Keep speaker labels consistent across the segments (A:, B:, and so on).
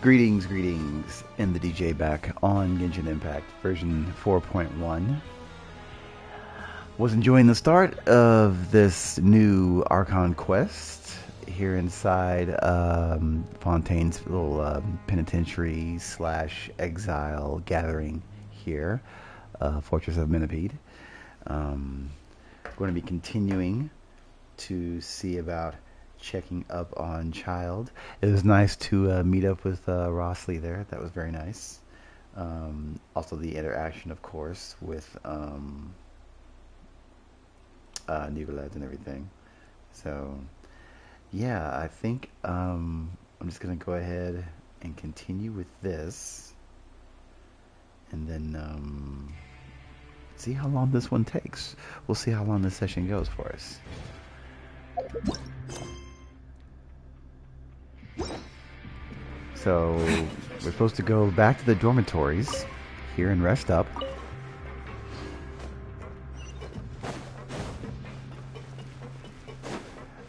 A: Greetings, greetings, and the DJ back on Genshin Impact version 4.1. Was enjoying the start of this new Archon quest here inside Fontaine's little penitentiary slash exile gathering here, Fortress of Minipede. Going to be continuing to see about checking up on Child. It was nice to meet up with Rossley there. That was very nice. Also the interaction, of course, with Niveled and everything. So, yeah, I think I'm just going to go ahead and continue with this. And then see how long this one takes. We'll see how long this session goes for us. So, we're supposed to go back to the dormitories here and rest up.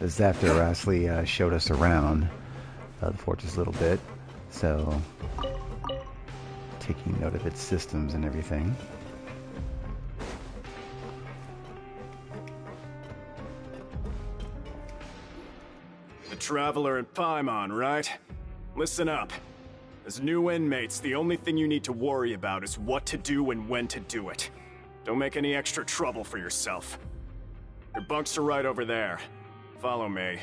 A: This is after Rossley showed us around the fortress a little bit. So, taking note of its systems and everything.
B: The Traveler and Paimon, right? Listen up. As new inmates, the only thing you need to worry about is what to do and when to do it. Don't make any extra trouble for yourself. Your bunks are right over there. Follow me.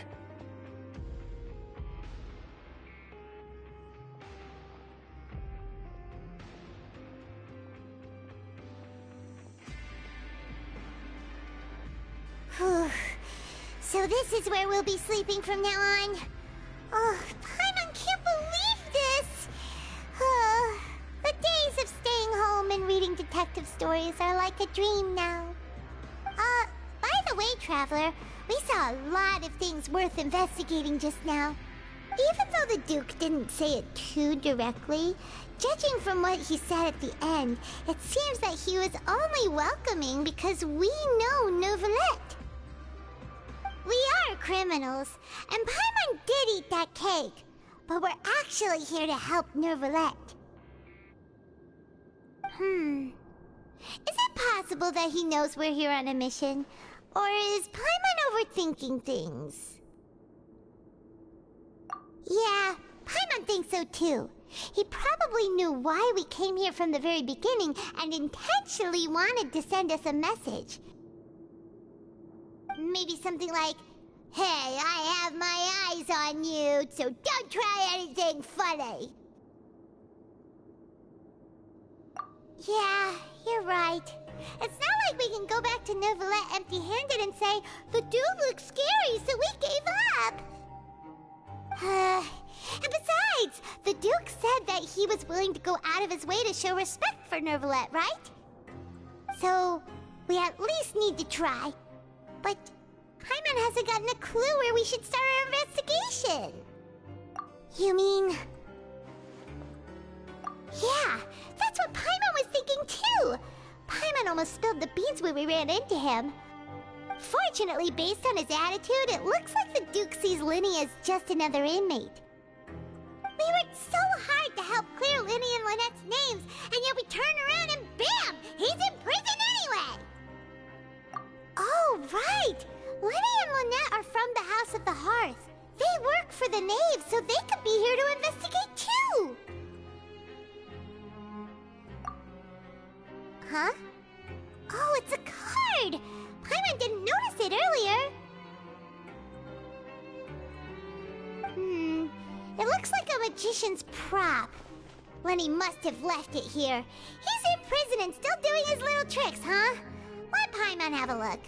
C: So this is where we'll be sleeping from now on. Oh, Paimon can't believe this! The days of staying home and reading detective stories are like a dream now. By the way, Traveler, we saw a lot of things worth investigating just now. Even though the Duke didn't say it too directly, judging from what he said at the end, it seems that he was only welcoming because we know Neuvillette. We are criminals, and Paimon did eat that cake, but we're actually here to help Neuvillette. Is it possible that he knows we're here on a mission? Or is Paimon overthinking things? Yeah, Paimon thinks so too. He probably knew why we came here from the very beginning and intentionally wanted to send us a message. Maybe something like, "Hey, I have my eyes on you, so don't try anything funny." Yeah, you're right. It's not like we can go back to Neuvillette empty-handed and say, "The dude looks scary, so we gave up." And besides, the Duke said that he was willing to go out of his way to show respect for Neuvillette, right? So, we at least need to try. But Paimon hasn't gotten a clue where we should start our investigation. You mean... Yeah, that's what Paimon was thinking too. Paimon almost spilled the beans when we ran into him. Fortunately, based on his attitude, it looks like the Duke sees Linny as just another inmate. We worked so hard to help clear Linny and Lynette's names, and yet we turn around and bam! He's in prison anyway! Oh, right! Linny and Lynette are from the House of the Hearth. They work for the Knave, so they could be here to investigate too! Huh? Oh, it's a card! Paimon didn't notice it earlier. It looks like a magician's prop. Lenny must have left it here. He's in prison and still doing his little tricks, huh? Let Paimon have a look.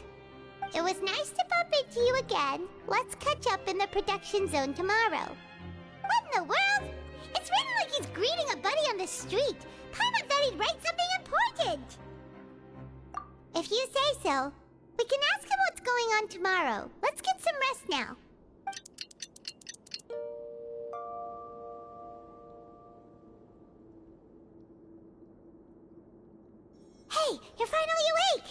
C: It was nice to bump into you again. Let's catch up in the production zone tomorrow. What in the world? It's written like he's greeting a buddy on the street. Paimon thought he'd write something important. If you say so. We can ask him what's going on tomorrow. Let's get some rest now. Hey, you're finally awake!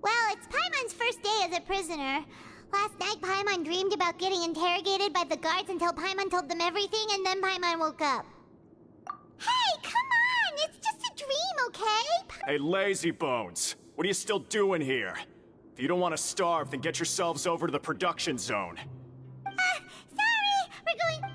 C: Well, it's Paimon's first day as a prisoner. Last night, Paimon dreamed about getting interrogated by the guards until Paimon told them everything, and then Paimon woke up. Hey, come on! It's just a dream, okay?
B: Hey, lazy bones! What are you still doing here? If you don't want to starve, then get yourselves over to the production zone.
C: Sorry! We're going...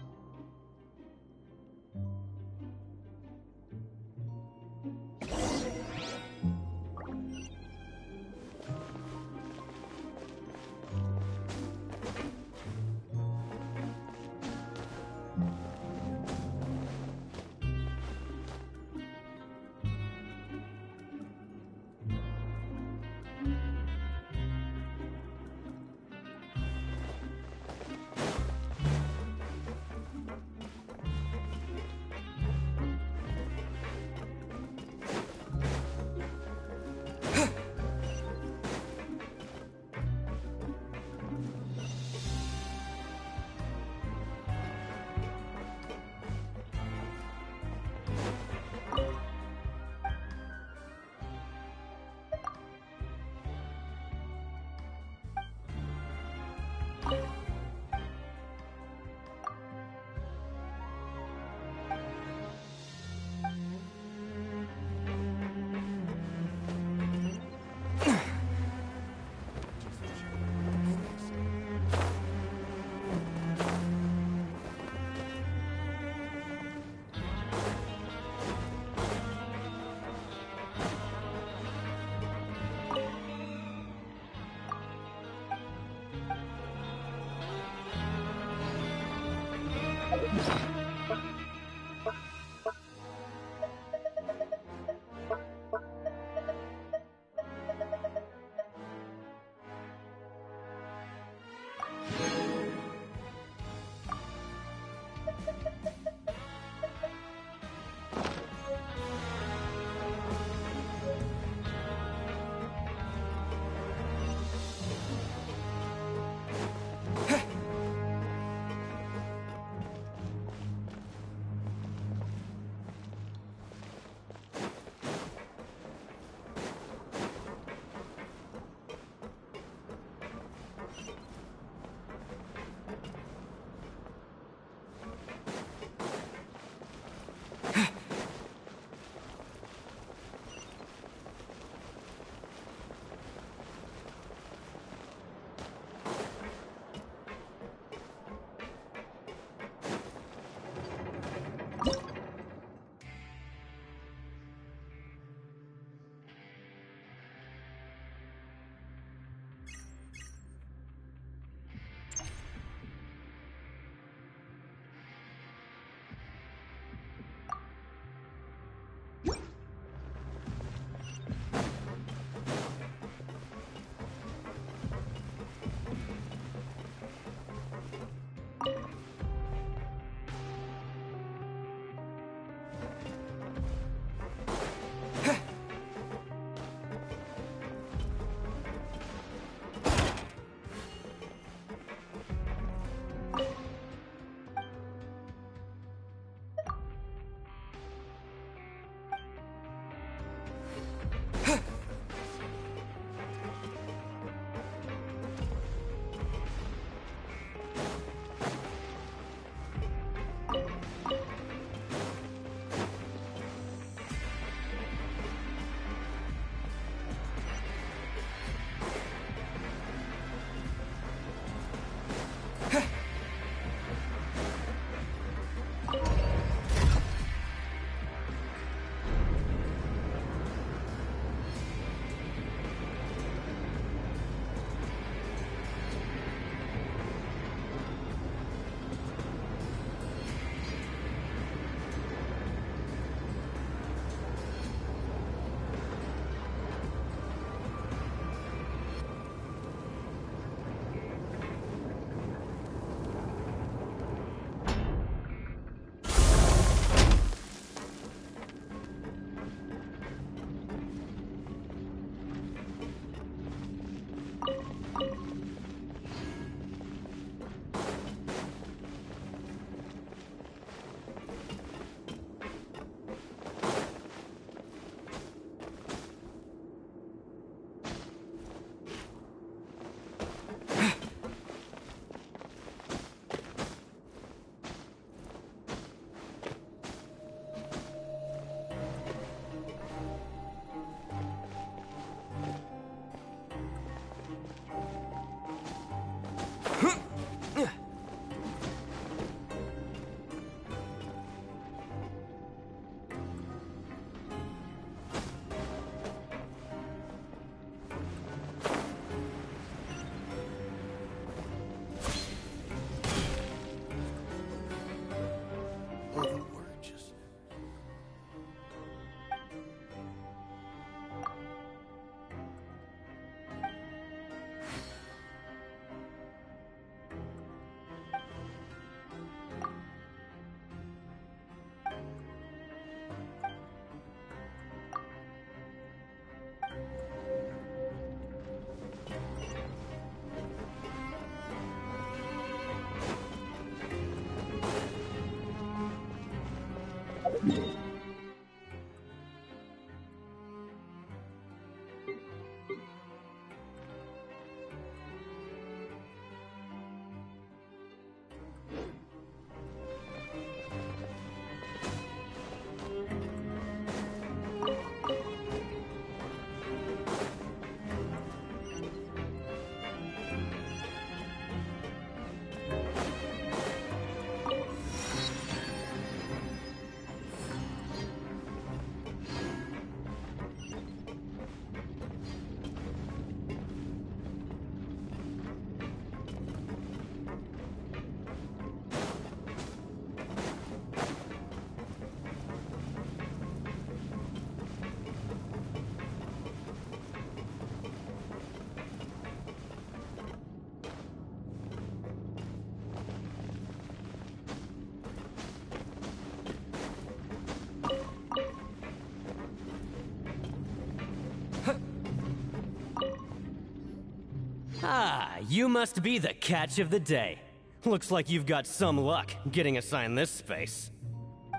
D: Ah, you must be the catch of the day. Looks like you've got some luck getting assigned this space.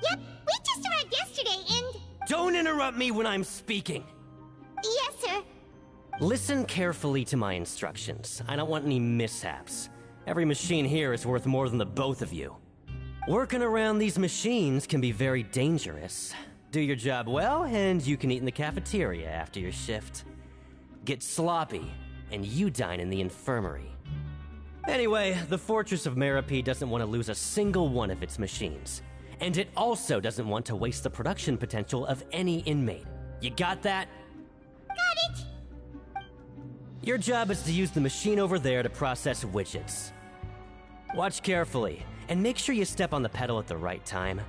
C: Yep, we just arrived yesterday and...
D: Don't interrupt me when I'm speaking!
C: Yes, sir.
D: Listen carefully to my instructions. I don't want any mishaps. Every machine here is worth more than the both of you. Working around these machines can be very dangerous. Do your job well, and you can eat in the cafeteria after your shift. Get sloppy, and you dine in the infirmary. Anyway, the Fortress of Merope doesn't want to lose a single one of its machines. And it also doesn't want to waste the production potential of any inmate. You got that?
C: Got it.
D: Your job is to use the machine over there to process widgets. Watch carefully, and make sure you step on the pedal at the right time.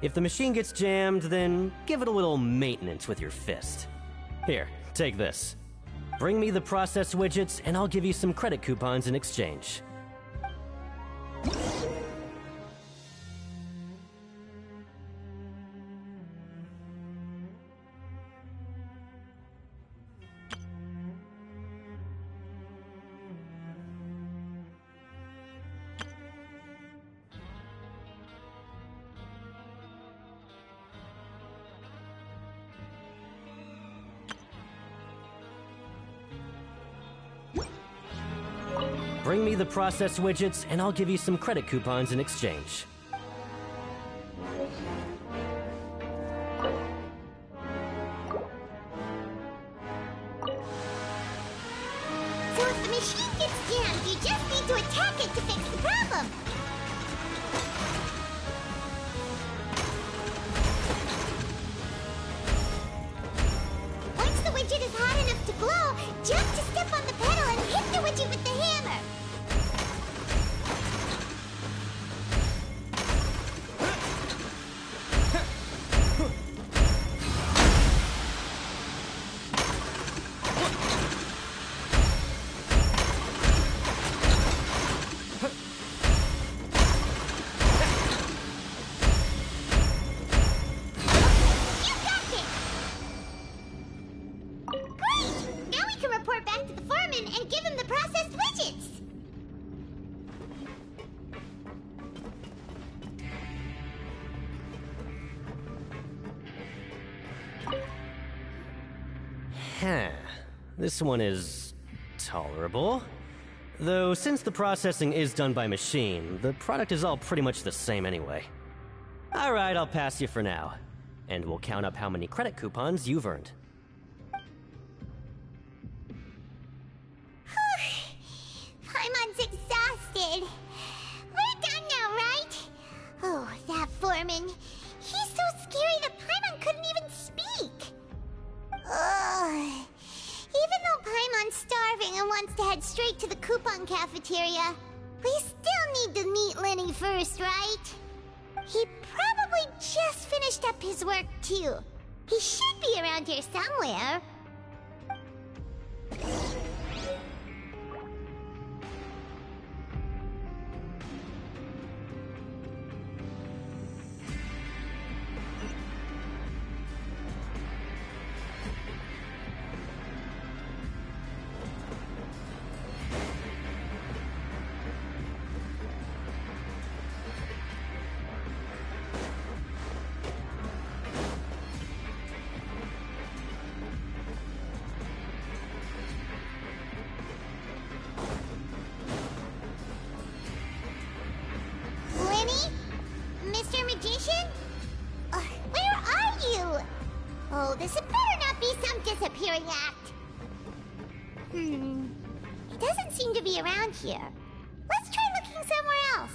D: If the machine gets jammed, then give it a little maintenance with your fist. Here, take this. Bring me the process widgets, and I'll give you some credit coupons in exchange. Bring me the process widgets, and I'll give you some credit coupons in exchange.
C: So if the machine gets jammed, you just need to attack it to fix the problem. Once the widget is hot enough to glow, jump to step on the pedal and hit the widget with the hammer. And give him the processed widgets!
D: Huh. This one is tolerable. Though since the processing is done by machine, the product is all pretty much the same anyway. Alright, I'll pass you for now. And we'll count up how many credit coupons you've earned.
C: Paimon's exhausted. We're done now, right? Oh, that foreman. He's so scary that Paimon couldn't even speak. Ugh. Even though Paimon's starving and wants to head straight to the coupon cafeteria, we still need to meet Lenny first, right? He probably just finished up his work, too. He should be around here somewhere. Mr. Magician? Where are you? Oh, this had better not be some disappearing act. He doesn't seem to be around here. Let's try looking somewhere else.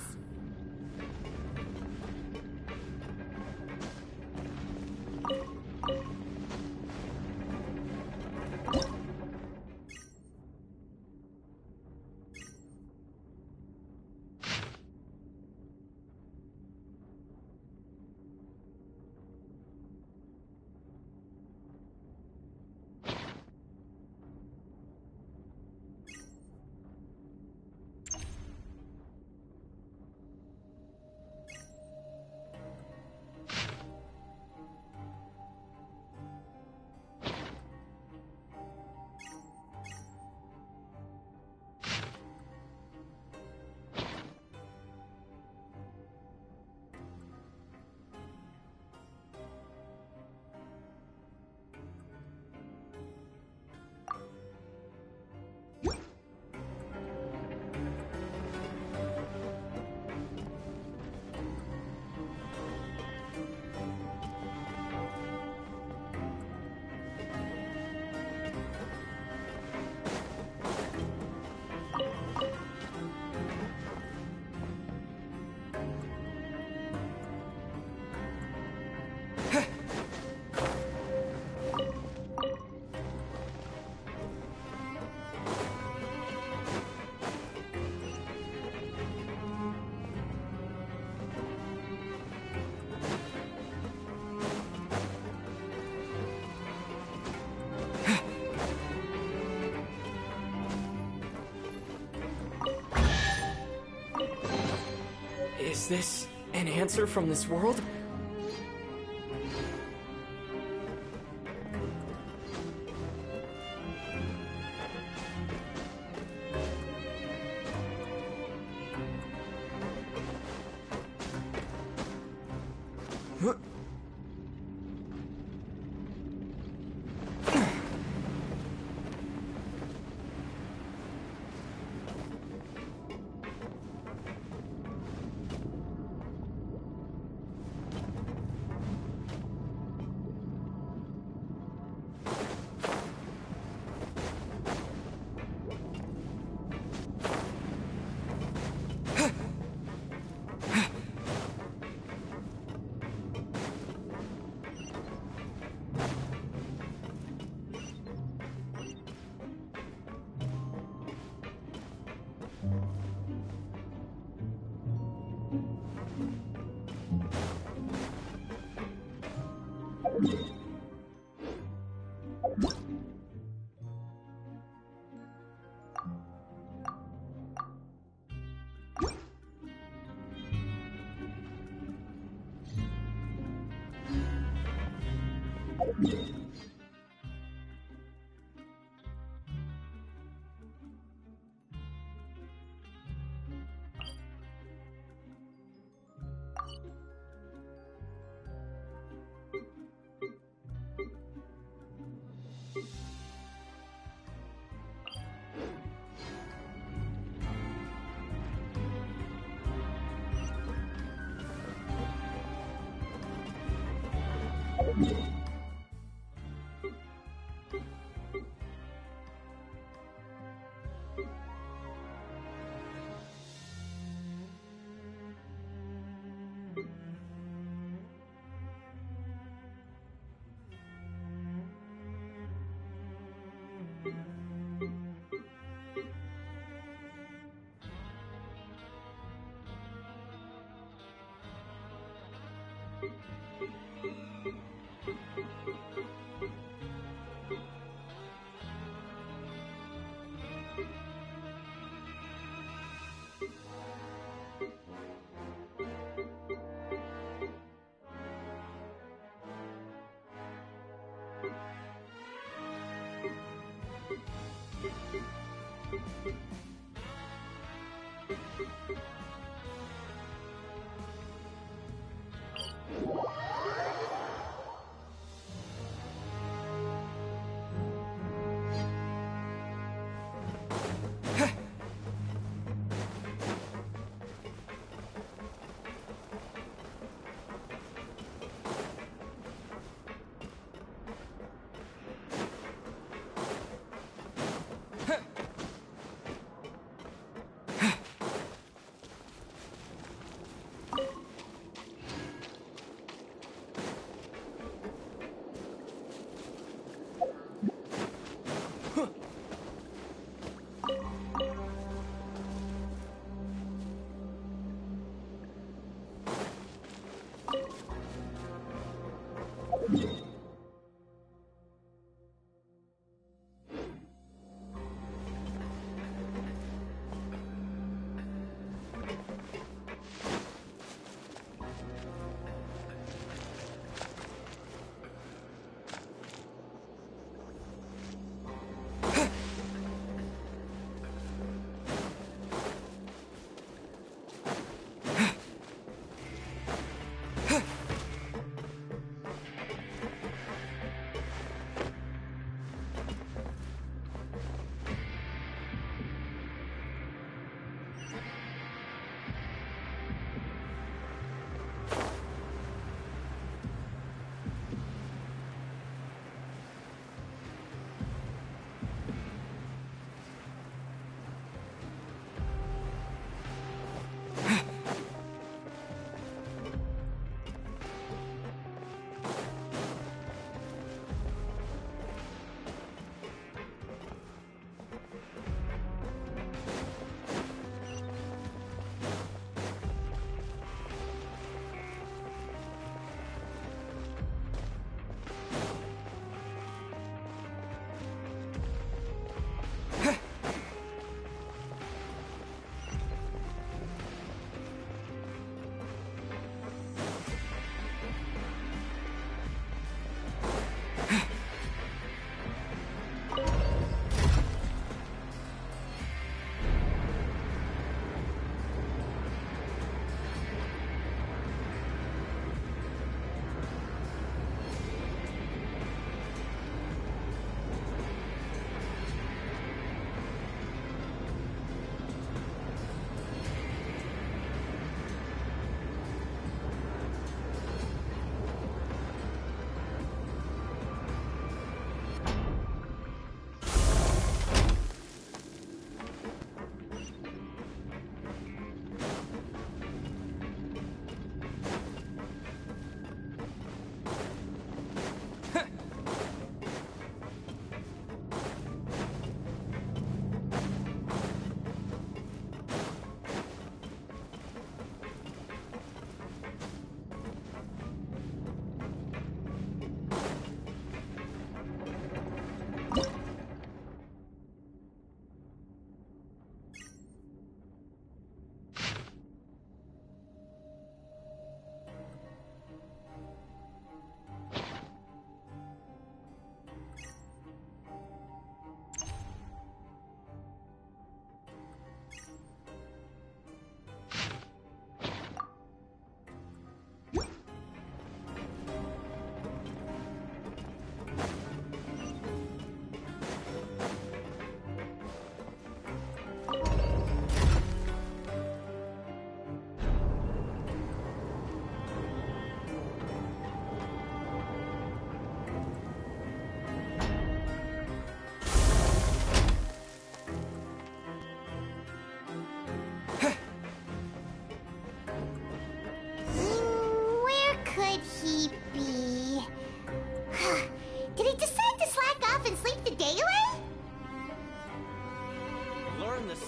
E: Is this an answer from this world?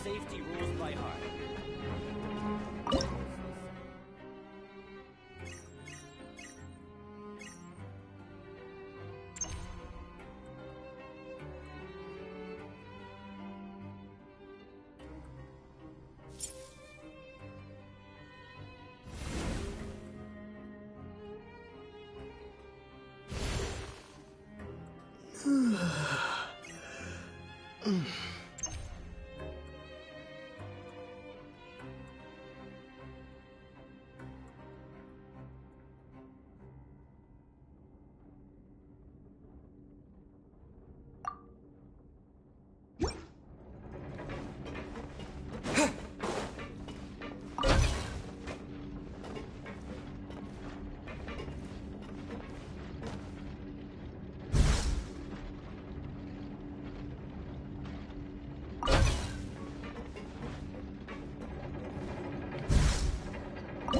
D: safety rules by heart.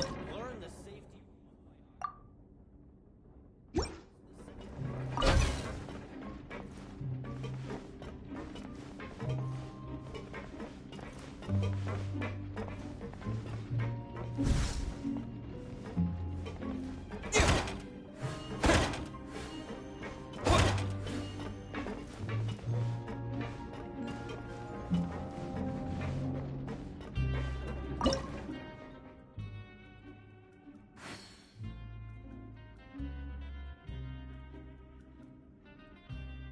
D: Learn the safety rules by heart.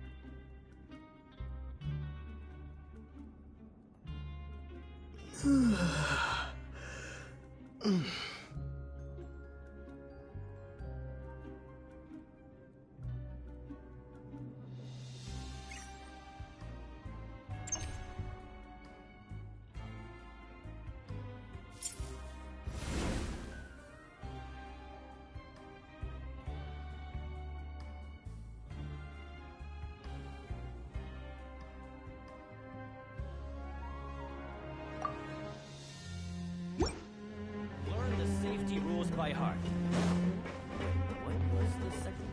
D: Learn the safety rules by heart. What was the second?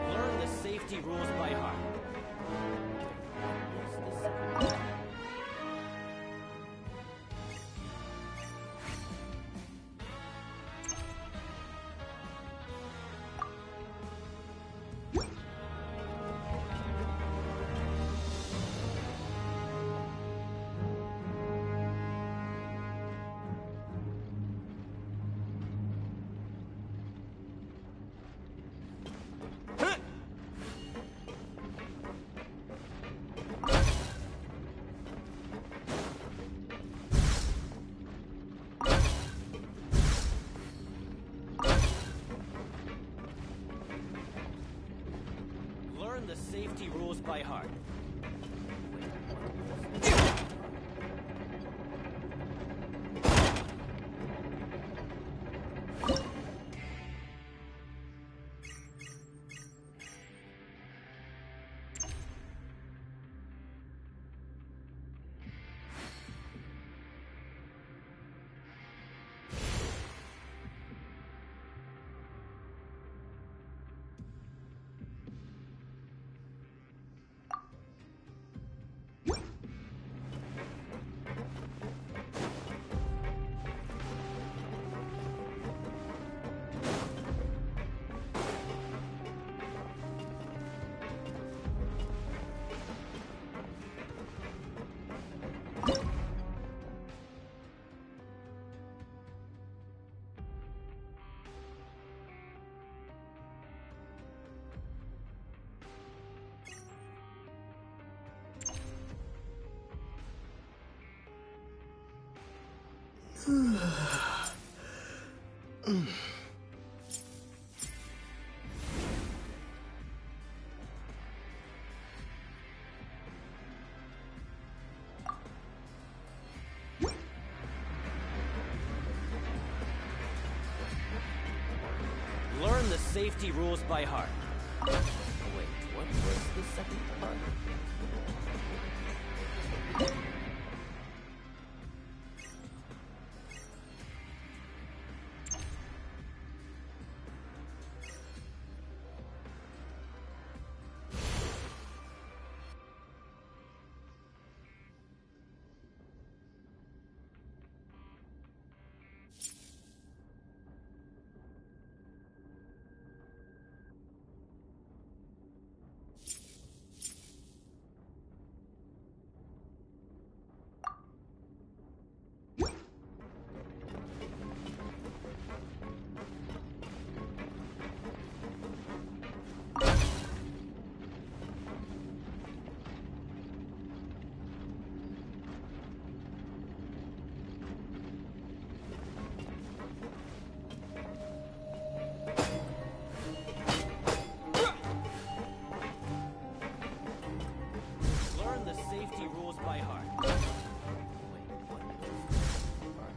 D: Learn the safety rules by heart. What was the second? Learn the safety rules by heart. safety rules by heart. Wait, what was the second part? Learn the safety rules by heart. Wait, what was the part?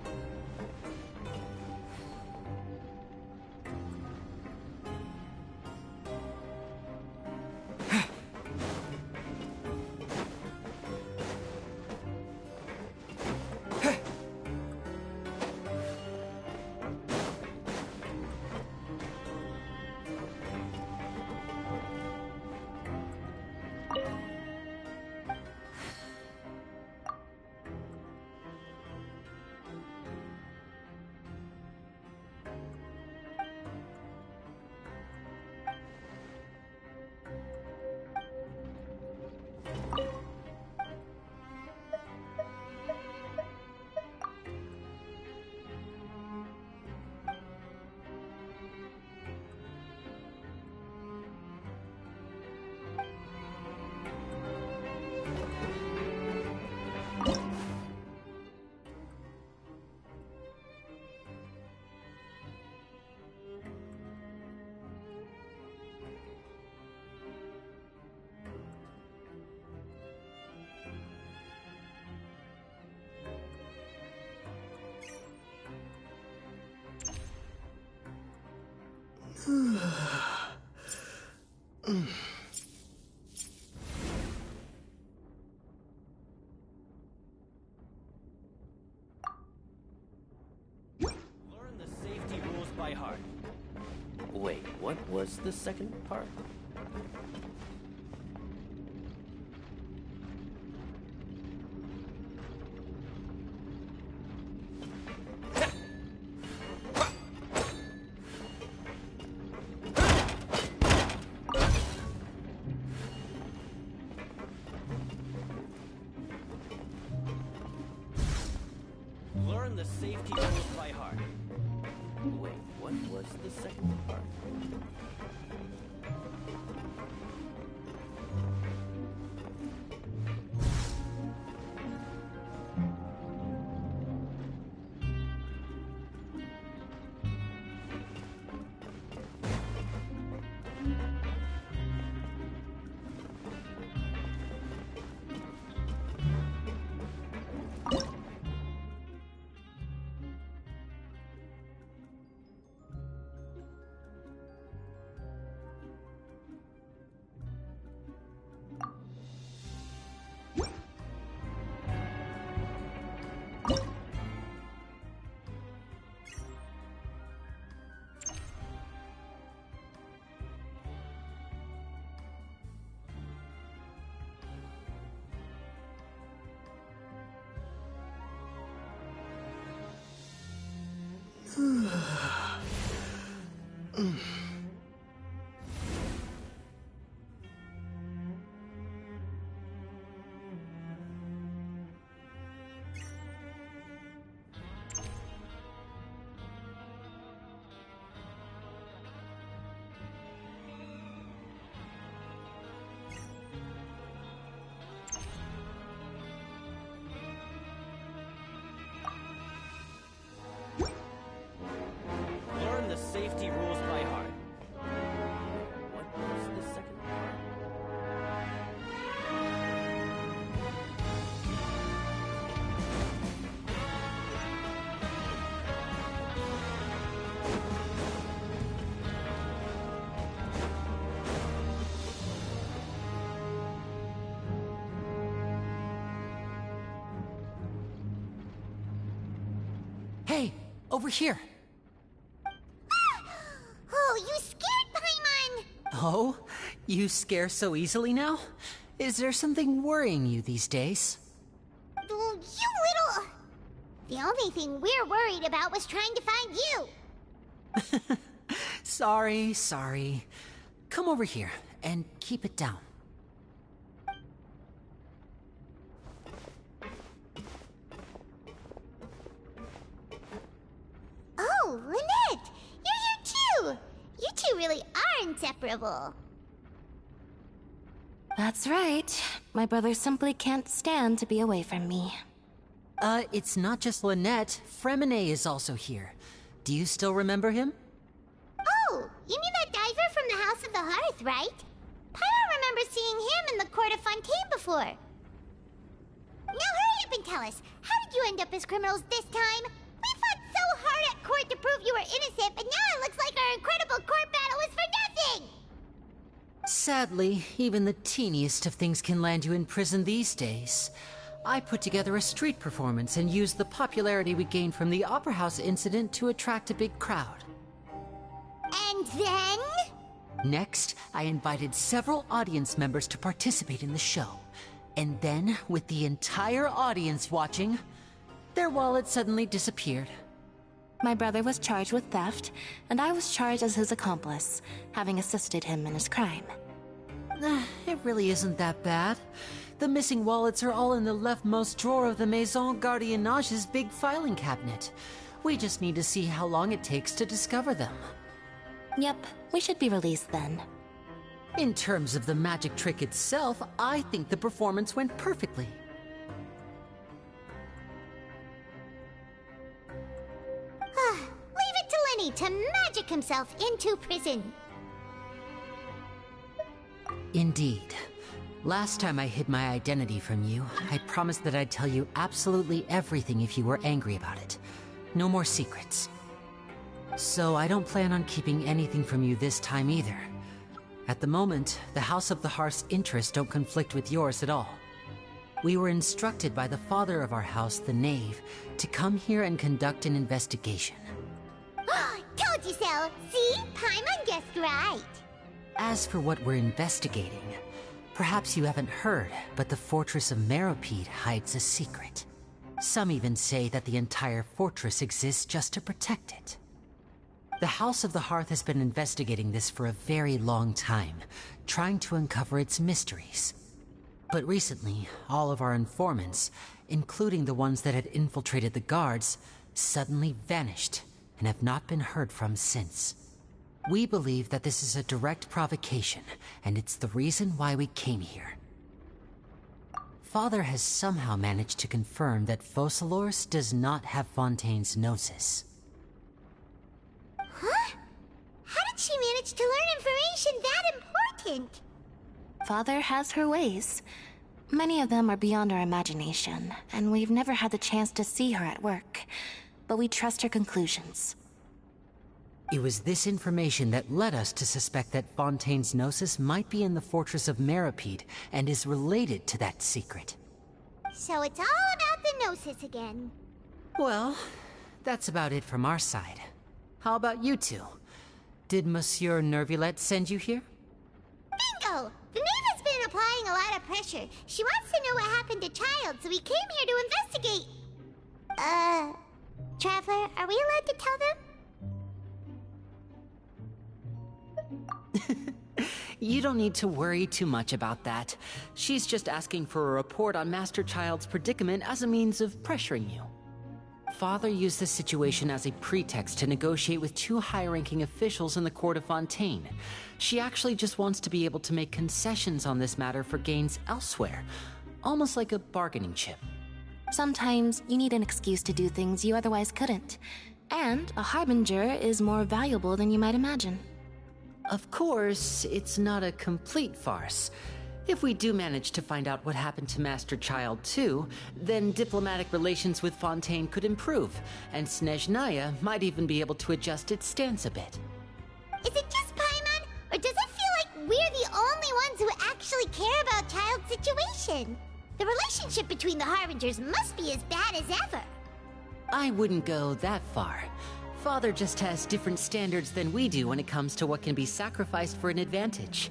D: Learn the safety rules by heart. Wait, what was the second part? Learn the safety rules by heart. Wait, what was the second part? Learn the safety rules by heart. What was the second part?
F: over here.
C: Oh, you scared Paimon!
F: Oh? You scare so easily now? Is there something worrying you these days?
C: You little... The only thing we're worried about was trying to find you.
F: Sorry. Come over here and keep it down.
C: Oh, Lynette! You're here too! You two really are inseparable.
G: That's right. My brother simply can't stand to be away from me.
F: It's not just Lynette. Fremine is also here. Do you still remember him?
C: Oh, you mean that diver from the House of the Hearth, right? Paimon remembers seeing him in the Court of Fontaine before. Now hurry up and tell us, how did you end up as criminals this time? We fought so hard at court to prove you were innocent, but now it looks like our incredible court battle was for nothing!
F: Sadly, even the teeniest of things can land you in prison these days. I put together a street performance and used the popularity we gained from the Opera House incident to attract a big crowd.
C: And then?
F: Next, I invited several audience members to participate in the show. And then, with the entire audience watching, their wallet suddenly disappeared.
G: My brother was charged with theft, and I was charged as his accomplice, having assisted him in his crime.
F: It really isn't that bad. The missing wallets are all in the leftmost drawer of the Maison Gardiennage's big filing cabinet. We just need to see how long it takes to discover them.
G: Yep, we should be released then.
F: In terms of the magic trick itself, I think the performance went perfectly.
C: Leave it to Lenny to magic himself into prison.
F: Indeed. Last time I hid my identity from you, I promised that I'd tell you absolutely everything if you were angry about it. No more secrets. So I don't plan on keeping anything from you this time either. At the moment, the House of the Hearth's interests don't conflict with yours at all. We were instructed by the father of our house, the Knave, to come here and conduct an investigation.
C: Told you so! See? Paimon guessed right!
F: As for what we're investigating, perhaps you haven't heard, but the fortress of Meropide hides a secret. Some even say that the entire fortress exists just to protect it. The House of the Hearth has been investigating this for a very long time, trying to uncover its mysteries. But recently, all of our informants, including the ones that had infiltrated the guards, suddenly vanished and have not been heard from since. We believe that this is a direct provocation, and it's the reason why we came here. Father has somehow managed to confirm that Focalors does not have Fontaine's Gnosis.
C: Huh? How did she manage to learn information that important?
G: Father has her ways. Many of them are beyond our imagination, and we've never had the chance to see her at work. But we trust her conclusions.
F: It was this information that led us to suspect that Fontaine's Gnosis might be in the fortress of Meropide and is related to that secret.
C: So it's all about the Gnosis again.
F: Well, that's about it from our side. How about you two? Did Monsieur Nervulette send you here?
C: Bingo! The Knave has been applying a lot of pressure. She wants to know what happened to Child, so we came here to investigate. Traveler, are we allowed to tell them?
F: You don't need to worry too much about that. She's just asking for a report on Master Child's predicament as a means of pressuring you. Father used the situation as a pretext to negotiate with two high-ranking officials in the court of Fontaine. She actually just wants to be able to make concessions on this matter for gains elsewhere, almost like a bargaining chip.
G: Sometimes you need an excuse to do things you otherwise couldn't. And a harbinger is more valuable than you might imagine.
F: Of course, it's not a complete farce. If we do manage to find out what happened to Master Child too, then diplomatic relations with Fontaine could improve, and Snezhnaya might even be able to adjust its stance a bit.
C: Is it just Paimon, or does it feel like we're the only ones who actually care about Child's situation? The relationship between the Harbingers must be as bad as ever.
F: I wouldn't go that far. Father just has different standards than we do when it comes to what can be sacrificed for an advantage.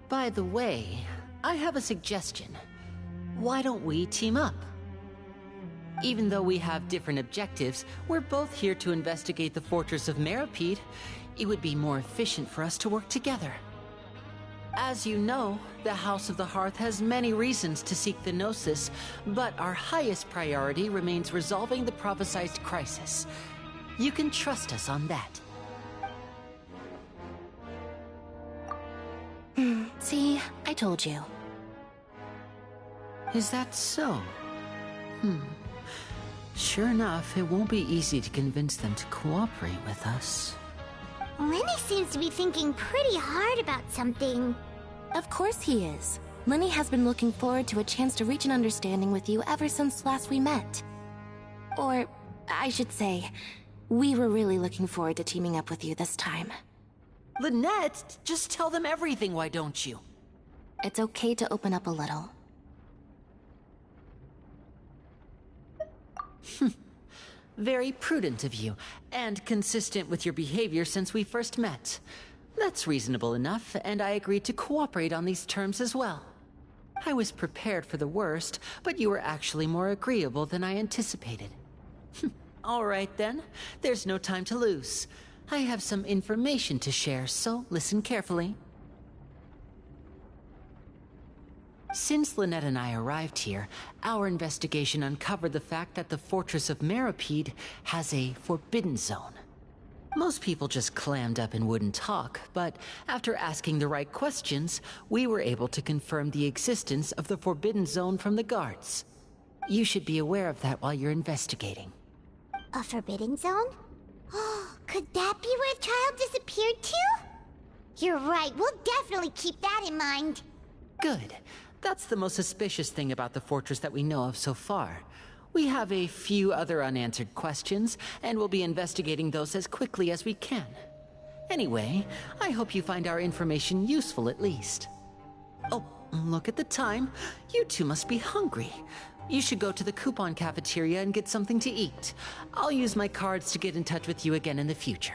F: By the way, I have a suggestion. Why don't we team up? Even though we have different objectives, we're both here to investigate the Fortress of Meropide. It would be more efficient for us to work together. As you know, the House of the Hearth has many reasons to seek the Gnosis, but our highest priority remains resolving the prophesized crisis. You can trust us on that.
G: See, I told you.
F: Is that so? Sure enough, it won't be easy to convince them to cooperate with us.
C: Lenny seems to be thinking pretty hard about something.
G: Of course he is. Lenny has been looking forward to a chance to reach an understanding with you ever since last we met. Or, I should say, we were really looking forward to teaming up with you this time.
F: Lynette, just tell them everything, why don't you?
G: It's okay to open up a little.
F: Very prudent of you, and consistent with your behavior since we first met. That's reasonable enough, and I agreed to cooperate on these terms as well. I was prepared for the worst, but you were actually more agreeable than I anticipated. All right then, there's no time to lose. I have some information to share, so listen carefully. Since Lynette and I arrived here, our investigation uncovered the fact that the Fortress of Meropide has a forbidden zone. Most people just clammed up and wouldn't talk, but after asking the right questions, we were able to confirm the existence of the forbidden zone from the guards. You should be aware of that while you're investigating.
C: A forbidden zone? Oh, could that be where the child disappeared to? You're right, we'll definitely keep that in mind.
F: Good. That's the most suspicious thing about the fortress that we know of so far. We have a few other unanswered questions, and we'll be investigating those as quickly as we can. Anyway, I hope you find our information useful at least. Oh, look at the time. You two must be hungry. You should go to the coupon cafeteria and get something to eat. I'll use my cards to get in touch with you again in the future.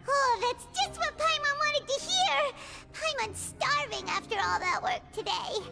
C: Oh, that's just what Paimon wanted to hear! Paimon's starving after all that work today.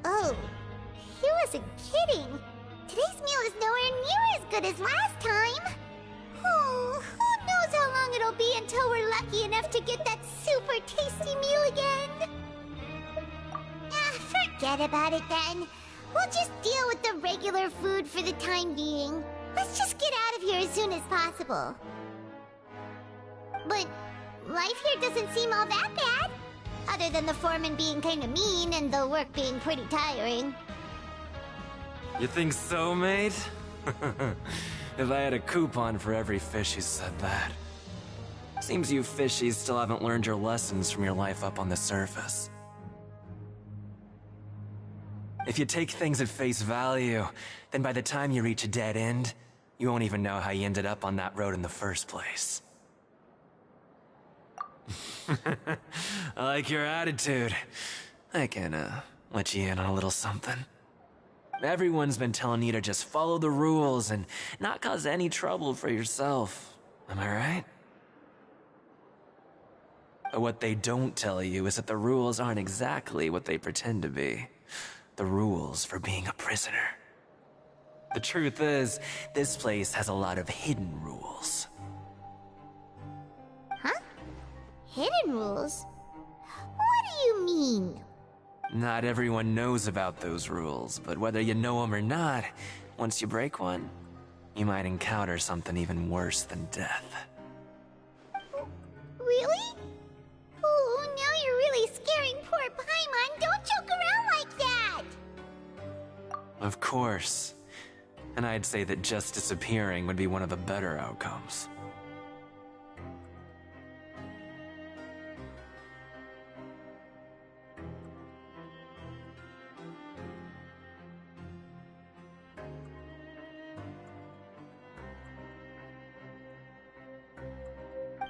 C: Oh, he wasn't kidding. Today's meal is nowhere near as good as last time. Oh, who knows how long it'll be until we're lucky enough to get that super tasty meal again. Forget about it then. We'll just deal with the regular food for the time being. Let's just get out of here as soon as possible. But life here doesn't seem all that bad. Other than the foreman being kinda mean and the work being pretty tiring.
E: You think so, mate? If I had a coupon for every fish who said that. Seems you fishies still haven't learned your lessons from your life up on the surface. If you take things at face value, then by the time you reach a dead end, you won't even know how you ended up on that road in the first place. I like your attitude. I can, let you in on a little something. Everyone's been telling you to just follow the rules and not cause any trouble for yourself. Am I right? But what they don't tell you is that the rules aren't exactly what they pretend to be. The rules for being a prisoner. The truth is, this place has a lot of hidden rules.
C: Huh? Hidden rules? What do you mean?
E: Not everyone knows about those rules, but whether you know them or not, once you break one, you might encounter something even worse than death.
C: Really? Oh, now you're really scaring poor Paimon. Don't joke around like that!
E: Of course. And I'd say that just disappearing would be one of the better outcomes.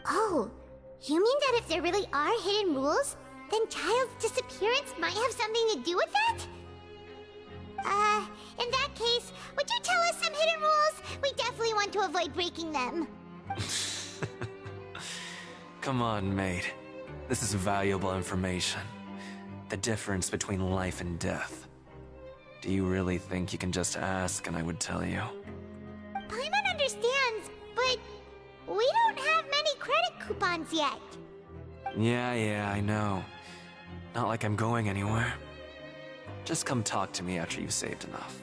C: Oh, you mean that if there really are hidden rules, then Child's disappearance might have something to do with that? In that case, would you tell us some hidden rules? We definitely want to avoid breaking them.
E: Come on, mate. This is valuable information. The difference between life and death. Do you really think you can just ask and I would tell you?
C: Paimon understands, but we don't have many credit coupons yet.
E: Yeah, I know. Not like I'm going anywhere. Just come talk to me after you've saved enough.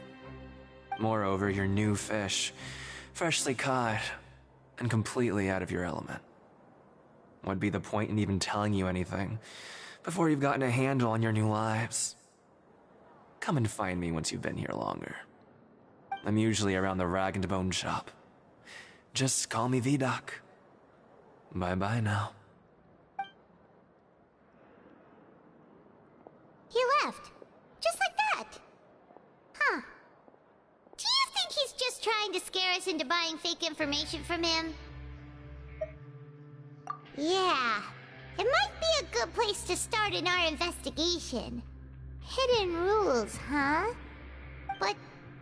E: Moreover, you're new fish, freshly caught, and completely out of your element. What'd be the point in even telling you anything before you've gotten a handle on your new lives? Come and find me once you've been here longer. I'm usually around the rag and bone shop. Just call me V-Doc. Bye-bye now.
C: He left. Just like that. Huh. Do you think he's just trying to scare us into buying fake information from him? Yeah. It might be a good place to start in our investigation. Hidden rules, huh? But,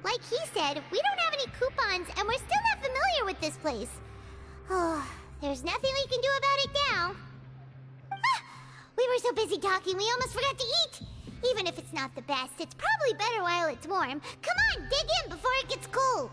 C: like he said, we don't have any coupons and we're still not familiar with this place. Oh, there's nothing we can do about it now. Ah, we were so busy talking we almost forgot to eat. Even if it's not the best, it's probably better while it's warm. Come on, dig in before it gets cold.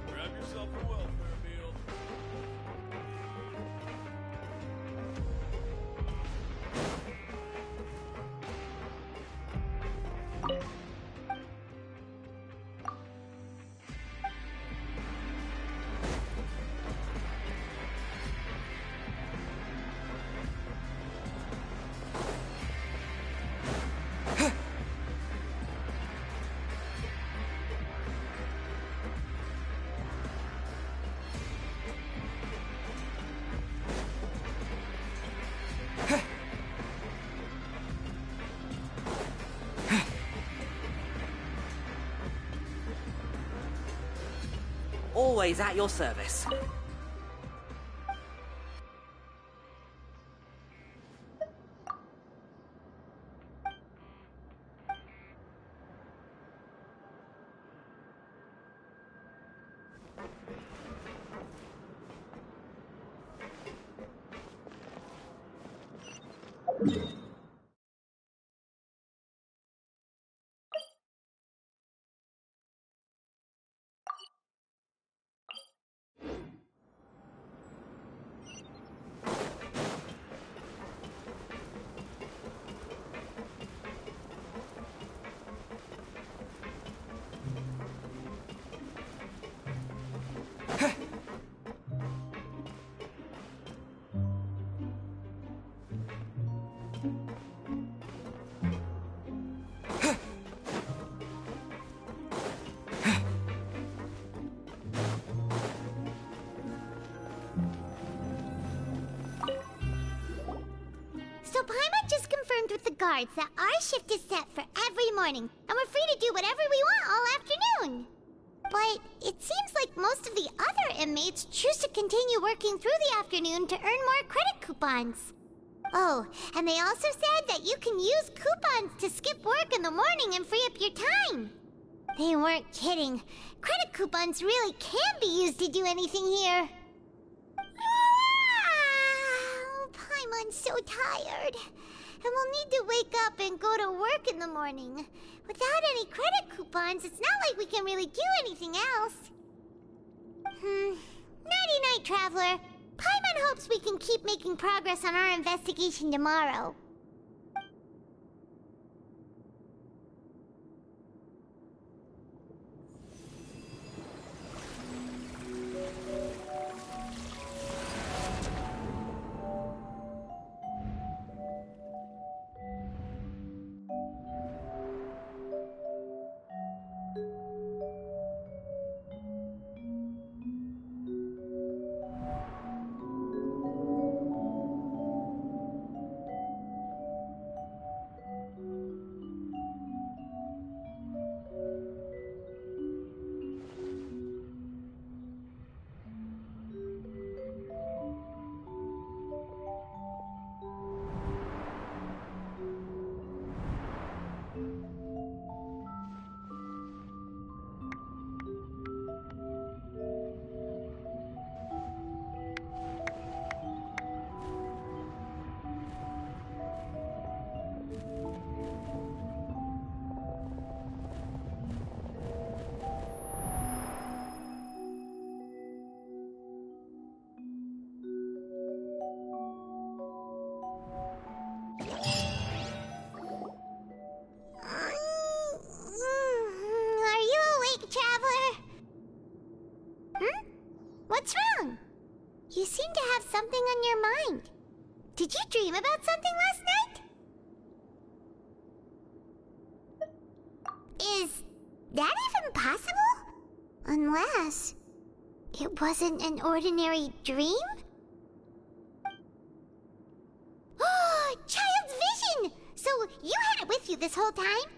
H: Grab yourself a welfare meal.
I: Always at your service.
C: So Paimon just confirmed with the guards that our shift is set for every morning, and we're free to do whatever we want all afternoon. But it seems like most of the other inmates choose to continue working through the afternoon to earn more credit coupons. Oh, and they also said that you can use coupons to skip work in the morning and free up your time. They weren't kidding. Credit coupons really can be used to do anything here. Paimon's so tired. And we'll need to wake up and go to work in the morning. Without any credit coupons, it's not like we can really do anything else. Nighty-night, Traveler. Paimon hopes we can keep making progress on our investigation tomorrow. wrong? You seem to have something on your mind. Did you dream about something last night? Is that even possible? Unless it wasn't an ordinary dream? Oh, child's vision! So you had it with you this whole time?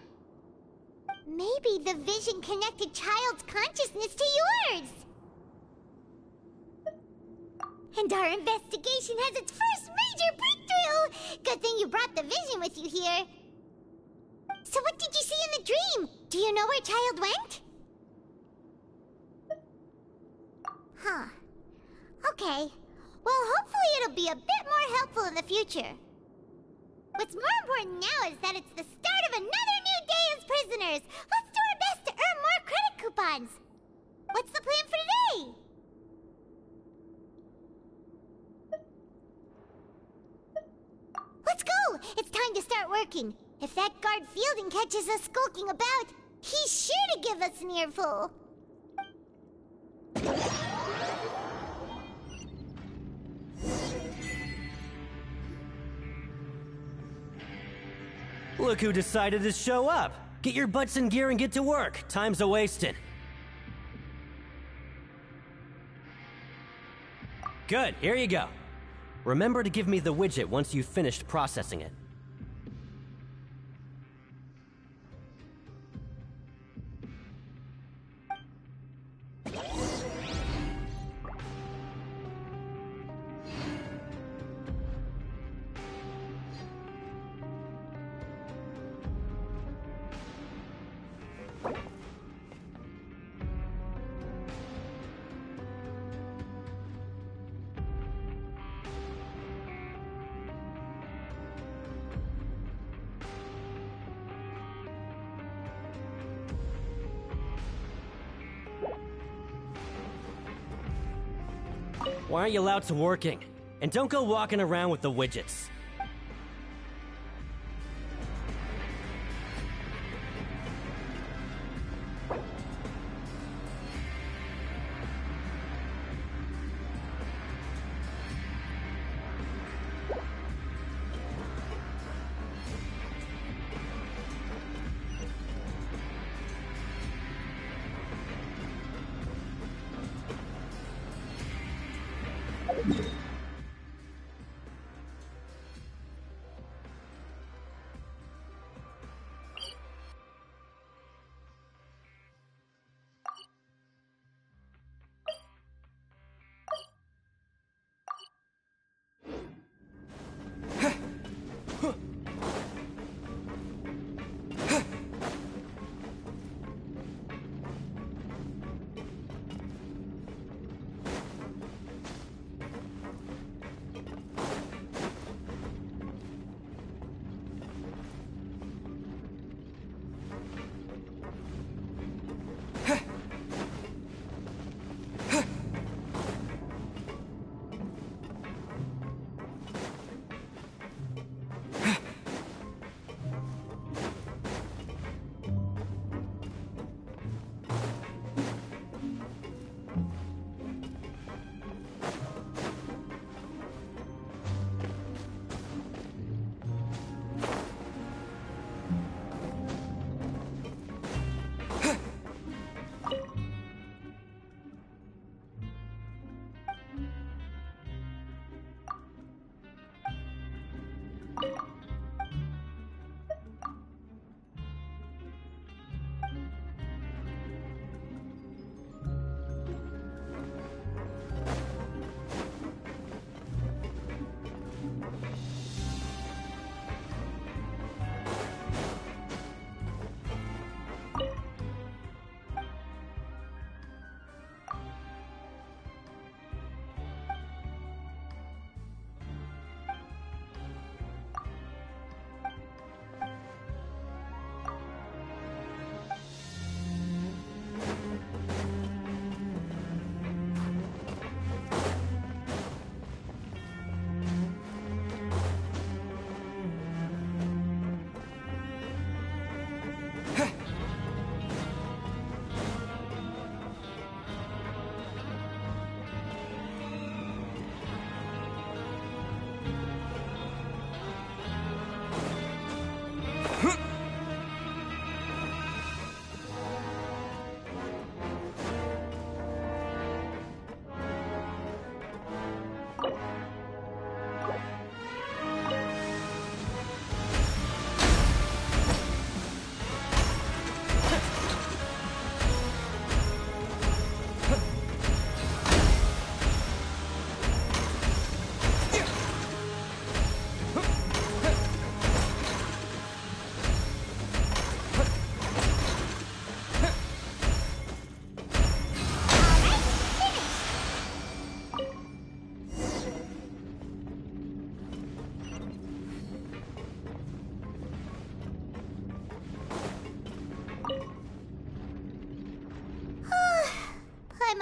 C: Maybe the vision connected child's consciousness to yours. And our investigation has its first major breakthrough! Good thing you brought the vision with you here. So what did you see in the dream? Do you know where child went? Huh. Okay. Well, hopefully it'll be a bit more helpful in the future. What's more important now is that it's the start of another new day as prisoners. Let's do our best to earn more credit coupons. What's the plan for today? Let's go! It's time to start working. If that guard Fielding catches us skulking about, he's sure to give us an earful.
D: Look who decided to show up. Get your butts in gear and get to work. Time's a-wasting. Good, here you go. Remember to give me the widget once you've finished processing it. Why aren't you allowed to working? And don't go walking around with the widgets.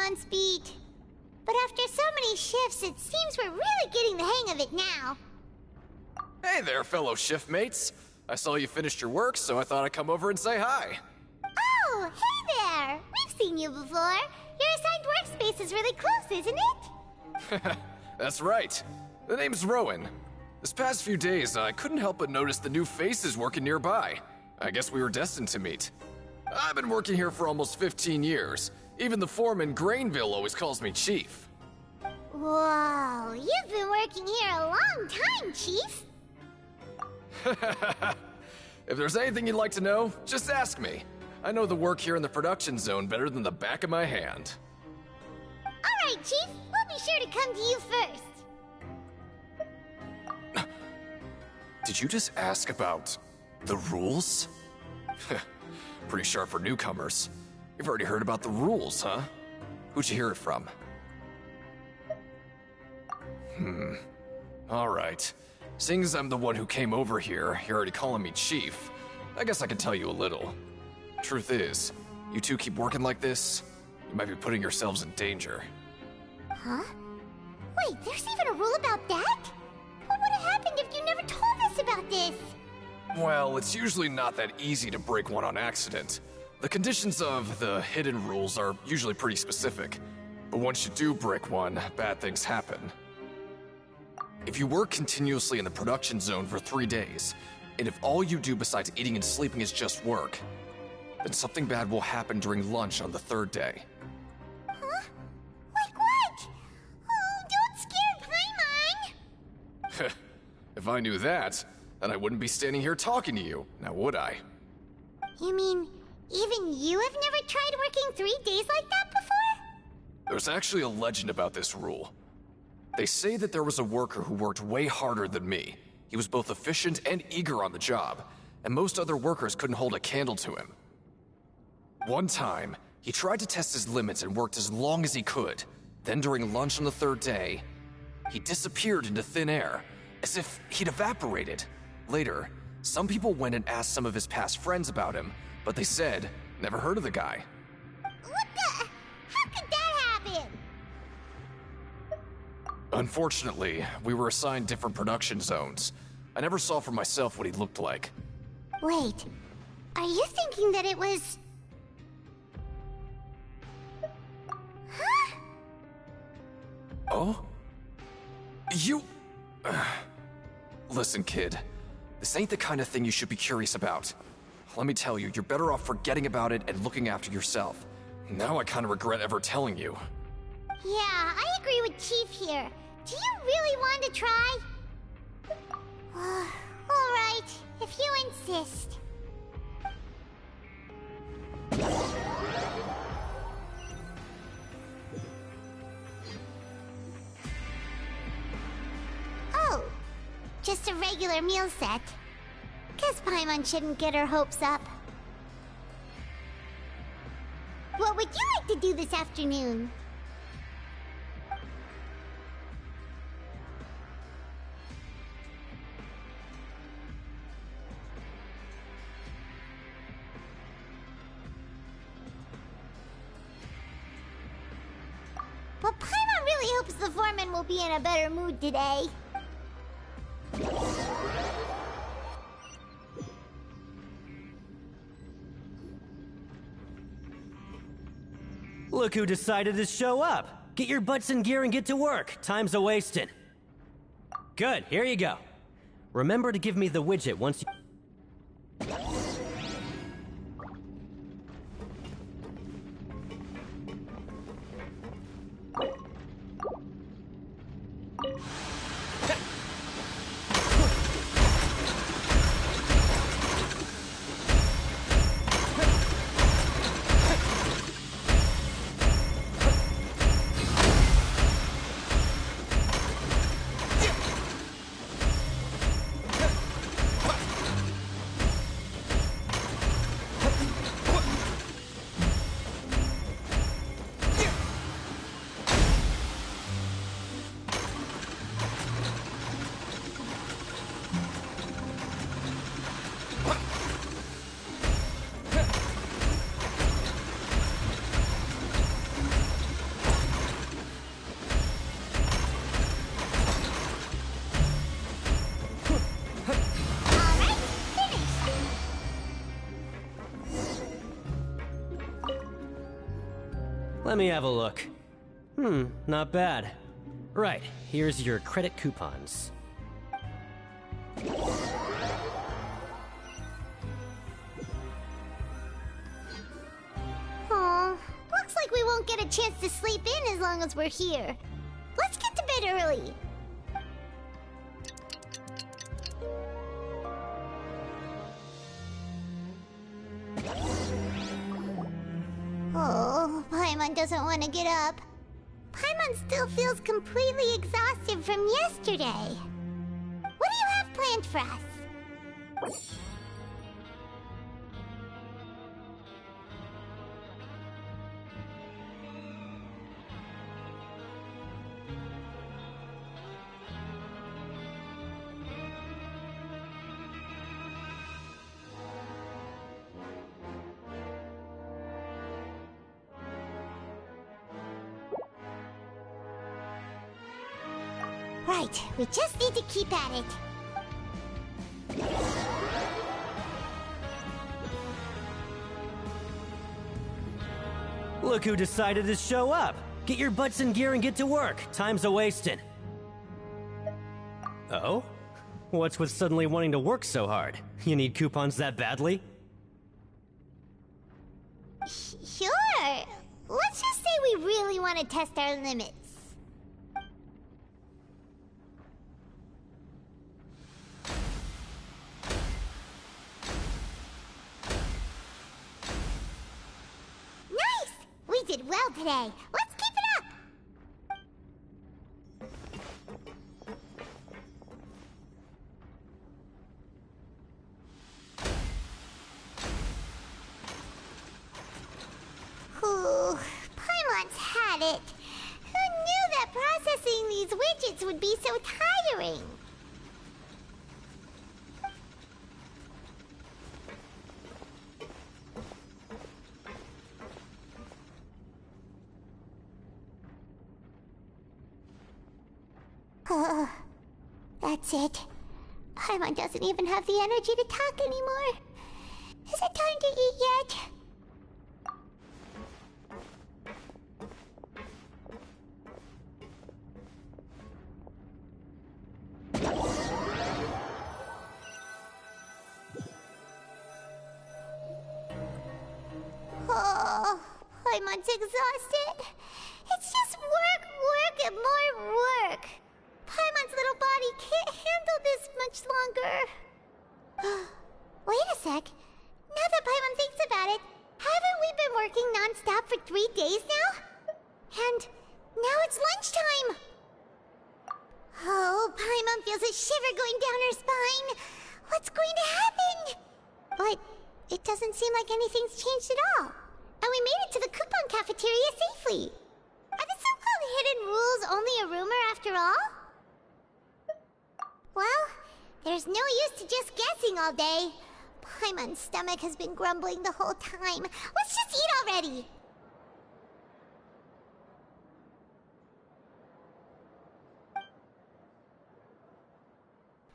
C: Paimon's beat. But after so many shifts, it seems we're really getting the hang of it now.
J: Hey there, fellow shift mates. I saw you finished your work, so I thought I'd come over and say hi.
C: Oh, hey there! We've seen you before. Your assigned workspace is really close, isn't it?
J: That's right. The name's Rowan. This past few days, I couldn't help but notice the new faces working nearby. I guess we were destined to meet. I've been working here for almost 15 years. Even the foreman, Grainville, always calls me Chief.
C: Whoa, you've been working here a long time, Chief.
J: If there's anything you'd like to know, just ask me. I know the work here in the production zone better than the back of my hand.
C: Alright, Chief. We'll be sure to come to you first.
J: Did you just ask about the rules? Pretty sharp for newcomers. You've already heard about the rules, huh? Who'd you hear it from? Alright. Seeing as I'm the one who came over here, you're already calling me Chief. I guess I can tell you a little. Truth is, you two keep working like this, you might be putting yourselves in danger.
C: Huh? Wait, there's even a rule about that? What would have happened if you never told us about this?
J: Well, it's usually not that easy to break one on accident. The conditions of the hidden rules are usually pretty specific. But once you do break one, bad things happen. If you work continuously in the production zone for 3 days, and if all you do besides eating and sleeping is just work, then something bad will happen during lunch on the 3rd day.
C: Huh? Like what? Oh, don't scare Paimon!
J: If I knew that, then I wouldn't be standing here talking to you, now would I?
C: You mean, even you have never tried working 3 days like that before?
J: There's actually a legend about this rule. They say that there was a worker who worked way harder than me. He was both efficient and eager on the job, and most other workers couldn't hold a candle to him. One time, he tried to test his limits and worked as long as he could. Then during lunch on the 3rd day, he disappeared into thin air, as if he'd evaporated. Later, some people went and asked some of his past friends about him, but they said, never heard of the guy.
C: What the? How could that happen?
J: Unfortunately, we were assigned different production zones. I never saw for myself what he looked like.
C: Wait, are you thinking that it was... Huh?
J: Oh? You... Listen, kid. This ain't the kind of thing you should be curious about. Let me tell you, you're better off forgetting about it and looking after yourself. Now I kind of regret ever telling you.
C: Yeah, I agree with Chief here. Do you really want to try? Alright, if you insist. Oh, just a regular meal set. Guess Paimon shouldn't get her hopes up. What would you like to do this afternoon? But Paimon really hopes the foreman will be in a better mood today.
D: Look who decided to show up. Get your butts in gear and get to work. Time's a-wasting. Good, here you go. Remember to give me the widget once you... Let me have a look. Not bad. Right, here's your credit coupons.
C: Aw, looks like we won't get a chance to sleep in as long as we're here. Let's get to bed early. Oh, Paimon doesn't want to get up. Paimon still feels completely exhausted from yesterday. What do you have planned for us? Right, we just need to keep at it.
D: Look who decided to show up! Get your butts in gear and get to work. Time's a-wasting. Oh? What's with suddenly wanting to work so hard? You need coupons that badly?
C: Sure. Let's just say we really want to test our limits. Nice! We did well today. Let's keep it up! Ooh, Paimon's had it. Who knew that processing these widgets would be so tiring? That's it. Paimon doesn't even have the energy to talk anymore. Is it time to eat yet? Oh, Paimon's exhausted. It's just work, and more work. Paimon's little body can't handle this much longer. Wait a sec. Now that Paimon thinks about it, haven't we been working non-stop for 3 days now? And now it's lunchtime. Oh, Paimon feels a shiver going down her spine. What's going to happen? But it doesn't seem like anything's changed at all. And we made it to the coupon cafeteria safely. Are the so-called hidden rules only a rumor after all? Well, there's no use to just guessing all day. Paimon's stomach has been grumbling the whole time. Let's just eat already.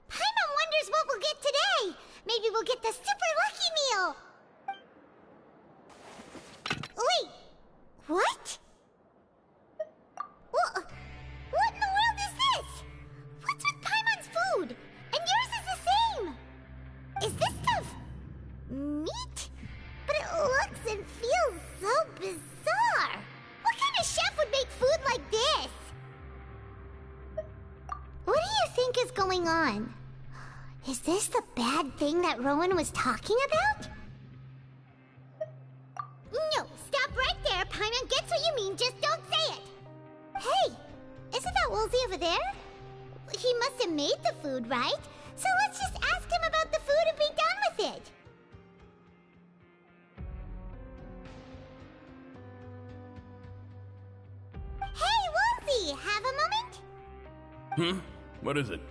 C: Paimon wonders what we'll get today. Maybe we'll get the super lucky meal. Wait, what? What in the world is this? What's with Paimon's food? And yours is the same. Is this stuff meat? But it looks and feels so bizarre. What kind of chef would make food like this? What do you think is going on? Is this the bad thing that Rowan was talking about? No, stop right there. Paimon gets what you mean, just don't say it. Hey, isn't that Woolsey over there? He must have made the food, right? So let's just ask him about the food and be done with it. Hey, Woolsey, have a moment?
H: What is it?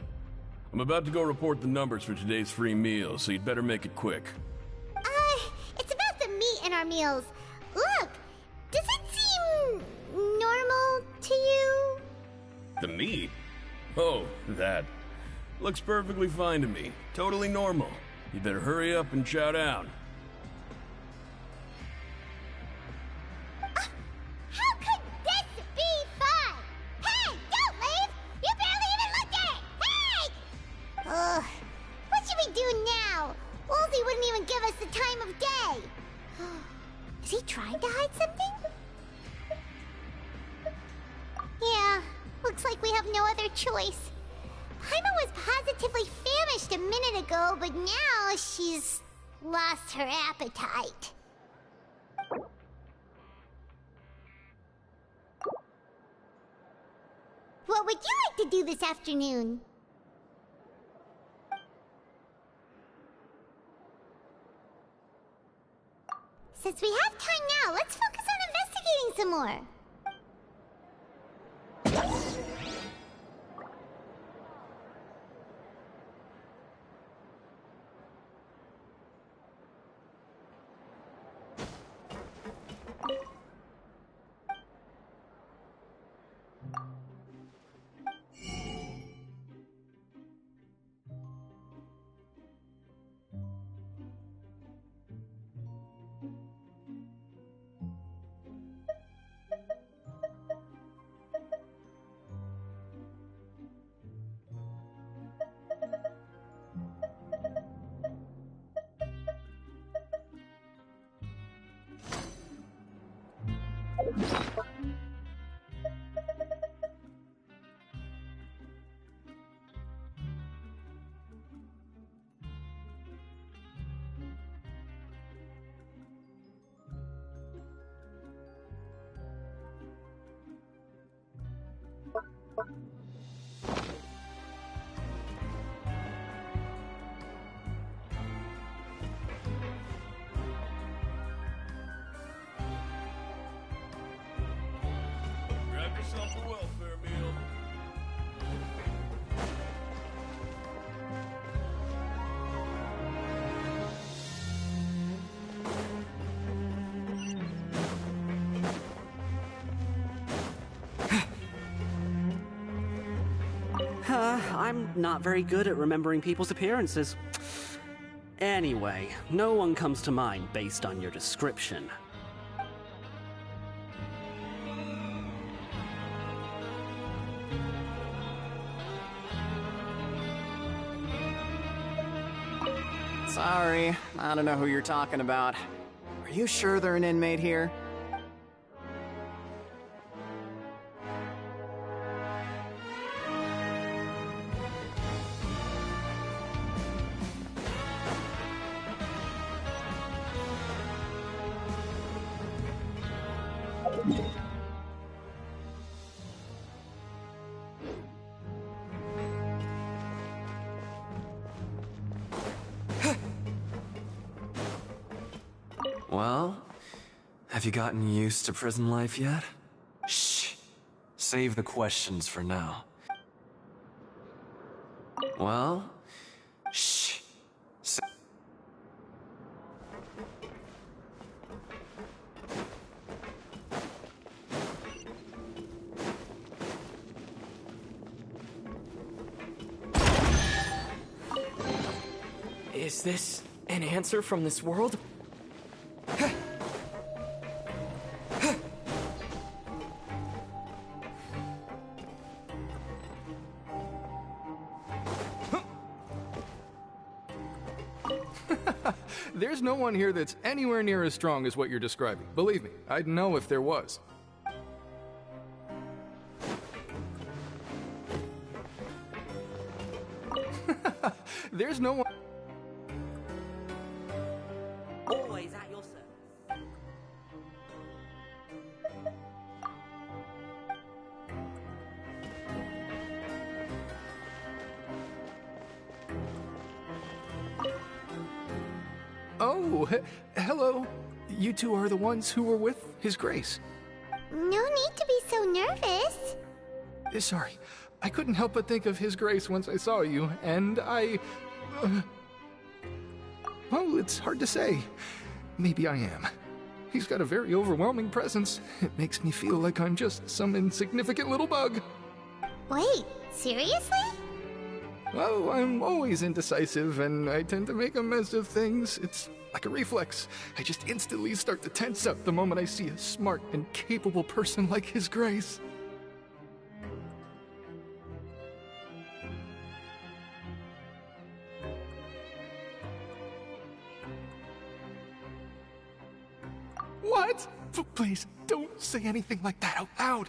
H: I'm about to go report the numbers for today's free meal, so you'd better make it quick.
C: It's about the meat in our meals. Look, does it seem normal to you?
H: The meat? Oh, that. Looks perfectly fine to me. Totally normal. You better hurry up and chow down.
C: How Looks like we have no other choice. Paimon was positively famished a minute ago, but now she's lost her appetite. What would you like to do this afternoon? Since we have time now, let's focus on investigating some more.
H: Grab yourself a welfare meal.
I: I'm not very good at remembering people's appearances. Anyway, no one comes to mind based on your description.
K: Sorry, I don't know who you're talking about. Are you sure they're an inmate here?
E: Well, have you gotten used to prison life yet? Shh. Save the questions for now. Well, shh.
L: Is this an answer from this world?
M: There's no one here that's anywhere near as strong as what you're describing. Believe me, I'd know if there was. There's no one...
I: Always at your service.
M: Oh, hello. You two are the ones who were with His Grace.
C: No need to be so nervous.
M: Sorry, I couldn't help but think of His Grace once I saw you, and well, it's hard to say. Maybe I am. He's got a very overwhelming presence. It makes me feel like I'm just some insignificant little bug.
C: Wait, seriously?
M: Well, I'm always indecisive, and I tend to make a mess of things. It's like a reflex. I just instantly start to tense up the moment I see a smart and capable person like His Grace. What? Please, don't say anything like that out loud.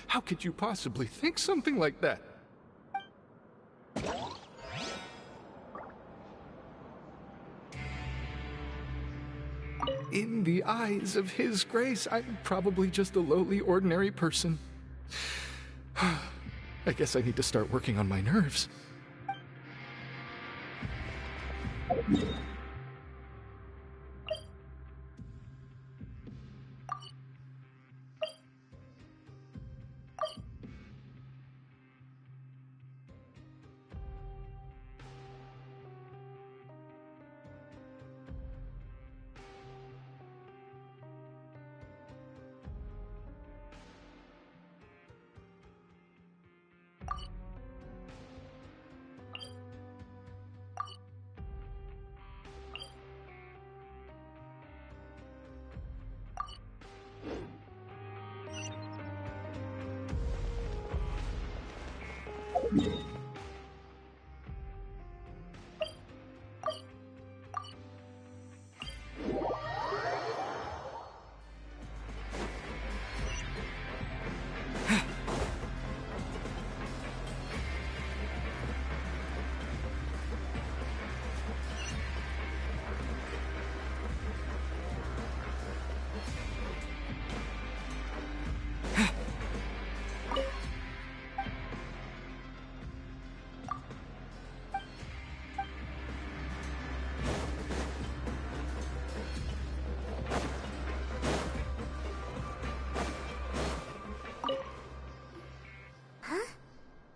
M: How could you possibly think something like that? In the eyes of His Grace, I'm probably just a lowly, ordinary person. I guess I need to start working on my nerves.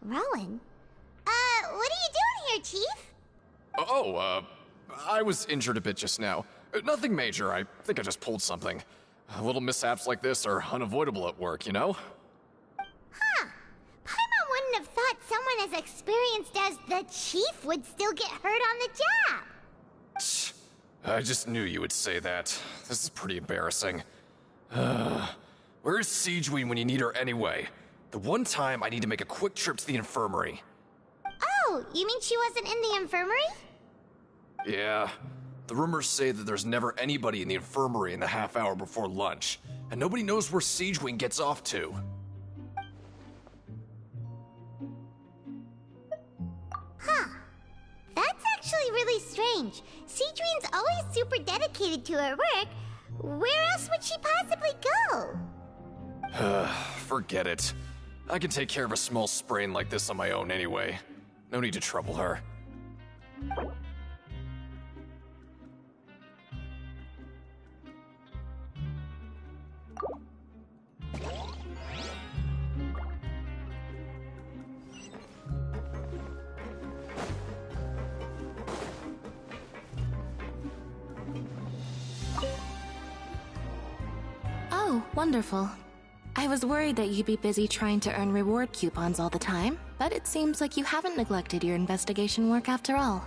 C: Rowan? What are you doing here, Chief?
J: I was injured a bit just now. Nothing major, I think I just pulled something. Little mishaps like this are unavoidable at work, you know?
C: Huh. Paimon wouldn't have thought someone as experienced as the Chief would still get hurt on the job.
J: I just knew you would say that. This is pretty embarrassing. Where's Siegeween when you need her anyway? The one time I need to make a quick trip to the infirmary.
C: Oh, you mean she wasn't in the infirmary?
J: Yeah. The rumors say that there's never anybody in the infirmary in the half hour before lunch, and nobody knows where Siegeween gets off to.
C: Huh. That's actually really strange. Siegeween's always super dedicated to her work. Where else would she possibly go?
J: Forget it. I can take care of a small sprain like this on my own anyway. No need to trouble her.
G: Oh, wonderful. I was worried that you'd be busy trying to earn reward coupons all the time, but it seems like you haven't neglected your investigation work after all.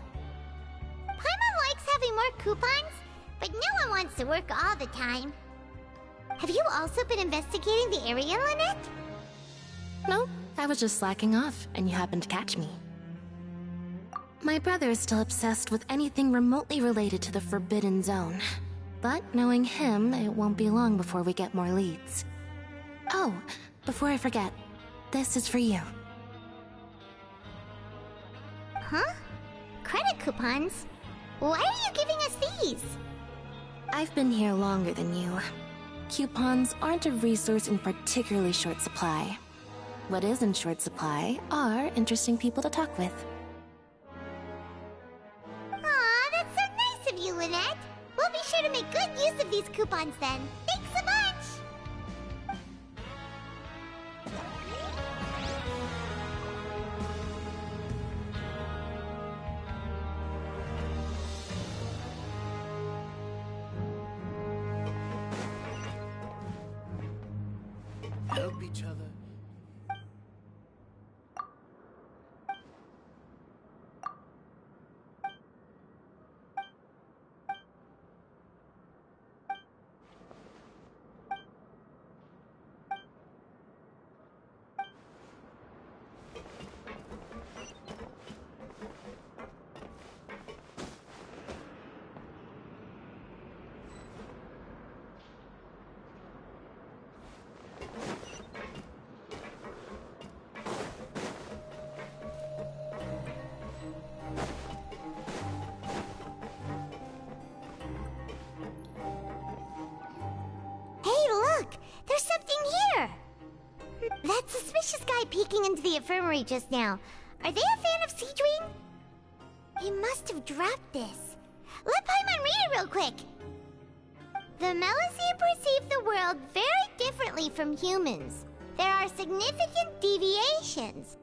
C: Paimon likes having more coupons, but no one wants to work all the time. Have you also been investigating the area, Lynette?
G: No, I was just slacking off, and you happened to catch me. My brother is still obsessed with anything remotely related to the Forbidden Zone. But knowing him, it won't be long before we get more leads. Oh, before I forget, this is for you.
C: Huh? Credit coupons? Why are you giving us these?
G: I've been here longer than you. Coupons aren't a resource in particularly short supply. What is in short supply are interesting people to talk with.
C: Aw, that's so nice of you, Lynette. We'll be sure to make good use of these coupons then. Thanks a bunch!
L: Help each other.
C: peeking into the infirmary just now. Are they a fan of Seedwing? He must have dropped this. Let Paimon read it real quick. The Melusine perceive the world very differently from humans. There are significant deviations.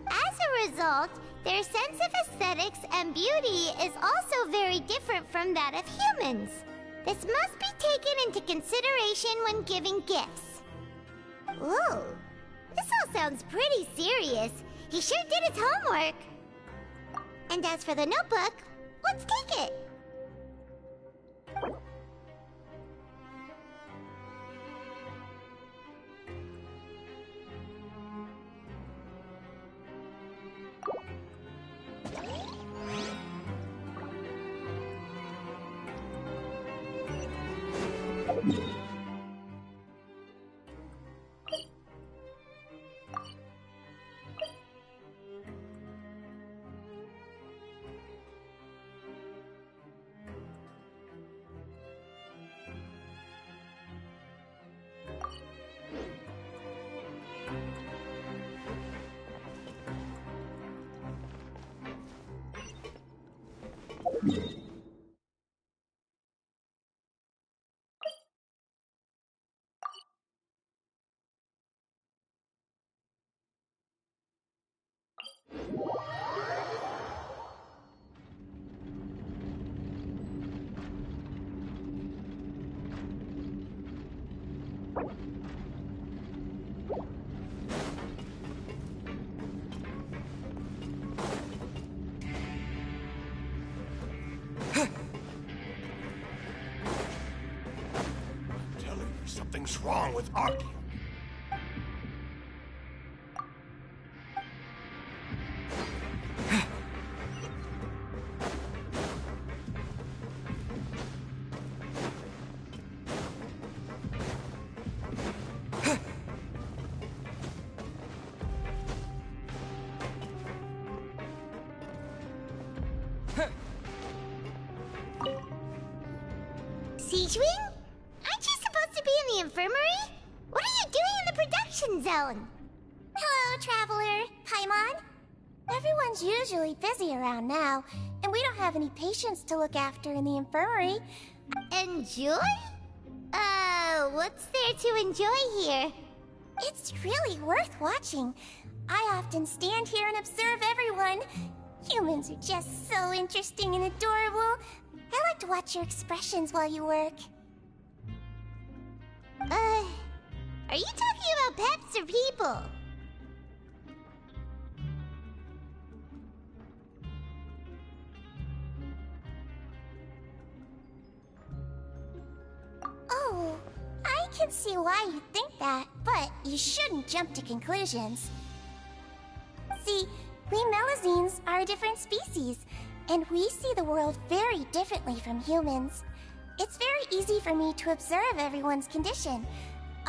C: As a result, their sense of aesthetics and beauty is also very different from that of humans. This must be taken into consideration when giving gifts. Whoa, this all sounds pretty serious. He sure did his homework. And as for the notebook, let's take it.
N: Something's wrong with Arky.
C: Seedwing? Aren't you supposed to be in the infirmary? What are you doing in the production zone?
O: Hello, Traveler. Paimon? Everyone's usually busy around now, and we don't have any patients to look after in the infirmary.
C: Enjoy? What's there to enjoy here?
O: It's really worth watching. I often stand here and observe everyone. Humans are just so interesting and adorable. I like to watch your expressions while you work.
C: Are you talking about pets or people?
O: Oh, I can see why you think that, but you shouldn't jump to conclusions. See, we Melusines are a different species, and we see the world very differently from humans. It's very easy for me to observe everyone's condition.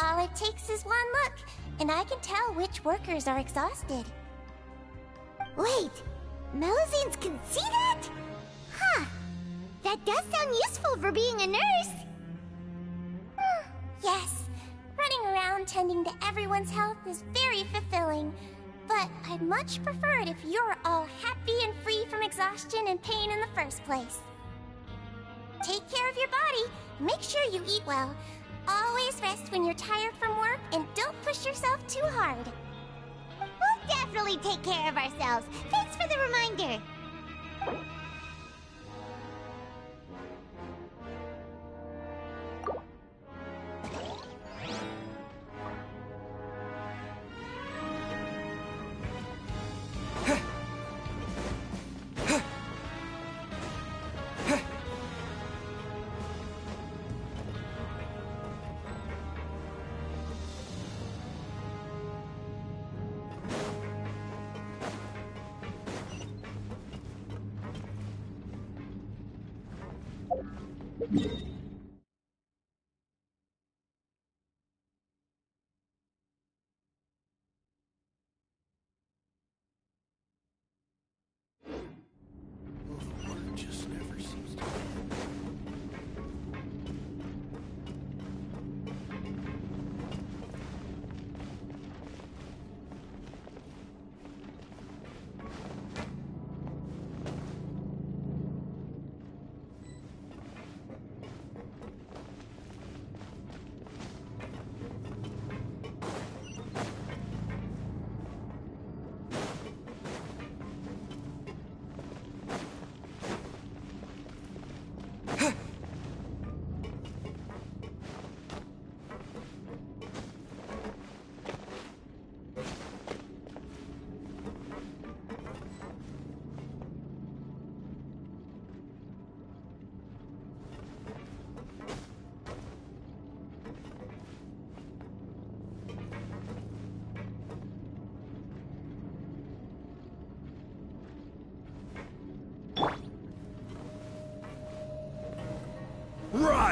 O: All it takes is one look, and I can tell which workers are exhausted.
C: Wait, Melusines can see that? Huh, that does sound useful for being a nurse.
O: Yes, running around tending to everyone's health is very fulfilling. But I'd much prefer it if you're all happy and free from exhaustion and pain in the first place. Take care of your body, make sure you eat well. Always rest when you're tired from work, and don't push yourself too hard.
C: We'll definitely take care of ourselves. Thanks for the reminder.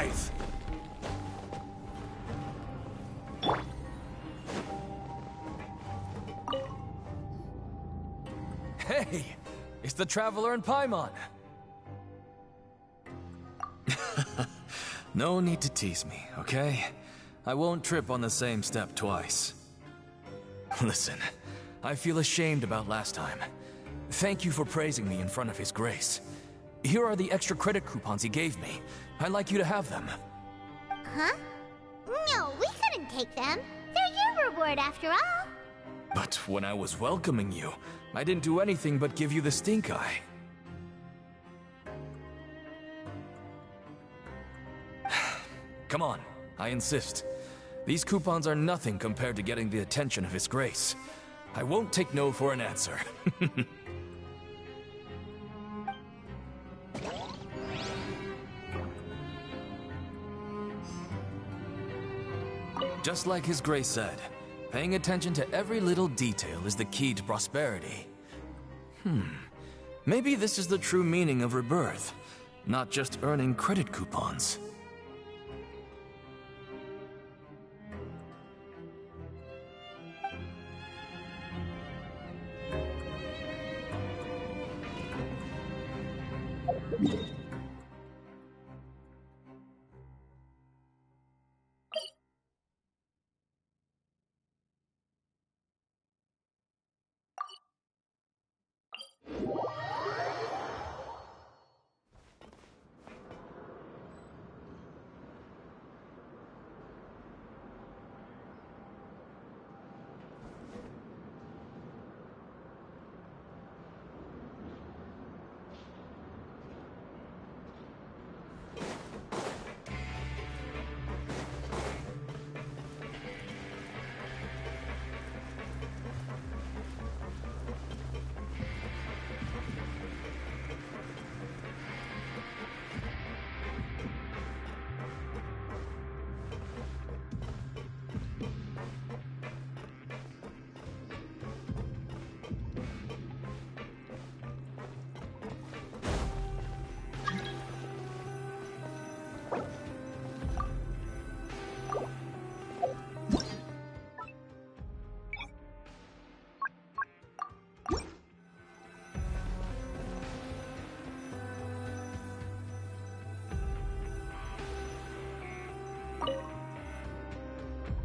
H: tithe.
P: Hey! It's the Traveler and Paimon! No need to tease me, okay? I won't trip on the same step twice. Listen, I feel ashamed about last time. Thank you for praising me in front of His Grace. Here are the extra credit coupons he gave me. I'd like you to have them.
C: Huh? No, we couldn't take them. They're your reward after all.
P: But when I was welcoming you, I didn't do anything but give you the stink eye. Come on, I insist. These coupons are nothing compared to getting the attention of His Grace. I won't take no for an answer. Just like His Grace said, paying attention to every little detail is the key to prosperity. Maybe this is the true meaning of rebirth, not just earning credit coupons.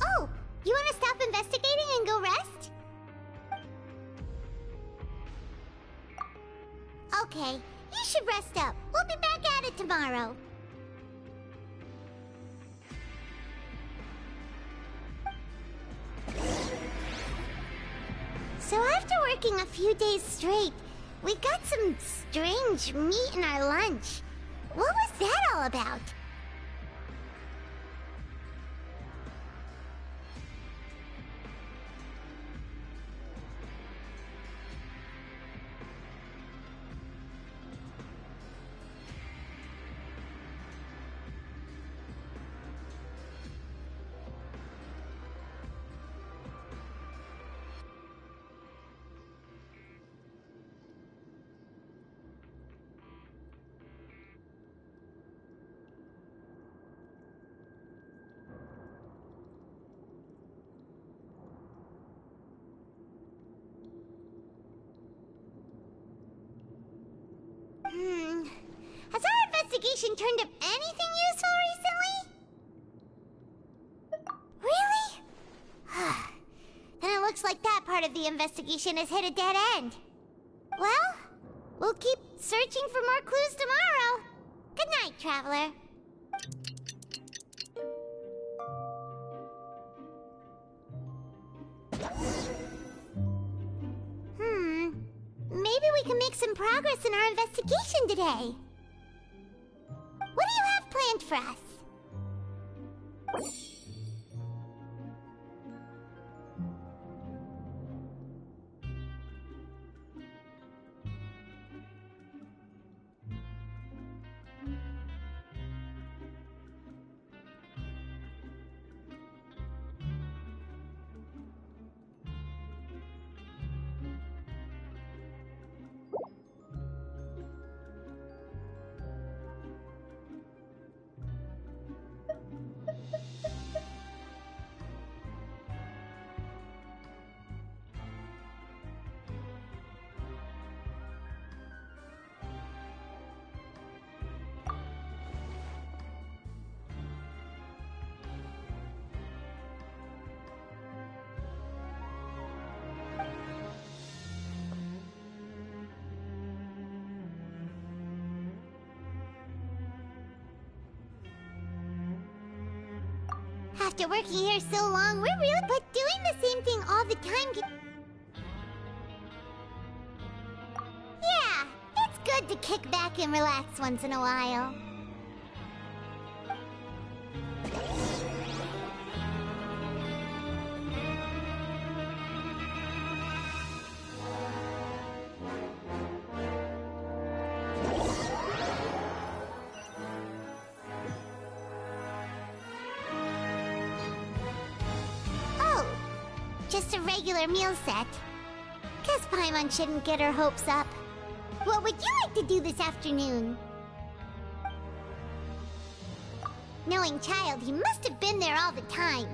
C: Oh, you want to stop investigating and go rest? Okay, you should rest up. We'll be back at it tomorrow. So after working a few days straight, we got some strange meat in our lunch. What was that all about? Has our investigation turned up anything useful recently? Really? Then it looks like that part of the investigation has hit a dead end. Well, we'll keep searching for more clues tomorrow. Good night, Traveler. Maybe we can make some progress in our investigation today. What do you have planned for us? after working here so long, we're really... But doing the same thing all the time can... Yeah, it's good to kick back and relax once in a while. Just a regular meal set. Guess Paimon shouldn't get her hopes up. What would you like to do this afternoon? Knowing Child, he must have been there all the time.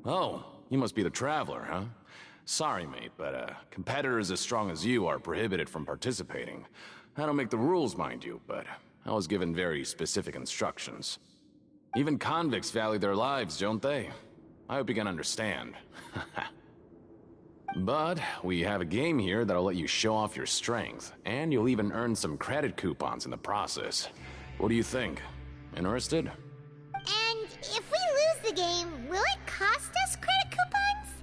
H: Oh, you must be the Traveler, huh? Sorry, mate, but competitors as strong as you are prohibited from participating. I don't make the rules, mind you, but I was given very specific instructions. Even convicts value their lives, don't they? I hope you can understand. But we have a game here that'll let you show off your strength, and you'll even earn some credit coupons in the process. What do you think? Interested?
C: And if we lose the game, will it cost us credit coupons?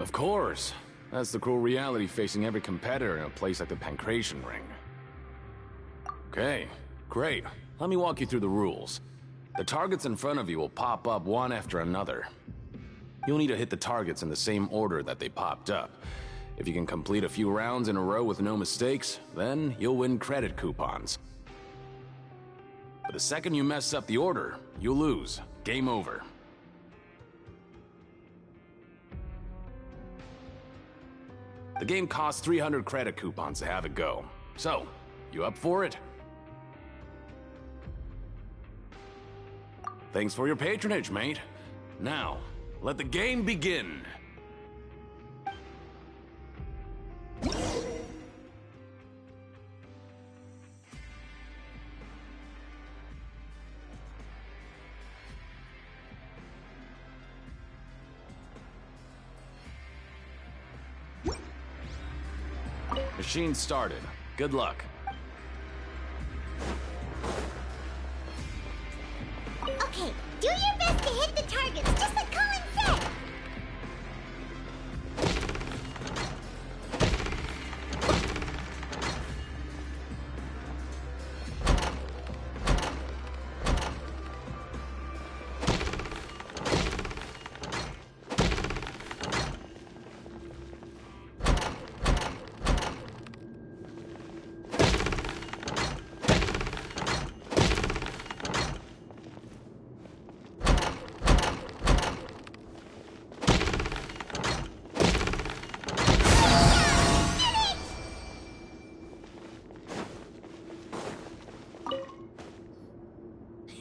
H: Of course. That's the cruel reality facing every competitor in a place like the Pancration Ring. Okay, great. Let me walk you through the rules. The targets in front of you will pop up one after another. You'll need to hit the targets in the same order that they popped up. If you can complete a few rounds in a row with no mistakes, then you'll win credit coupons. But the second you mess up the order, you'll lose. Game over. The game costs 300 credit coupons to have it go. So, you up for it? Thanks for your patronage, mate. Now, let the game begin. Machine started. Good luck.
C: Okay, do your best to hit the targets, just like Colin said!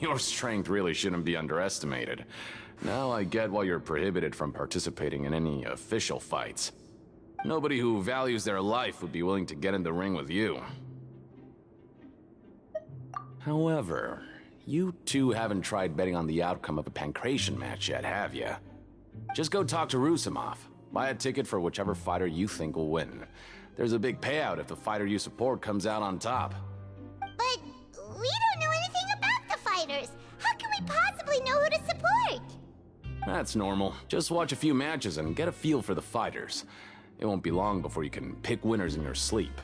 H: Your strength really shouldn't be underestimated. Now I get why you're prohibited from participating in any official fights. Nobody who values their life would be willing to get in the ring with you. However, you two haven't tried betting on the outcome of a pancration match yet, have you? Just go talk to Rusimov. Buy a ticket for whichever fighter you think will win. There's a big payout if the fighter you support comes out on top.
C: But we don't know anything about the fighters. How can we possibly know who to support?
H: That's normal. Just watch a few matches and get a feel for the fighters. It won't be long before you can pick winners in your sleep.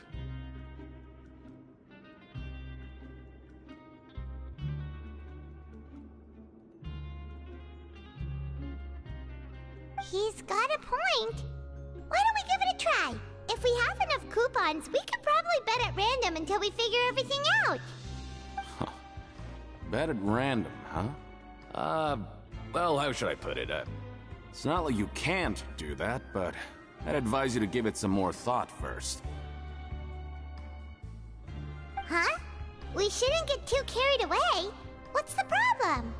C: He's got a point. Why don't we give it a try? If we have enough coupons, we could probably bet at random until we figure everything out.
H: Bet at random, huh? Well, how should I put it? It's not like you can't do that, but I'd advise you to give it some more thought first.
C: Huh? We shouldn't get too carried away. What's the problem?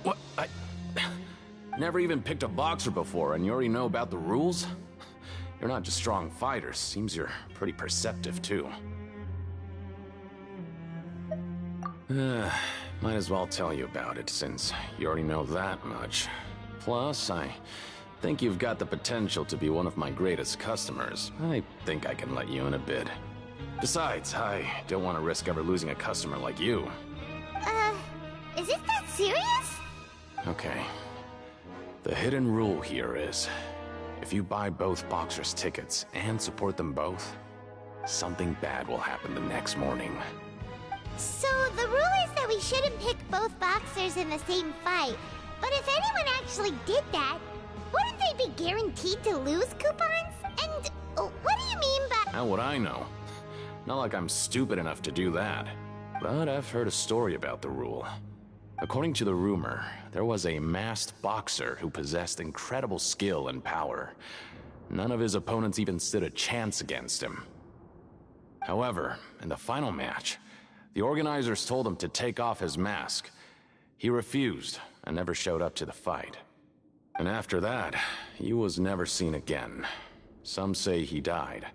H: What? Never even picked a boxer before, and you already know about the rules? You're not just strong fighters. Seems you're pretty perceptive, too. Might as well tell you about it, since you already know that much. Plus, I think you've got the potential to be one of my greatest customers. I think I can let you in a bit. Besides, I don't want to risk ever losing a customer like you.
C: Is it that serious?
H: Okay. The hidden rule here is, if you buy both boxers' tickets and support them both, something bad will happen the next morning.
C: So the rule is that we shouldn't pick both boxers in the same fight. But if anyone actually did that, wouldn't they be guaranteed to lose coupons? And what do you mean by...
H: How would I know? Not like I'm stupid enough to do that. But I've heard a story about the rule. According to the rumor, there was a masked boxer who possessed incredible skill and power. None of his opponents even stood a chance against him. However, in the final match, the organizers told him to take off his mask. He refused and never showed up to the fight. And after that, he was never seen again. Some say he died,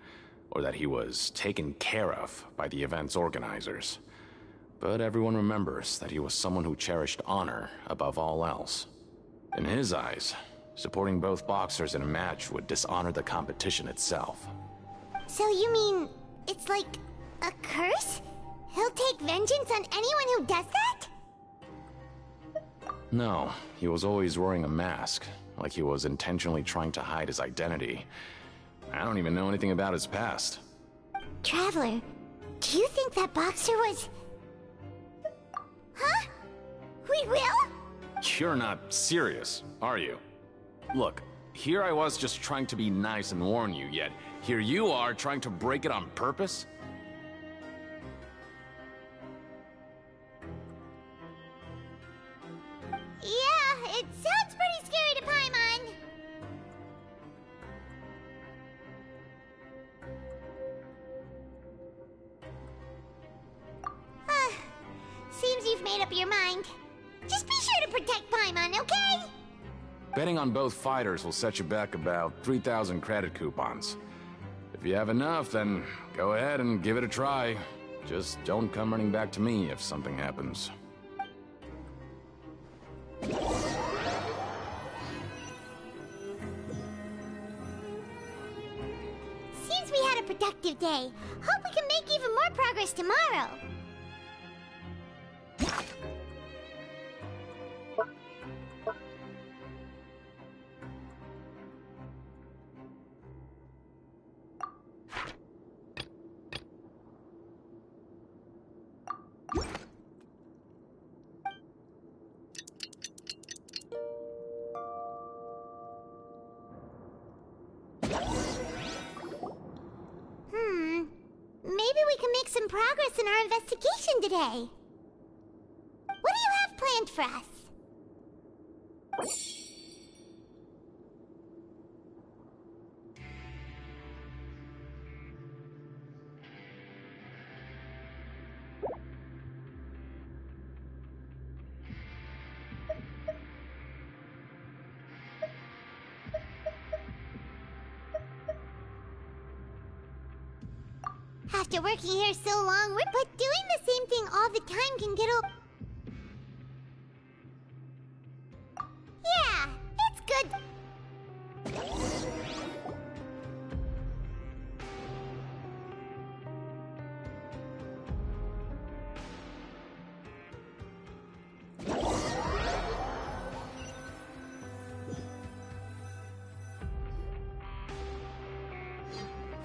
H: or that he was taken care of by the event's organizers. But everyone remembers that he was someone who cherished honor above all else. In his eyes, supporting both boxers in a match would dishonor the competition itself.
C: So you mean it's like a curse? He'll take vengeance on anyone who does that?
H: No, he was always wearing a mask, like he was intentionally trying to hide his identity. I don't even know anything about his past.
C: Traveler, do you think that boxer was... Huh? We will?
H: You're not serious, are you? Look, here I was just trying to be nice and warn you, yet here you are trying to break it on purpose?
C: Yeah, it sounds pretty scary to Paimon. Seems you've made up your mind. Just be sure to protect Paimon, okay?
H: Betting on both fighters will set you back about 3,000 credit coupons. If you have enough, then go ahead and give it a try. Just don't come running back to me if something happens.
C: Seems we had a productive day. Hope we can make even more progress tomorrow. Maybe we can make some progress in our investigation today. What do you have planned for us? After working here so long, but doing the same thing all the time can get old. Yeah, it's good.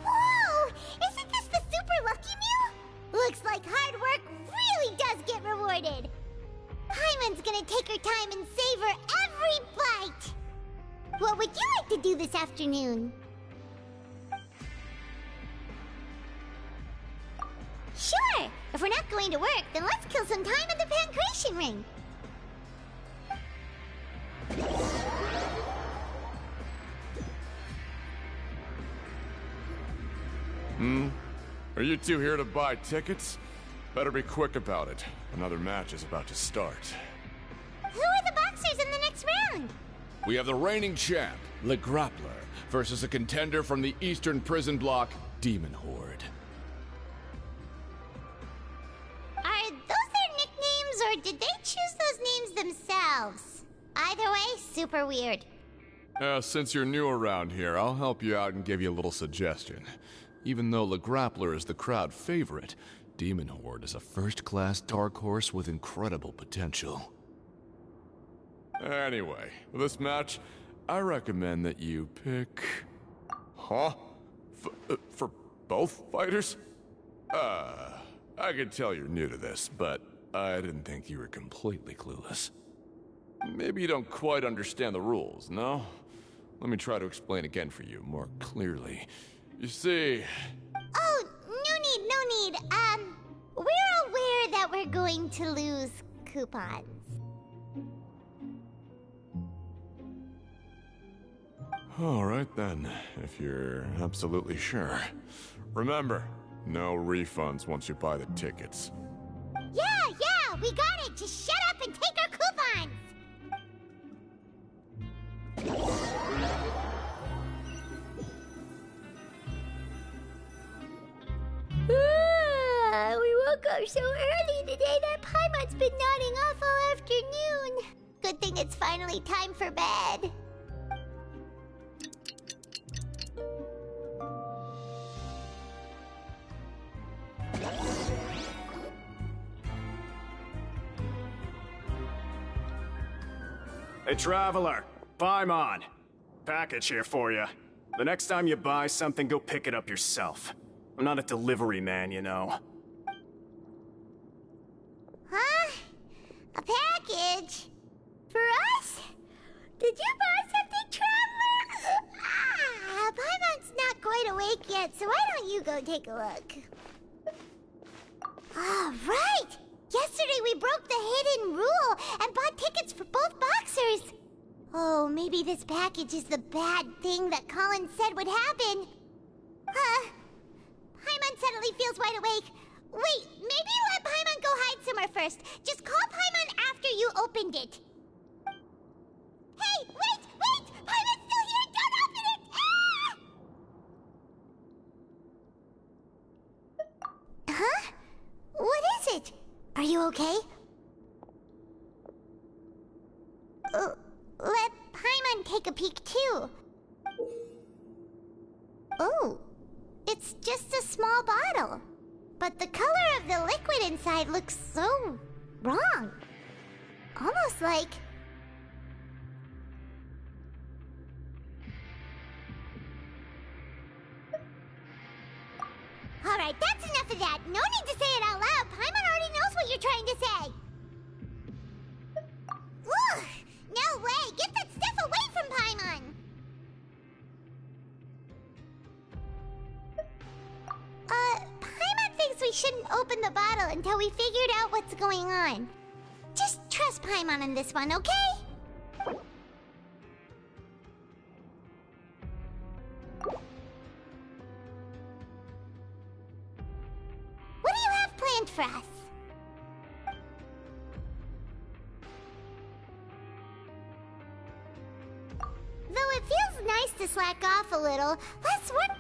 C: Whoa! Isn't this the super lucky meal? Looks like hard work really does get rewarded. Paimon's gonna take her time and savor every bite. What would you like to do this afternoon? Sure! If we're not going to work, then let's kill some time at the Pancration Ring.
Q: Are you two here to buy tickets? Better be quick about it. Another match is about to start.
C: Who are the boxers in the next round?
Q: We have the reigning champ, Le Grappler, versus a contender from the Eastern Prison Block, Demon Horde.
C: Are those their nicknames, or did they choose those names themselves? Either way, super weird.
Q: Since you're new around here, I'll help you out and give you a little suggestion. Even though Le Grappler is the crowd favorite, Demon Horde is a first-class dark horse with incredible potential. Anyway, for this match, I recommend that you pick... Huh? For both fighters? I can tell you're new to this, but I didn't think you were completely clueless. Maybe you don't quite understand the rules, no? Let me try to explain again for you more clearly. You see...
C: Oh, no need. We're aware that we're going to lose coupons.
Q: All right then, if you're absolutely sure. Remember, no refunds once you buy the tickets.
C: Yeah, we got it! Just shut up and take our coupons! We woke up so early today that Paimon's been nodding off all afternoon. Good thing it's finally time for bed.
B: Hey, Traveler, Paimon. Package here for you. The next time you buy something, go pick it up yourself. I'm not a delivery man, you know.
C: Huh? A package? For us? Did you buy something, Traveler? Paimon's not quite awake yet, so why don't you go take a look? Ah, right! Yesterday we broke the hidden rule and bought tickets for both boxers. Oh, maybe this package is the bad thing that Colin said would happen. Paimon suddenly feels wide awake. Wait, maybe let Paimon go hide somewhere first. Just call Paimon after you opened it. Hey, wait! Paimon's still here! Don't open it! Ah! Huh? What is it? Are you okay? Let Paimon take a peek too. Oh, it's just a small bottle. But the color of the liquid inside looks so wrong. Almost like... Alright, that's enough of that. No need to say it out loud. Paimon already knows what you're trying to say. Ugh! No way! Get that stuff away from Paimon! Paimon thinks we shouldn't open the bottle until we figured out what's going on. Just trust Paimon on this one, okay? What do you have planned for us? Though it feels nice to slack off a little, let's work...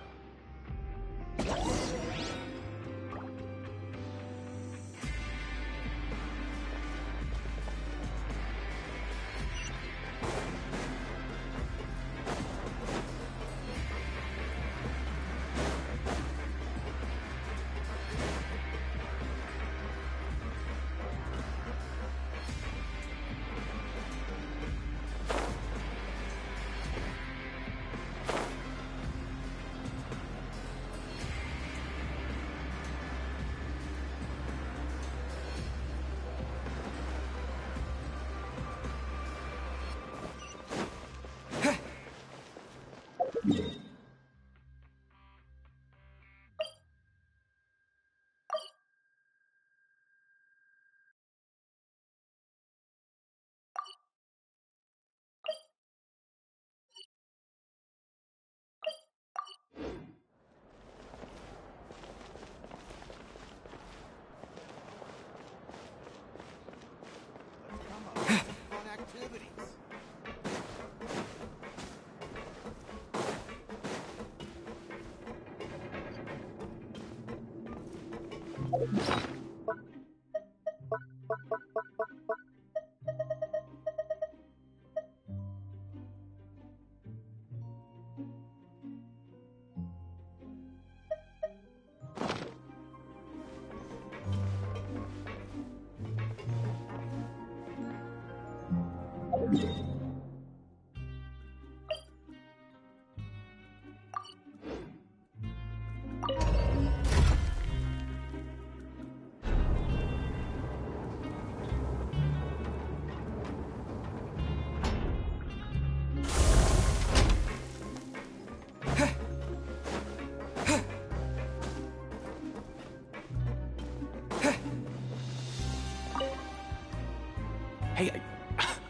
H: Hey,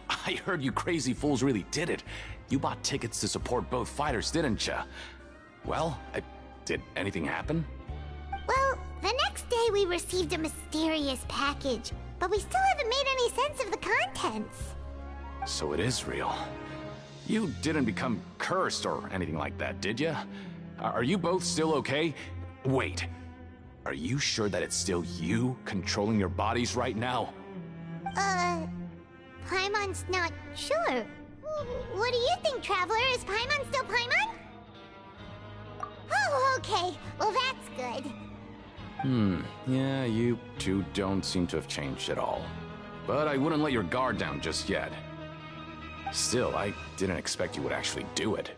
H: I heard you crazy fools really did it. You bought tickets to support both fighters, didn't ya? Well, did anything happen?
C: Well, the next day we received a mysterious package, but we still haven't made any sense of the contents.
H: So it is real. You didn't become cursed or anything like that, did ya? Are you both still okay? Wait, are you sure that it's still you controlling your bodies right now?
C: Paimon's not sure. What do you think, Traveler? Is Paimon still Paimon? Oh, okay. Well, that's good.
H: Yeah, you two don't seem to have changed at all. But I wouldn't let your guard down just yet. Still, I didn't expect you would actually do it.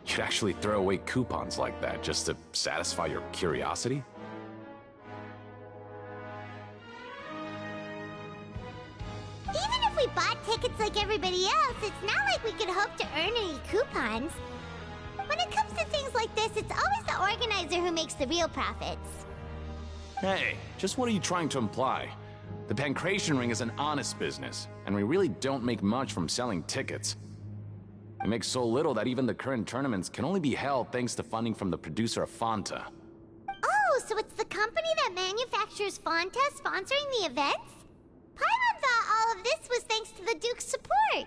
H: You'd actually throw away coupons like that just to satisfy your curiosity?
C: Even if we bought tickets like everybody else, it's not like we could hope to earn any coupons. When it comes to things like this, it's always the organizer who makes the real profits.
H: Hey, just what are you trying to imply? The Pancration Ring is an honest business, and we really don't make much from selling tickets. We make so little that even the current tournaments can only be held thanks to funding from the producer of Fanta.
C: Oh, so it's the company that manufactures Fanta sponsoring the events? Paimon thought all of this was thanks to the Duke's support.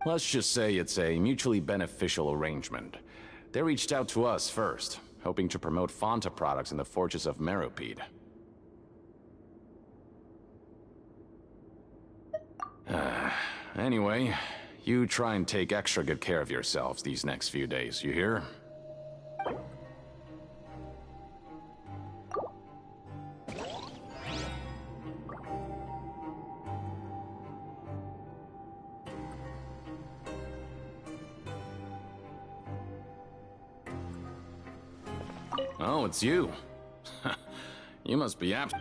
H: Let's just say it's a mutually beneficial arrangement. They reached out to us first, hoping to promote Fanta products in the Fortress of Meropide. Anyway, you try and take extra good care of yourselves these next few days, you hear? Oh, it's you. You must be apt.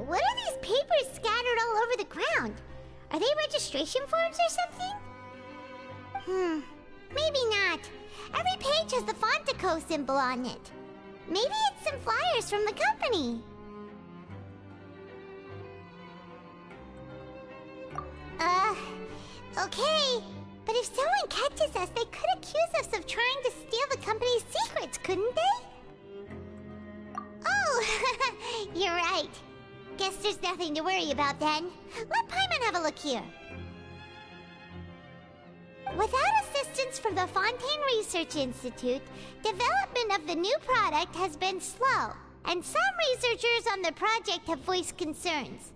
C: What are these papers scattered all over the ground? Are they registration forms or something? Maybe not. Every page has the Fontaco symbol on it. Maybe it's some flyers from the company. Okay. But if someone catches us, they could accuse us of trying to steal the company's secrets, couldn't they? Oh, you're right. Guess there's nothing to worry about then. Let Paimon have a look here. Without assistance from the Fontaine Research Institute, development of the new product has been slow, and some researchers on the project have voiced concerns.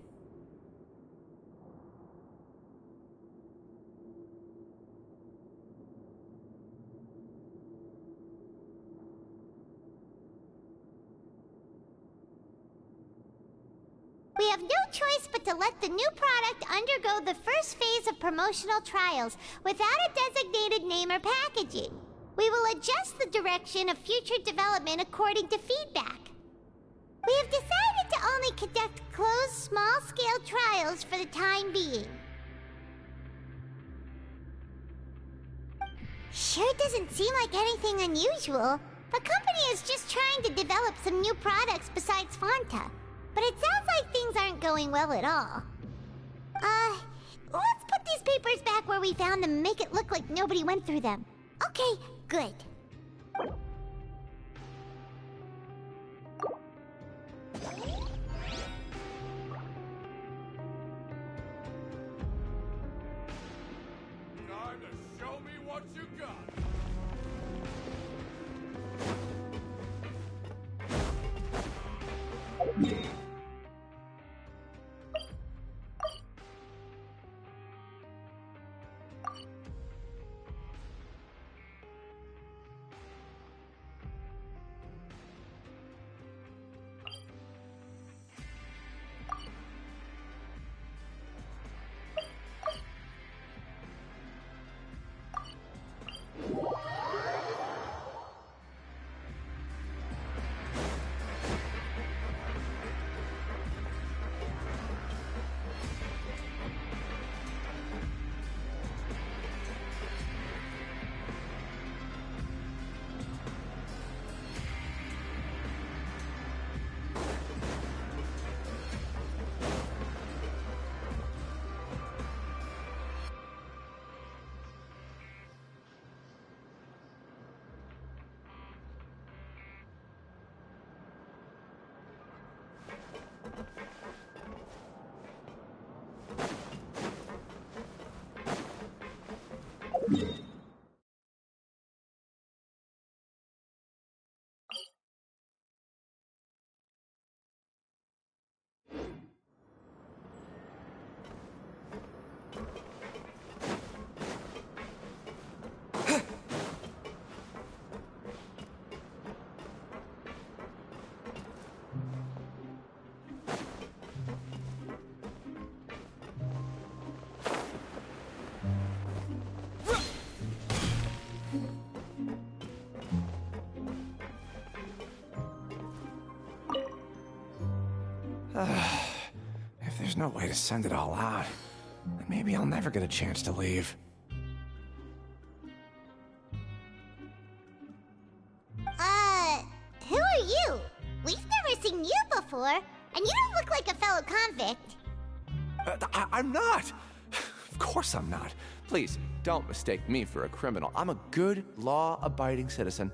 C: We have no choice but to let the new product undergo the first phase of promotional trials without a designated name or packaging. We will adjust the direction of future development according to feedback. We have decided to only conduct closed, small-scale trials for the time being. Sure doesn't seem like anything unusual. The company is just trying to develop some new products besides Fanta. But it sounds like things aren't going well at all. Let's put these papers back where we found them and make it look like nobody went through them. Okay, good.
Q: Time to show me what you got.
R: If there's no way to send it all out, then maybe I'll never get a chance to leave.
C: Who are you? We've never seen you before, and you don't look like a fellow convict.
R: I'm not! Of course I'm not. Please, don't mistake me for a criminal. I'm a good, law-abiding citizen.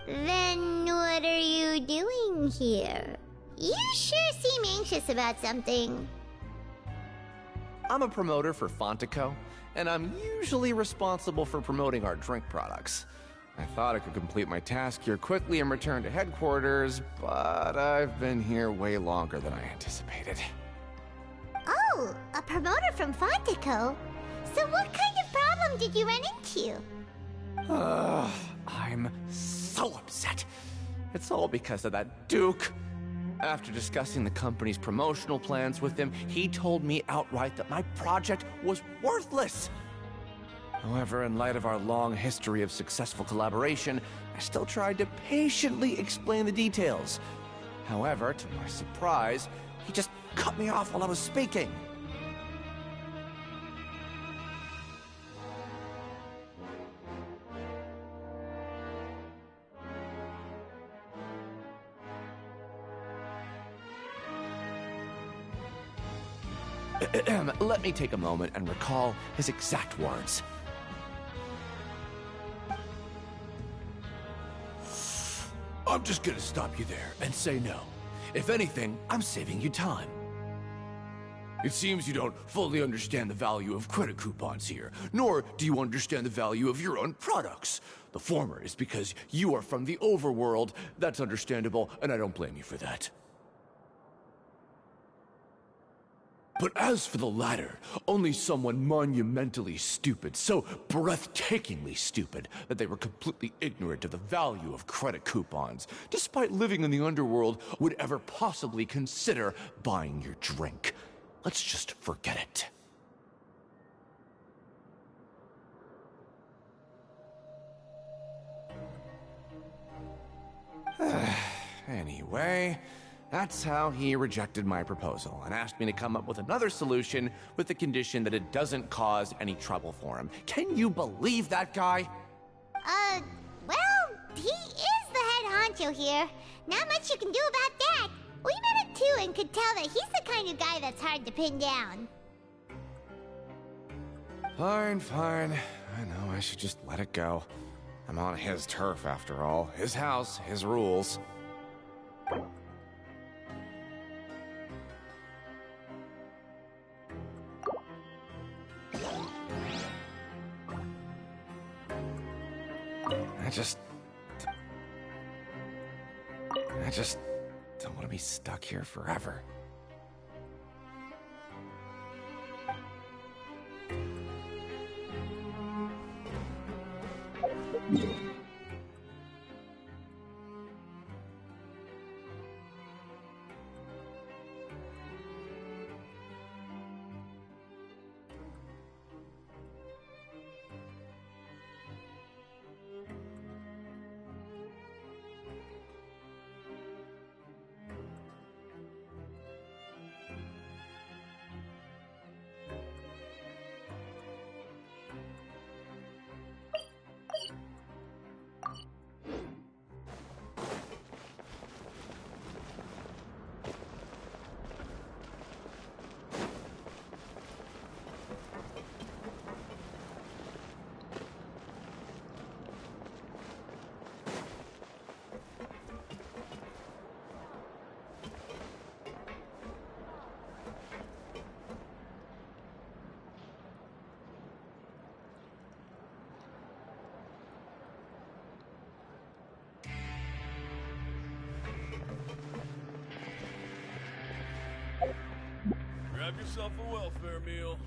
C: Then what are you doing here? You sure seem anxious about something.
R: I'm a promoter for Fontico, and I'm usually responsible for promoting our drink products. I thought I could complete my task here quickly and return to headquarters, but I've been here way longer than I anticipated.
C: Oh, a promoter from Fontico? So what kind of problem did you run into?
R: I'm so upset. It's all because of that Duke. After discussing the company's promotional plans with him, he told me outright that my project was worthless. However, in light of our long history of successful collaboration, I still tried to patiently explain the details. However, to my surprise, he just cut me off while I was speaking. Let me take a moment and recall his exact words.
Q: I'm just gonna stop you there and say no. If anything, I'm saving you time. It seems you don't fully understand the value of credit coupons here, nor do you understand the value of your own products. The former is because you are from the overworld. That's understandable, and I don't blame you for that. But as for the latter, only someone monumentally stupid, so breathtakingly stupid that they were completely ignorant of the value of credit coupons, despite living in the underworld, would ever possibly consider buying your drink. Let's just forget it.
C: Ahem,
R: Anyway, that's how he rejected my proposal and asked me to come up with another solution with the condition that it doesn't cause any trouble for him. Can you believe that guy?
C: Well, he is the head honcho here. Not much you can do about that. We met him too and could tell that he's the kind of guy that's hard to pin down.
R: Fine, fine. I know I should just let it go. I'm on his turf after all. His house, his rules. I just don't want to be stuck here forever.
Q: Grab yourself a welfare meal.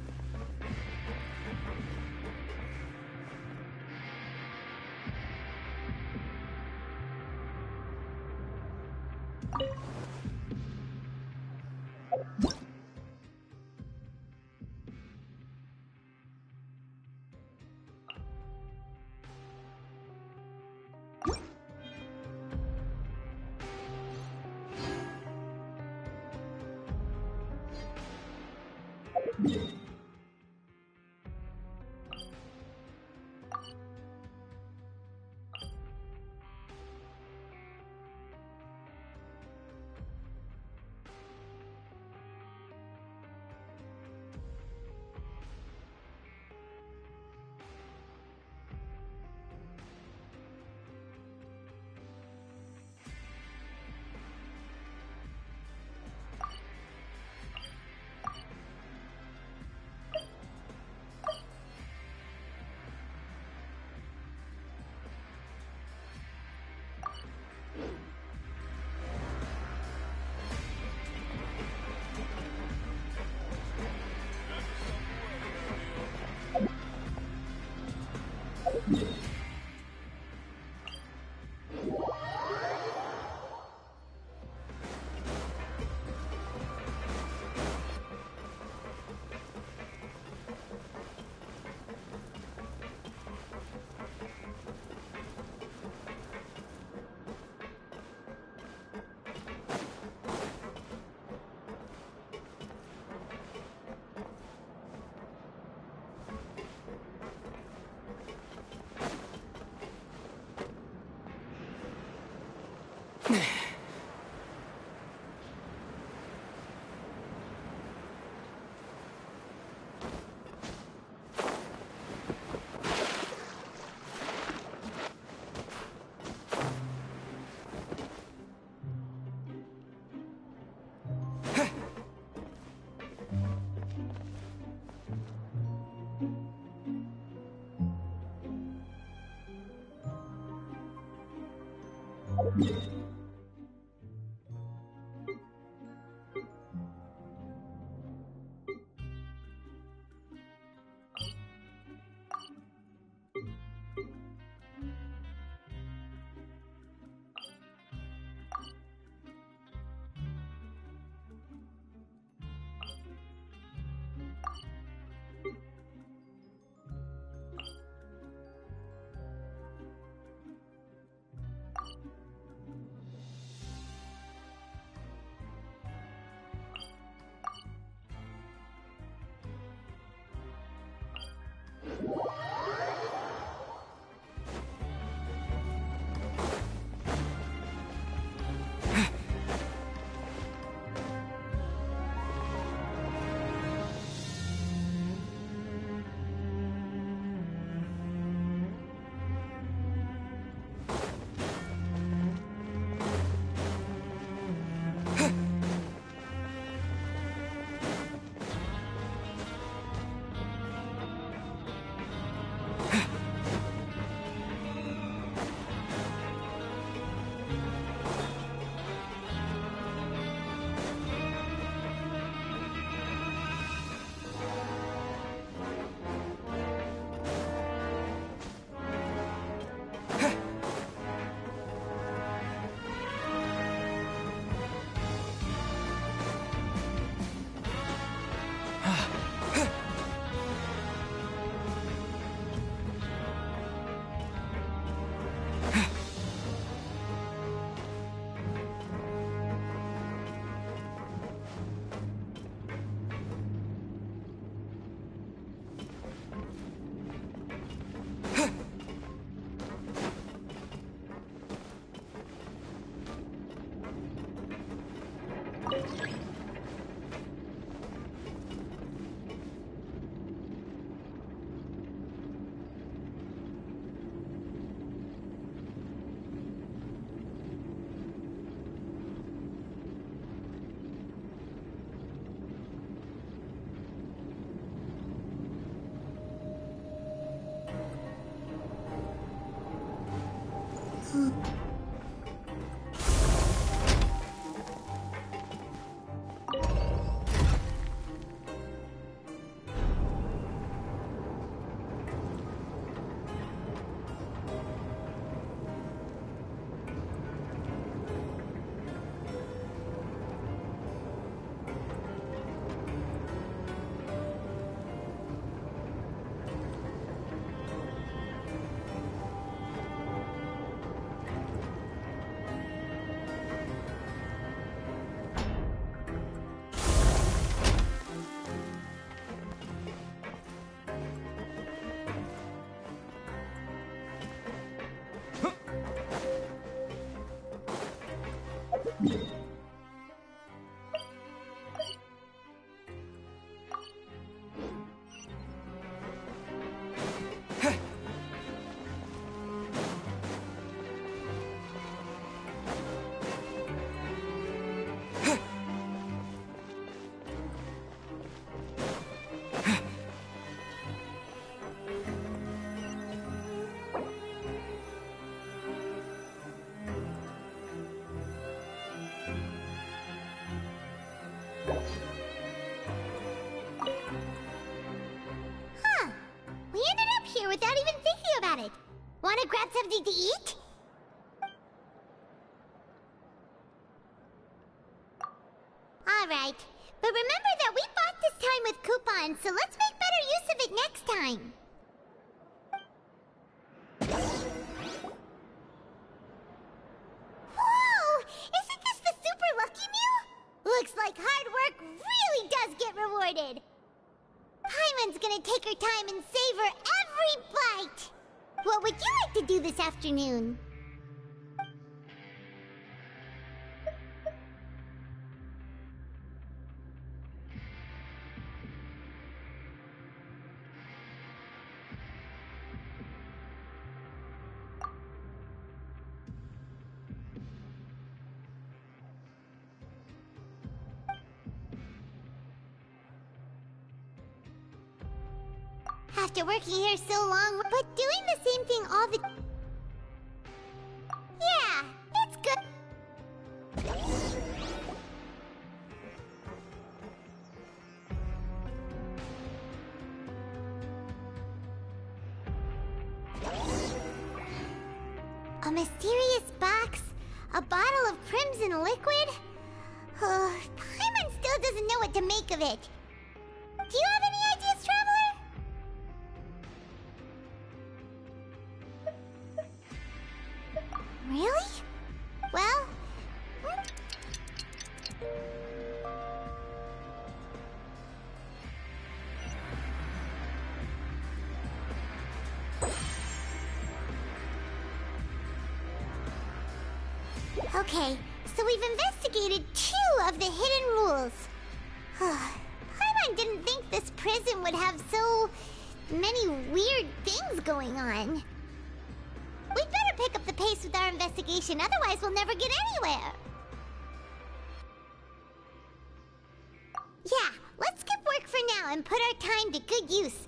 C: Huh. We ended up here without even thinking about it. Wanna grab something to eat? Alright. But remember that we bought this time with coupons, so let's make better use of it next time. Whoa! Isn't this the super lucky meal? Looks like hard work really does get rewarded. Paimon's gonna take her time and savor every bite. What would you like to do this afternoon? After working here so long, but doing the same thing all the... Yeah, it's good. A mysterious box? A bottle of crimson liquid? Paimon still doesn't know what to make of it. Do you have any ideas, Traveler? Really? Well... Okay, so we've investigated 2 of the hidden rules. Paimon didn't think this prison would have so many weird things going on. We'd better pick up the pace with our investigation, otherwise we'll never get anywhere. Yeah, let's skip work for now and put our time to good use.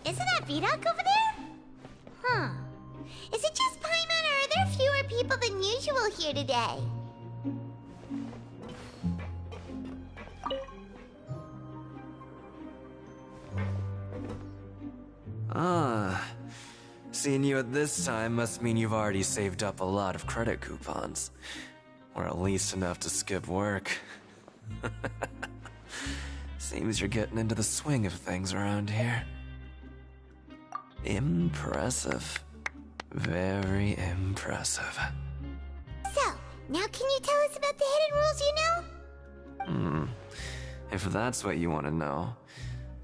C: Isn't that Vidoc over there? Huh. Is it just Paimon, or are there fewer people than usual here today?
E: Seeing you at this time must mean you've already saved up a lot of credit coupons. Or at least enough to skip work. Seems you're getting into the swing of things around here. Impressive. Very impressive.
C: So, now can you tell us about the hidden rules you know?
E: If that's what you want to know,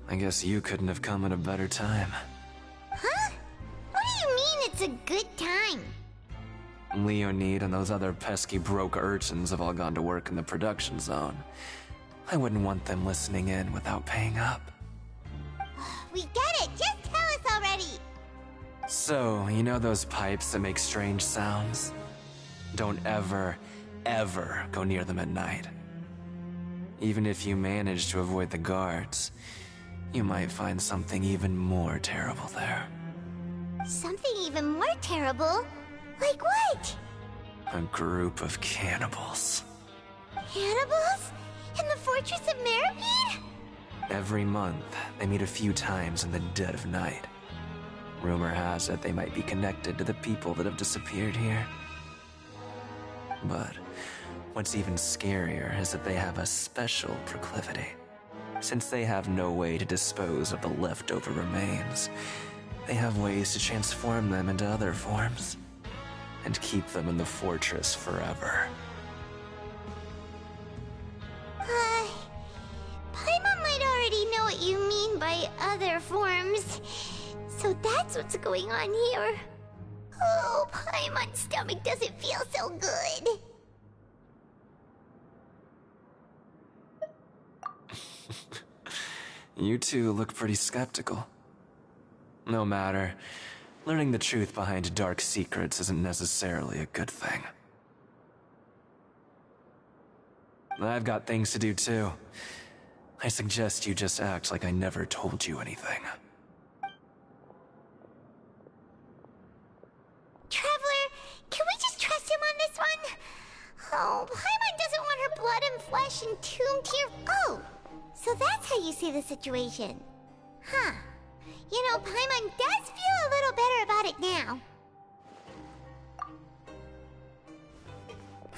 E: I guess you couldn't have come at a better time.
C: Huh? What do you mean it's a good time?
E: Leonid and those other pesky broke urchins have all gone to work in the production zone. I wouldn't want them listening in without paying up.
C: We get it! Just tell us already!
E: So, you know those pipes that make strange sounds? Don't ever, ever go near them at night. Even if you manage to avoid the guards, you might find something even more terrible there.
C: Something even more terrible? Like what?
E: A group of cannibals.
C: Cannibals? In the Fortress of Meripede?
E: Every month, they meet a few times in the dead of night. Rumor has it they might be connected to the people that have disappeared here. But what's even scarier is that they have a special proclivity. Since they have no way to dispose of the leftover remains, they have ways to transform them into other forms and keep them in the fortress forever.
C: Paimon might already know what you mean by other forms. So that's what's going on here. Oh, Paimon's stomach doesn't feel so good.
E: You two look pretty skeptical. No matter, learning the truth behind dark secrets isn't necessarily a good thing. I've got things to do too. I suggest you just act like I never told you anything.
C: Traveler, can we just trust him on this one? Oh, Paimon doesn't want her blood and flesh entombed here. Oh, so that's how you see the situation. Huh. You know, Paimon does feel a little better about it now.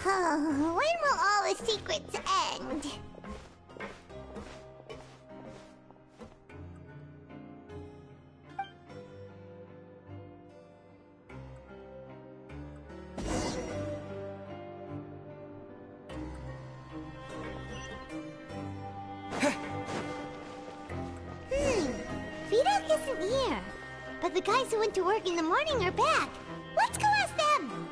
C: When will all the secrets end? Vidok isn't here. But the guys who went to work in the morning are back. Let's go ask them!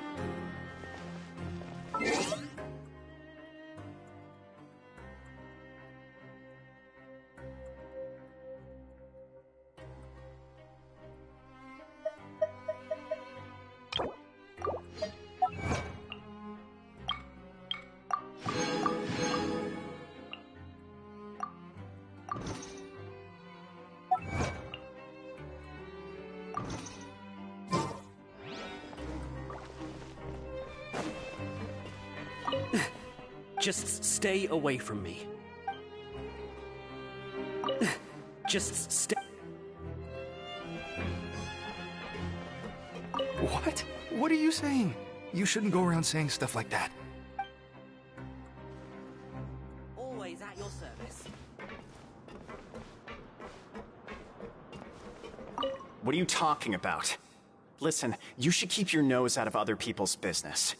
I: Just stay away from me. Just stay.
M: What? What are you saying? You shouldn't go around saying stuff like that.
I: Always at your service.
B: What are you talking about? Listen, you should keep your nose out of other people's business.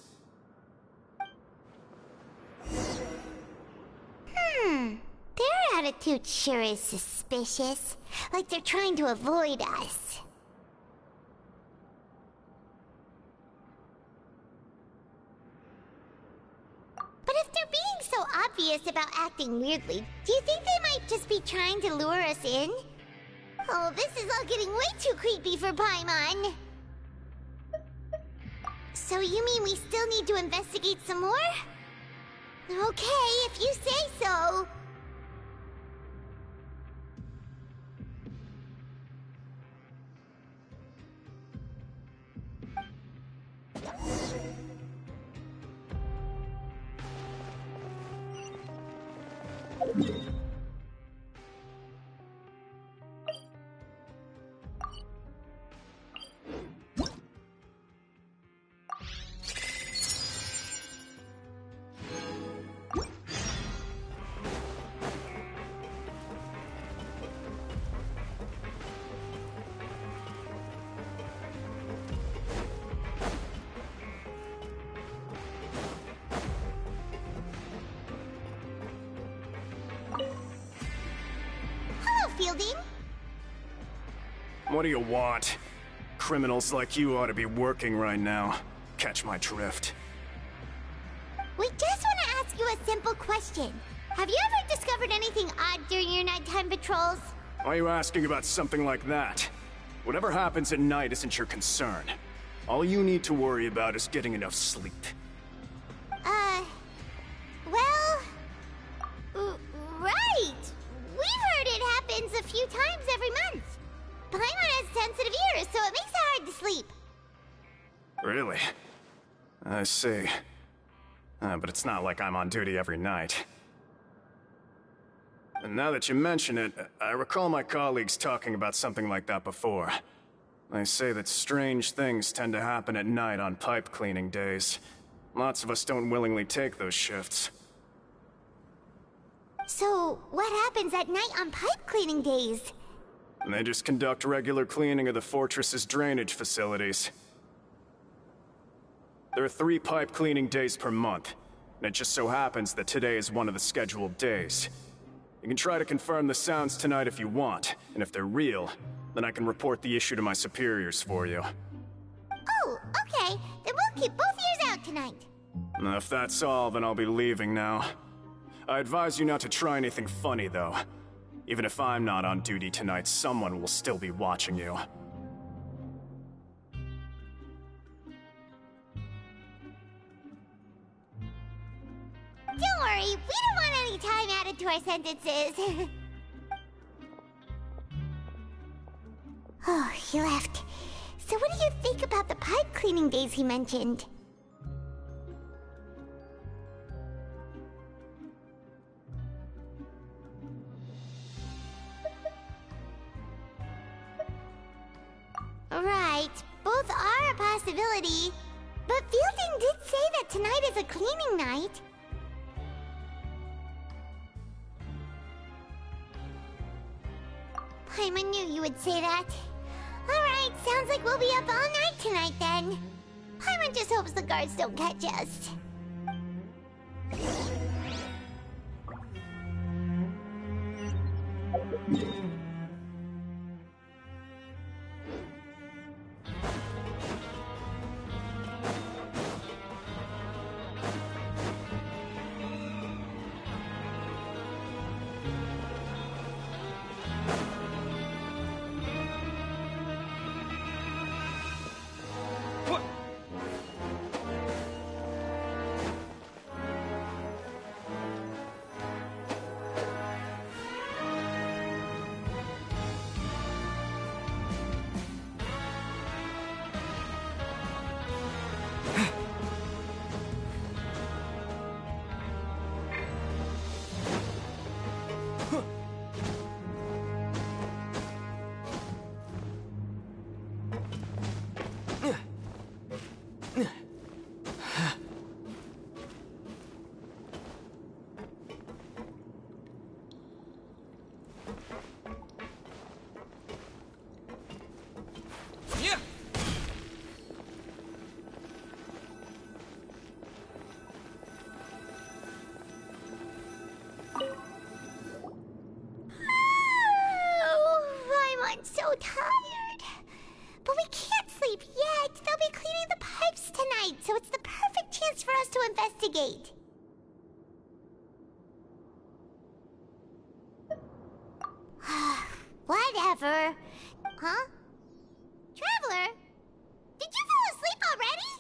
C: Their attitude sure is suspicious. Like they're trying to avoid us. But if they're being so obvious about acting weirdly, do you think they might just be trying to lure us in? Oh, this is all getting way too creepy for Paimon. So you mean we still need to investigate some more? Okay, if you say so. Fielding?
B: What do you want? Criminals like you ought to be working right now. Catch my drift.
C: We just want to ask you a simple question. Have you ever discovered anything odd during your nighttime patrols?
B: Why are you asking about something like that? Whatever happens at night isn't your concern. All you need to worry about is getting enough sleep.
C: Right! We've heard it happens a few times every month. Paimon has sensitive ears, so it makes it hard to sleep.
B: Really? I see. But it's not like I'm on duty every night. And now that you mention it, I recall my colleagues talking about something like that before. They say that strange things tend to happen at night on pipe cleaning days. Lots of us don't willingly take those shifts.
C: So, what happens at night on pipe cleaning days?
B: They just conduct regular cleaning of the fortress's drainage facilities. There are 3 pipe cleaning days per month, and it just so happens that today is one of the scheduled days. You can try to confirm the sounds tonight if you want, and if they're real, then I can report the issue to my superiors for you.
C: Oh, okay. Then we'll keep both ears out tonight.
B: If that's all, then I'll be leaving now. I advise you not to try anything funny, though. Even if I'm not on duty tonight, someone will still be watching you.
C: Don't worry, we don't want any time added to our sentences. Oh, he left. So what do you think about the pipe cleaning days he mentioned? Right, both are a possibility. But Fielding did say that tonight is a cleaning night. Paimon knew you would say that. Alright, sounds like we'll be up all night tonight then. Paimon just hopes the guards don't catch us. I'm so tired. But we can't sleep yet. They'll be cleaning the pipes tonight, so it's the perfect chance for us to investigate. Whatever. Huh? Traveler? Did you fall asleep already?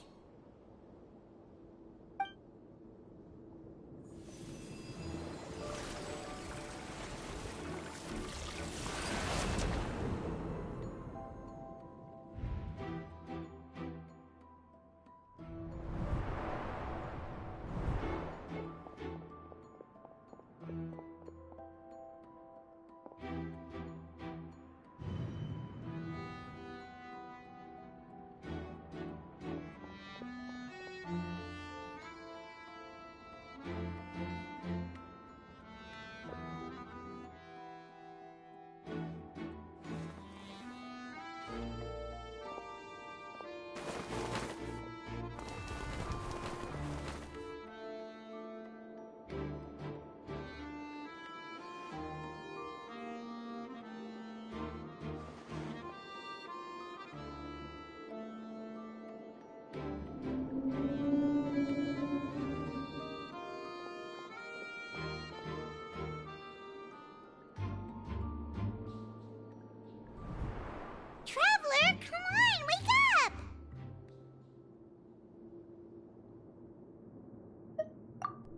C: Traveler, come on, wake up!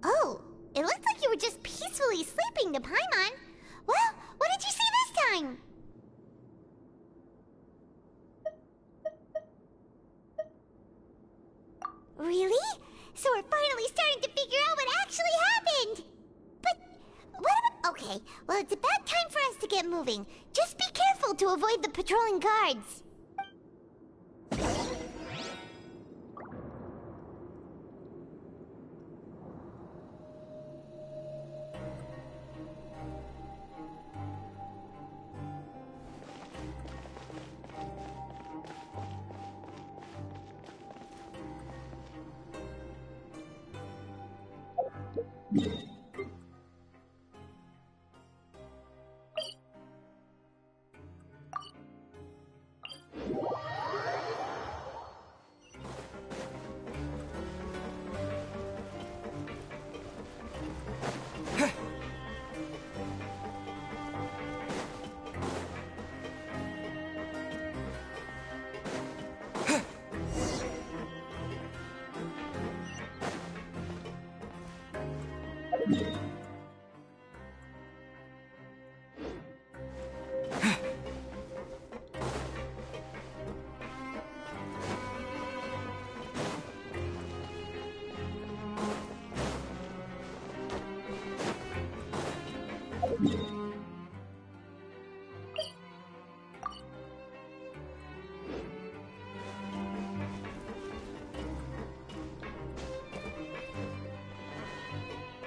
C: Oh, it looked like you were just peacefully sleeping to Paimon. Well, what did you see this time? Really? So we're finally starting to figure out what actually happened! But, what about... Okay, well, it's about time for us to get moving. Just be careful to avoid the patrolling guards.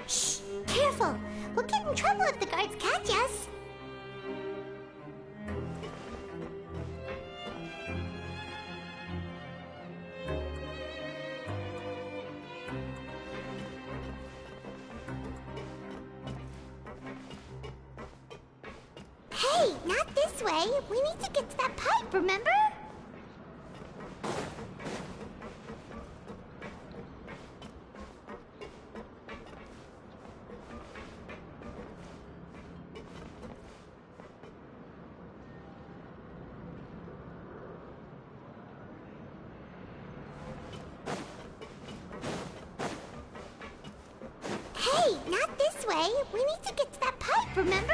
C: Shh! Careful! We'll get in trouble if the guards catch us. Hey, not this way. We need to get to that pipe, remember? Hey, not this way. We need to get to that pipe, remember?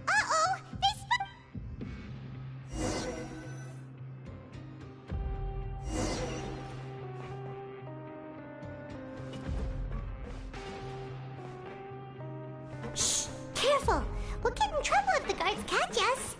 C: Uh-oh! Shh! Careful! We'll get in trouble if the guards catch us.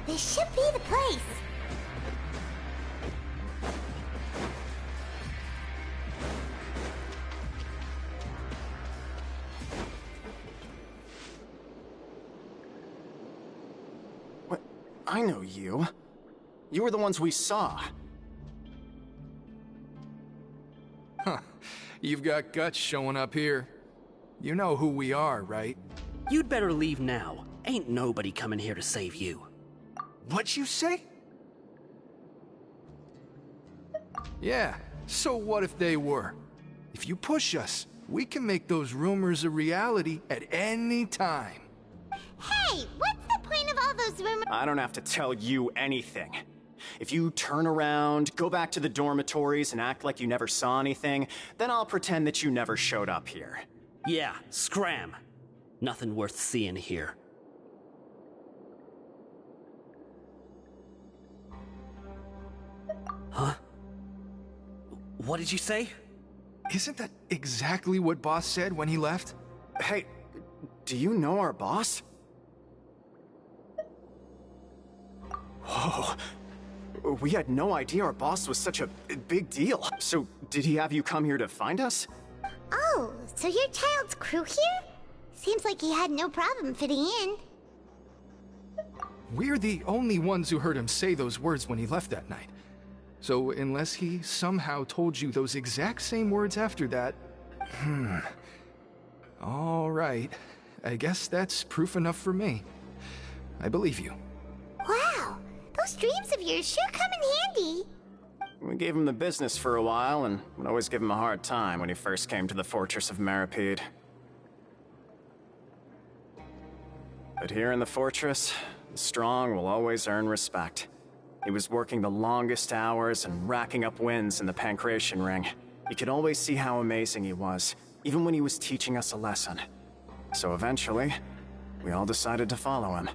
C: This should be the place.
K: What? I know you. You were the ones we saw.
M: Huh. You've got guts showing up here. You know who we are, right?
I: You'd better leave now. Ain't nobody coming here to save you.
M: What'd you say? Yeah, so what if they were? If you push us, we can make those rumors a reality at any time.
C: Hey, what's the point of all those rumors?
K: I don't have to tell you anything. If you turn around, go back to the dormitories, and act like you never saw anything, then I'll pretend that you never showed up here.
I: Yeah, scram. Nothing worth seeing here. Huh? What did you say?
M: Isn't that exactly what Boss said when he left?
K: Hey, do you know our boss? Whoa. We had no idea our boss was such a big deal. So, did he have you come here to find us?
C: Oh, so your child's crew here? Seems like he had no problem fitting in.
M: We're the only ones who heard him say those words when he left that night. So unless he somehow told you those exact same words after that... All right. I guess that's proof enough for me. I believe you.
C: Wow, those dreams of yours sure come in handy.
K: We gave him the business for a while, and would always give him a hard time when he first came to the Fortress of Meripede. But here in the fortress, the strong will always earn respect. He was working the longest hours and racking up wins in the pancreation ring. You could always see how amazing he was, even when he was teaching us a lesson. So eventually, we all decided to follow him.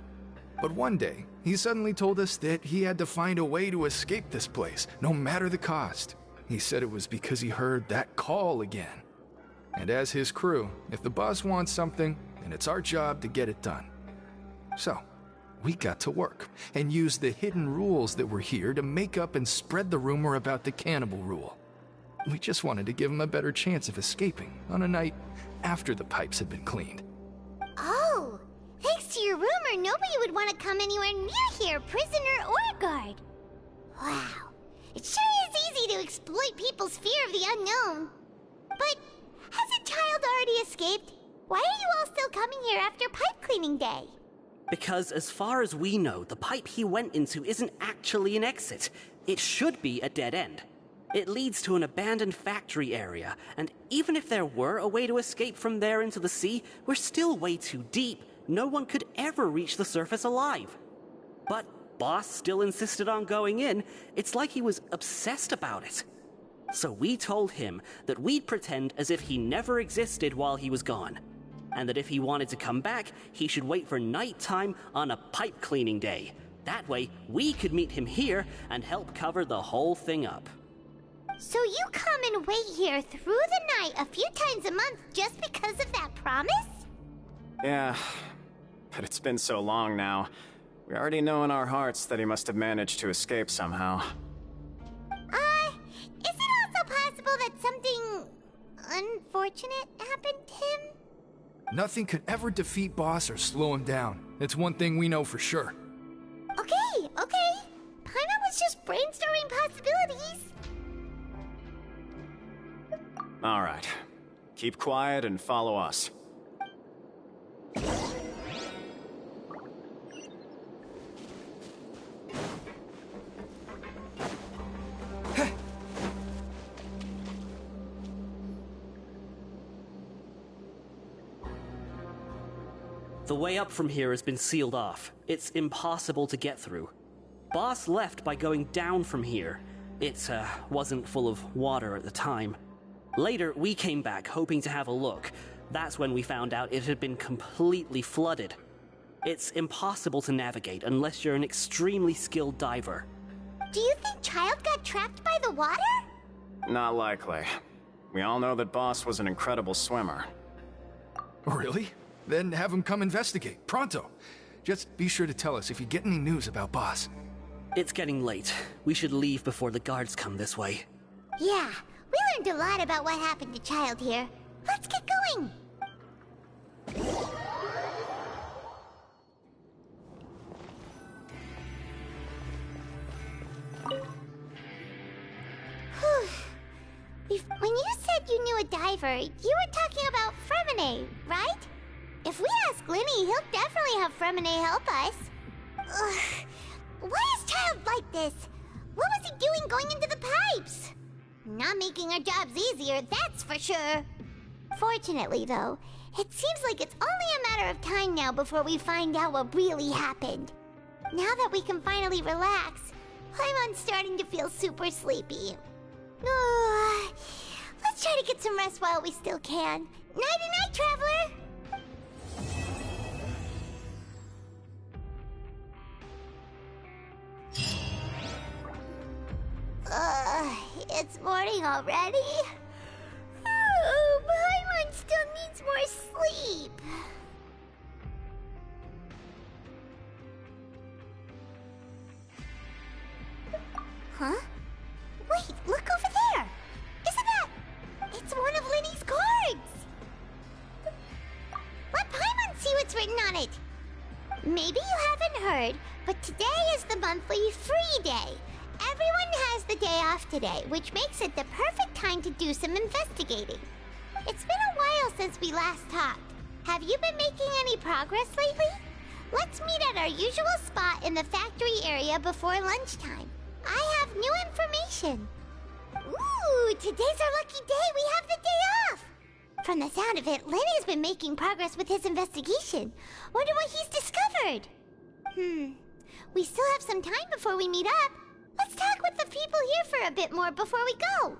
M: But one day, he suddenly told us that he had to find a way to escape this place, no matter the cost. He said it was because he heard that call again. And as his crew, if the boss wants something, then it's our job to get it done. So, we got to work, and used the hidden rules that were here to make up and spread the rumor about the cannibal rule. We just wanted to give him a better chance of escaping on a night after the pipes had been cleaned.
C: Oh, thanks to your rumor, nobody would want to come anywhere near here, prisoner or guard. Wow, it sure is easy to exploit people's fear of the unknown. But has a child already escaped? Why are you all still coming here after pipe cleaning day?
I: Because as far as we know, the pipe he went into isn't actually an exit. It should be a dead end. It leads to an abandoned factory area, and even if there were a way to escape from there into the sea, we're still way too deep. No one could ever reach the surface alive. But Boss still insisted on going in. It's like he was obsessed about it. So we told him that we'd pretend as if he never existed while he was gone, and that if he wanted to come back, he should wait for nighttime on a pipe cleaning day. That way, we could meet him here and help cover the whole thing up.
C: So you come and wait here through the night a few times a month just because of that promise?
K: Yeah, but it's been so long now. We already know in our hearts that he must have managed to escape somehow.
C: Is it also possible that something unfortunate happened to him?
M: Nothing could ever defeat Boss or slow him down. It's one thing we know for sure.
C: Okay. Paimon was just brainstorming possibilities.
K: All right. Keep quiet and follow us.
I: The way up from here has been sealed off. It's impossible to get through. Boss left by going down from here. It wasn't full of water at the time. Later, we came back hoping to have a look. That's when we found out it had been completely flooded. It's impossible to navigate unless you're an extremely skilled diver.
C: Do you think Child got trapped by the water?
K: Not likely. We all know that Boss was an incredible swimmer.
M: Really? Then have him come investigate, pronto. Just be sure to tell us if you get any news about Boss.
I: It's getting late. We should leave before the guards come this way.
C: Yeah, we learned a lot about what happened to Child here. Let's get going! When you said you knew a diver, you were talking about Fremine, right? If we ask Linny, he'll definitely have Fremine help us. Ugh. Why is Child like this? What was he doing going into the pipes? Not making our jobs easier, that's for sure. Fortunately, though, it seems like it's only a matter of time now before we find out what really happened. Now that we can finally relax, I'm starting to feel super sleepy. Let's try to get some rest while we still can. Nighty-night, traveler! It's morning already? Oh, Paimon still needs more sleep. Huh? Wait, look over there! Isn't that... It's one of Linny's cards! Let Paimon see what's written on it! Maybe you haven't heard, but today is the monthly free day. Everyone has the day off today, which makes it the perfect time to do some investigating. It's been a while since we last talked. Have you been making any progress lately? Let's meet at our usual spot in the factory area before lunchtime. I have new information. Ooh, today's our lucky day. We have the day off. From the sound of it, Lenny's been making progress with his investigation. Wonder what he's discovered. We still have some time before we meet up. Let's talk with the people here for a bit more before we go.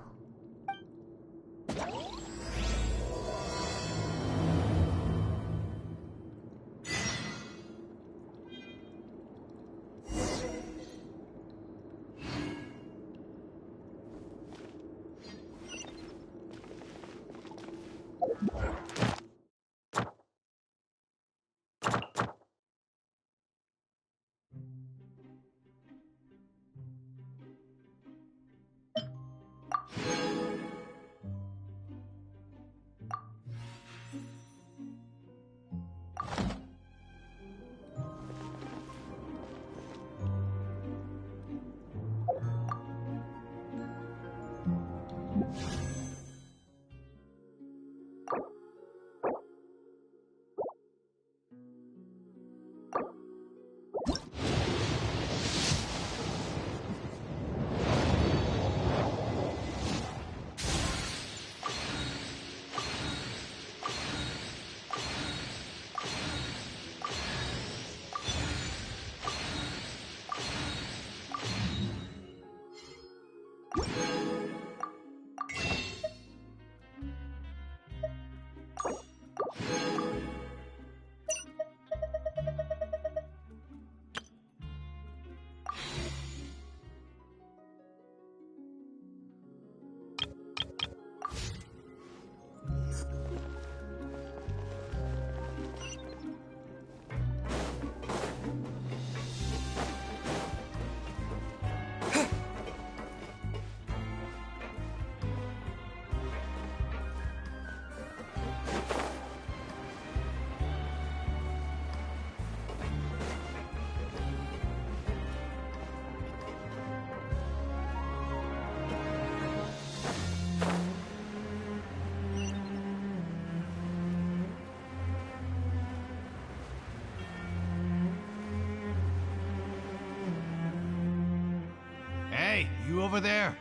S: Hey, you over there?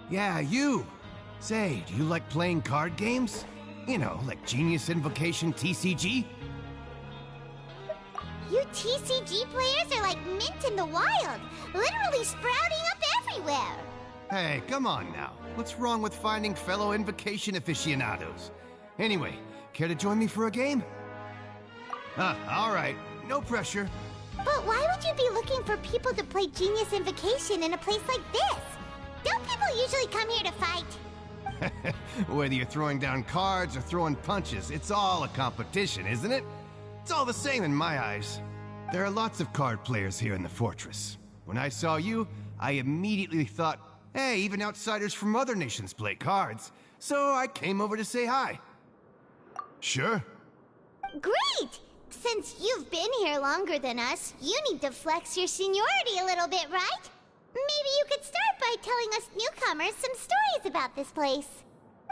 S: Yeah, you! Say, do you like playing card games? You know, like Genius Invocation TCG?
C: You TCG players are like mint in the wild, literally sprouting up everywhere.
S: Hey, come on now. What's wrong with finding fellow Invocation aficionados? Anyway, care to join me for a game? Alright. No pressure.
C: But why would you be looking for people to play Genius Invocation in a place like this? Don't people usually come here to fight?
S: Whether you're throwing down cards or throwing punches, it's all a competition, isn't it? It's all the same in my eyes. There are lots of card players here in the fortress. When I saw you, I immediately thought, hey, even outsiders from other nations play cards. So I came over to say hi. Sure.
C: Great! Since you've been here longer than us, you need to flex your seniority a little bit, right? Maybe you could start by telling us newcomers some stories about this place.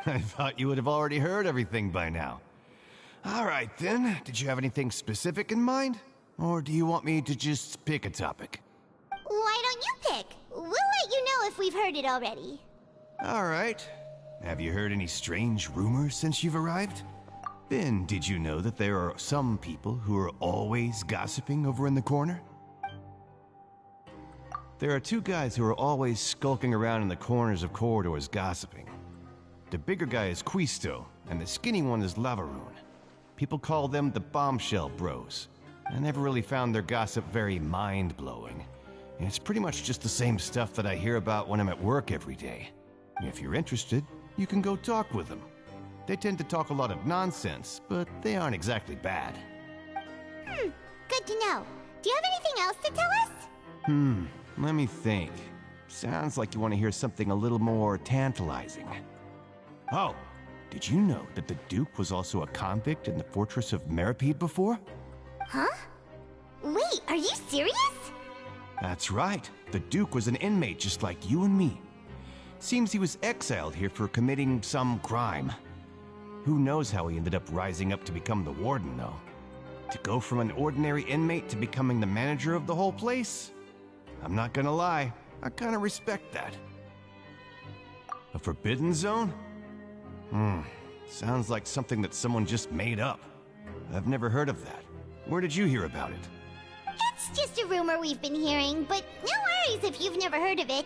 S: I thought you would have already heard everything by now. All right, then. Did you have anything specific in mind? Or do you want me to just pick a topic?
C: Why don't you pick? We'll let you know if we've heard it already.
S: All right. Have you heard any strange rumors since you've arrived? Ben, did you know that there are some people who are always gossiping over in the corner? There are two guys who are always skulking around in the corners of corridors gossiping. The bigger guy is Quisto, and the skinny one is Lavaroon. People call them the Bombshell Bros. I never really found their gossip very mind-blowing. It's pretty much just the same stuff that I hear about when I'm at work every day. If you're interested, you can go talk with them. They tend to talk a lot of nonsense, but they aren't exactly bad.
C: Good to know. Do you have anything else to tell us?
S: Let me think. Sounds like you want to hear something a little more tantalizing. Oh, did you know that the Duke was also a convict in the fortress of Meripede before?
C: Huh? Wait, are you serious?
S: That's right. The Duke was an inmate just like you and me. Seems he was exiled here for committing some crime. Who knows how he ended up rising up to become the warden, though. To go from an ordinary inmate to becoming the manager of the whole place? I'm not gonna lie, I kinda respect that. A forbidden zone? Sounds like something that someone just made up. I've never heard of that. Where did you hear about it?
C: It's just a rumor we've been hearing, but no worries if you've never heard of it.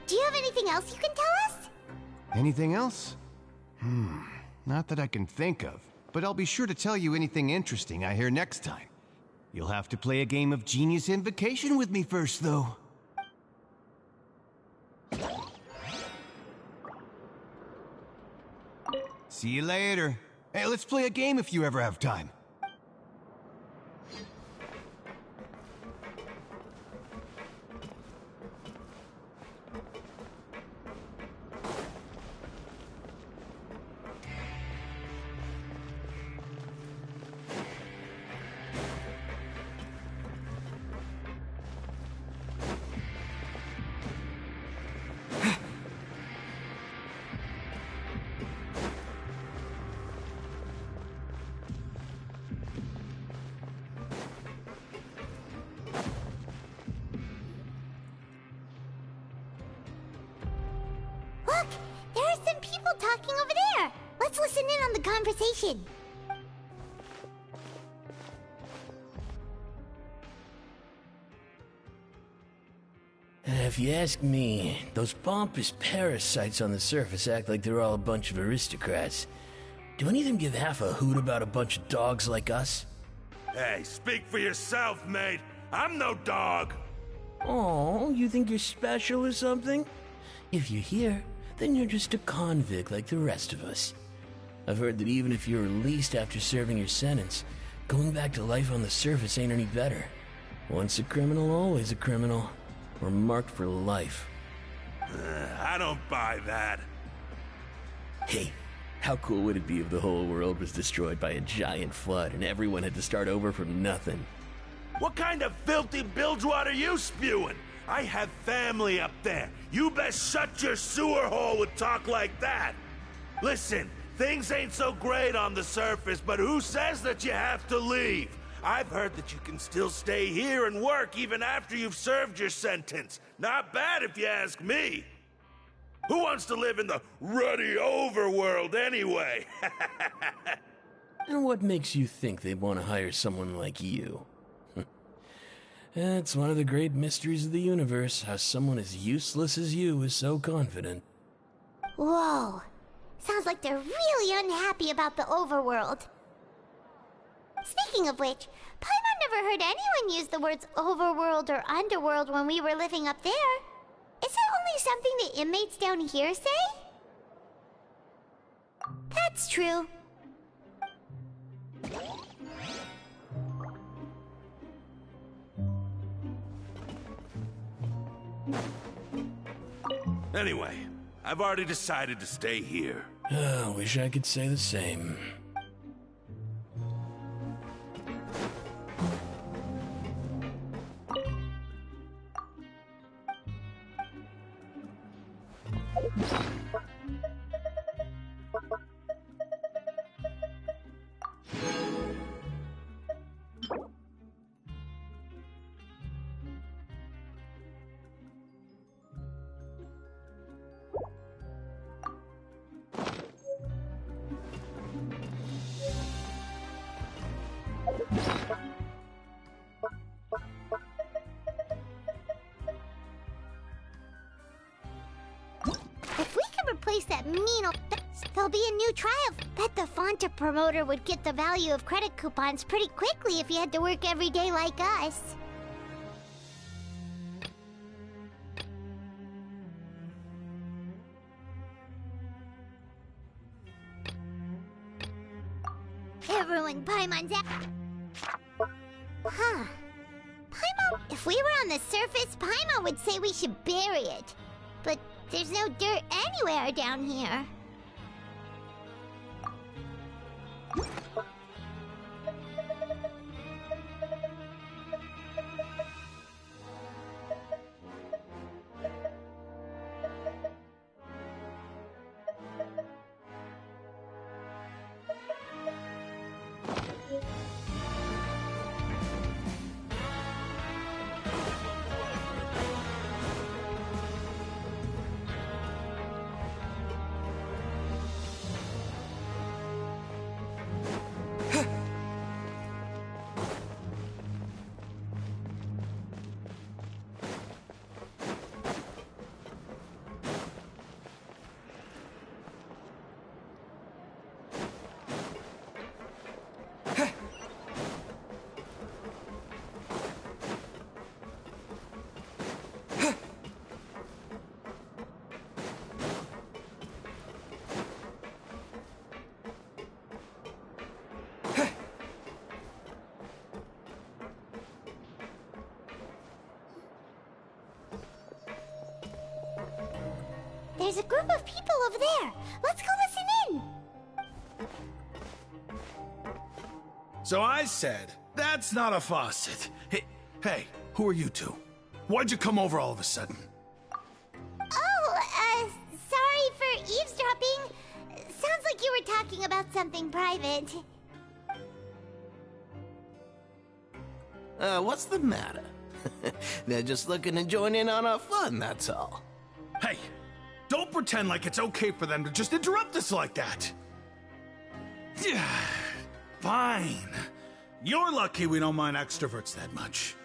C: Do you have anything else you can tell us?
S: Anything else? Not that I can think of, but I'll be sure to tell you anything interesting I hear next time. You'll have to play a game of Genius Invocation with me first, though. See you later. Hey, let's play a game if you ever have time.
C: Look! There are some people talking over there! Let's listen in on the conversation.
T: If you ask me, those pompous parasites on the surface act like they're all a bunch of aristocrats. Do any of them give half a hoot about a bunch of dogs like us?
N: Hey, speak for yourself, mate. I'm no dog.
T: Oh, you think you're special or something? If you're here, then you're just a convict like the rest of us. I've heard that even if you're released after serving your sentence, going back to life on the surface ain't any better. Once a criminal, always a criminal. We're marked for life.
N: I don't buy that.
T: Hey, how cool would it be if the whole world was destroyed by a giant flood and everyone had to start over from nothing?
N: What kind of filthy bilge water you spewing? I have family up there. You best shut your sewer hole with talk like that. Listen, things ain't so great on the surface, but who says that you have to leave? I've heard that you can still stay here and work even after you've served your sentence. Not bad if you ask me. Who wants to live in the ruddy overworld anyway?
T: And what makes you think they'd want to hire someone like you? It's one of the great mysteries of the universe, how someone as useless as you is so confident.
C: Whoa. Sounds like they're really unhappy about the overworld. Speaking of which, Paimon never heard anyone use the words overworld or underworld when we were living up there. Is it only something the inmates down here say? That's true.
N: Anyway, I've already decided to stay here.
T: Wish I could say the same.
C: If we can replace that mean old... There'll be a new trial. Bet the Fonta promoter would get the value of credit coupons pretty quickly if you had to work every day like us. Everyone, Paimon's at... Huh. Paimon... If we were on the surface, Paimon would say we should bury it. But there's no dirt anywhere down here. there's a group of people over there. Let's go listen in.
N: So I said, that's not a faucet. Hey, who are you two? Why'd you come over all of a sudden?
C: Oh, sorry for eavesdropping. Sounds like you were talking about something private.
T: What's the matter? They're just looking to join in on our fun, that's all.
N: Hey, don't pretend like it's okay for them to just interrupt us like that. Fine. You're lucky we don't mind extroverts that much.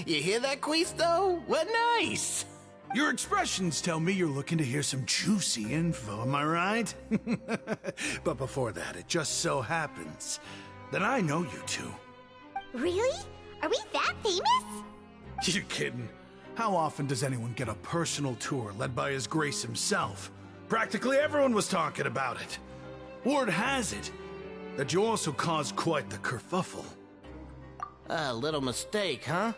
T: You hear that, Quisto? What nice!
N: Your expressions tell me you're looking to hear some juicy info, am I right? But before that, it just so happens that I know you two.
C: Really? Are we that famous?
N: You're kidding. How often does anyone get a personal tour led by His Grace himself? Practically everyone was talking about it. Word has it that you also caused quite the kerfuffle.
T: A little mistake, huh?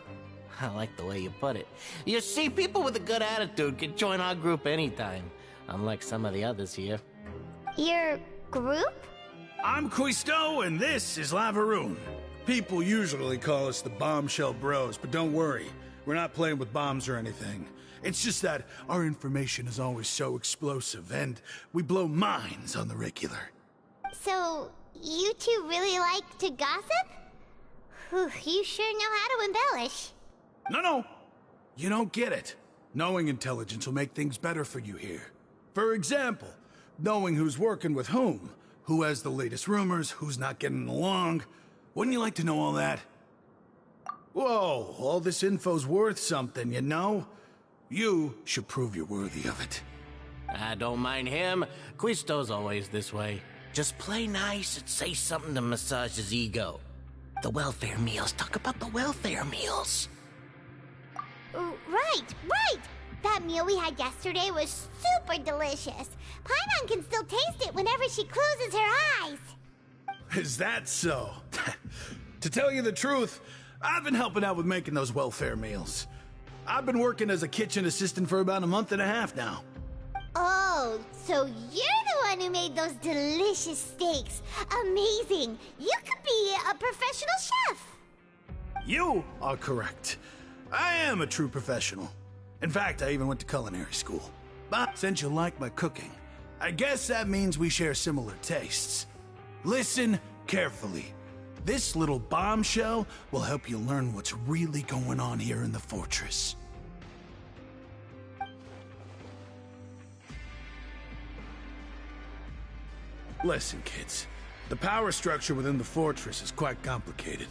T: I like the way you put it. You see, people with a good attitude can join our group anytime, unlike some of the others here.
C: Your group?
N: I'm Quisto, and this is Lavaroon. People usually call us the Bombshell Bros, but don't worry, we're not playing with bombs or anything. It's just that our information is always so explosive, and we blow minds on the regular.
C: So, you two really like to gossip? Whew, you sure know how to embellish.
N: No, you don't get it. Knowing intelligence will make things better for you here. For example, knowing who's working with whom, who has the latest rumors, who's not getting along. Wouldn't you like to know all that? Whoa, all this info's worth something, you know? You should prove you're worthy of it.
T: I don't mind him. Quisto's always this way. Just play nice and say something to massage his ego. The welfare meals. Talk about the welfare meals.
C: Right. That meal we had yesterday was super delicious. Paimon can still taste it whenever she closes her eyes.
N: Is that so? To tell you the truth, I've been helping out with making those welfare meals. I've been working as a kitchen assistant for about a month and a half now.
C: Oh, so you're the one who made those delicious steaks. Amazing. You could be a professional chef.
N: You are correct. I am a true professional. In fact, I even went to culinary school. But since you like my cooking, I guess that means we share similar tastes. Listen carefully. This little bombshell will help you learn what's really going on here in the fortress. Listen, kids. The power structure within the fortress is quite complicated.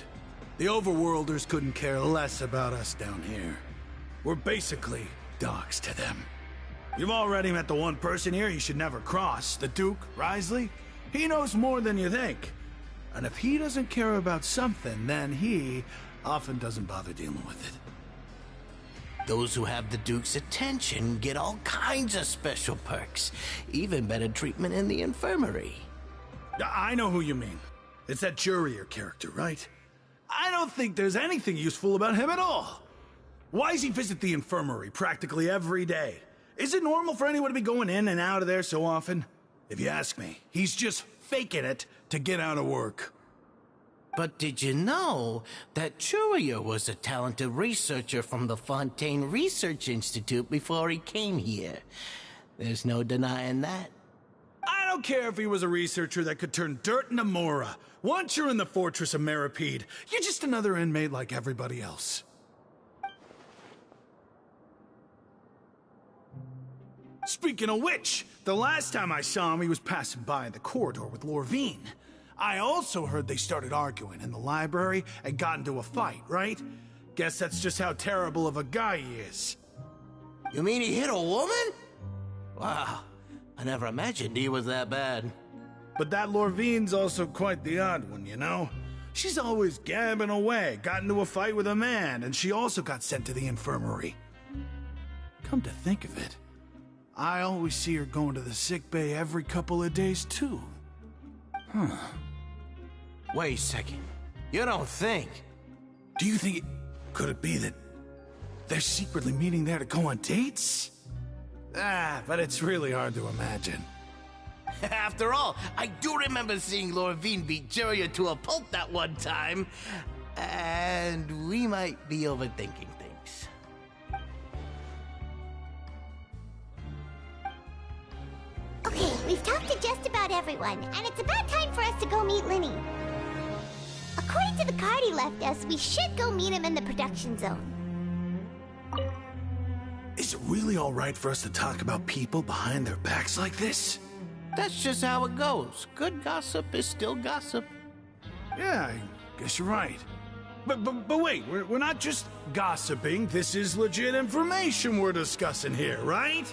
N: The overworlders couldn't care less about us down here. We're basically dogs to them. You've already met the one person here you should never cross, the Duke, Risley. He knows more than you think. And if he doesn't care about something, then he often doesn't bother dealing with it.
T: Those who have the Duke's attention get all kinds of special perks. Even better treatment in the infirmary.
N: I know who you mean. It's that Jurier character, right? I don't think there's anything useful about him at all. Why does he visit the infirmary practically every day? Is it normal for anyone to be going in and out of there so often? If you ask me, he's just faking it to get out of work.
T: But did you know that Jurier was a talented researcher from the Fontaine Research Institute before he came here? There's no denying that.
N: I don't care if he was a researcher that could turn dirt into Mora. Once you're in the fortress of Meripede, you're just another inmate like everybody else. Speaking of which, the last time I saw him, he was passing by in the corridor with Lorvine. I also heard they started arguing in the library and got into a fight, right? Guess that's just how terrible of a guy he is.
T: You mean he hit a woman? Wow, I never imagined he was that bad.
N: But that Lorvine's also quite the odd one, you know? She's always gabbing away, got into a fight with a man, and she also got sent to the infirmary. Come to think of it, I always see her going to the sick bay every couple of days, too. Huh.
T: Wait a second. You don't think?
N: Do you think could it be that they're secretly meeting there to go on dates? But it's really hard to imagine.
U: After all, I do remember seeing Lorvine beat Juria to a pulp that one time. And we might be overthinking things.
C: Okay, we've talked to just about everyone, and it's about time for us to go meet Linny. According to the card he left us, we should go meet him in the production zone.
N: Is it really alright for us to talk about people behind their backs like this?
U: That's just how it goes. Good gossip is still gossip.
N: Yeah, I guess you're right. But wait, we're not just gossiping. This is legit information we're discussing here, right?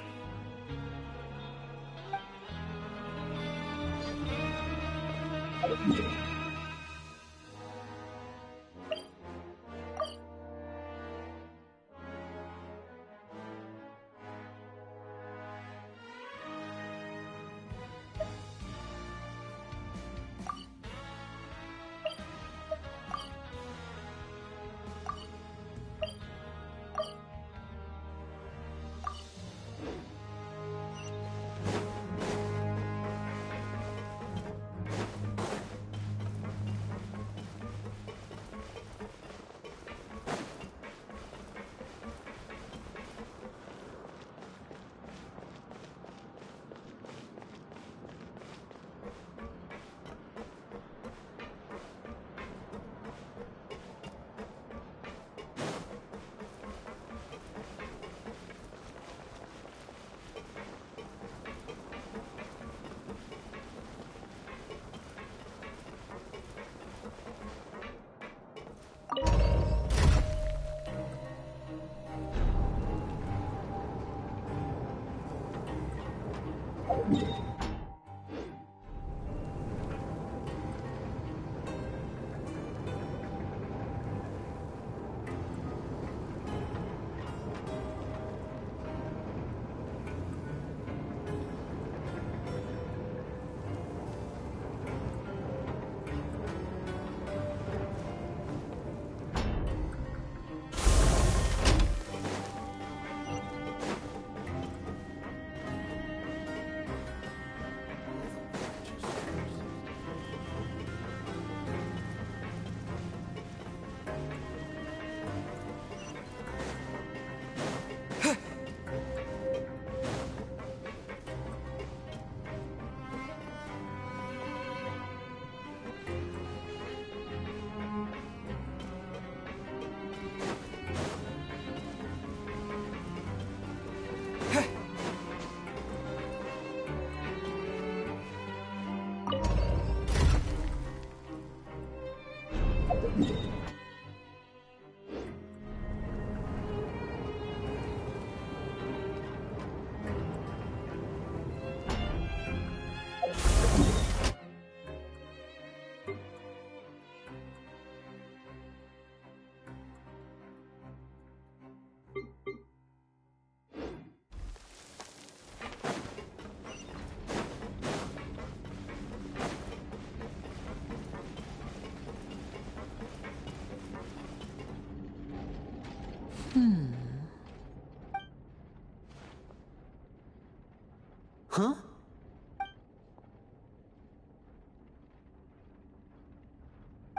F: Huh?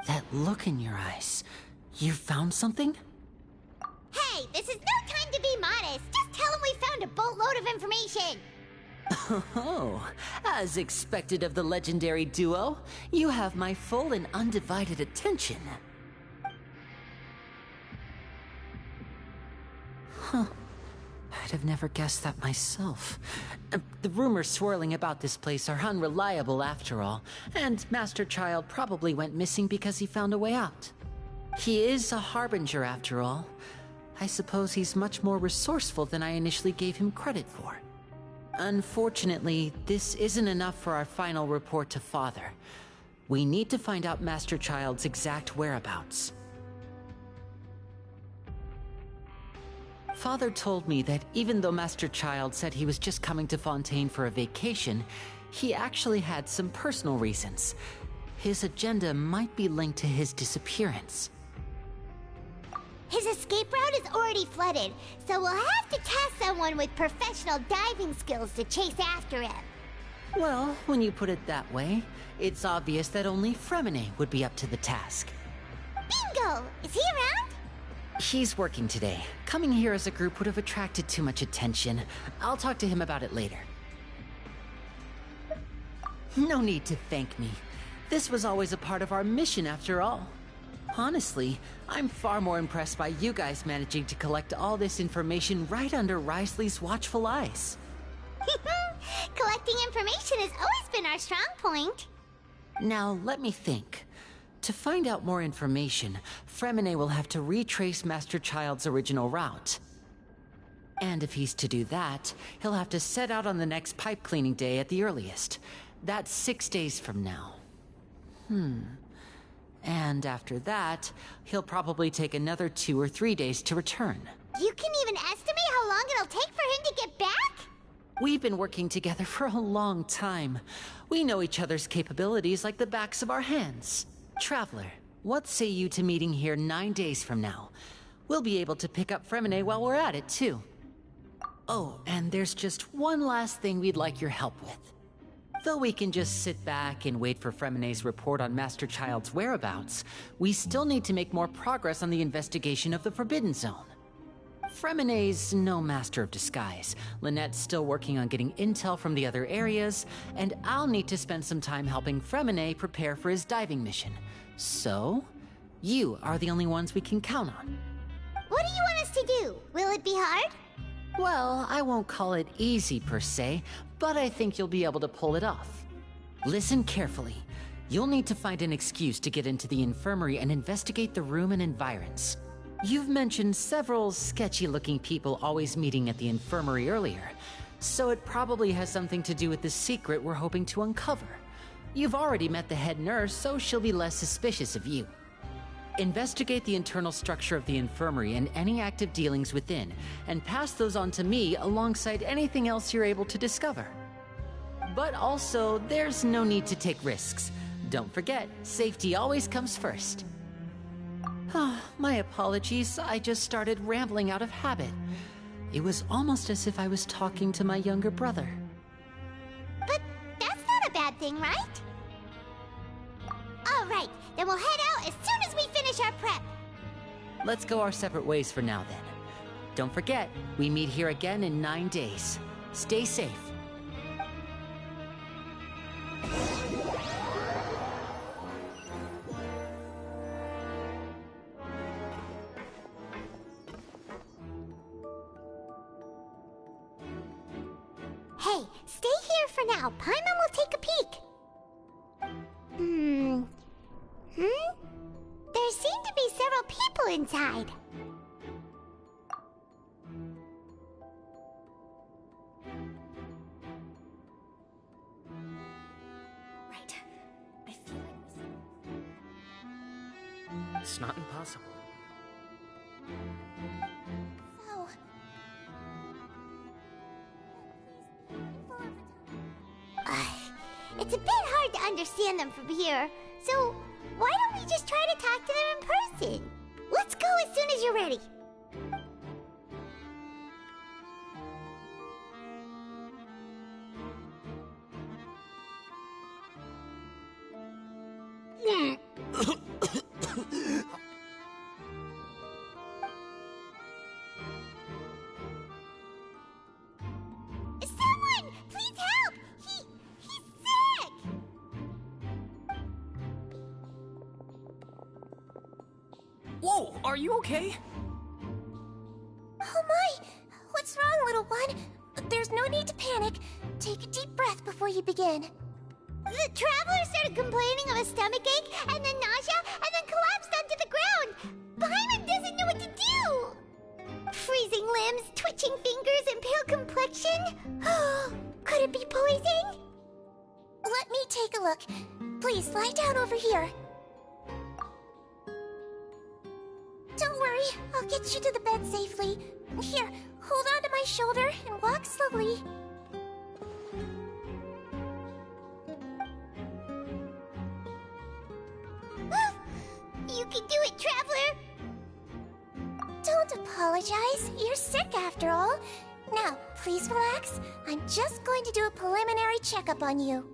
F: That look in your eyes. You found something?
C: Hey, this is no time to be modest. Just tell him we found a boatload of information.
F: Oh, as expected of the legendary duo, you have my full and undivided attention. Huh. I'd have never guessed that myself. The rumors swirling about this place are unreliable after all, and Master Child probably went missing because he found a way out. He is a harbinger after all. I suppose he's much more resourceful than I initially gave him credit for. Unfortunately, this isn't enough for our final report to Father. We need to find out Master Child's exact whereabouts. Father told me that even though Master Child said he was just coming to Fontaine for a vacation, he actually had some personal reasons. His agenda might be linked to his disappearance.
C: His escape route is already flooded, so we'll have to task someone with professional diving skills to chase after him.
F: Well, when you put it that way, it's obvious that only Fremine would be up to the task.
C: Bingo! Is he around?
F: He's working today. Coming here as a group would have attracted too much attention. I'll talk to him about it later. No need to thank me. This was always a part of our mission after all. Honestly, I'm far more impressed by you guys managing to collect all this information right under Risley's watchful eyes.
C: Collecting information has always been our strong point.
F: Now, let me think. To find out more information, Fremine will have to retrace Master Child's original route. And if he's to do that, he'll have to set out on the next pipe cleaning day at the earliest. That's 6 days from now. And after that, he'll probably take another 2 or 3 days to return.
C: You can even estimate how long it'll take for him to get back?
F: We've been working together for a long time. We know each other's capabilities like the backs of our hands. Traveler, what say you to meeting here 9 days from now? We'll be able to pick up Fremine while we're at it, too. Oh, and there's just one last thing we'd like your help with. Though we can just sit back and wait for Fremine's report on Master Child's whereabouts, we still need to make more progress on the investigation of the Forbidden Zone. Fremine's no master of disguise. Lynette's still working on getting intel from the other areas, and I'll need to spend some time helping Fremine prepare for his diving mission. So, you are the only ones we can count on.
C: What do you want us to do? Will it be hard?
F: Well, I won't call it easy per se, but I think you'll be able to pull it off. Listen carefully. You'll need to find an excuse to get into the infirmary and investigate the room and environs. You've mentioned several sketchy-looking people always meeting at the infirmary earlier, so it probably has something to do with the secret we're hoping to uncover. You've already met the head nurse, so she'll be less suspicious of you. Investigate the internal structure of the infirmary and any active dealings within, and pass those on to me alongside anything else you're able to discover. But also, there's no need to take risks. Don't forget, safety always comes first. My apologies, I just started rambling out of habit. It was almost as if I was talking to my younger brother.
C: But that's not a bad thing, right? All right, then we'll head out as soon as we finish our prep.
F: Let's go our separate ways for now, then. Don't forget, we meet here again in 9 days. Stay safe.
C: Hey, stay here for now. Paimon will take a peek. There seem to be several people inside.
O: Right. I feel like
I: It's not impossible.
O: So...
C: It's a bit hard to understand them from here, so why don't we just try to talk to them in person? Let's go as soon as you're ready. Someone! Please help! He's sick!
L: Whoa, are you okay?
O: Oh my! What's wrong, little one? There's no need to panic. Take a deep breath before you begin.
C: The traveler started complaining of a stomachache, and then nausea, and then collapsed onto the ground. Paimon doesn't know what to do. Freezing limbs, twitching fingers, and pale complexion. Could it be poison?
O: Let me take a look. Please, lie down over here. Don't worry, I'll get you to the bed safely. Here, hold on to my shoulder and walk slowly.
C: You can do it, traveler!
O: Don't apologize. You're sick after all. Now, please relax. I'm just going to do a preliminary checkup on you.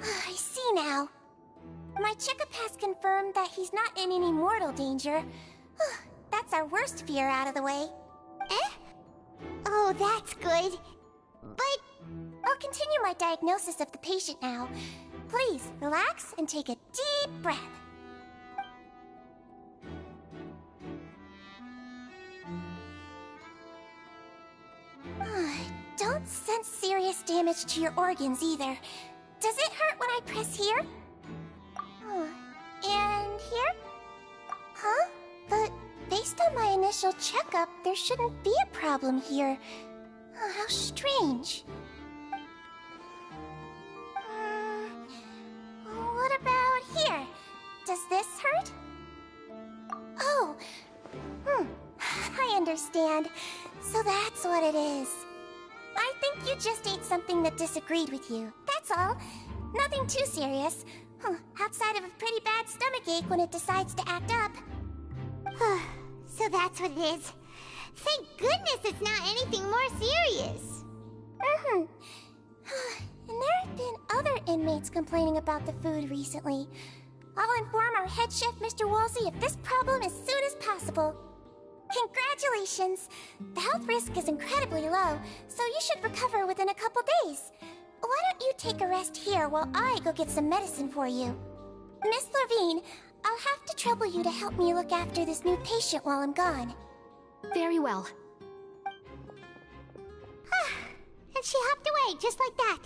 O: I see now. My checkup has confirmed that he's not in any mortal danger. That's our worst fear out of the way.
C: Eh? Oh, that's good. But...
O: I'll continue my diagnosis of the patient now. Please, relax and take a deep breath. Don't sense serious damage to your organs either. Does it hurt when I press here? And here? Huh? But based on my initial checkup, there shouldn't be a problem here. How strange. What about here? Does this hurt? Oh, I understand. So that's what it is. I think you just ate something that disagreed with you. That's all. Nothing too serious. Outside of a pretty bad stomachache when it decides to act up.
C: So that's what it is. Thank goodness it's not anything more serious.
O: And there have been other inmates complaining about the food recently. I'll inform our head chef, Mr. Woolsey, of this problem as soon as possible. Congratulations! The health risk is incredibly low, so you should recover within a couple days. Why don't you take a rest here while I go get some medicine for you? Miss Levine, I'll have to trouble you to help me look after this new patient while I'm gone.
A: Very well.
C: And she hopped away just like that.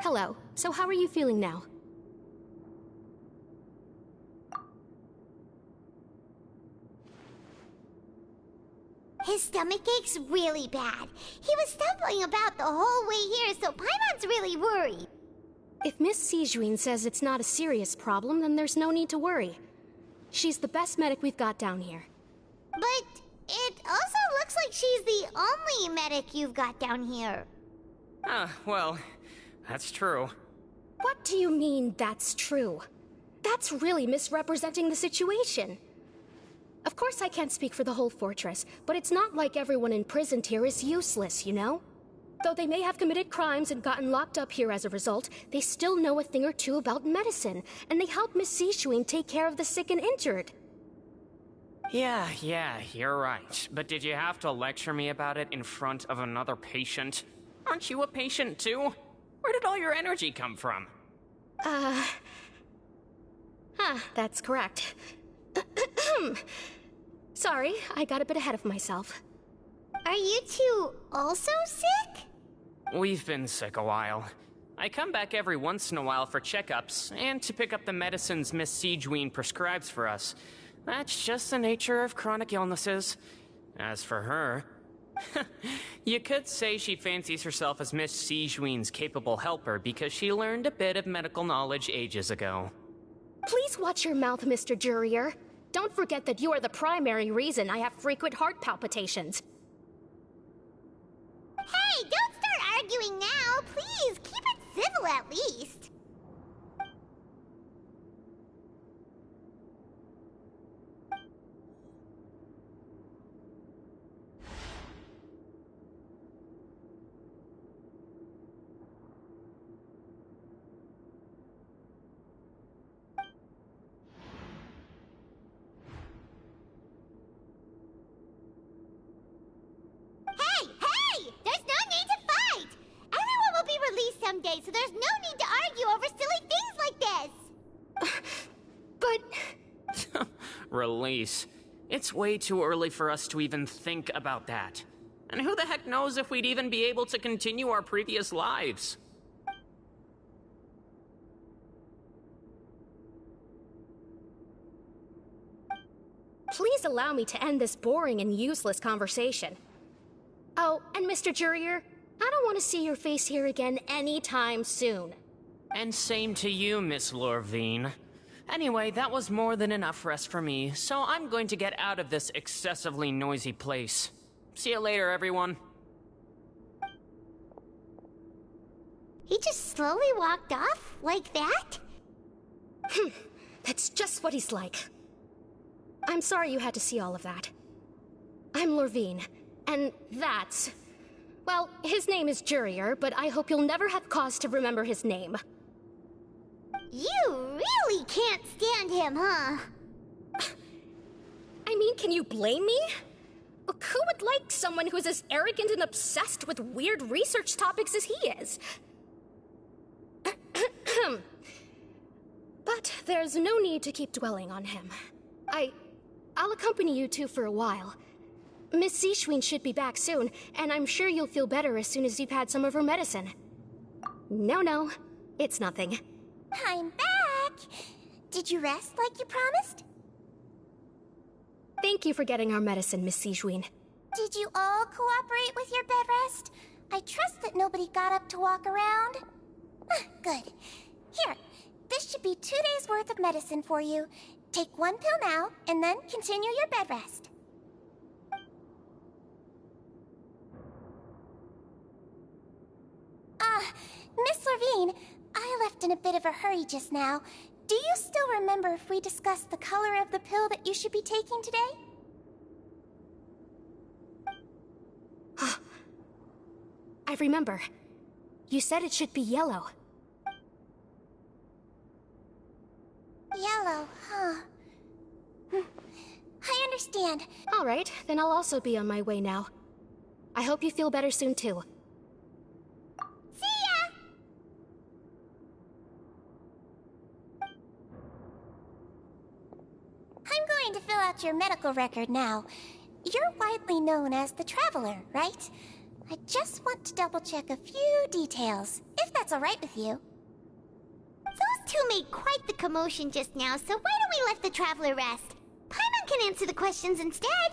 A: Hello. So how are you feeling now?
C: His stomach ache's really bad. He was stumbling about the whole way here, so Paimon's really worried.
A: If Miss Sijuin says it's not a serious problem, then there's no need to worry. She's the best medic we've got down here.
C: But it also looks like she's the only medic you've got down here.
L: Well, that's true.
A: What do you mean, that's true? That's really misrepresenting the situation. Of course I can't speak for the whole fortress, but it's not like everyone imprisoned here is useless, you know? Though they may have committed crimes and gotten locked up here as a result, they still know a thing or two about medicine, and they help Miss Sijuin take care of the sick and injured.
L: Yeah, you're right. But did you have to lecture me about it in front of another patient? Aren't you a patient too? Where did all your energy come from?
A: That's correct. Sorry, I got a bit ahead of myself.
C: Are you two also sick?
L: We've been sick a while. I come back every once in a while for checkups, and to pick up the medicines Miss Sijuin prescribes for us. That's just the nature of chronic illnesses. As for her... you could say she fancies herself as Miss Sijuin's capable helper because she learned a bit of medical knowledge ages ago.
A: Please watch your mouth, Mr. Jurier. Don't forget that you are the primary reason I have frequent heart palpitations.
C: Hey, don't start arguing now! Please, keep it civil at least! Someday, so there's no need to argue over silly things like this!
L: But... Release. It's way too early for us to even think about that. And who the heck knows if we'd even be able to continue our previous lives?
A: Please allow me to end this boring and useless conversation. Oh, and Mr. Jurier, I don't want to see your face here again anytime soon.
L: And same to you, Miss Lorvine. Anyway, that was more than enough rest for me, so I'm going to get out of this excessively noisy place. See you later, everyone.
C: He just slowly walked off like that?
A: That's just what he's like. I'm sorry you had to see all of that. I'm Lorvine, and that's... Well, his name is Jurier, but I hope you'll never have cause to remember his name.
C: You really can't stand him, huh?
A: I mean, can you blame me? Who would like someone who is as arrogant and obsessed with weird research topics as he is? But there's no need to keep dwelling on him. I'll accompany you two for a while. Miss Seashween should be back soon, and I'm sure you'll feel better as soon as you've had some of her medicine. No, it's nothing.
C: I'm back! Did you rest like you promised?
A: Thank you for getting our medicine, Miss Seashween.
C: Did you all cooperate with your bed rest? I trust that nobody got up to walk around. Good. Here, this should be 2 days' worth of medicine for you. Take 1 pill now, and then continue your bed rest. Miss Lorvine, I left in a bit of a hurry just now. Do you still remember if we discussed the color of the pill that you should be taking today?
A: I remember. You said it should be yellow.
C: Yellow, huh? I understand.
A: All right, then I'll also be on my way now. I hope you feel better soon, too.
C: See ya! I'm going to fill out your medical record now. You're widely known as the Traveler, right? I just want to double-check a few details, if that's all right with you.
O: Those two made quite the commotion just now, so why don't we let the Traveler rest? Paimon can answer the questions instead.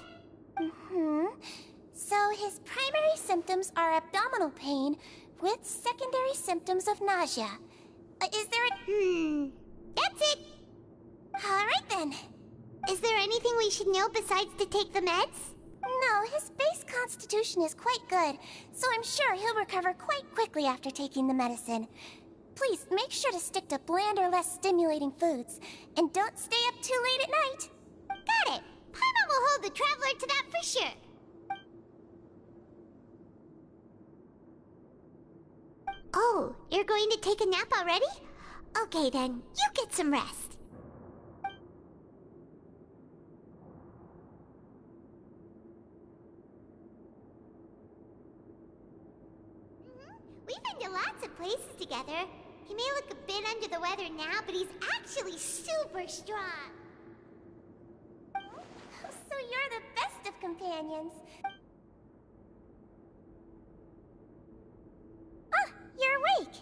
C: So his primary symptoms are abdominal pain with secondary symptoms of nausea. Is there a...
O: That's it.
C: All right then.
O: Is there anything we should know besides to take the meds?
C: No, his base constitution is quite good, so I'm sure he'll recover quite quickly after taking the medicine. Please, make sure to stick to bland or less stimulating foods, and don't stay up too late at night.
O: Got it. Paimon will hold the Traveler to that for sure. Oh, you're going to take a nap already? Okay then, you get some rest. We've been to lots of places together. He may look a bit under the weather now, but he's actually super strong.
C: So you're the best of companions. You're awake.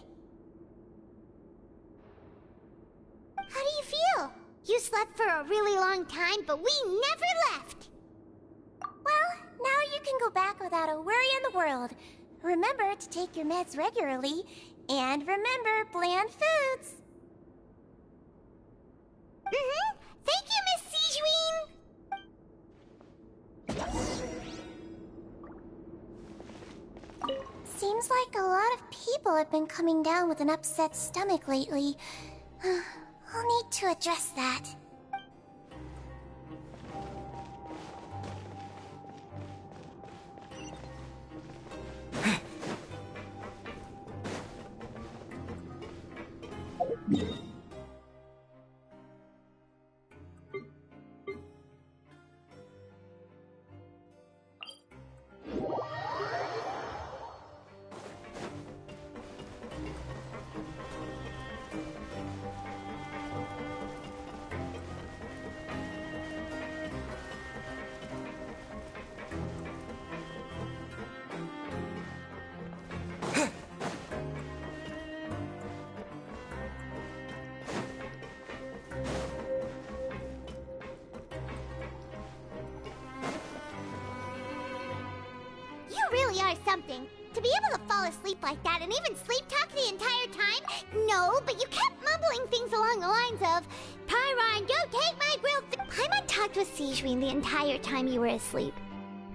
O: How do you feel? You slept for a really long time, but we never left.
C: Well, now you can go back without a worry in the world. Remember to take your meds regularly, and remember bland foods.
O: Thank you, Miss Seashween.
C: Seems like a lot of people have been coming down with an upset stomach lately. I'll need to address that.
O: Really are something. To be able to fall asleep like that and even sleep talk the entire time? No, but you kept mumbling things along the lines of,
C: Pyron, don't take my grilled Paimon talked with Sijwin the entire time you were asleep.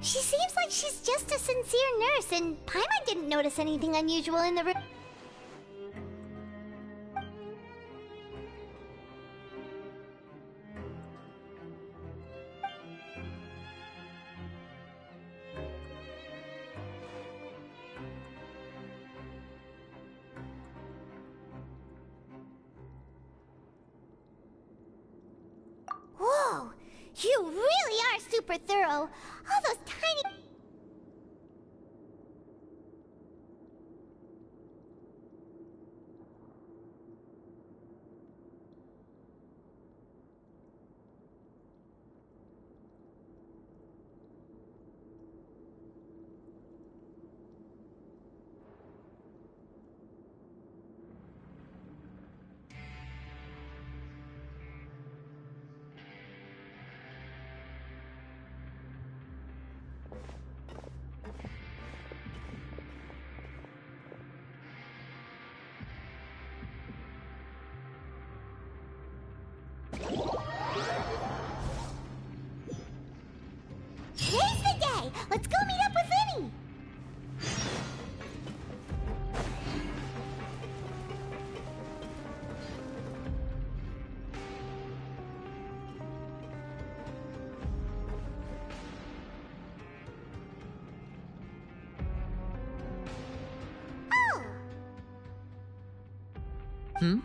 C: She seems like she's just a sincere nurse, and Paimon didn't notice anything unusual in the room. Whoa! You really are super thorough. All those tiny... Today's the day! Let's go meet up with Vinny! Oh!
F: Hmm?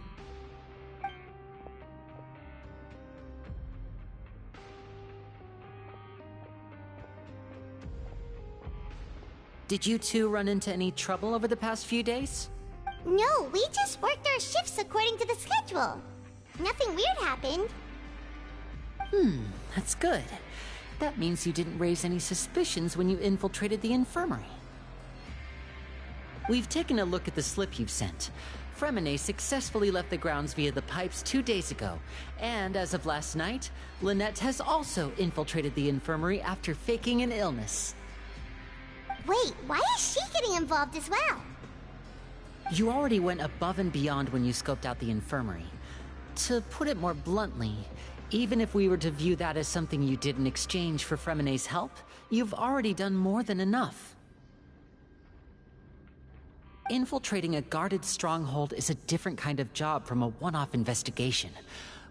F: Did you two run into any trouble over the past few days?
C: No, we just worked our shifts according to the schedule. Nothing weird happened.
F: That's good. That means you didn't raise any suspicions when you infiltrated the infirmary. We've taken a look at the slip you've sent. Fremine successfully left the grounds via the pipes 2 days ago, and as of last night, Lynette has also infiltrated the infirmary after faking an illness.
C: Wait, why is she getting involved as well?
F: You already went above and beyond when you scoped out the infirmary. To put it more bluntly, even if we were to view that as something you did in exchange for Fremine's help, you've already done more than enough. Infiltrating a guarded stronghold is a different kind of job from a one-off investigation.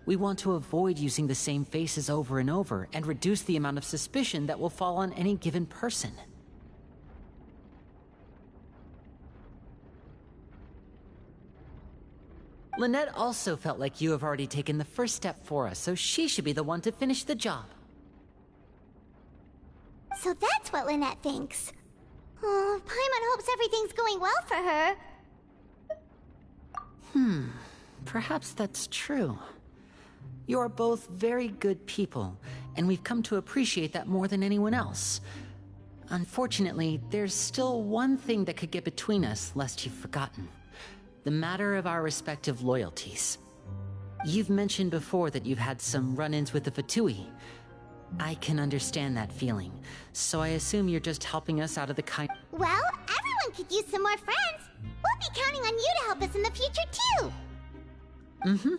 F: We want to avoid using the same faces over and over and reduce the amount of suspicion that will fall on any given person. Lynette also felt like you have already taken the first step for us, so she should be the one to finish the job.
C: So that's what Lynette thinks. Oh, Paimon hopes everything's going well for her.
F: Perhaps that's true. You're both very good people, and we've come to appreciate that more than anyone else. Unfortunately, there's still one thing that could get between us, lest you've forgotten. The matter of our respective loyalties. You've mentioned before that you've had some run-ins with the Fatui. I can understand that feeling, so I assume you're just helping us out of the kind—
C: Well, everyone could use some more friends. We'll be counting on you to help us in the future, too.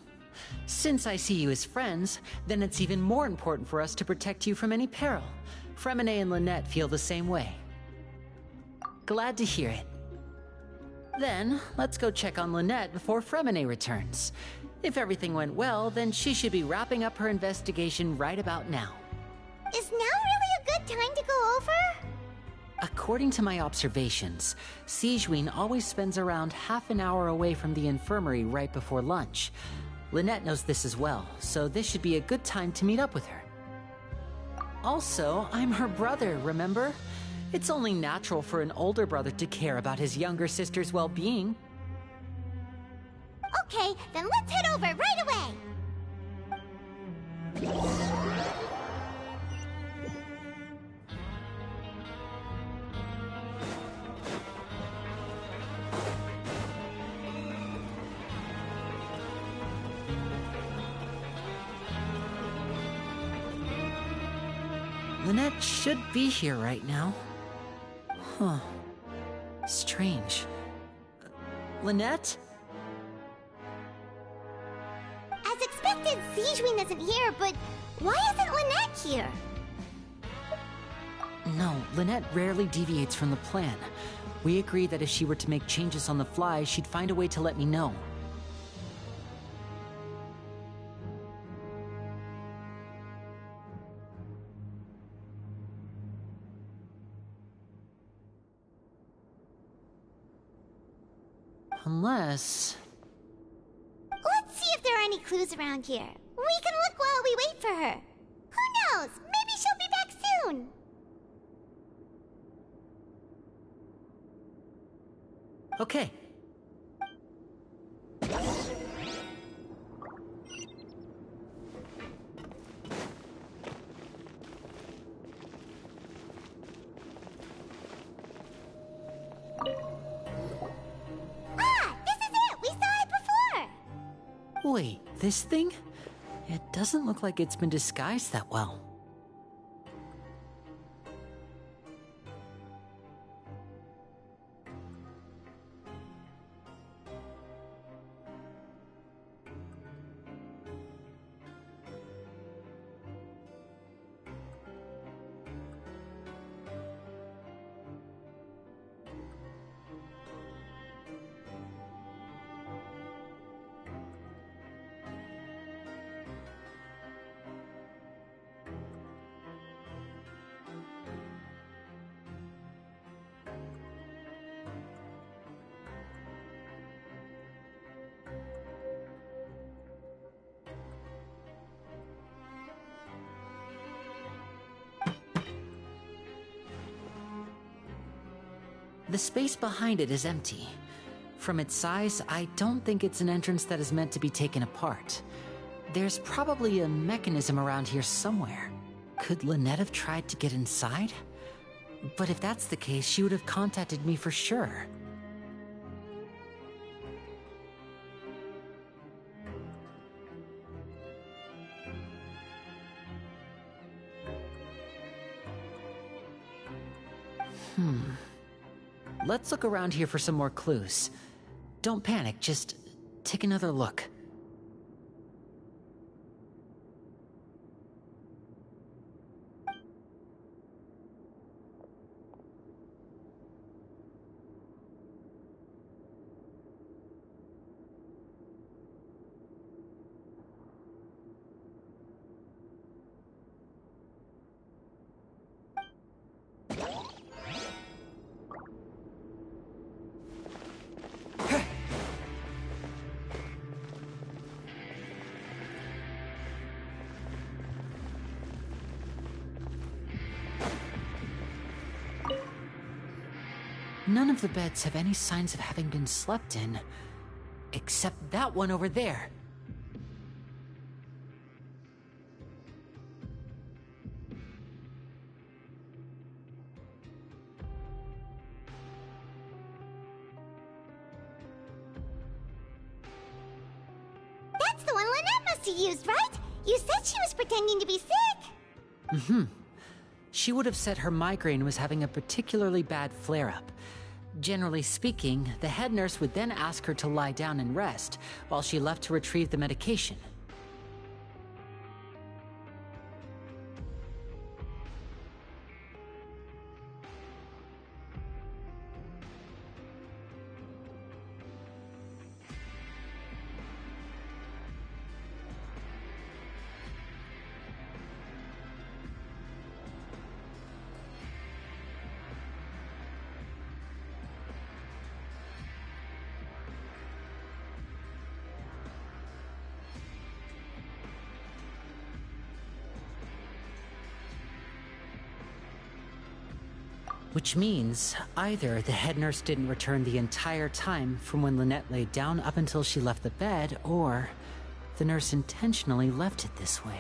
F: Since I see you as friends, then it's even more important for us to protect you from any peril. Fremine and Lynette feel the same way. Glad to hear it. Then, let's go check on Lynette before Fremine returns. If everything went well, then she should be wrapping up her investigation right about now.
C: Is now really a good time to go over?
F: According to my observations, Sijwin always spends around half an hour away from the infirmary right before lunch. Lynette knows this as well, so this should be a good time to meet up with her. Also, I'm her brother, remember? It's only natural for an older brother to care about his younger sister's well-being.
C: Okay, then let's head over right away!
F: Lynette should be here right now. Huh. Strange. Lynette?
C: As expected, Zijwin isn't here, but why isn't Lynette here?
F: No, Lynette rarely deviates from the plan. We agreed that if she were to make changes on the fly, she'd find a way to let me know. Unless...
C: Let's see if there are any clues around here. We can look while we wait for her. Who knows? Maybe she'll be back soon.
F: Okay. Wait, this thing? It doesn't look like it's been disguised that well. The space behind it is empty. From its size, I don't think it's an entrance that is meant to be taken apart. There's probably a mechanism around here somewhere. Could Lynette have tried to get inside? But if that's the case, she would have contacted me for sure. Let's look around here for some more clues. Don't panic, just take another look. None of the beds have any signs of having been slept in, except that one over there.
C: That's the one Lynette must have used, right? You said she was pretending to be sick.
F: She would have said her migraine was having a particularly bad flare-up. Generally speaking, the head nurse would then ask her to lie down and rest, while she left to retrieve the medication. Which means either the head nurse didn't return the entire time from when Lynette laid down up until she left the bed, or the nurse intentionally left it this way.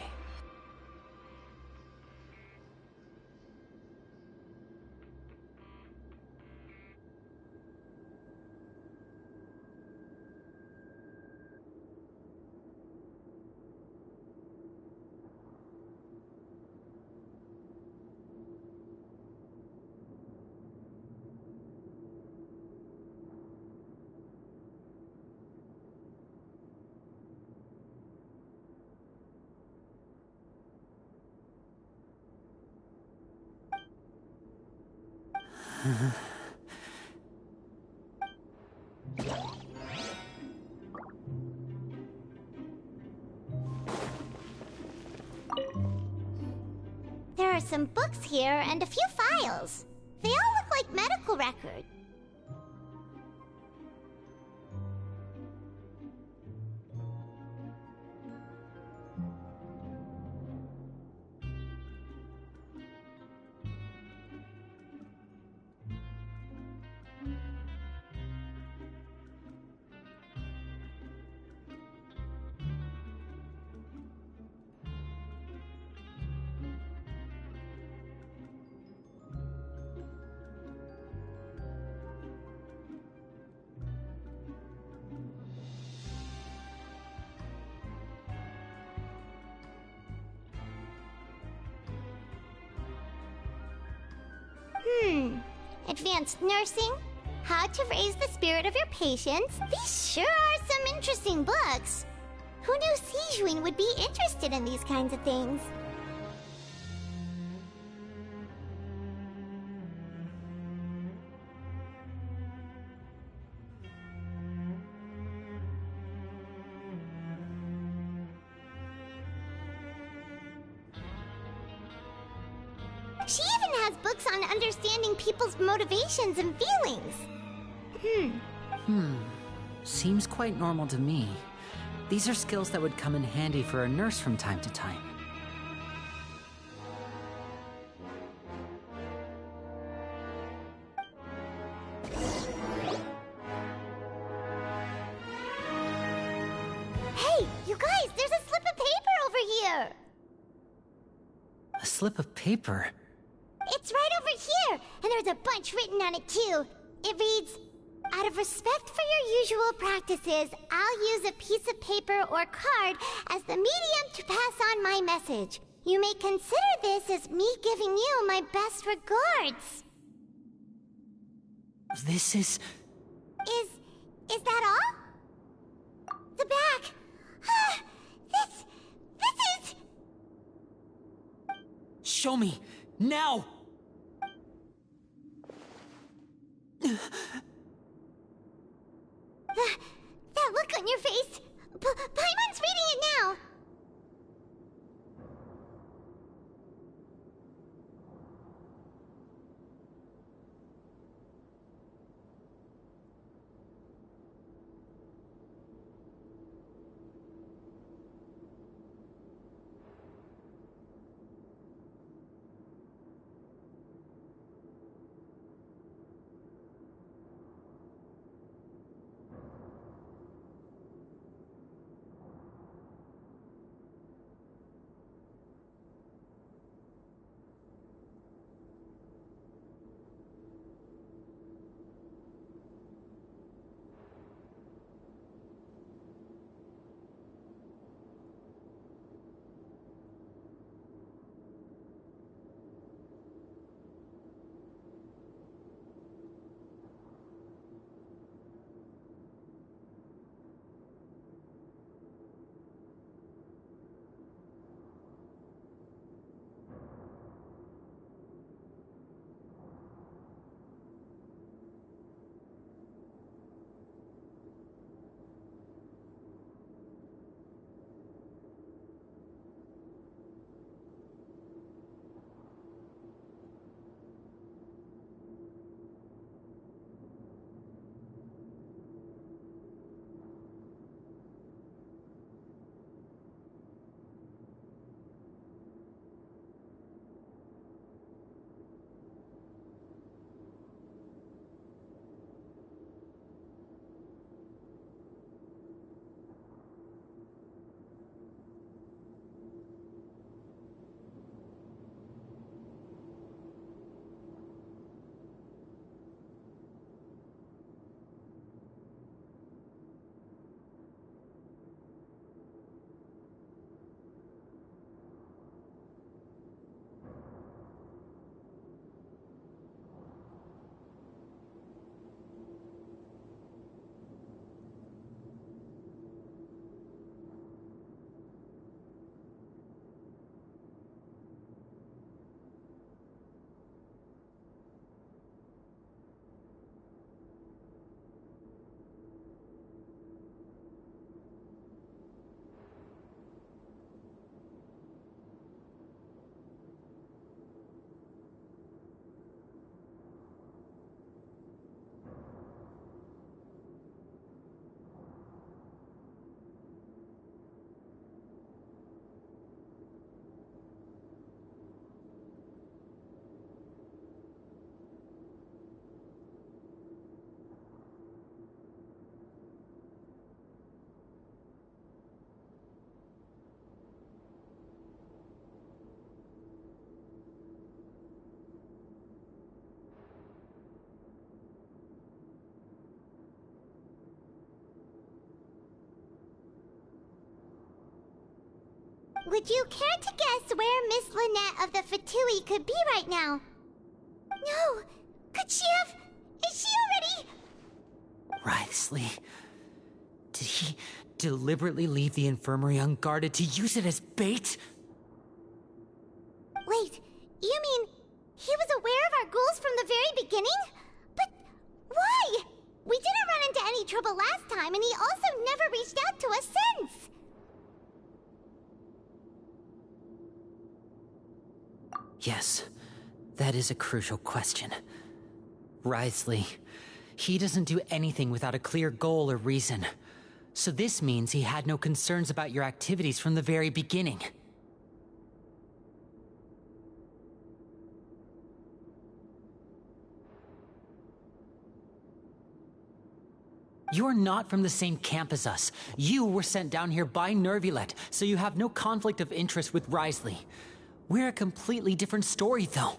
C: There are some books here and a few files. They all look like medical records. Advanced nursing, how to raise the spirit of your patients. These sure are some interesting books. Who knew Sijuin would be interested in these kinds of things? She even has books on understanding people's motivations and feelings.
F: Seems quite normal to me. These are skills that would come in handy for a nurse from time to time.
C: Hey, you guys, there's a slip of paper over here!
F: A slip of paper?
C: It's right over here, and there's a bunch written on it too. It reads, "Out of respect for your usual practices, I'll use a piece of paper or card as the medium to pass on my message. You may consider this as me giving you my best regards."
F: This is...
C: Is that all? The back. This is...
F: Show me! Now!
C: That look on your face. Paimon's reading it now. Would you care to guess where Miss Lynette of the Fatui could be right now? No! Could she have... Is she already...
F: Wriothesley, did he deliberately leave the infirmary unguarded to use it as bait?
C: Wait, you mean he was aware of our goals from the very beginning? But why? We didn't run into any trouble last time, and he also never reached out to us since.
F: Yes, that is a crucial question. Wriothesley, he doesn't do anything without a clear goal or reason. So this means he had no concerns about your activities from the very beginning. You're not from the same camp as us. You were sent down here by Nervulet, so you have no conflict of interest with Wriothesley. We're a completely different story, though.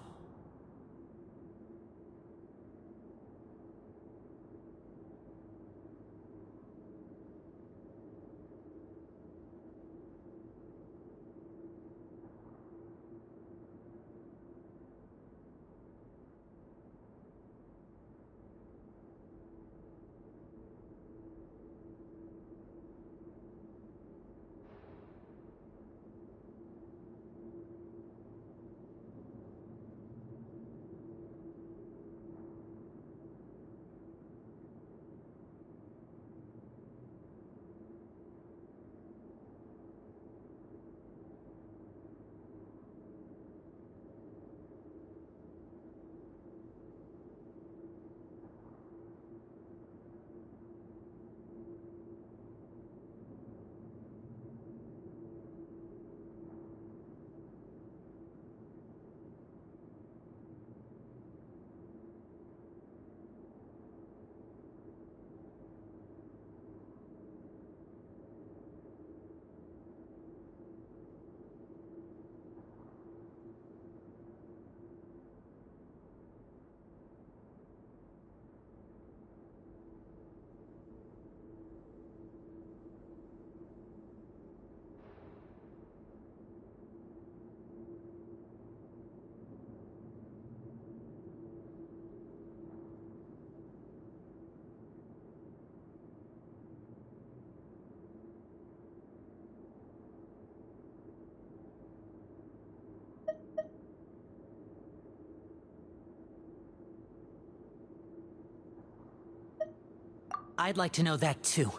F: I'd like to know that too.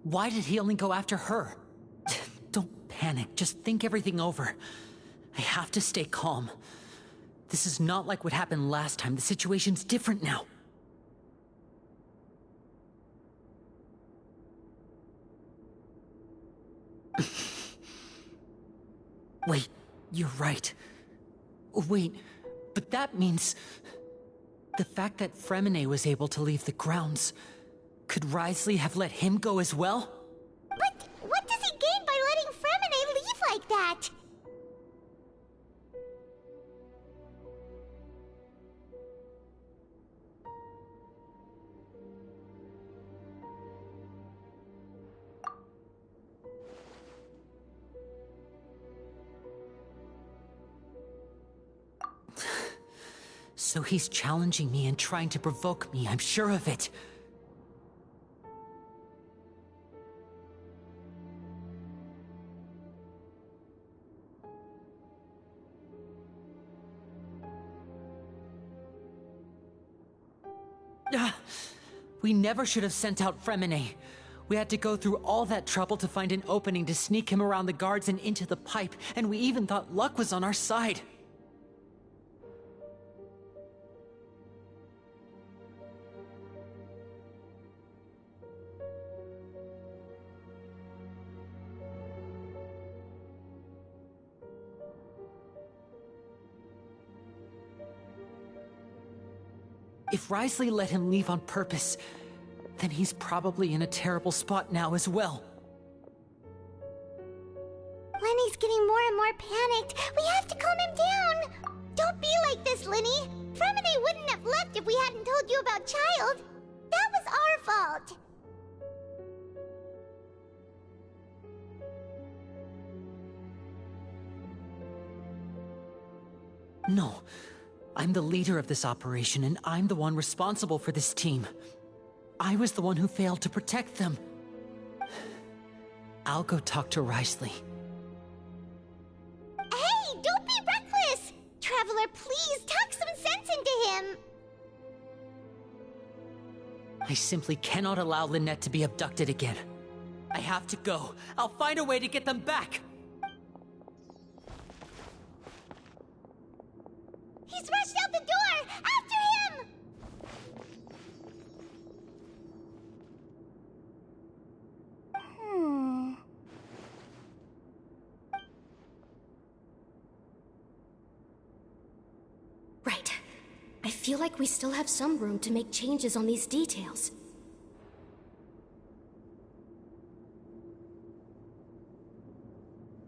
F: Why did he only go after her? Don't panic, just think everything over. I have to stay calm. This is not like what happened last time. The situation's different now. Wait, you're right. Wait, but that means... the fact that Fremine was able to leave the grounds... could Wriothesley have let him go as well?
C: But what does he gain by letting Fremine leave like that?
F: So he's challenging me and trying to provoke me, I'm sure of it. We never should have sent out Fremine. We had to go through all that trouble to find an opening to sneak him around the guards and into the pipe, and we even thought luck was on our side. If Wriothesley let him leave on purpose, then he's probably in a terrible spot now as well.
C: Lenny's getting more and more panicked. We have to calm him down. Don't be like this, Lenny. Fremine wouldn't have left if we hadn't told you about Child. That was our fault.
F: No. I'm the leader of this operation, and I'm the one responsible for this team. I was the one who failed to protect them. I'll go talk to Risley.
C: Hey, don't be reckless! Traveler, please talk some sense into him!
F: I simply cannot allow Lynette to be abducted again. I have to go. I'll find a way to get them back!
C: He's rushed out the door! After him!
A: Right. I feel like we still have some room to make changes on these details.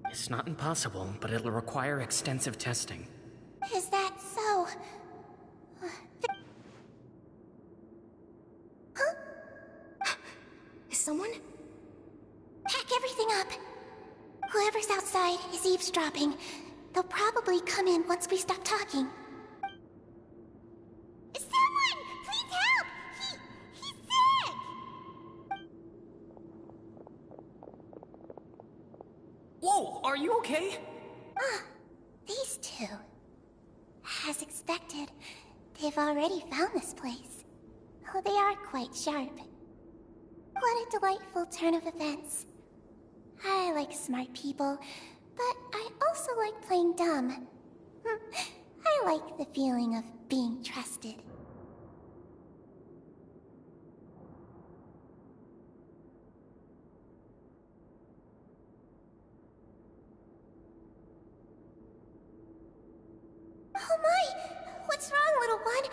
L: It's not impossible, but it'll require extensive testing.
C: Is that so? Huh?
A: Is someone?
C: Pack everything up. Whoever's outside is eavesdropping. They'll probably come in once we stop talking. Someone! Please help! He's sick!
L: Whoa, are you okay?
C: These two. As expected, they've already found this place. Oh, they are quite sharp. What a delightful turn of events. I like smart people, but I also like playing dumb. I like the feeling of being trusted. Oh my! What's wrong, little one?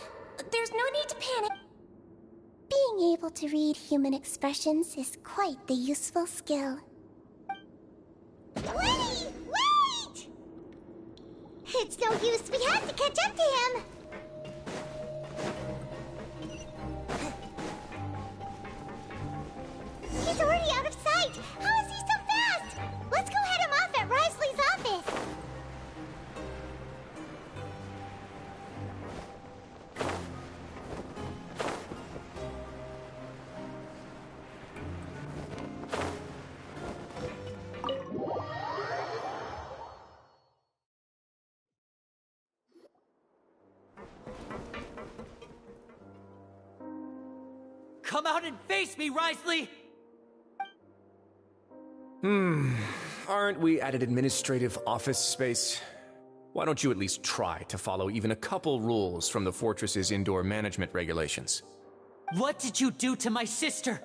C: There's no need to panic. Being able to read human expressions is quite the useful skill. Wait! Wait! It's no use. We have to catch up to him. He's already out of sight. How is he so fast? Let's go head him off at Risley's office.
F: Come out and face me, Risley!
D: Aren't we at an administrative office space? Why don't you at least try to follow even a couple rules from the fortress's indoor management regulations?
F: What did you do to my sister?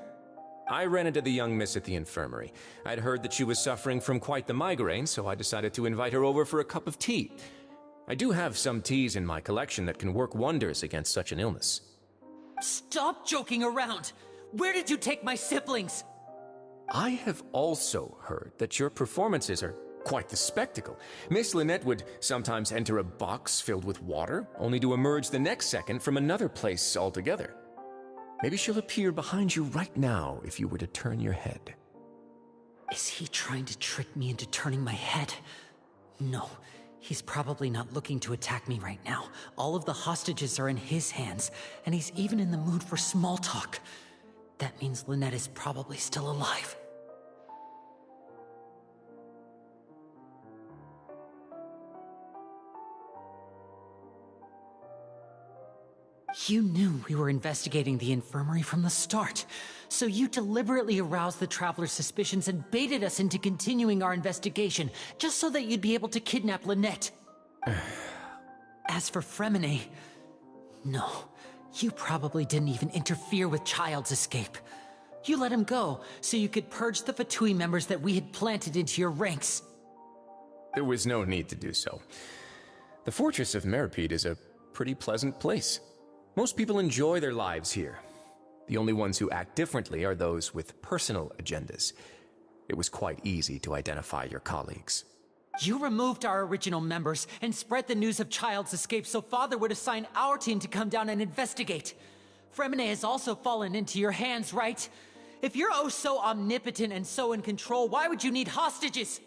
D: I ran into the young miss at the infirmary. I'd heard that she was suffering from quite the migraine, so I decided to invite her over for a cup of tea. I do have some teas in my collection that can work wonders against such an illness.
F: Stop joking around! Where did you take my siblings?
D: I have also heard that your performances are quite the spectacle. Miss Lynette would sometimes enter a box filled with water, only to emerge the next second from another place altogether. Maybe she'll appear behind you right now if you were to turn your head.
F: Is he trying to trick me into turning my head? No, he's probably not looking to attack me right now. All of the hostages are in his hands, and he's even in the mood for small talk. That means Lynette is probably still alive. You knew we were investigating the infirmary from the start, so you deliberately aroused the Traveler's suspicions and baited us into continuing our investigation, just so that you'd be able to kidnap Lynette. As for Fremine, no, you probably didn't even interfere with Child's escape. You let him go, so you could purge the Fatui members that we had planted into your ranks.
D: There was no need to do so. The Fortress of Meripede is a pretty pleasant place. Most people enjoy their lives here. The only ones who act differently are those with personal agendas. It was quite easy to identify your colleagues.
F: You removed our original members and spread the news of Child's escape so Father would assign our team to come down and investigate. Fremine has also fallen into your hands, right? If you're oh so omnipotent and so in control, why would you need hostages?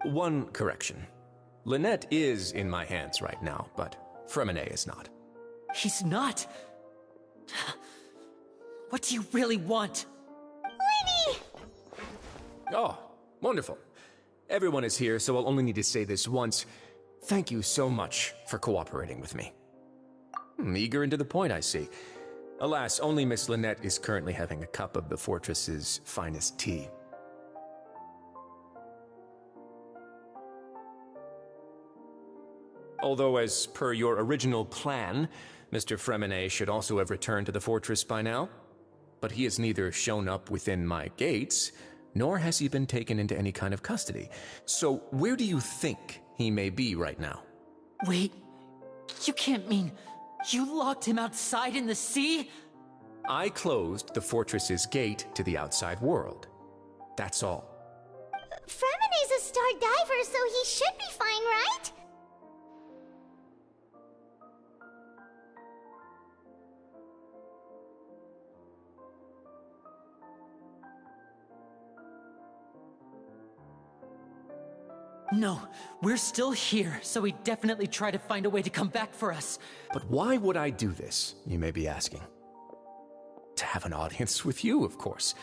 D: One correction. Lynette is in my hands right now, but Fremine is not.
F: He's not? What do you really want?
C: Lenny!
D: Oh, wonderful. Everyone is here, so I'll only need to say this once. Thank you so much for cooperating with me. Eager and to the point, I see. Alas, only Miss Lynette is currently having a cup of the fortress's finest tea. Although, as per your original plan, Mr. Fremine should also have returned to the fortress by now. But he has neither shown up within my gates, nor has he been taken into any kind of custody. So where do you think he may be right now?
F: Wait, you can't mean you locked him outside in the sea?
D: I closed the fortress's gate to the outside world. That's all.
C: Fremine's a star diver, so he should be fine, right?
F: No, we're still here, so he definitely tried to find a way to come back for us.
D: But why would I do this, you may be asking? To have an audience with you, of course.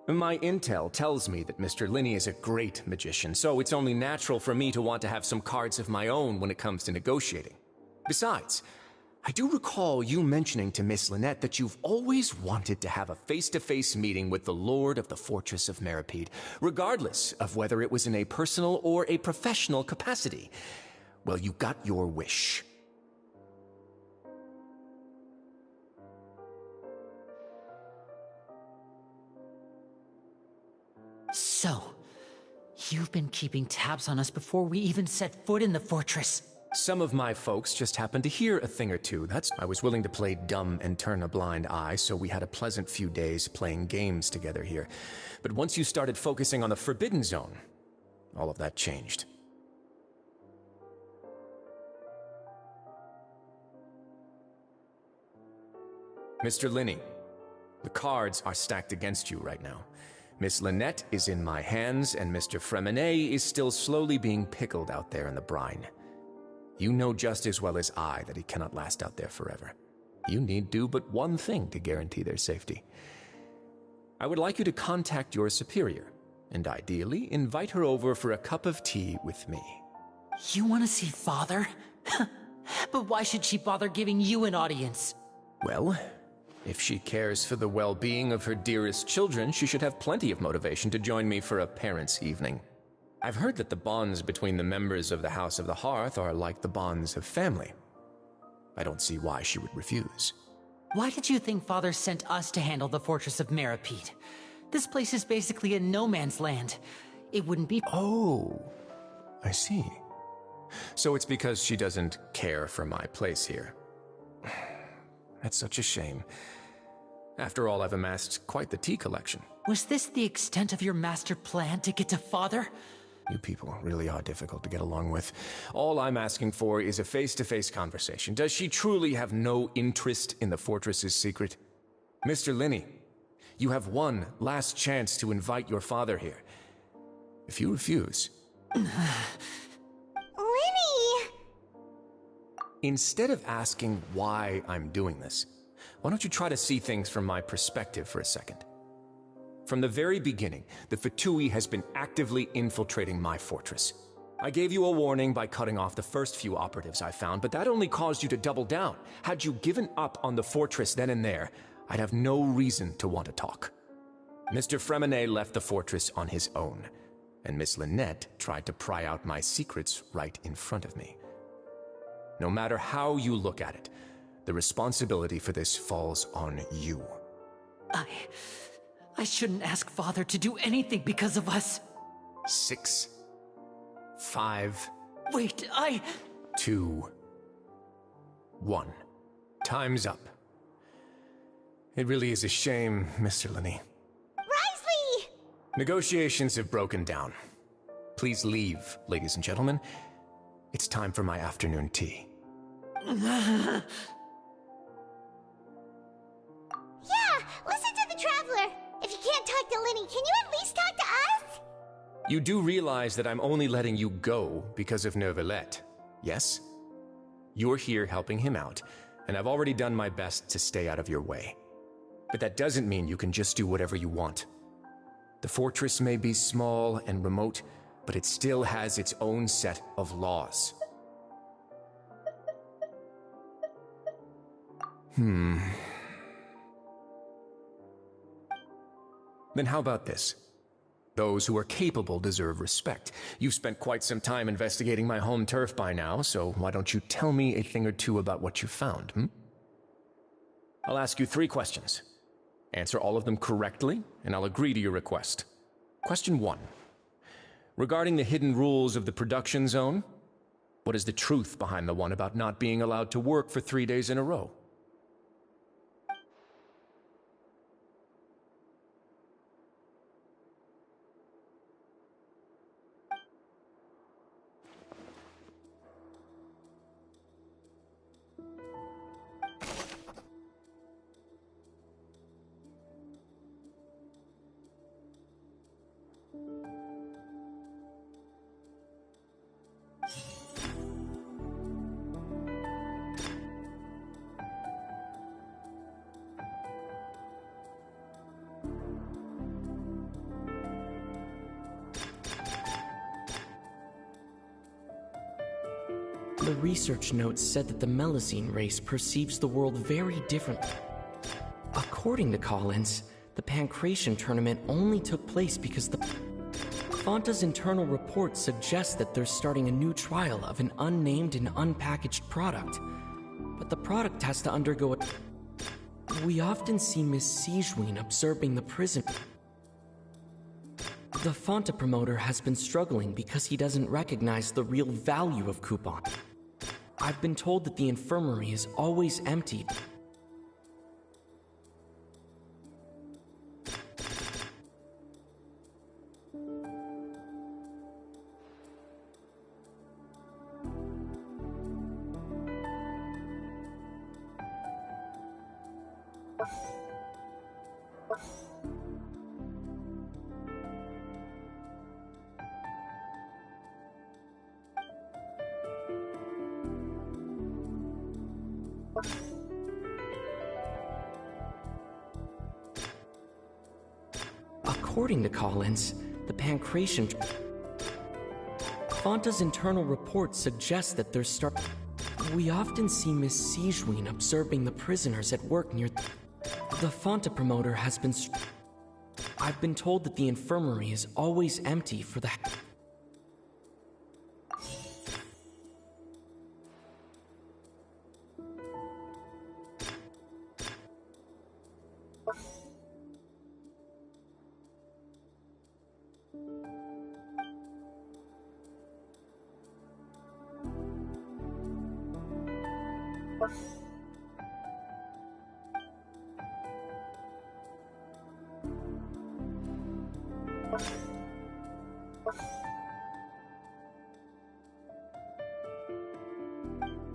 D: My intel tells me that Mr. Linney is a great magician, so it's only natural for me to want to have some cards of my own when it comes to negotiating. Besides, I do recall you mentioning to Miss Lynette that you've always wanted to have a face-to-face meeting with the Lord of the Fortress of Meripede, regardless of whether it was in a personal or a professional capacity. Well, you got your wish.
F: So, you've been keeping tabs on us before we even set foot in the fortress.
D: Some of my folks just happened to hear a thing or two. I was willing to play dumb and turn a blind eye, so we had a pleasant few days playing games together here. But once you started focusing on the Forbidden Zone, all of that changed. Mr. Linney, the cards are stacked against you right now. Miss Lynette is in my hands, and Mr. Fremine is still slowly being pickled out there in the brine. You know just as well as I that he cannot last out there forever. You need do but one thing to guarantee their safety. I would like you to contact your superior, and ideally invite her over for a cup of tea with me.
F: You want to see Father? But why should she bother giving you an audience?
D: Well, if she cares for the well-being of her dearest children, she should have plenty of motivation to join me for a parents' evening. I've heard that the bonds between the members of the House of the Hearth are like the bonds of family. I don't see why she would refuse.
F: Why did you think Father sent us to handle the Fortress of Meripede? This place is basically a no man's land. It wouldn't be—
D: Oh, I see. So it's because she doesn't care for my place here. That's such a shame. After all, I've amassed quite the tea collection.
F: Was this the extent of your master plan to get to Father?
D: You people really are difficult to get along with. All I'm asking for is a face-to-face conversation. Does she truly have no interest in the fortress's secret? Mr. Linney, you have one last chance to invite your father here. If you refuse...
C: Lenny!
D: Instead of asking why I'm doing this, why don't you try to see things from my perspective for a second? From the very beginning, the Fatui has been actively infiltrating my fortress. I gave you a warning by cutting off the first few operatives I found, but that only caused you to double down. Had you given up on the fortress then and there, I'd have no reason to want to talk. Mr. Fremine left the fortress on his own, and Miss Lynette tried to pry out my secrets right in front of me. No matter how you look at it, the responsibility for this falls on you.
F: I shouldn't ask Father to do anything because of us.
D: 6, 5...
F: Wait,
D: 2, 1. Time's up. It really is a shame, Mr. Linney.
C: Risley!
D: Negotiations have broken down. Please leave, ladies and gentlemen. It's time for my afternoon tea.
C: Yeah, listen to the Traveler. If you can't talk to Lenny, can you at least talk to us?
D: You do realize that I'm only letting you go because of Neuvillette, yes? You're here helping him out, and I've already done my best to stay out of your way. But that doesn't mean you can just do whatever you want. The fortress may be small and remote, but it still has its own set of laws. Then how about this? Those who are capable deserve respect. You've spent quite some time investigating my home turf by now, so why don't you tell me a thing or two about what you found, I'll ask you 3 questions. Answer all of them correctly, and I'll agree to your request. Question 1. Regarding the hidden rules of the production zone, what is the truth behind the one about not being allowed to work for 3 days in a row?
J: The research notes said that the Melusine race perceives the world very differently. According to Collins, the Pancration tournament only took place because the Fonta's internal report suggests that they're starting a new trial of an unnamed and unpackaged product. But the product has to undergo a... We often see Miss Sijuin observing the prison. The Fonta promoter has been struggling because he doesn't recognize the real value of coupon. I've been told that the infirmary is always empty. According to Collins, the Pancration... Fonta's internal report suggests that there's We often see Miss Sijuin observing the prisoners at work near... The Fonta promoter has been... I've been told that the infirmary is always empty for the...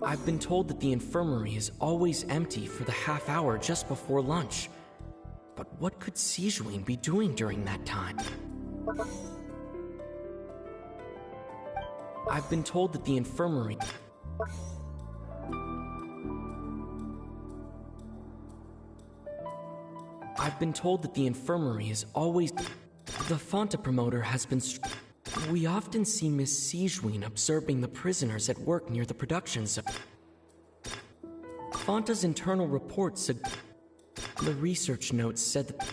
J: I've been told that the infirmary is always empty for the half hour just before lunch. But what could Sijuin be doing during that time? I've been told that the infirmary... I've been told that the infirmary is always... The Fonta promoter has been... We often see Miss Sijuin observing the prisoners at work near the production zone. Fonta's internal report said... The research notes said that...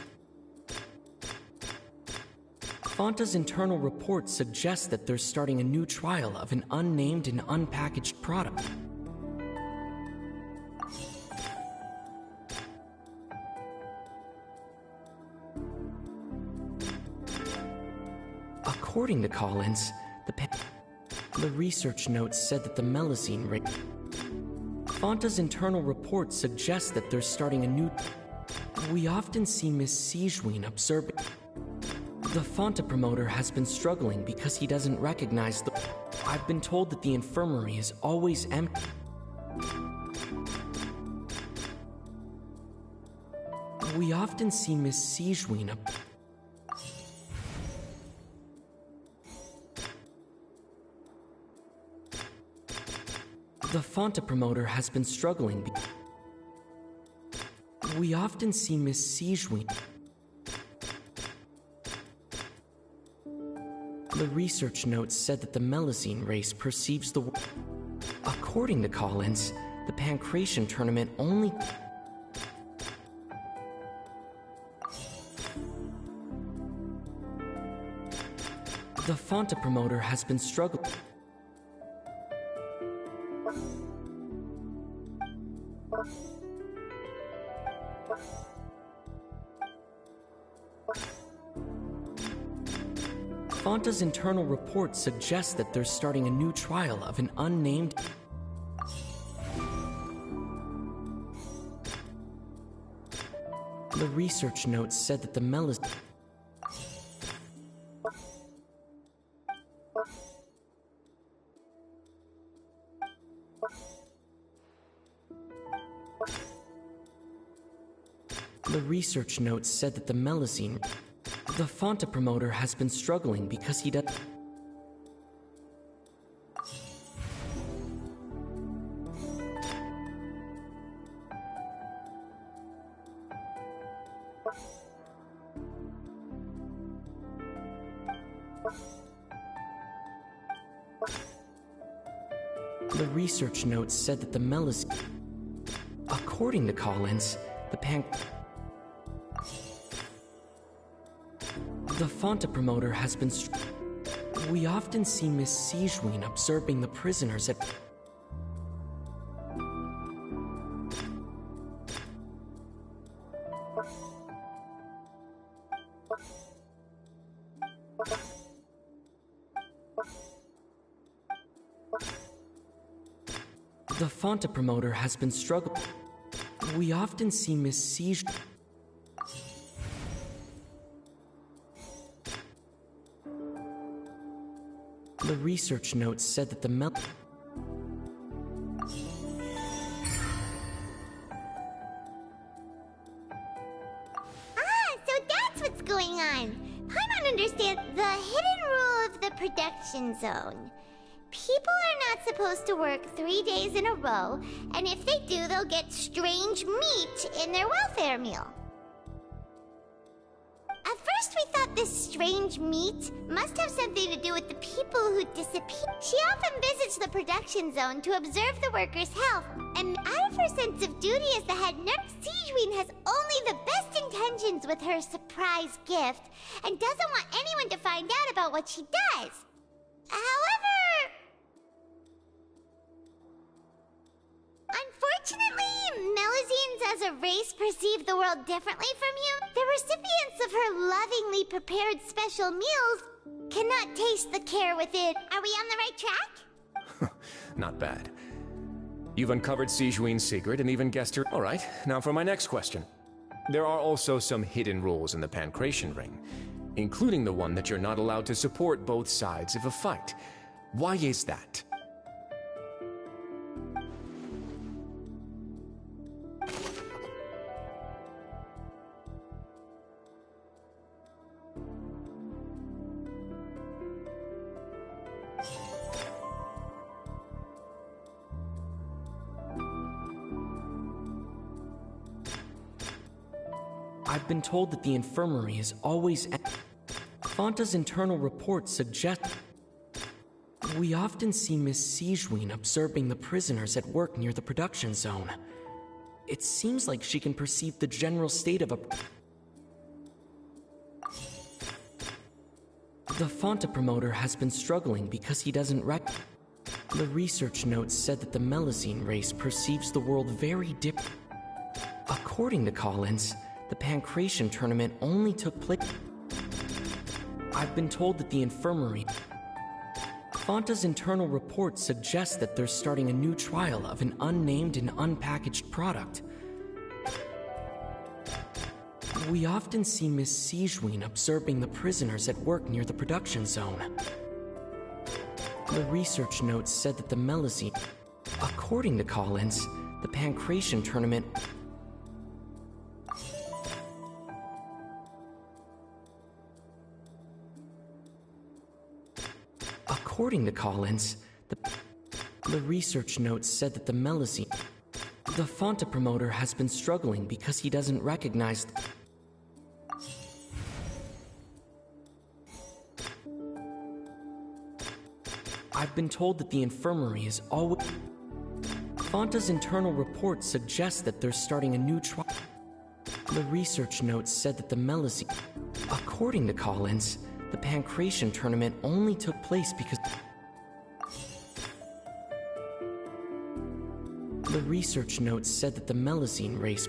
J: Fonta's internal report suggests that they're starting a new trial of an unnamed and unpackaged product. According to Collins, the research notes said that the Melusine race... Fonta's internal report suggests that they're starting a new... We often see Miss Sijuin observing... The Fonta promoter has been struggling because he doesn't recognize the... I've been told that the infirmary is always empty. We often see Miss Sijuin... The Fonta promoter has been struggling. We often see Miss Sijwin. The research notes said that the Melusine race perceives the world. According to Collins, the Pancration tournament only... The Fonta promoter has been struggling. Fonta's internal report suggests that they're starting a new trial of an unnamed... The research notes said that the Melis... The research notes said that the Melusine... The Fonta promoter has been struggling because he does... The research notes said that the Melusine... According to Collins, the The Fonta promoter has been We often see Miss Sijwin observing the prisoners at... The Fonta promoter has been struggling. We often see Miss Sijwin... The research notes said that the
C: So that's what's going on. Paimon understands the hidden rule of the production zone. People are not supposed to work 3 days in a row, and if they do, they'll get strange meat in their welfare meal. At first we thought this strange meat must have something to do with the people who disappeared. She often visits the production zone to observe the workers' health, and out of her sense of duty as the head nurse, Sijwin has only the best intentions with her surprise gift, and doesn't want anyone to find out about what she does. However... Unfortunately, Melusines as a race perceive the world differently from you. The recipients of her lovingly prepared special meals cannot taste the care within. Are we on the right track?
D: Not bad. You've uncovered Sijwin's secret and even guessed her... Alright, now for my next question. There are also some hidden rules in the Pancration Ring, including the one that you're not allowed to support both sides of a fight. Why is that? I've been told that the infirmary is always... Fonta's internal report suggests... We often see Miss Sijwin observing the prisoners at work near the production zone. It seems like she can perceive the general state of a... The Fonta promoter has been struggling because he doesn't The research notes said that the Melusine race perceives the world very different. According to Collins, the Pancration tournament only took place... I've been told that the infirmary... Fonta's internal report suggests that they're starting a new trial of an unnamed and unpackaged product. We often see Miss Sijwin observing the prisoners at work near the production zone. The research notes said that the Melusine... According to Collins, the Pancration tournament... According to Collins,
J: The research notes said that the Melusine... The Fonta promoter has been struggling because he doesn't recognize... I've been told that the infirmary is always... Fonta's internal report suggests that they're starting a new trial. The research notes said that the Melusine... According to Collins, the Pancration tournament only took place because... The research notes said that the Melusine race...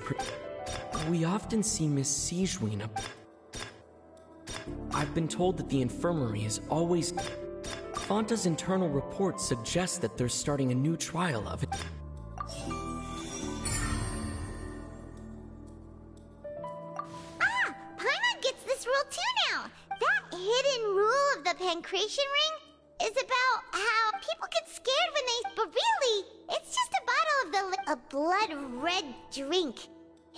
J: We often see Miss Sigewin up... I've been told that the infirmary is always... Fonta's internal report suggests that they're starting a new trial of it.
C: Ah! Paimon gets this rule too now! That hidden rule of the Pancration Ring is about how people get scared when they... But really, it's just a bottle of a blood-red drink.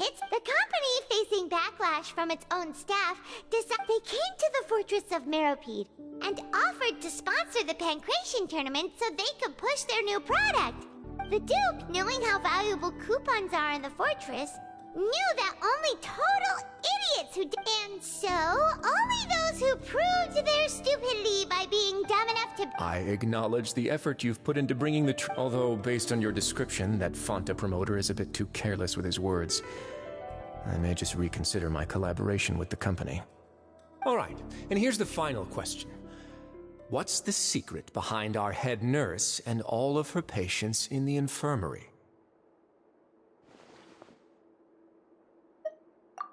C: It's the company facing backlash from its own staff decided they came to the Fortress of Meropide and offered to sponsor the Pancration tournament so they could push their new product. The Duke, knowing how valuable coupons are in the fortress, knew that only total idiots who and so only those who proved their stupidity by being dumb enough to...
D: I acknowledge the effort you've put into bringing the although, based on your description, that Fonta promoter is a bit too careless with his words. I may just reconsider my collaboration with the company. All right, and here's the final question. What's the secret behind our head nurse and all of her patients in the infirmary?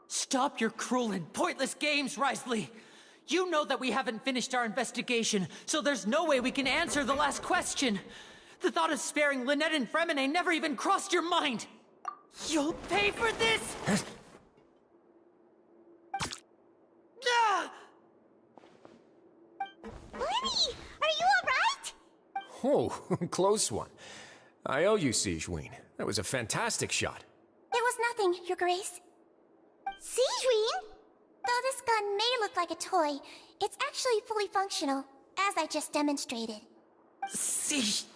G: Stop your cruel and pointless games, Risley! You know that we haven't finished our investigation, so there's no way we can answer the last question! The thought of sparing Lynette and Fremine never even crossed your mind! You'll pay for this! Ah!
C: Lenny, are you alright?
D: Oh, close one. I owe you, Sigewin. That was a fantastic shot.
O: It was nothing, Your Grace.
C: Sigewin?
O: Though this gun may look like a toy, it's actually fully functional, as I just demonstrated.
G: Sigewin...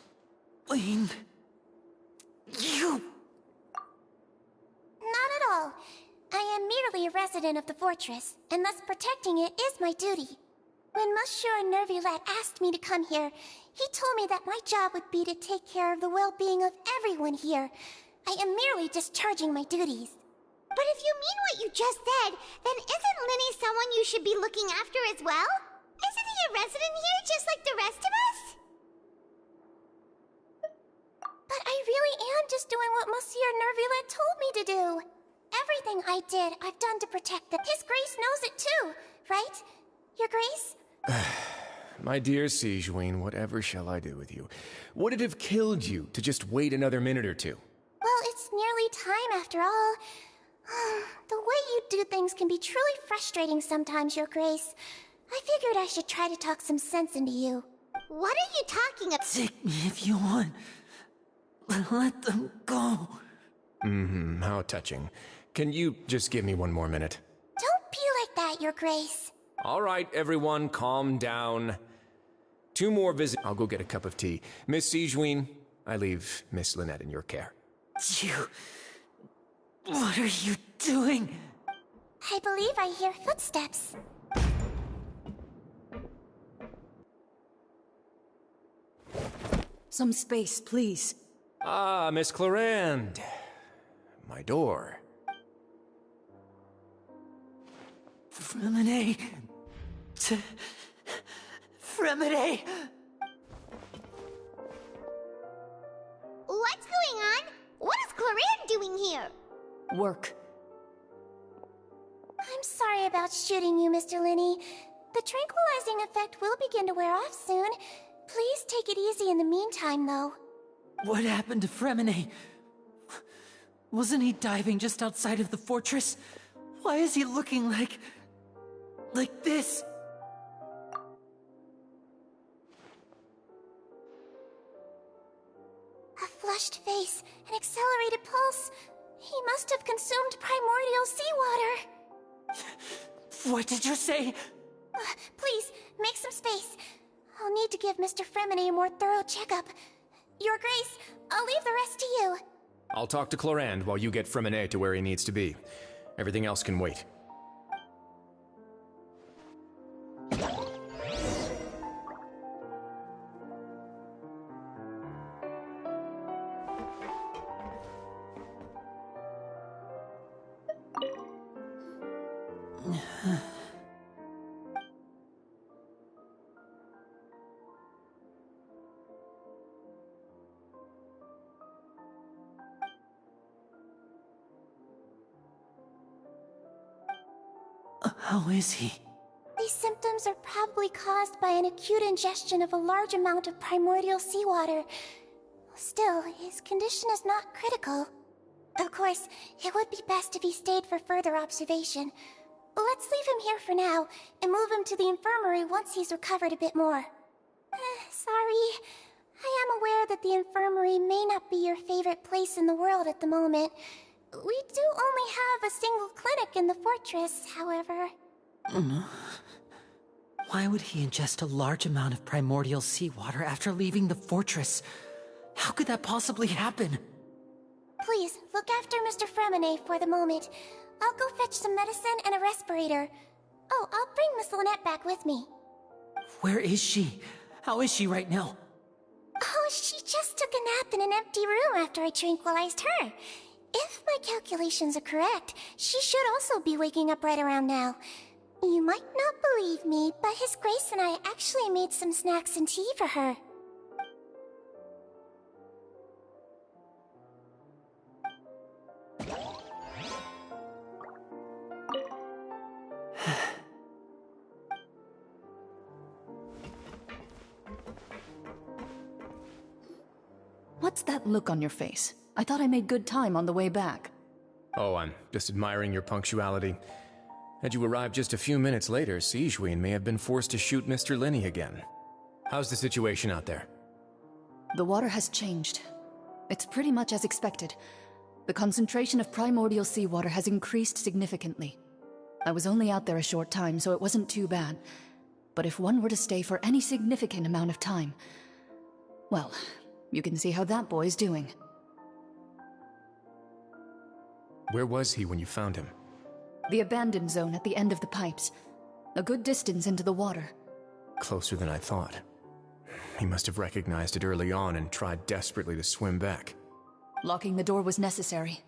G: You...
O: Not at all. I am merely a resident of the fortress, and thus protecting it is my duty. When Monsieur Nervulette asked me to come here, he told me that my job would be to take care of the well-being of everyone here. I am merely discharging my duties.
C: But if you mean what you just said, then isn't Linny someone you should be looking after as well? Isn't he a resident here just like the rest of us?
O: But I really am just doing what Monsieur Nervulette told me to do. Everything I did, I've done to protect them. His Grace knows it too, right? Your Grace?
D: My dear Sigewin, whatever shall I do with you? Would it have killed you to just wait another minute or two?
O: Well, it's nearly time after all. The way you do things can be truly frustrating sometimes, Your Grace. I figured I should try to talk some sense into you.
C: What are you talking about?
G: Take me if you want. Let them go.
D: How touching. Can you just give me one more minute?
O: Don't be like that, Your Grace.
D: All right, everyone, calm down. 2 more visits. I'll go get a cup of tea. Miss Sigewin, I leave Miss Lynette in your care.
G: What are you doing?
O: I believe I hear footsteps.
V: Some space, please.
D: Ah, Miss Clarend. My door.
G: Fremine. Fremine.
C: What's going on? What is Clarend doing here?
V: Work.
O: I'm sorry about shooting you, Mr. Linney. The tranquilizing effect will begin to wear off soon. Please take it easy in the meantime, though.
G: What happened to Fremine? Wasn't he diving just outside of the fortress? Why is he looking like this?
O: A flushed face, an accelerated pulse. He must have consumed primordial seawater.
G: What did you say?
O: Please, make some space. I'll need to give Mr. Fremine a more thorough checkup. Your Grace, I'll leave the rest to you.
D: I'll talk to Clorand while you get Fremine to where he needs to be. Everything else can wait.
T: How is he?
O: These symptoms are probably caused by an acute ingestion of a large amount of primordial seawater. Still, his condition is not critical. Of course, it would be best if he stayed for further observation. Let's leave him here for now, and move him to the infirmary once he's recovered a bit more. Sorry. I am aware that the infirmary may not be your favorite place in the world at the moment. We do only have a single clinic in the fortress, however.
F: Why would he ingest a large amount of primordial seawater after leaving the fortress? How could that possibly happen?
O: Please, look after Mr. Fremine for the moment. I'll go fetch some medicine and a respirator. Oh, I'll bring Miss Lynette back with me.
F: Where is she? How is she right now?
O: Oh, she just took a nap in an empty room after I tranquilized her. If my calculations are correct, she should also be waking up right around now. You might not believe me, but His Grace and I actually made some snacks and tea for her.
V: What's that look on your face? I thought I made good time on the way back.
D: Oh, I'm just admiring your punctuality. Had you arrived just a few minutes later, Sigewinne may have been forced to shoot Mr. Lenny again. How's the situation out there?
V: The water has changed. It's pretty much as expected. The concentration of primordial seawater has increased significantly. I was only out there a short time, so it wasn't too bad. But if one were to stay for any significant amount of time... well, you can see how that boy's doing.
D: Where was he when you found him?
V: The abandoned zone at the end of the pipes. A good distance into the water.
D: Closer than I thought. He must have recognized it early on and tried desperately to swim back.
V: Locking the door was necessary.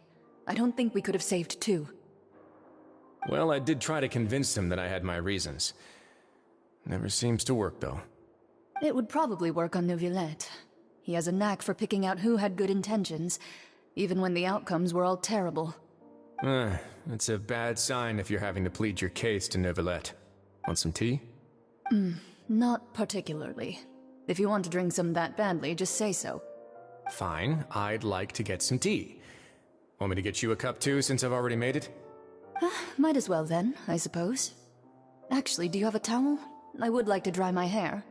V: I don't think we could have saved two.
D: Well, I did try to convince him that I had my reasons. Never seems to work, though.
V: It would probably work on Neuvillette. He has a knack for picking out who had good intentions, even when the outcomes were all terrible.
D: It's a bad sign if you're having to plead your case to Neuvillette. Want some tea?
V: Not particularly. If you want to drink some that badly, just say so.
D: Fine, I'd like to get some tea. Want me to get you a cup too, since I've already made it?
V: Might as well then, I suppose. Actually, do you have a towel? I would like to dry my hair.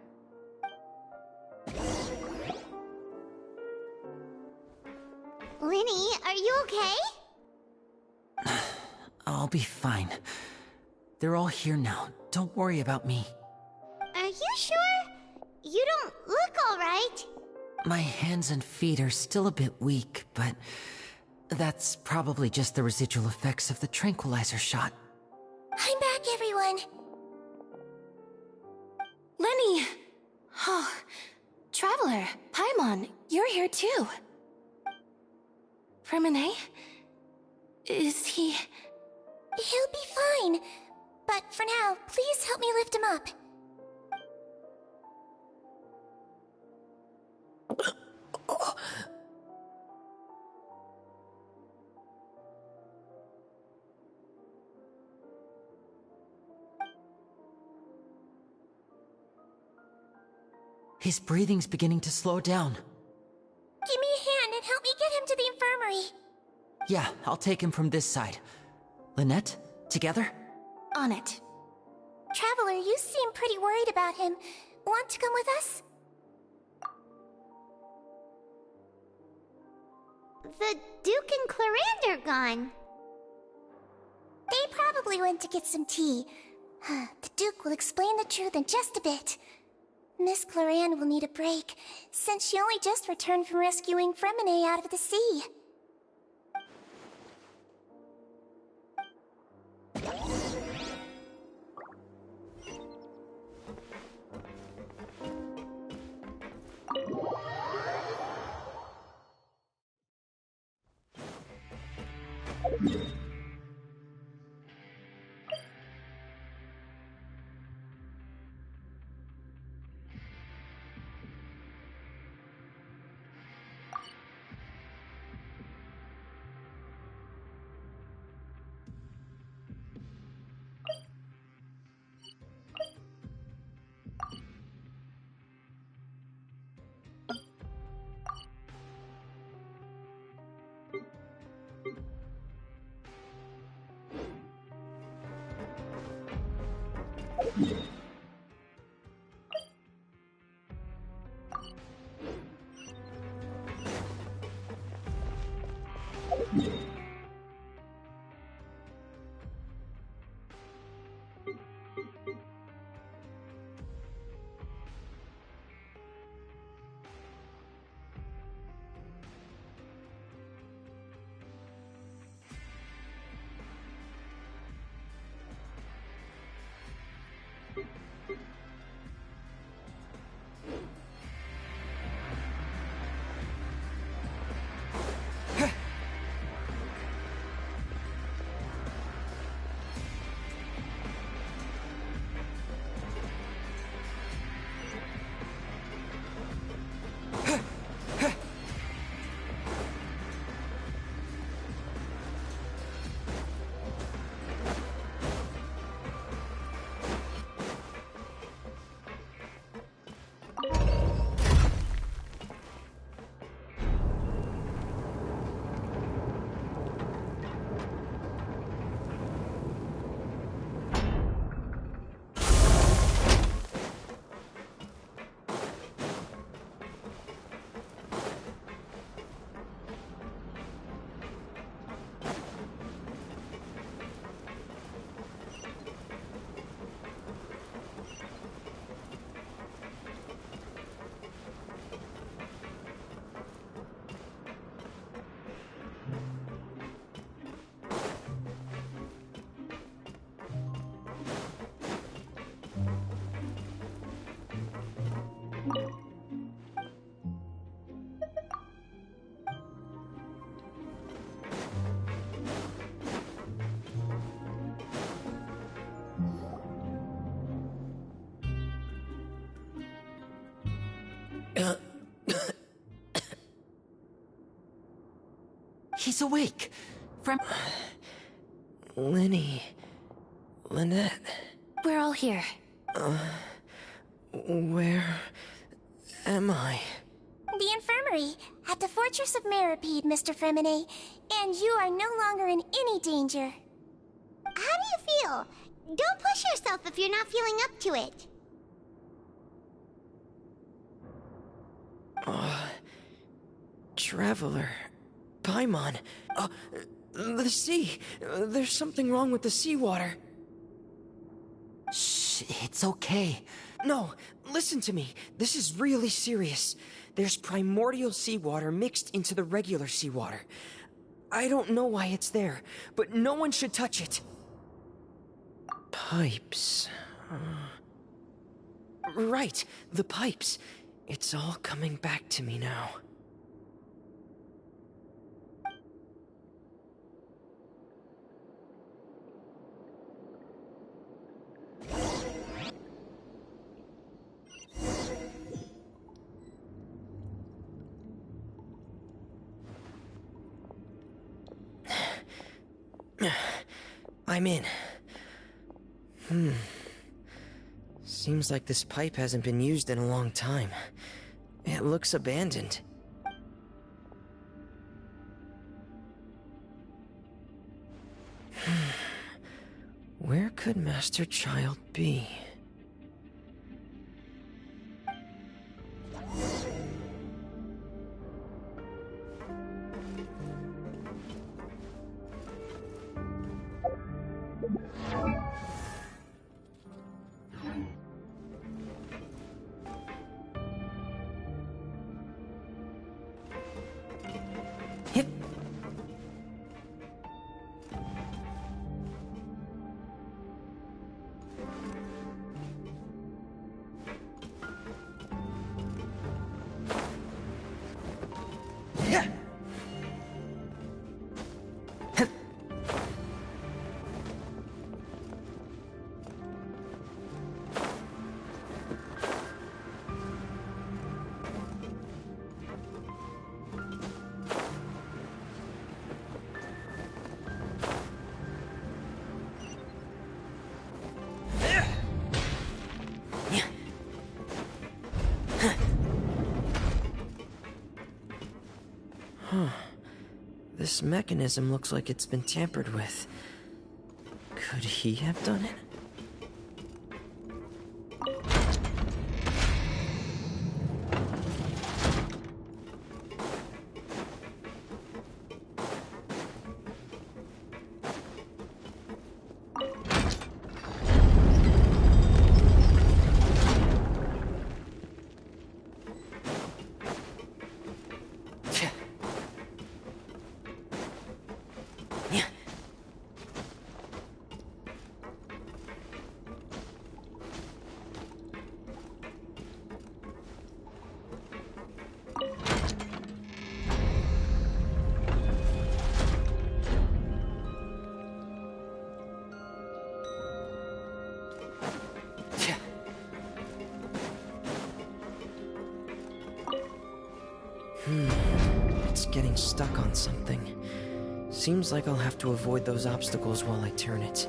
C: Lenny, are you okay?
F: I'll be fine. They're all here now. Don't worry about me.
C: Are you sure? You don't look alright.
F: My hands and feet are still a bit weak, but that's probably just the residual effects of the tranquilizer shot.
O: I'm back, everyone.
A: Lenny! Oh, Traveler, Paimon, you're here too. Fremine? Is he...
O: He'll be fine. But for now, please help me lift him up.
F: His breathing's beginning to slow down.
O: Give me a hand and help me get him to the infirmary.
F: Yeah, I'll take him from this side. Lynette, together?
O: On it. Traveler, you seem pretty worried about him. Want to come with us?
C: The Duke and Clorand are gone.
O: They probably went to get some tea. The Duke will explain the truth in just a bit. Miss Cloran will need a break, since she only just returned from rescuing Fremine out of the sea.
J: He's awake.
H: Lynette.
A: We're all here.
H: Where am I?
O: The infirmary, at the Fortress of Meripede, Mr. Fremine, and you are no longer in any danger.
C: How do you feel? Don't push yourself if you're not feeling up to it.
H: Traveler. Paimon. The sea. There's something wrong with the seawater.
F: Shh, it's okay.
H: No, listen to me. This is really serious. There's primordial seawater mixed into the regular seawater. I don't know why it's there, but no one should touch it. Pipes. Right, the pipes. It's all coming back to me now. I'm in. Seems like this pipe hasn't been used in a long time. It looks abandoned. Where could Master Child be? This mechanism looks like it's been tampered with. Could he have done it? It's getting stuck on something. Seems like I'll have to avoid those obstacles while I turn it.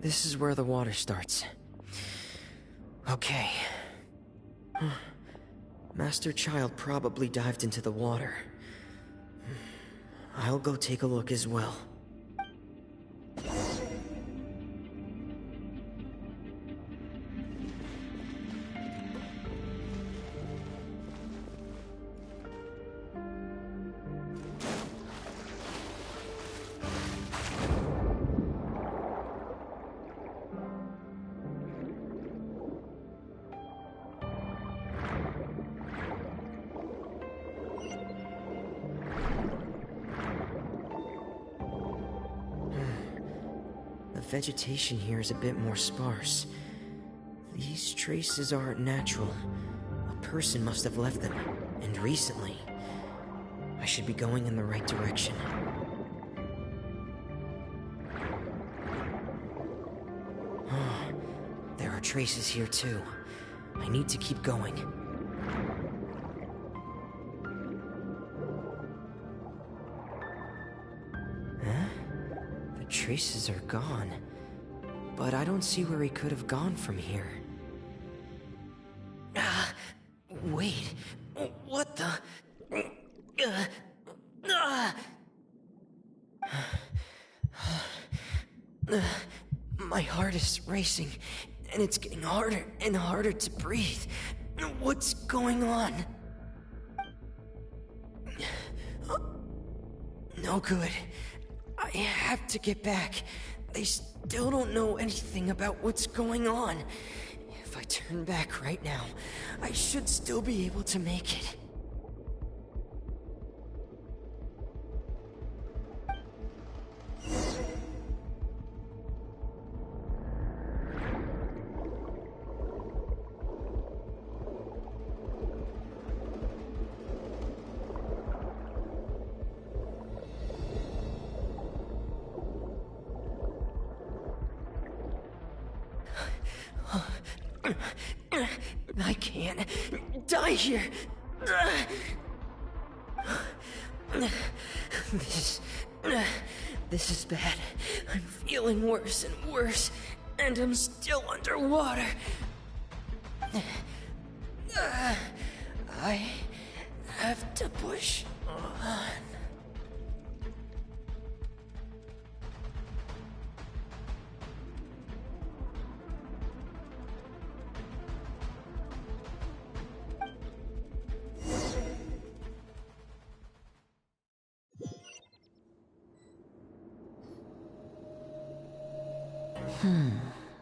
H: This is where the water starts. Okay. Master Child probably dived into the water. I'll go take a look as well. The vegetation here is a bit more sparse. These traces aren't natural. A person must have left them, and recently. I should be going in the right direction. There are traces here too. I need to keep going. Traces are gone, but I don't see where he could have gone from here. Wait, what the? My heart is racing, and it's getting harder and harder to breathe. What's going on? No good. I have to get back. They still don't know anything about what's going on. If I turn back right now, I should still be able to make it. I can't die here. This is bad. I'm feeling worse and worse, and I'm still underwater. I have to push on.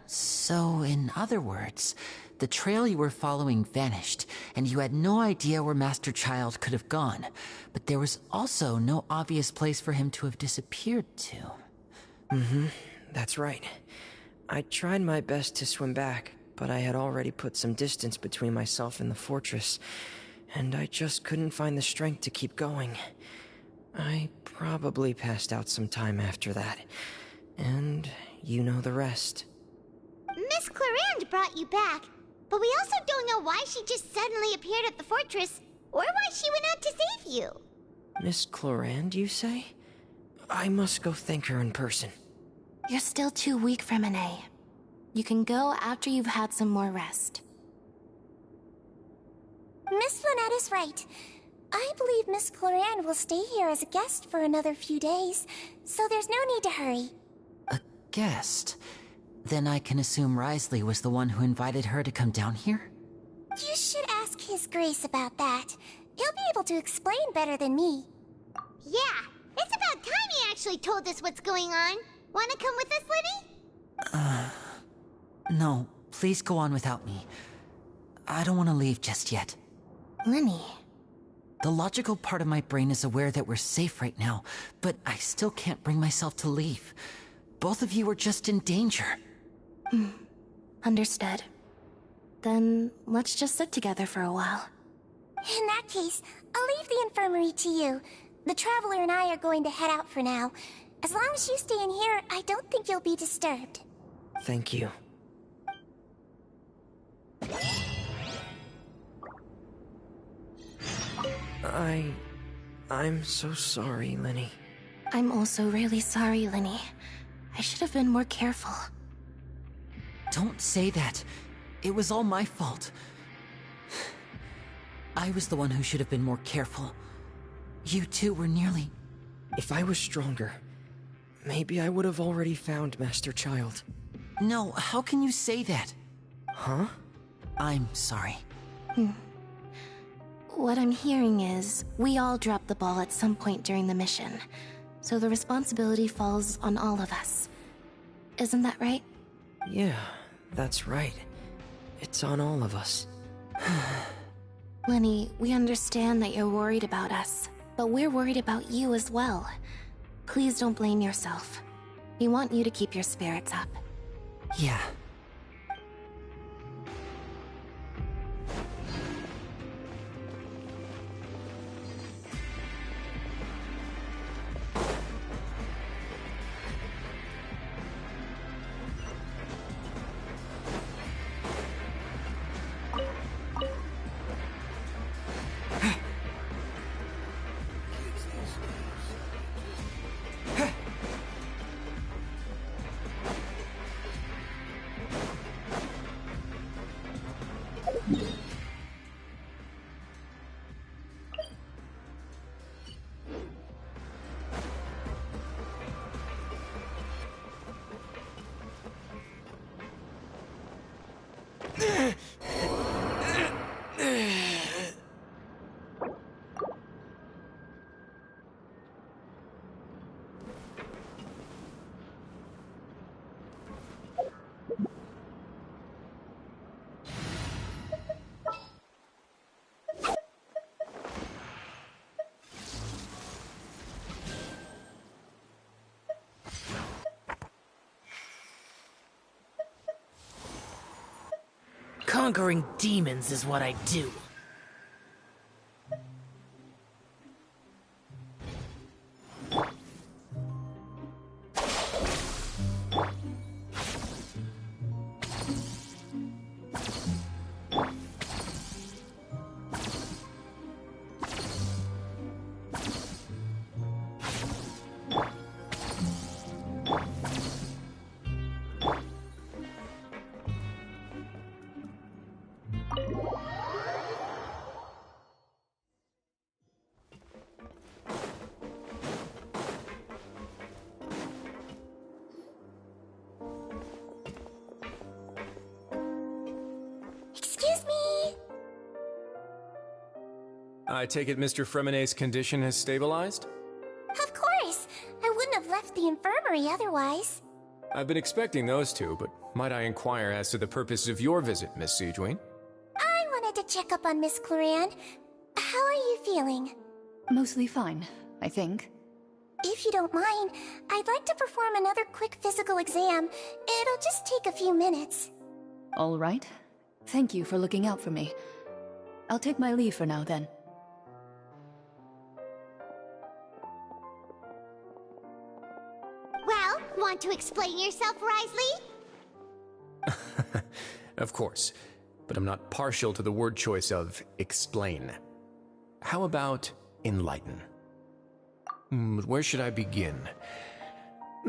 F: So, in other words, the trail you were following vanished, and you had no idea where Master Child could have gone, but there was also no obvious place for him to have disappeared to.
H: That's right. I tried my best to swim back, but I had already put some distance between myself and the fortress, and I just couldn't find the strength to keep going. I probably passed out some time after that, and you know the rest.
C: Miss Clarande brought you back, but we also don't know why she just suddenly appeared at the fortress, or why she went out to save you.
H: Miss Clarande, you say? I must go thank her in person.
O: You're still too weak for Monet. You can go after you've had some more rest. Miss Lynette is right. I believe Miss Clarande will stay here as a guest for another few days, so there's no need to hurry.
F: A guest? Then I can assume Risley was the one who invited her to come down here?
C: You should ask His Grace about that. He'll be able to explain better than me. Yeah, it's about time he actually told us what's going on. Wanna come with us, Lenny?
F: No, please go on without me. I don't want to leave just yet.
O: Lenny.
F: The logical part of my brain is aware that we're safe right now, but I still can't bring myself to leave. Both of you are just in danger.
O: Understood. Then let's just sit together for a while. In that case, I'll leave the infirmary to you. The Traveler and I are going to head out for now. As long as you stay in here, I don't think you'll be disturbed.
H: Thank you. I'm so sorry, Lenny.
O: I'm also really sorry, Lenny. I should have been more careful.
F: Don't say that. It was all my fault. I was the one who should have been more careful. You two were nearly...
H: If I was stronger, maybe I would have already found Master Child.
F: No, how can you say that?
H: Huh?
F: I'm sorry.
O: What I'm hearing is, we all dropped the ball at some point during the mission, so the responsibility falls on all of us. Isn't that right?
H: Yeah, that's right. It's on all of us.
O: Lenny, we understand that you're worried about us, but we're worried about you as well. Please don't blame yourself. We want you to keep your spirits up.
F: Yeah.
P: Conquering demons is what I do.
O: Excuse me!
D: I take it Mr. Fremonet's condition has stabilized?
O: Of course! I wouldn't have left the infirmary otherwise.
D: I've been expecting those two, but might I inquire as to the purpose of your visit, Miss Siegeween?
O: I wanted to check up on Miss Claran. How are you feeling?
V: Mostly fine, I think.
O: If you don't mind, I'd like to perform another quick physical exam. It'll just take a few minutes.
V: All right. Thank you for looking out for me. I'll take my leave for now, then.
C: Well, want to explain yourself, Risley?
D: Of course, but I'm not partial to the word choice of explain. How about enlighten? Where should I begin?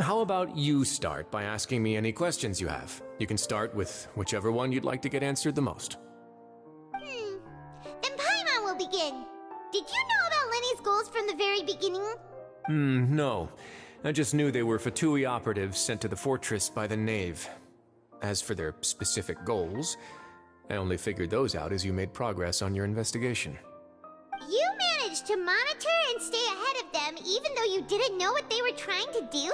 D: How about you start by asking me any questions you have? You can start with whichever one you'd like to get answered the most.
C: Then Paimon will begin. Did you know about Lenny's goals from the very beginning?
D: No. I just knew they were Fatui operatives sent to the fortress by the Knave. As for their specific goals, I only figured those out as you made progress on your investigation.
C: You managed to monitor and stay ahead of them even though you didn't know what they were trying to do?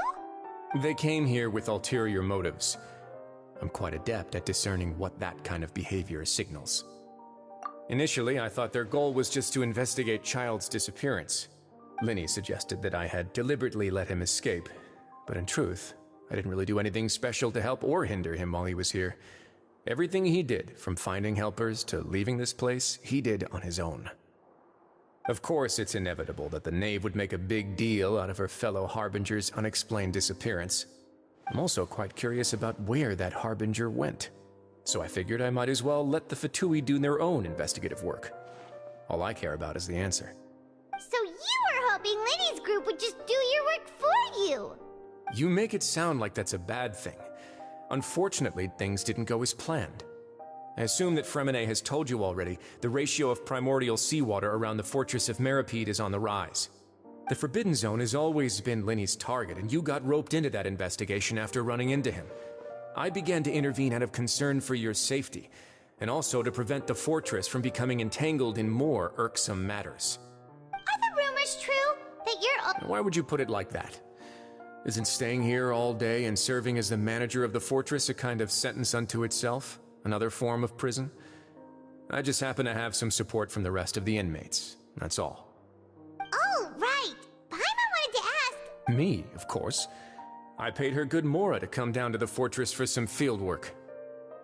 D: They came here with ulterior motives. I'm quite adept at discerning what that kind of behavior signals. Initially, I thought their goal was just to investigate Child's disappearance. Linny suggested that I had deliberately let him escape, but in truth, I didn't really do anything special to help or hinder him while he was here. Everything he did, from finding helpers to leaving this place, he did on his own. Of course, it's inevitable that the Knave would make a big deal out of her fellow Harbinger's unexplained disappearance. I'm also quite curious about where that Harbinger went, so I figured I might as well let the Fatui do their own investigative work. All I care about is the answer.
C: So you were hoping Lenny's group would just do your work for you!
D: You make it sound like that's a bad thing. Unfortunately, things didn't go as planned. I assume that Fremine has told you already, the ratio of primordial seawater around the fortress of Meripede is on the rise. The Forbidden Zone has always been Linny's target, and you got roped into that investigation after running into him. I began to intervene out of concern for your safety, and also to prevent the fortress from becoming entangled in more irksome matters.
C: Are the rumors true that you're...
D: Why would you put it like that? Isn't staying here all day and serving as the manager of the fortress a kind of sentence unto itself? Another form of prison? I just happen to have some support from the rest of the inmates, that's all.
C: Oh, right. Paimon wanted to ask...
D: Me, of course. I paid her good Mora to come down to the fortress for some field work.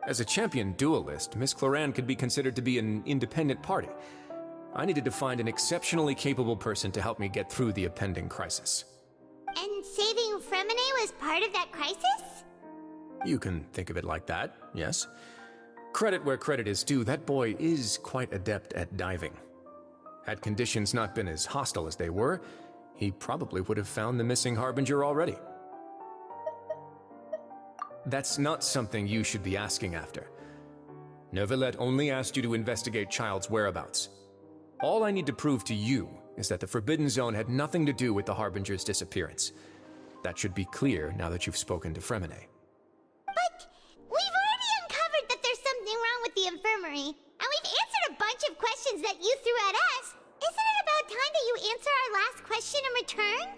D: As a champion duelist, Miss Cloran could be considered to be an independent party. I needed to find an exceptionally capable person to help me get through the impending crisis.
C: And saving Fremine was part of that crisis?
D: You can think of it like that, yes. Credit where credit is due, that boy is quite adept at diving. Had conditions not been as hostile as they were, he probably would have found the missing Harbinger already. That's not something you should be asking after. Neuvillette only asked you to investigate Child's whereabouts. All I need to prove to you is that the Forbidden Zone had nothing to do with the Harbinger's disappearance. That should be clear now that you've spoken to Fremine.
C: But we've already uncovered that there's something wrong with the infirmary, and we've answered a bunch of questions that you threw at us. Isn't it about time that you answer our last question in return?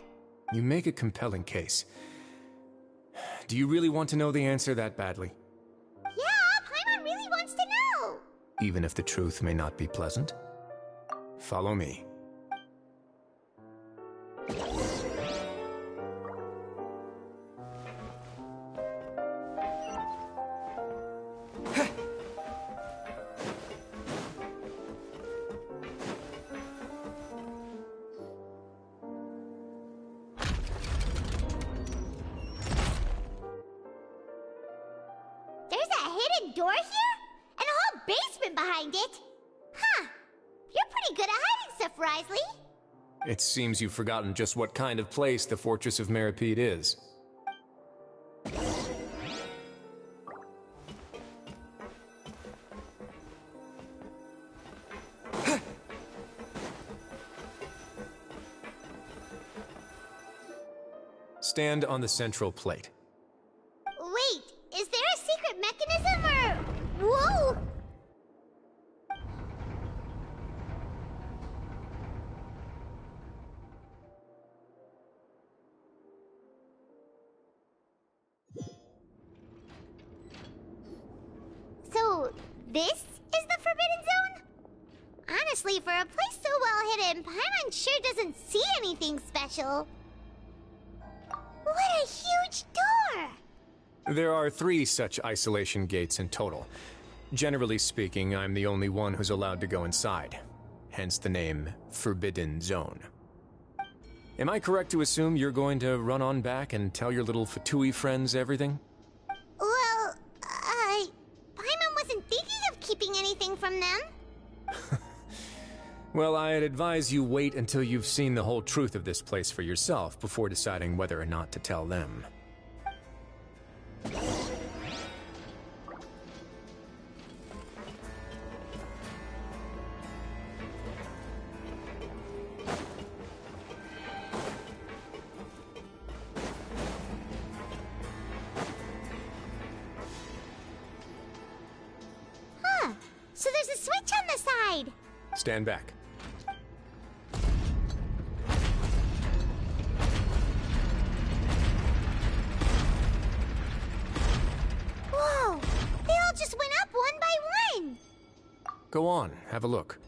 D: You make a compelling case. Do you really want to know the answer that badly?
C: Yeah, Paimon really wants to know.
D: Even if the truth may not be pleasant? Follow me.
C: There's a hidden door here? And a whole basement behind it? Huh. You're pretty good at hiding stuff, Risley.
D: It seems you've forgotten just what kind of place the Fortress of Meripede is. Stand on the central plate.
C: Wait, is there a secret mechanism or... Whoa! So, this is the Forbidden Zone? Honestly, for a place so well hidden, Paimon sure doesn't see anything special. What a huge door!
D: There are 3 such isolation gates in total. Generally speaking, I'm the only one who's allowed to go inside. Hence the name Forbidden Zone. Am I correct to assume you're going to run on back and tell your little Fatui friends everything?
C: Well, Paimon wasn't thinking of keeping anything from them.
D: Well, I'd advise you wait until you've seen the whole truth of this place for yourself before deciding whether or not to tell them.
C: Huh. So there's a switch on the side.
D: Stand back.
C: Whoa! They all just went up one by one!
D: Go on, have a look.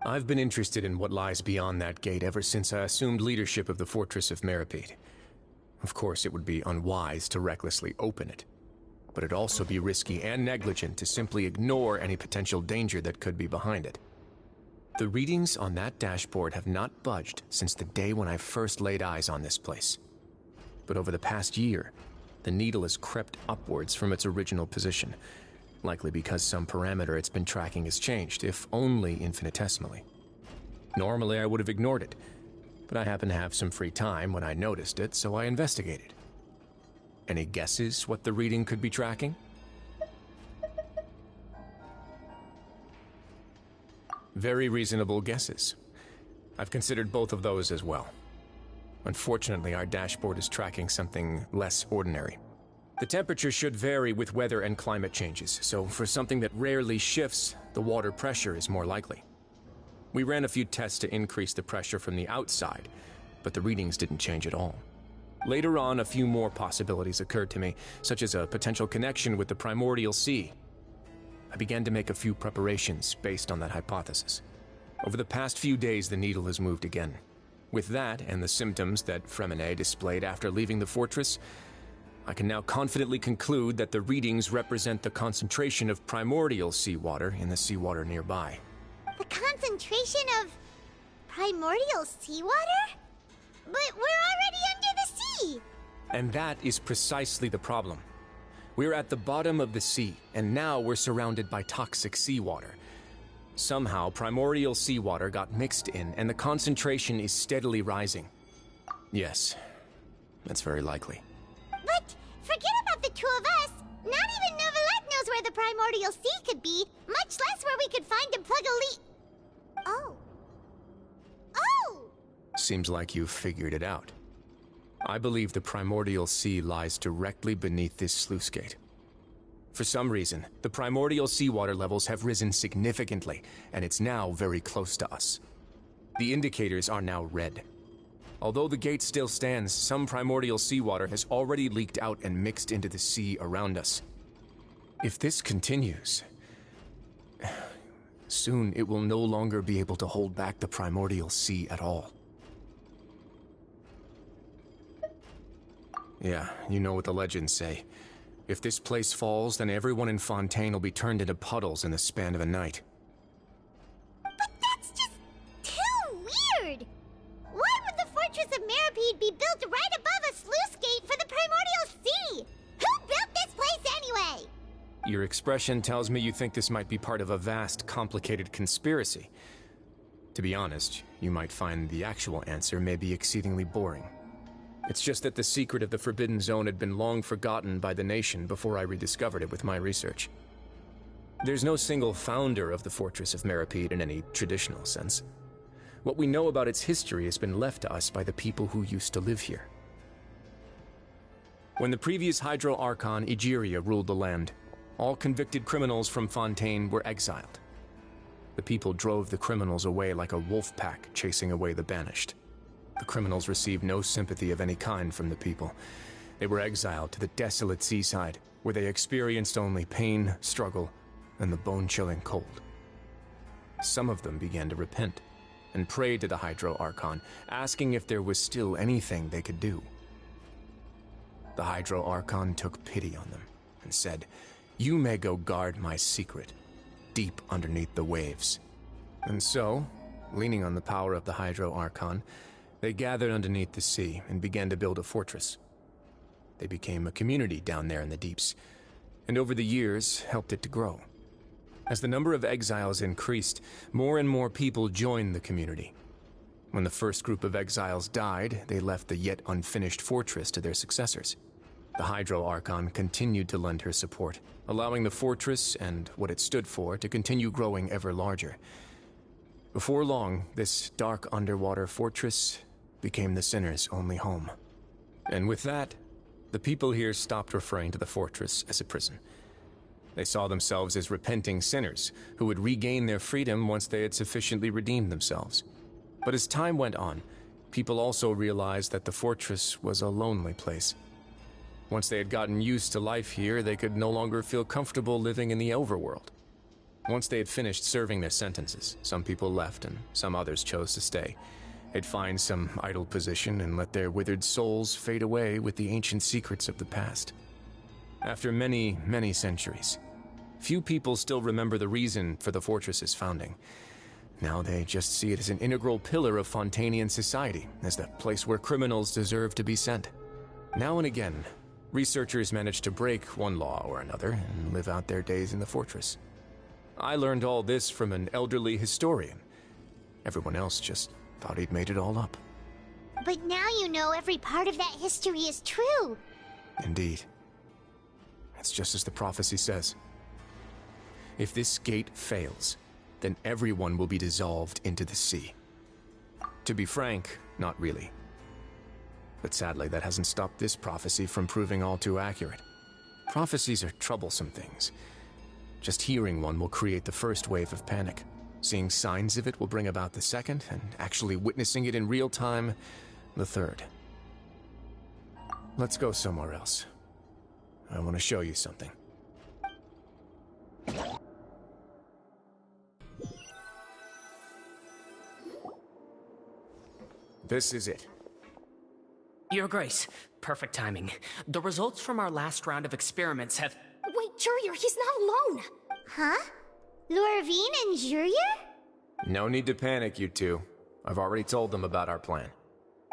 D: I've been interested in what lies beyond that gate ever since I assumed leadership of the Fortress of Meripede. Of course, it would be unwise to recklessly open it, but it'd also be risky and negligent to simply ignore any potential danger that could be behind it. The readings on that dashboard have not budged since the day when I first laid eyes on this place. But over the past year, the needle has crept upwards from its original position, likely because some parameter it's been tracking has changed, if only infinitesimally. Normally, I would have ignored it, but I happened to have some free time when I noticed it, so I investigated. Any guesses what the reading could be tracking? Very reasonable guesses. I've considered both of those as well. Unfortunately, our dashboard is tracking something less ordinary. The temperature should vary with weather and climate changes, so for something that rarely shifts, the water pressure is more likely. We ran a few tests to increase the pressure from the outside, but the readings didn't change at all. Later on, a few more possibilities occurred to me, such as a potential connection with the primordial sea. I began to make a few preparations based on that hypothesis. Over the past few days, the needle has moved again. With that, and the symptoms that Fremine displayed after leaving the fortress, I can now confidently conclude that the readings represent the concentration of primordial seawater in the seawater nearby.
C: The concentration of primordial seawater? But we're already under the sea!
D: And that is precisely the problem. We're at the bottom of the sea, and now we're surrounded by toxic seawater. Somehow, primordial seawater got mixed in, and the concentration is steadily rising. Yes, that's very likely.
C: But forget about the two of us. Not even Novelette knows where the primordial sea could be, much less where we could find and plug a leak. Oh. Oh!
D: Seems like you've figured it out. I believe the primordial sea lies directly beneath this sluice gate. For some reason, the primordial seawater levels have risen significantly, and it's now very close to us. The indicators are now red. Although the gate still stands, some primordial seawater has already leaked out and mixed into the sea around us. If this continues, soon it will no longer be able to hold back the primordial sea at all. Yeah, you know what the legends say. If this place falls, then everyone in Fontaine will be turned into puddles in the span of a night.
C: But that's just too weird! Why would the Fortress of Meripede be built right above a sluice gate for the primordial sea? Who built this place anyway?
D: Your expression tells me you think this might be part of a vast, complicated conspiracy. To be honest, you might find the actual answer may be exceedingly boring. It's just that the secret of the Forbidden Zone had been long forgotten by the nation before I rediscovered it with my research. There's no single founder of the Fortress of Meripede in any traditional sense. What we know about its history has been left to us by the people who used to live here. When the previous Hydro Archon Egeria ruled the land, all convicted criminals from Fontaine were exiled. The people drove the criminals away like a wolf pack chasing away the banished. The criminals received no sympathy of any kind from the people. They were exiled to the desolate seaside, where they experienced only pain, struggle, and the bone-chilling cold. Some of them began to repent, and prayed to the Hydro Archon, asking if there was still anything they could do. The Hydro Archon took pity on them, and said, "You may go guard my secret, deep underneath the waves." And so, leaning on the power of the Hydro Archon, they gathered underneath the sea and began to build a fortress. They became a community down there in the deeps, and over the years helped it to grow. As the number of exiles increased, more and more people joined the community. When the first group of exiles died, they left the yet unfinished fortress to their successors. The Hydro Archon continued to lend her support, allowing the fortress and what it stood for to continue growing ever larger. Before long, this dark underwater fortress became the sinner's only home. And with that, the people here stopped referring to the fortress as a prison. They saw themselves as repenting sinners who would regain their freedom once they had sufficiently redeemed themselves. But as time went on, people also realized that the fortress was a lonely place. Once they had gotten used to life here, they could no longer feel comfortable living in the overworld. Once they had finished serving their sentences, some people left and some others chose to stay. They'd find some idle position and let their withered souls fade away with the ancient secrets of the past. After many, many centuries, few people still remember the reason for the fortress's founding. Now they just see it as an integral pillar of Fontainian society, as the place where criminals deserve to be sent. Now and again, Researchers managed to break one law or another and live out their days in the fortress. I learned all this from an elderly historian. Everyone else just thought he'd made it all up.
C: But now you know every part of that history is true.
D: Indeed. It's just as the prophecy says. If this gate fails, then everyone will be dissolved into the sea. To be frank, not really. But sadly, that hasn't stopped this prophecy from proving all too accurate. Prophecies are troublesome things. Just hearing one will create the first wave of panic. Seeing signs of it will bring about the second, and actually witnessing it in real time, the third. Let's go somewhere else. I want to show you something. This is it.
L: Your Grace, perfect timing. The results from our last round of experiments have...
A: Wait, Jurier, he's not alone!
C: Huh? Lorvine and Jurier?
D: No need to panic, you two. I've already told them about our plan.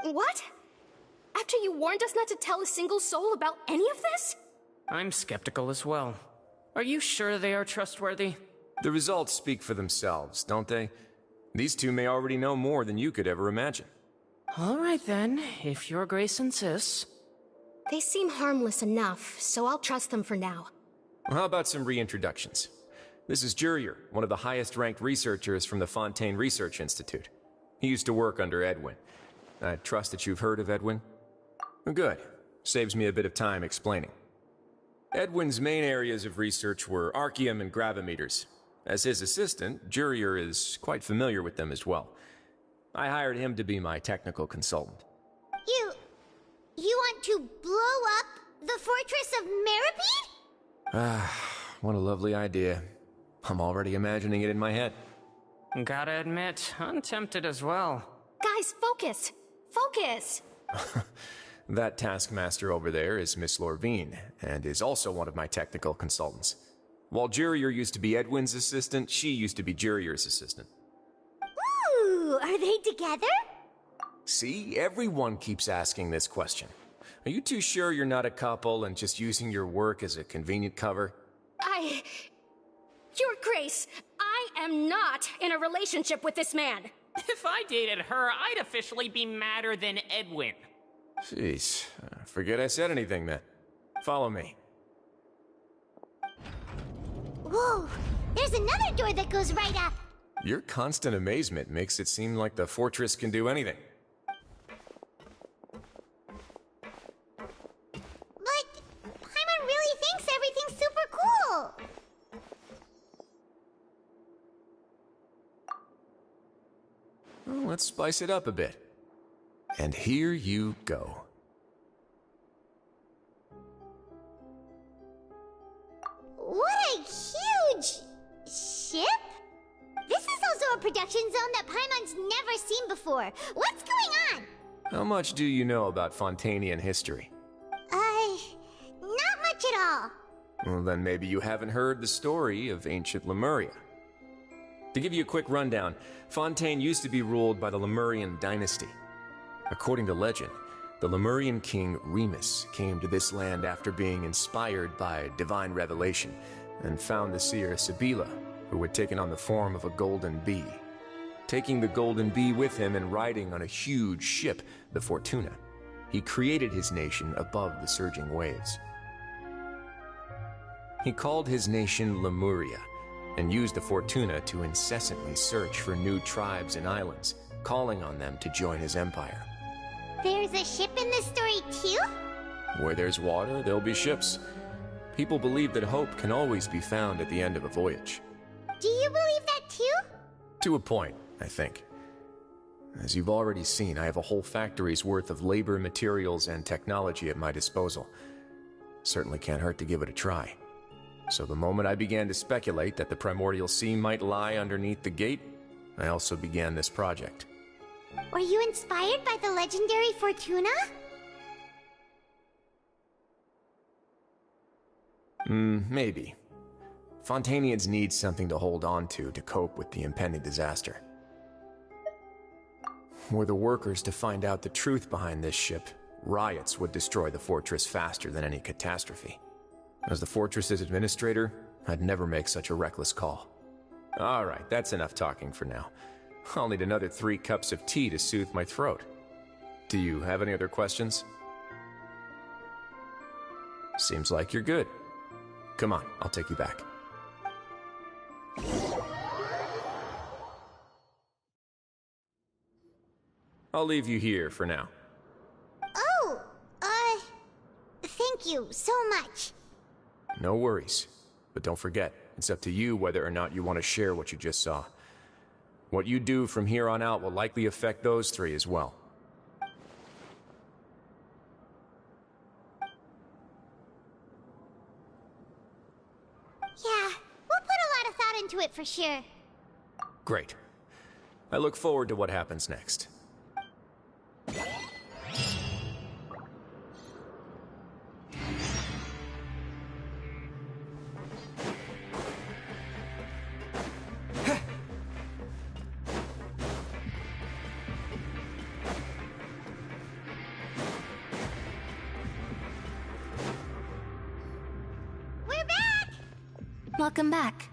A: What? After you warned us not to tell a single soul about any of this?
L: I'm skeptical as well. Are you sure they are trustworthy?
D: The results speak for themselves, don't they? These two may already know more than you could ever imagine.
L: All right then, if Your Grace insists.
A: They seem harmless enough, so I'll trust them for now.
D: How about some reintroductions? This is Jurier, one of the highest-ranked researchers from the Fontaine Research Institute. He used to work under Edwin. I trust that you've heard of Edwin? Good. Saves me a bit of time explaining. Edwin's main areas of research were archaeum and gravimeters. As his assistant, Jurier is quite familiar with them as well. I hired him to be my technical consultant.
C: You want to blow up the fortress of Meripede?
D: Ah, what a lovely idea. I'm already imagining it in my head.
L: Gotta admit, I'm tempted as well.
A: Guys, focus! Focus!
D: That taskmaster over there is Miss Lorvine, and is also one of my technical consultants. While Jurier used to be Edwin's assistant, she used to be Jurier's assistant.
C: Ooh, are they together?
D: See, everyone keeps asking this question. Are you too sure you're not a couple and just using your work as a convenient cover?
A: Your Grace, I am not in a relationship with this man.
L: If I dated her, I'd officially be madder than Edwin.
D: Jeez, forget I said anything then. Follow me.
C: Whoa, there's another door that goes right up.
D: Your constant amazement makes it seem like the fortress can do anything.
C: But Paimon really thinks everything's super cool.
D: Well, let's spice it up a bit. And here you go.
C: What a huge ship? This is also a production zone that Paimon's never seen before. What's going on?
D: How much do you know about Fontainian history?
C: Not much at all.
D: Well, then maybe you haven't heard the story of ancient Lemuria. To give you a quick rundown, Fontaine used to be ruled by the Lemurian dynasty. According to legend, the Lemurian king Remus came to this land after being inspired by divine revelation and found the seer Sibila, who had taken on the form of a golden bee. Taking the golden bee with him and riding on a huge ship, the Fortuna, he created his nation above the surging waves. He called his nation Lemuria and used the Fortuna to incessantly search for new tribes and islands, calling on them to join his empire.
C: There's a ship in this story too?
D: Where there's water, there'll be ships. People believe that hope can always be found at the end of a voyage.
C: Do you believe that too?
D: To a point, I think. As you've already seen, I have a whole factory's worth of labor, materials, and technology at my disposal. Certainly can't hurt to give it a try. So the moment I began to speculate that the primordial sea might lie underneath the gate, I also began this project.
C: Were you inspired by the legendary Fortuna?
D: Maybe. Fontainians need something to hold on to cope with the impending disaster. Were the workers to find out the truth behind this ship, Riots would destroy the fortress faster than any catastrophe. As the fortress's administrator, I'd never make such a reckless call. Alright, that's enough talking for now. I'll need another 3 cups of tea to soothe my throat. Do you have any other questions? Seems like you're good. Come on, I'll take you back. I'll leave you here for now.
C: Oh, thank you so much.
D: No worries. But don't forget, it's up to you whether or not you want to share what you just saw. What you do from here on out will likely affect those 3 as well.
C: Yeah, we'll put a lot of thought into it for sure.
D: Great. I look forward to what happens next.
A: Welcome back.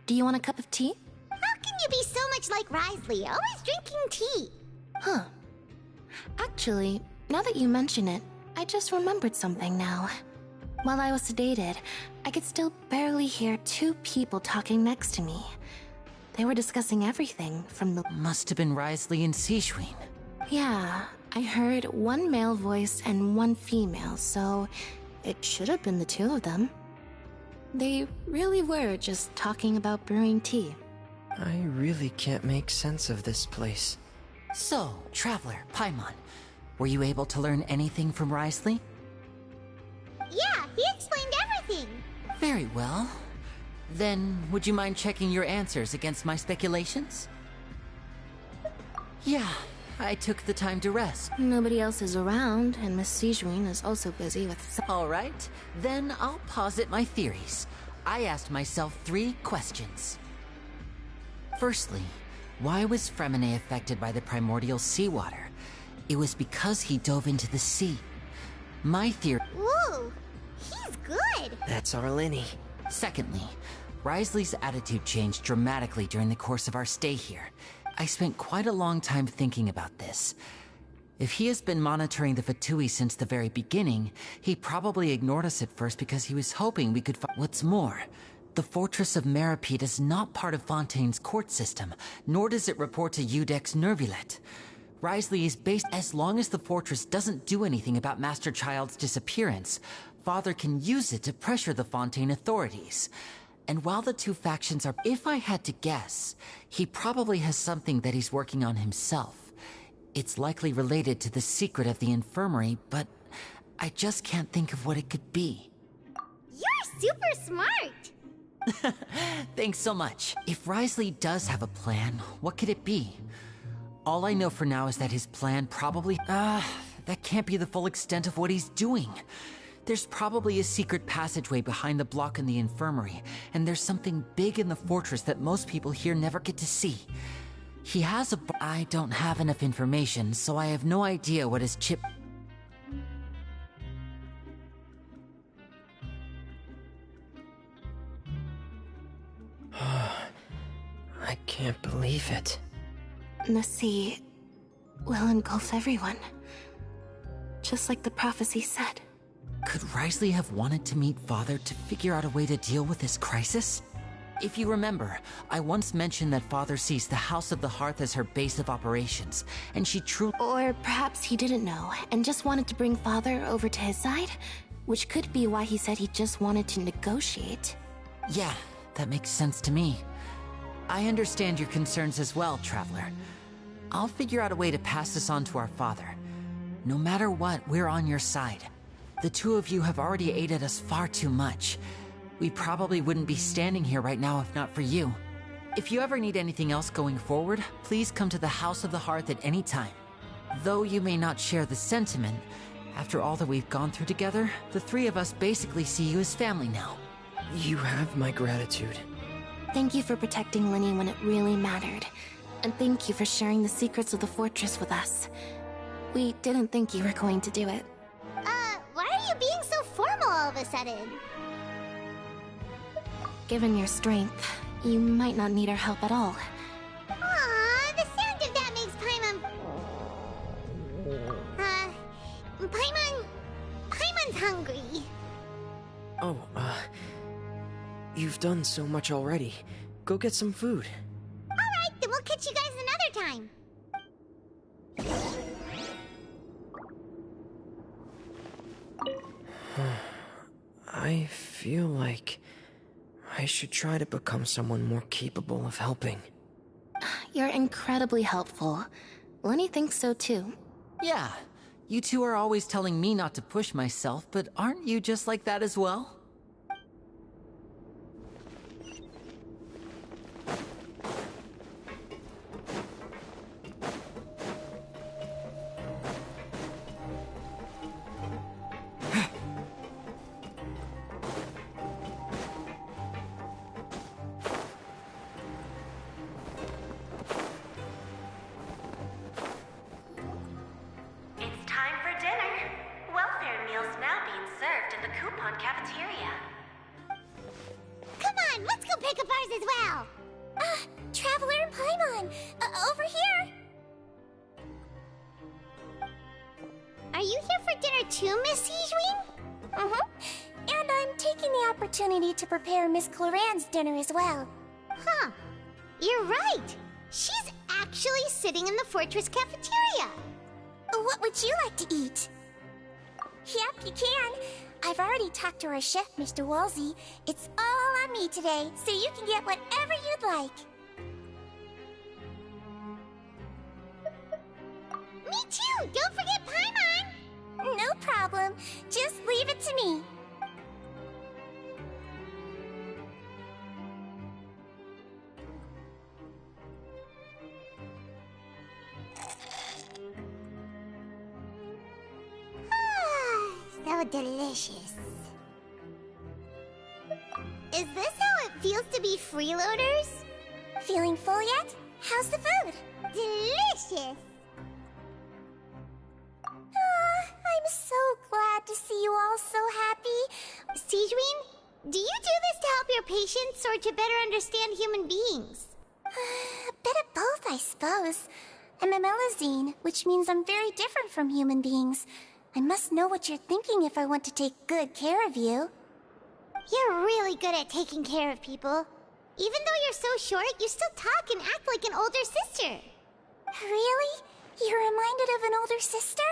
A: Do you want a cup of tea?
C: How can you be so much like Wriothesley, always drinking tea?
A: Huh. Actually, now that you mention it, I just remembered something now. While I was sedated, I could still barely hear 2 people talking next to me. They were discussing everything from the...
F: Must have been Wriothesley and Sijween.
A: Yeah, I heard 1 male voice and 1 female, so it should have been the 2 of them. They really were just talking about brewing tea.
H: I really can't make sense of this place.
F: So, Traveler, Paimon, were you able to learn anything from Wriothesley?
C: Yeah, he explained everything.
F: Very well. Then, would you mind checking your answers against my speculations? Yeah, I took the time to rest.
A: Nobody else is around, and Miss Sijween is also busy with...
F: All right, then I'll posit my theories. I asked myself 3 questions. Firstly, why was Fremine affected by the primordial seawater? It was because he dove into the sea. My theory...
C: Whoa, he's good!
H: That's our Lenny.
F: Secondly, Wriothesley's attitude changed dramatically during the course of our stay here. I spent quite a long time thinking about this. If he has been monitoring the Fatui since the very beginning, he probably ignored us at first because he was hoping we could What's more, the Fortress of Meripede is not part of Fontaine's court system, nor does it report to Eudex Nervulet. Wriothesley is based... As long as the fortress doesn't do anything about Master Child's disappearance, Father can use it to pressure the Fontaine authorities. And while the 2 factions are... If I had to guess, he probably has something that he's working on himself. It's likely related to the secret of the infirmary, but I just can't think of what it could be.
C: You're super smart!
F: Thanks so much. If Wriothesley does have a plan, what could it be? All I know for now is that his plan probably... that can't be the full extent of what he's doing. There's probably a secret passageway behind the block in the infirmary, and there's something big in the fortress that most people here never get to see. He has a... I don't have enough information, so I have no idea what his chip...
H: I can't believe it.
A: The sea will engulf everyone. Just like the prophecy said.
F: Could Wriothesley have wanted to meet Father to figure out a way to deal with this crisis? If you remember, I once mentioned that Father sees the House of the Hearth as her base of operations, and she truly...
A: Or perhaps he didn't know, and just wanted to bring Father over to his side? Which could be why he said he just wanted to negotiate.
F: Yeah, that makes sense to me. I understand your concerns as well, Traveler. I'll figure out a way to pass this on to our father. No matter what, we're on your side. The 2 of you have already aided us far too much. We probably wouldn't be standing here right now if not for you. If you ever need anything else going forward, please come to the House of the Hearth at any time. Though you may not share the sentiment, after all that we've gone through together, the 3 of us basically see you as family now.
H: You have my gratitude.
A: Thank you for protecting Lenny when it really mattered. And thank you for sharing the secrets of the fortress with us.
O: We didn't think you were going to do it.
C: Why are you being so formal all of a sudden?
O: Given your strength, you might not need our help at all.
C: Aw, the sound of that makes Paimon's hungry.
H: Oh, you've done so much already. Go get some food.
C: Alright, then we'll catch you guys another time.
H: I feel like I should try to become someone more capable of helping.
O: You're incredibly helpful. Lenny thinks so too.
F: Yeah, you two are always telling me not to push myself, but aren't you just like that as well?
Q: It's time for dinner. Welfare meals now being served in the coupon cafeteria.
C: Come on, let's go pick up ours as well.
O: Traveler and Paimon! Over here!
C: Are you here for dinner too, Miss Sijwin?
O: And I'm taking the opportunity to prepare Miss Cloran's dinner as well.
C: Huh. You're right. She's actually sitting in the fortress cafeteria.
O: What would you like to eat? Yep, you can. I've already talked to our chef, Mr. Walsey. It's all on me today, so you can get whatever you'd like.
C: Me too! Don't forget Paimon!
O: No problem. Just leave it to me.
C: So delicious. Is this how it feels to be freeloaders?
O: Feeling full yet? How's the food?
C: Delicious!
O: I'm so glad to see you all so happy.
C: Sijwin, do you do this to help your patients or to better understand human beings?
O: A bit of both, I suppose. I'm a Melazine, which means I'm very different from human beings. I must know what you're thinking if I want to take good care of you.
C: You're really good at taking care of people. Even though you're so short, you still talk and act like an older sister.
O: Really? You're reminded of an older sister?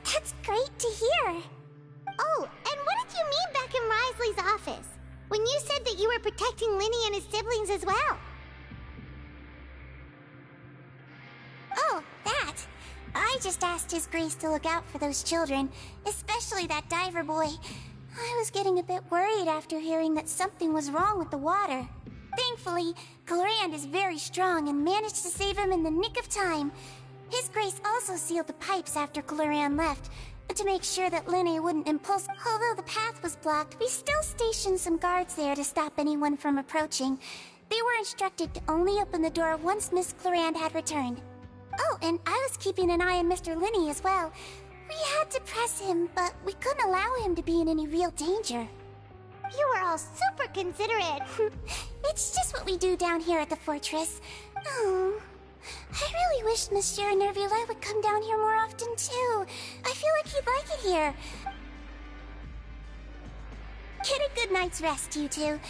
O: That's great to hear.
C: Oh, and what did you mean back in Risley's office? When you said that you were protecting Linny and his siblings as well?
O: Oh, that. I just asked His Grace to look out for those children, especially that diver boy. I was getting a bit worried after hearing that something was wrong with the water. Thankfully, Clorand is very strong and managed to save him in the nick of time. His Grace also sealed the pipes after Clorand left, to make sure that Linne wouldn't impulse. Although the path was blocked, we still stationed some guards there to stop anyone from approaching. They were instructed to only open the door once Miss Clorand had returned. Oh, and I was keeping an eye on Mr. Linne as well. We had to press him, but we couldn't allow him to be in any real danger.
C: You were all super considerate.
O: It's just what we do down here at the fortress. Oh, I really wish Monsieur Nervula would come down here more often too. I feel like he'd like it here. Get a good night's rest, you two.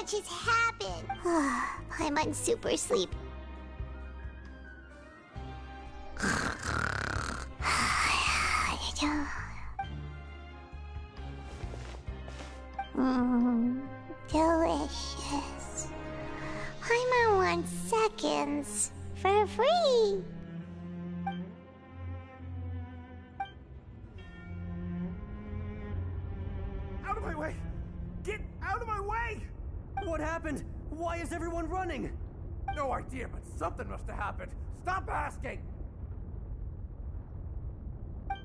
C: much has happened. I'm on super sleep. Delicious. I'm on 1 seconds for free.
E: Out of my way! Get out of my way!
G: What happened? Why is everyone running?
E: No idea, but something must have happened. Stop asking!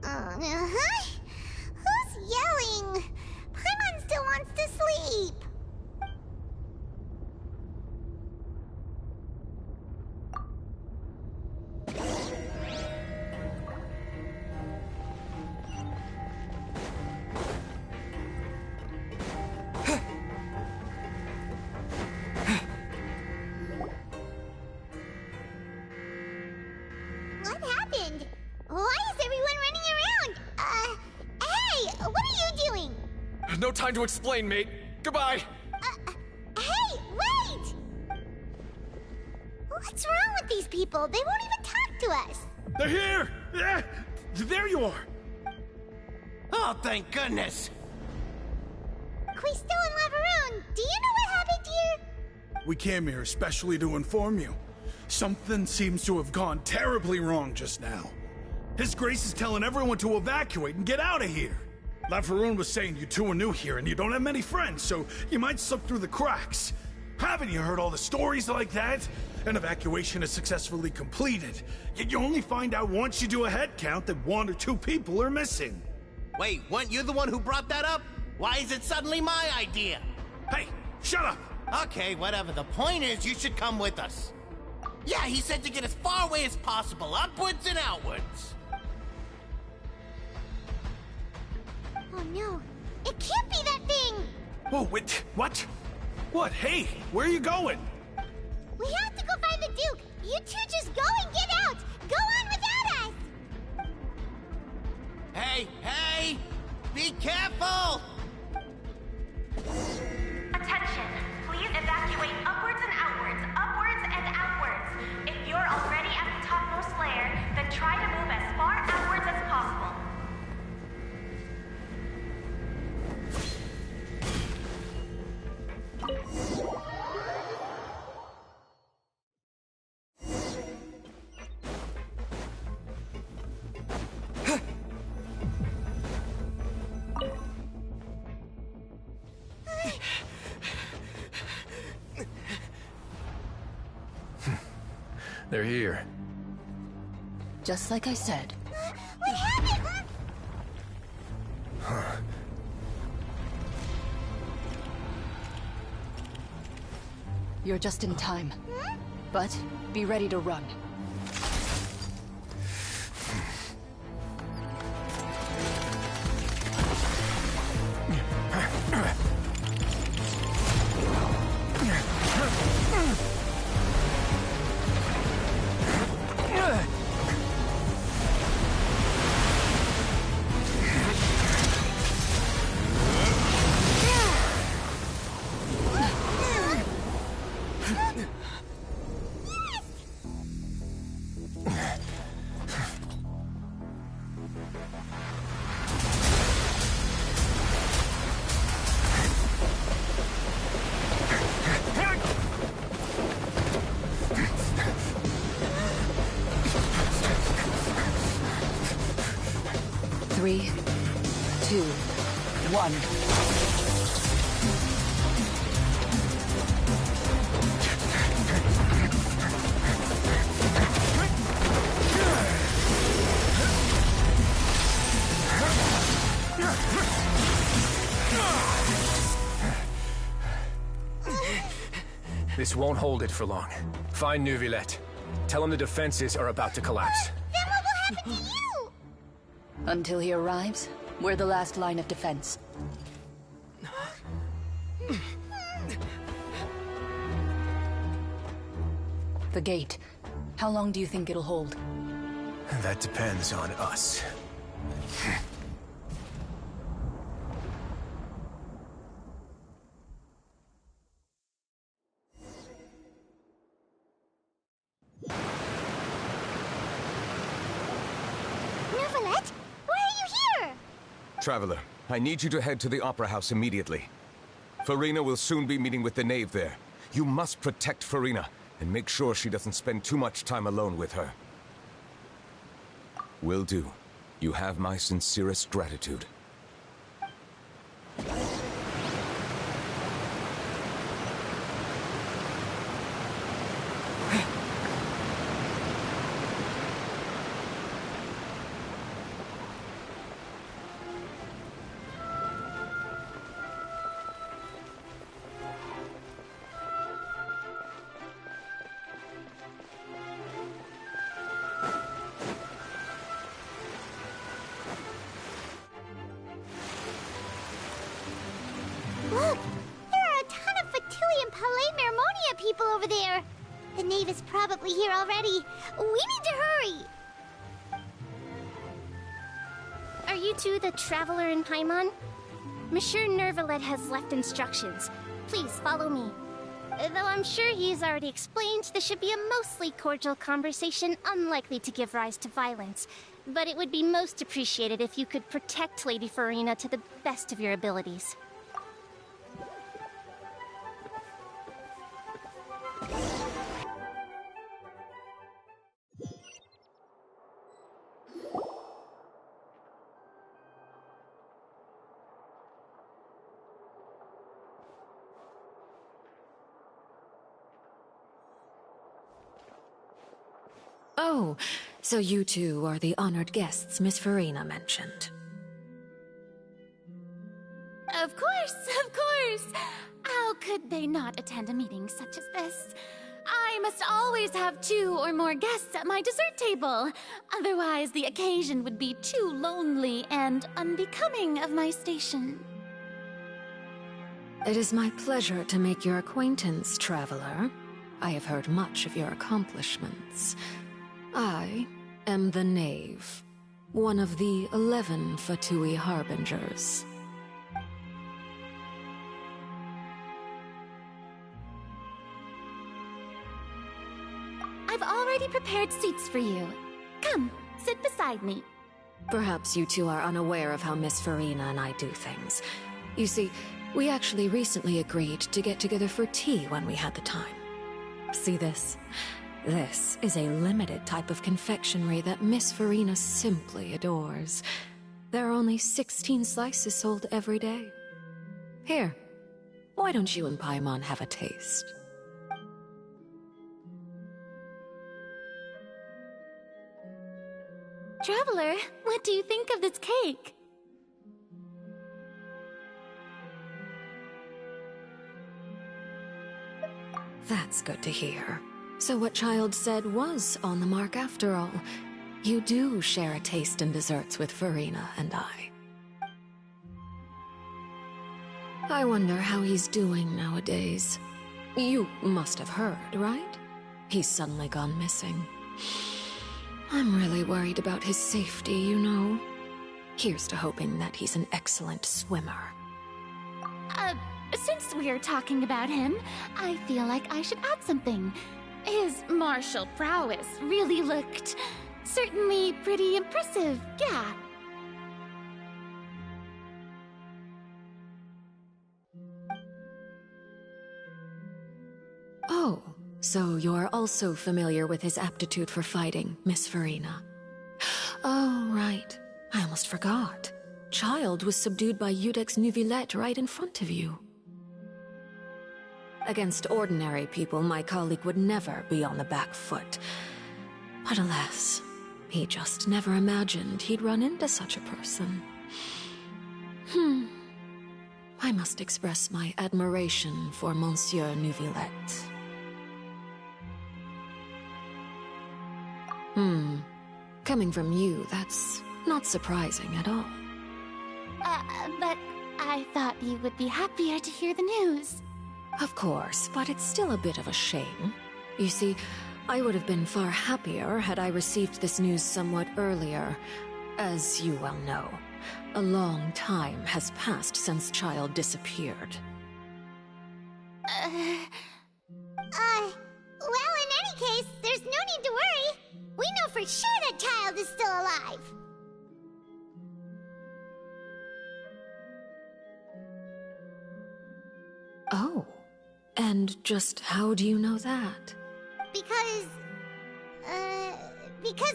C: Uh-huh. Who's yelling? Paimon still wants to sleep. What happened? Why is everyone running around? Hey, what are you doing?
D: No time to explain, mate. Goodbye.
C: Hey, wait! What's wrong with these people? They won't even talk to us.
N: They're here! There you are!
U: Oh, thank goodness!
C: Quisto and Laveroon, do you know what happened here?
N: We came here especially to inform you. Something seems to have gone terribly wrong just now. His Grace is telling everyone to evacuate and get out of here. Laveroon was saying you two are new here and you don't have many friends, so you might slip through the cracks. Haven't you heard all the stories like that? An evacuation is successfully completed, yet you only find out once you do a head count that 1 or 2 people are missing.
U: Wait, weren't you the one who brought that up? Why is it suddenly my idea?
N: Hey, shut up!
U: Okay, whatever. The point is, you should come with us. Yeah, he said to get as far away as possible, upwards and outwards.
C: Oh no, it can't be that thing!
N: Whoa, wait, what? What? Hey, where are you going?
C: We have to go find the Duke! You two just go and get out! Go on without us!
U: Hey, hey! Be careful!
Q: Attention! Please evacuate upwards and outwards, upwards and outwards. If you're already at the topmost layer, then try to move as far outwards as possible.
D: They're here.
V: Just like I said.
C: What happened?
V: You're just in time. But be ready to run. Three, 2, 1.
D: This won't hold it for long. Find Neuvillette. Tell him the defenses are about to collapse.
C: Then what will happen to you?
V: Until he arrives, we're the last line of defense. The gate. How long do you think it'll hold?
D: That depends on us.
B: Traveler, I need you to head to the Opera House immediately. Farina will soon be meeting with the knave there. You must protect Farina, and make sure she doesn't spend too much time alone with her. Will do. You have my sincerest gratitude.
C: Look! There are a ton of Fatui and Palais Mermonia people over there! The knave is probably here already. We need to hurry!
A: Are you two the Traveler and Paimon? Monsieur Nervalet has left instructions. Please follow me. Though I'm sure he's already explained, this should be a mostly cordial conversation, unlikely to give rise to violence. But it would be most appreciated if you could protect Lady Farina to the best of your abilities.
R: Oh, so you two are the honored guests Miss Farina mentioned.
W: Of course, of course! How could they not attend a meeting such as this? I must always have 2 or more guests at my dessert table. Otherwise, the occasion would be too lonely and unbecoming of my station.
R: It is my pleasure to make your acquaintance, Traveler. I have heard much of your accomplishments. I am the Knave, one of the 11 Fatui Harbingers.
W: I've already prepared seats for you. Come, sit beside me.
R: Perhaps you two are unaware of how Miss Farina and I do things. You see, we actually recently agreed to get together for tea when we had the time. See this? This is a limited type of confectionery that Miss Farina simply adores. There are only 16 slices sold every day. Here, why don't you and Paimon have a taste?
W: Traveler, what do you think of this cake?
R: That's good to hear. So what Child said was on the mark after all. You do share a taste in desserts with Farina and I. I wonder how he's doing nowadays. You must have heard, right? He's suddenly gone missing. I'm really worried about his safety, you know. Here's to hoping that he's an excellent swimmer.
W: Since we're talking about him, I feel like I should add something. His martial prowess really looked certainly pretty impressive, yeah.
R: Oh, so you're also familiar with his aptitude for fighting, Miss Farina. Oh, right. I almost forgot. Child was subdued by Udex Neuvillette right in front of you. Against ordinary people, my colleague would never be on the back foot. But alas, he just never imagined he'd run into such a person. I must express my admiration for Monsieur Neuvillette. Coming from you, that's not surprising at all.
W: But I thought you would be happier to hear the news.
R: Of course, but it's still a bit of a shame. You see, I would have been far happier had I received this news somewhat earlier. As you well know, a long time has passed since Child disappeared.
C: Well, in any case, there's no need to worry. We know for sure that Child is still alive.
R: And just how do you know that?
C: Because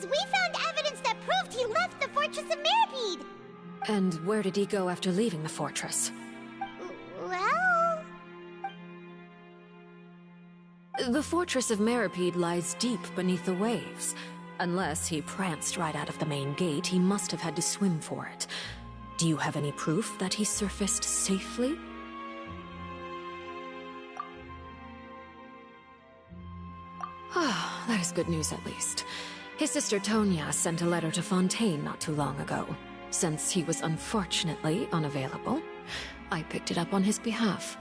C: we found evidence that proved he left the Fortress of Mirapede!
R: And where did he go after leaving the fortress?
C: Well...
R: The Fortress of Mirapede lies deep beneath the waves. Unless he pranced right out of the main gate, he must have had to swim for it. Do you have any proof that he surfaced safely? Ah, that is good news at least. His sister Tonya sent a letter to Fontaine not too long ago. Since he was unfortunately unavailable, I picked it up on his behalf.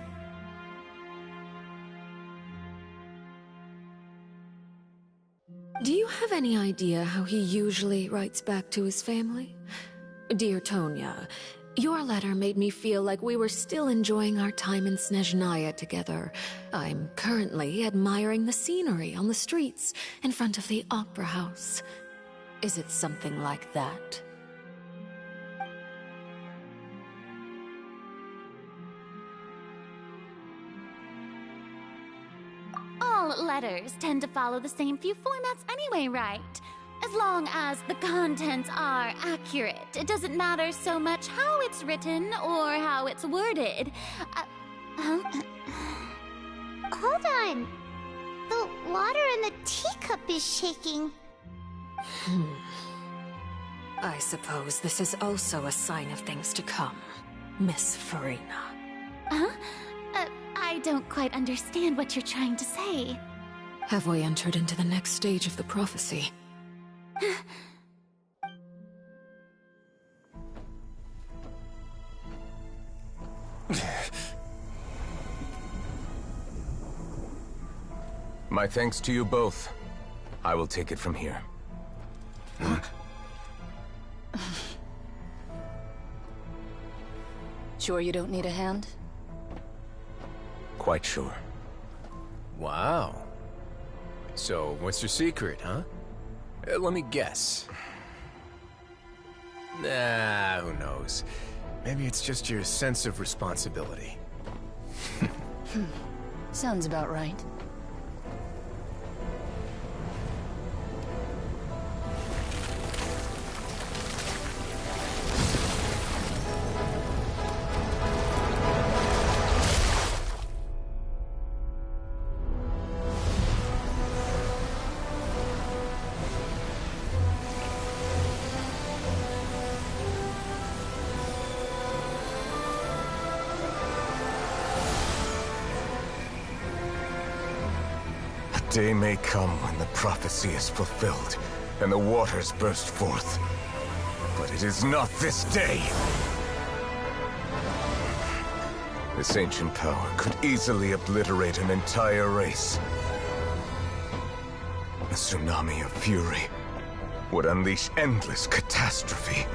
R: Do you have any idea how he usually writes back to his family? Dear Tonya, your letter made me feel like we were still enjoying our time in Snezhnaya together. I'm currently admiring the scenery on the streets in front of the opera house. Is it something like that?
W: All letters tend to follow the same few formats anyway, right? As long as the contents are accurate, it doesn't matter so much how it's written or how it's worded.
C: Hold on. The water in the teacup is shaking.
R: I suppose this is also a sign of things to come, Miss Farina.
W: Huh? I don't quite understand what you're trying to say.
R: Have we entered into the next stage of the prophecy?
B: My thanks to you both. I will take it from here.
V: Sure you don't need a hand?
B: Quite sure.
D: Wow. So, what's your secret, huh? Let me guess. Nah, who knows? Maybe it's just your sense of responsibility.
V: Sounds about right.
B: A day may come when the prophecy is fulfilled, and the waters burst forth. But it is not this day! This ancient power could easily obliterate an entire race. A tsunami of fury would unleash endless catastrophe.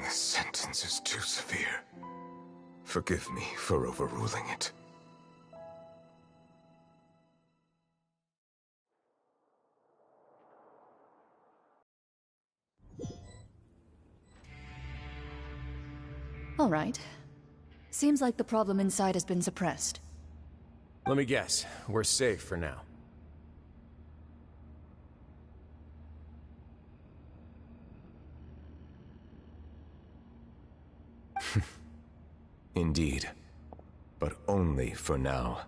B: This sentence is too severe. Forgive me for overruling it.
V: All right. Seems like the problem inside has been suppressed.
D: Let me guess. We're safe for now.
B: Indeed. But only for now.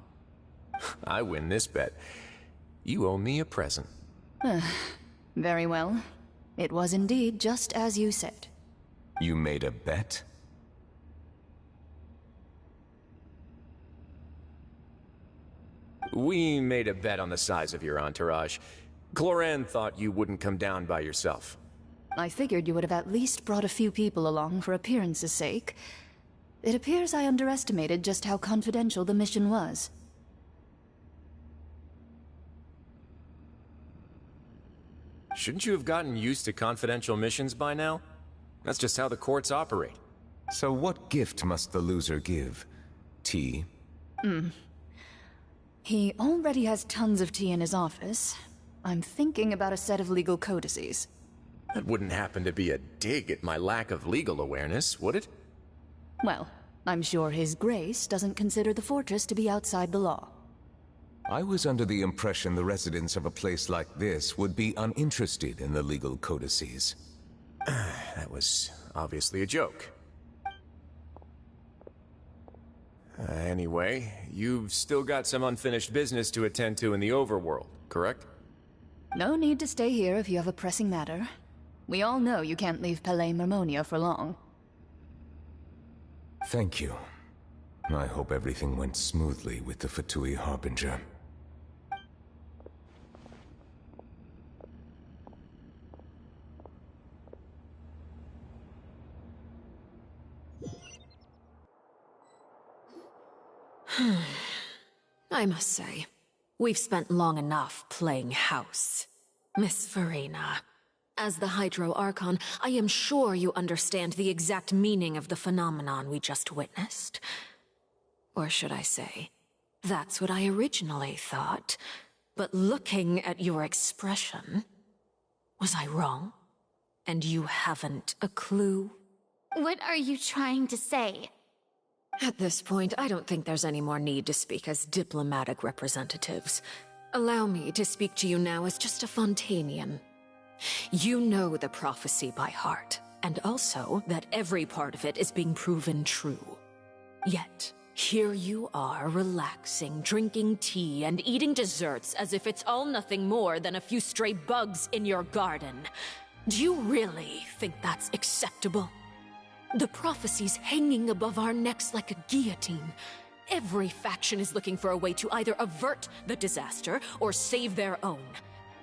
D: I win this bet. You owe me a present.
V: Very well. It was indeed just as you said.
B: You made a bet?
D: We made a bet on the size of your entourage. Cloran thought you wouldn't come down by yourself.
V: I figured you would have at least brought a few people along for appearance's sake. It appears I underestimated just how confidential the mission was.
D: Shouldn't you have gotten used to confidential missions by now? That's just how the courts operate.
B: So what gift must the loser give? Tea?
V: He already has tons of tea in his office. I'm thinking about a set of legal codices.
D: That wouldn't happen to be a dig at my lack of legal awareness, would it?
V: Well, I'm sure His Grace doesn't consider the fortress to be outside the law.
B: I was under the impression the residents of a place like this would be uninterested in the legal codices.
D: That was obviously a joke. Anyway, you've still got some unfinished business to attend to in the overworld, correct?
V: No need to stay here if you have a pressing matter. We all know you can't leave Palais Mermonia for long.
B: Thank you. I hope everything went smoothly with the Fatui Harbinger.
R: I must say, we've spent long enough playing house. Miss Farina, as the Hydro Archon, I am sure you understand the exact meaning of the phenomenon we just witnessed. Or should I say, that's what I originally thought. But looking at your expression, was I wrong? And you haven't a clue?
W: What are you trying to say?
R: At this point, I don't think there's any more need to speak as diplomatic representatives. Allow me to speak to you now as just a Fontanian. You know the prophecy by heart, and also that every part of it is being proven true. Yet, here you are, relaxing, drinking tea, and eating desserts as if it's all nothing more than a few stray bugs in your garden. Do you really think that's acceptable? The prophecy's hanging above our necks like a guillotine. Every faction is looking for a way to either avert the disaster or save their own.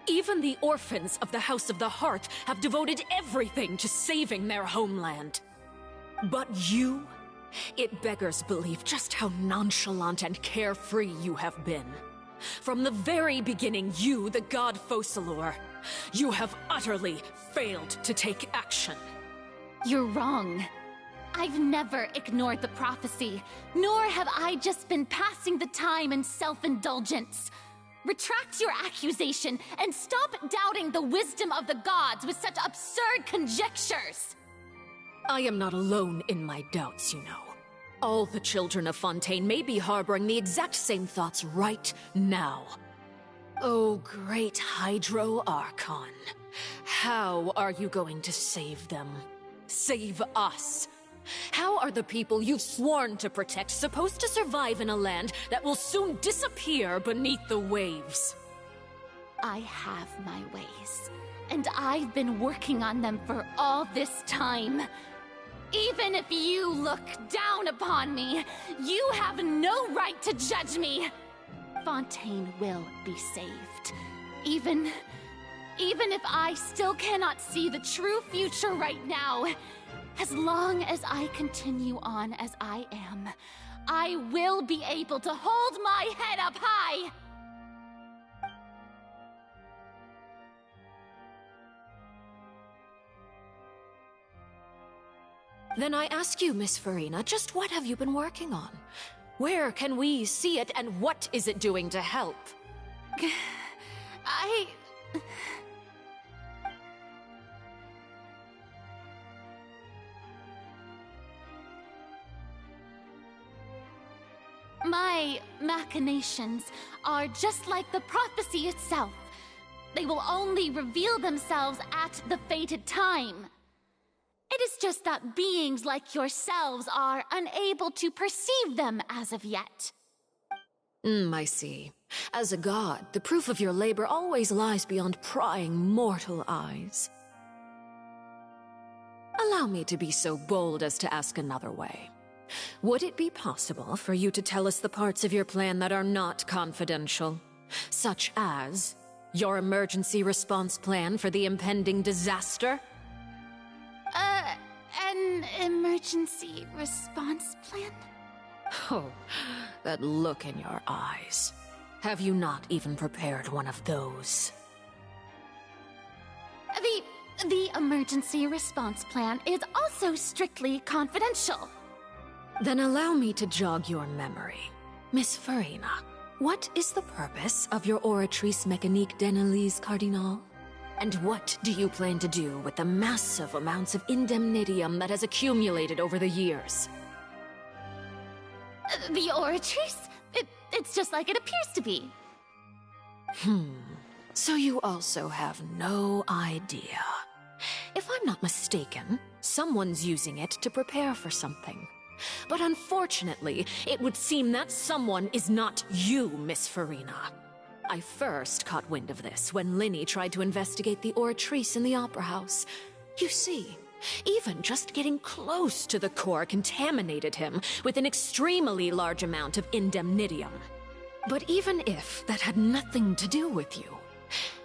R: Even the orphans of the House of the Hearth have devoted everything to saving their homeland. But you? It beggars belief just how nonchalant and carefree you have been. From the very beginning, you, the god Focalor, you have utterly failed to take action.
W: You're wrong. I've never ignored the prophecy, nor have I just been passing the time in self-indulgence. Retract your accusation and stop doubting the wisdom of the gods with such absurd conjectures!
R: I am not alone in my doubts, you know. All the children of Fontaine may be harboring the exact same thoughts right now. Oh, great Hydro Archon. How are you going to save them? Save us? How are the people you've sworn to protect supposed to survive in a land that will soon disappear beneath the waves?
W: I have my ways, and I've been working on them for all this time. Even if you look down upon me, you have no right to judge me. Fontaine will be saved. Even if I still cannot see the true future right now, as long as I continue on as I am, I will be able to hold my head up high!
R: Then I ask you, Miss Farina, just what have you been working on? Where can we see it, and what is it doing to help?
W: My machinations are just like the prophecy itself. They will only reveal themselves at the fated time. It is just that beings like yourselves are unable to perceive them as of yet.
R: I see. As a god, the proof of your labor always lies beyond prying mortal eyes. Allow me to be so bold as to ask another way. Would it be possible for you to tell us the parts of your plan that are not confidential? Such as your emergency response plan for the impending disaster?
W: An emergency response plan?
R: Oh, that look in your eyes. Have you not even prepared one of those?
W: The emergency response plan is also strictly confidential.
R: Then allow me to jog your memory. Miss Farina, what is the purpose of your Oratrice Mécanique d'Analyse, Cardinal? And what do you plan to do with the massive amounts of indemnitium that has accumulated over the years?
W: The Oratrice? It's just like it appears to be.
R: So you also have no idea. If I'm not mistaken, someone's using it to prepare for something. But unfortunately, it would seem that someone is not you, Miss Farina. I first caught wind of this when Linny tried to investigate the Oratrice in the Opera House. You see, even just getting close to the core contaminated him with an extremely large amount of indemnitium. But even if that had nothing to do with you,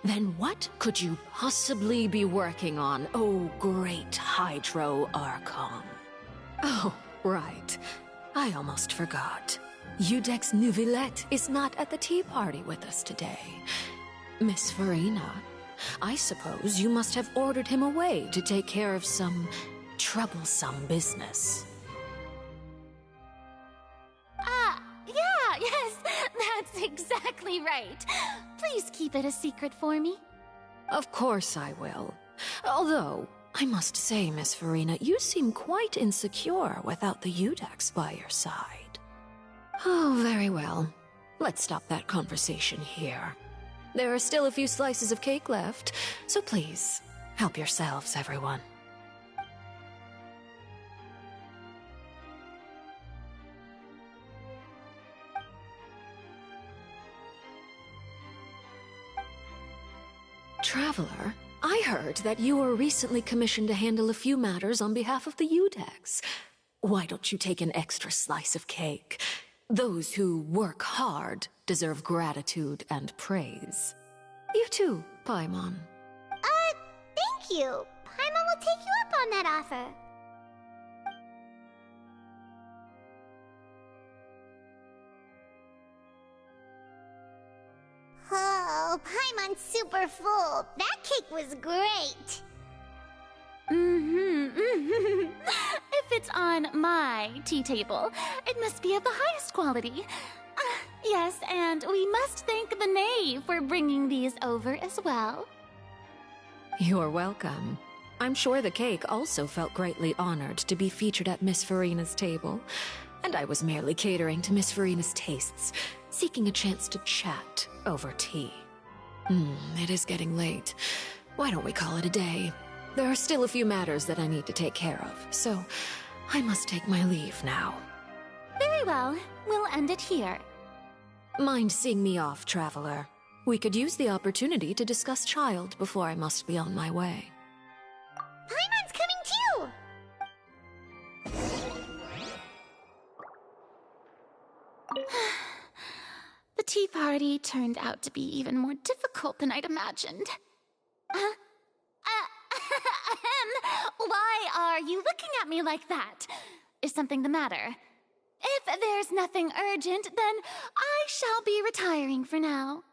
R: then what could you possibly be working on, oh great Hydro Archon? Oh, right. I almost forgot. Udex Neuvillette is not at the tea party with us today. Miss Farina, I suppose you must have ordered him away to take care of some troublesome business.
W: Yes, that's exactly right. Please keep it a secret for me.
R: Of course I will. Although, I must say, Miss Farina, you seem quite insecure without the Udex by your side. Oh, very well. Let's stop that conversation here. There are still a few slices of cake left, so please, help yourselves, everyone. Traveler, I heard that you were recently commissioned to handle a few matters on behalf of the Udex. Why don't you take an extra slice of cake? Those who work hard deserve gratitude and praise. You too, Paimon.
C: Thank you. Paimon will take you up on that offer. Oh, Paimon's super full. That cake was great.
W: If it's on my tea table, it must be of the highest quality. Yes, and we must thank the knave for bringing these over as well.
R: You're welcome. I'm sure the cake also felt greatly honored to be featured at Miss Farina's table, and I was merely catering to Miss Farina's tastes, seeking a chance to chat over tea. It is getting late. Why don't we call it a day? There are still a few matters that I need to take care of, so I must take my leave now.
W: Very well. We'll end it here.
R: Mind seeing me off, Traveler? We could use the opportunity to discuss Child before I must be on my way.
C: Paimon's coming too!
W: The tea party turned out to be even more difficult than I'd imagined. Why are you looking at me like that? Is something the matter? If there's nothing urgent, then I shall be retiring for now.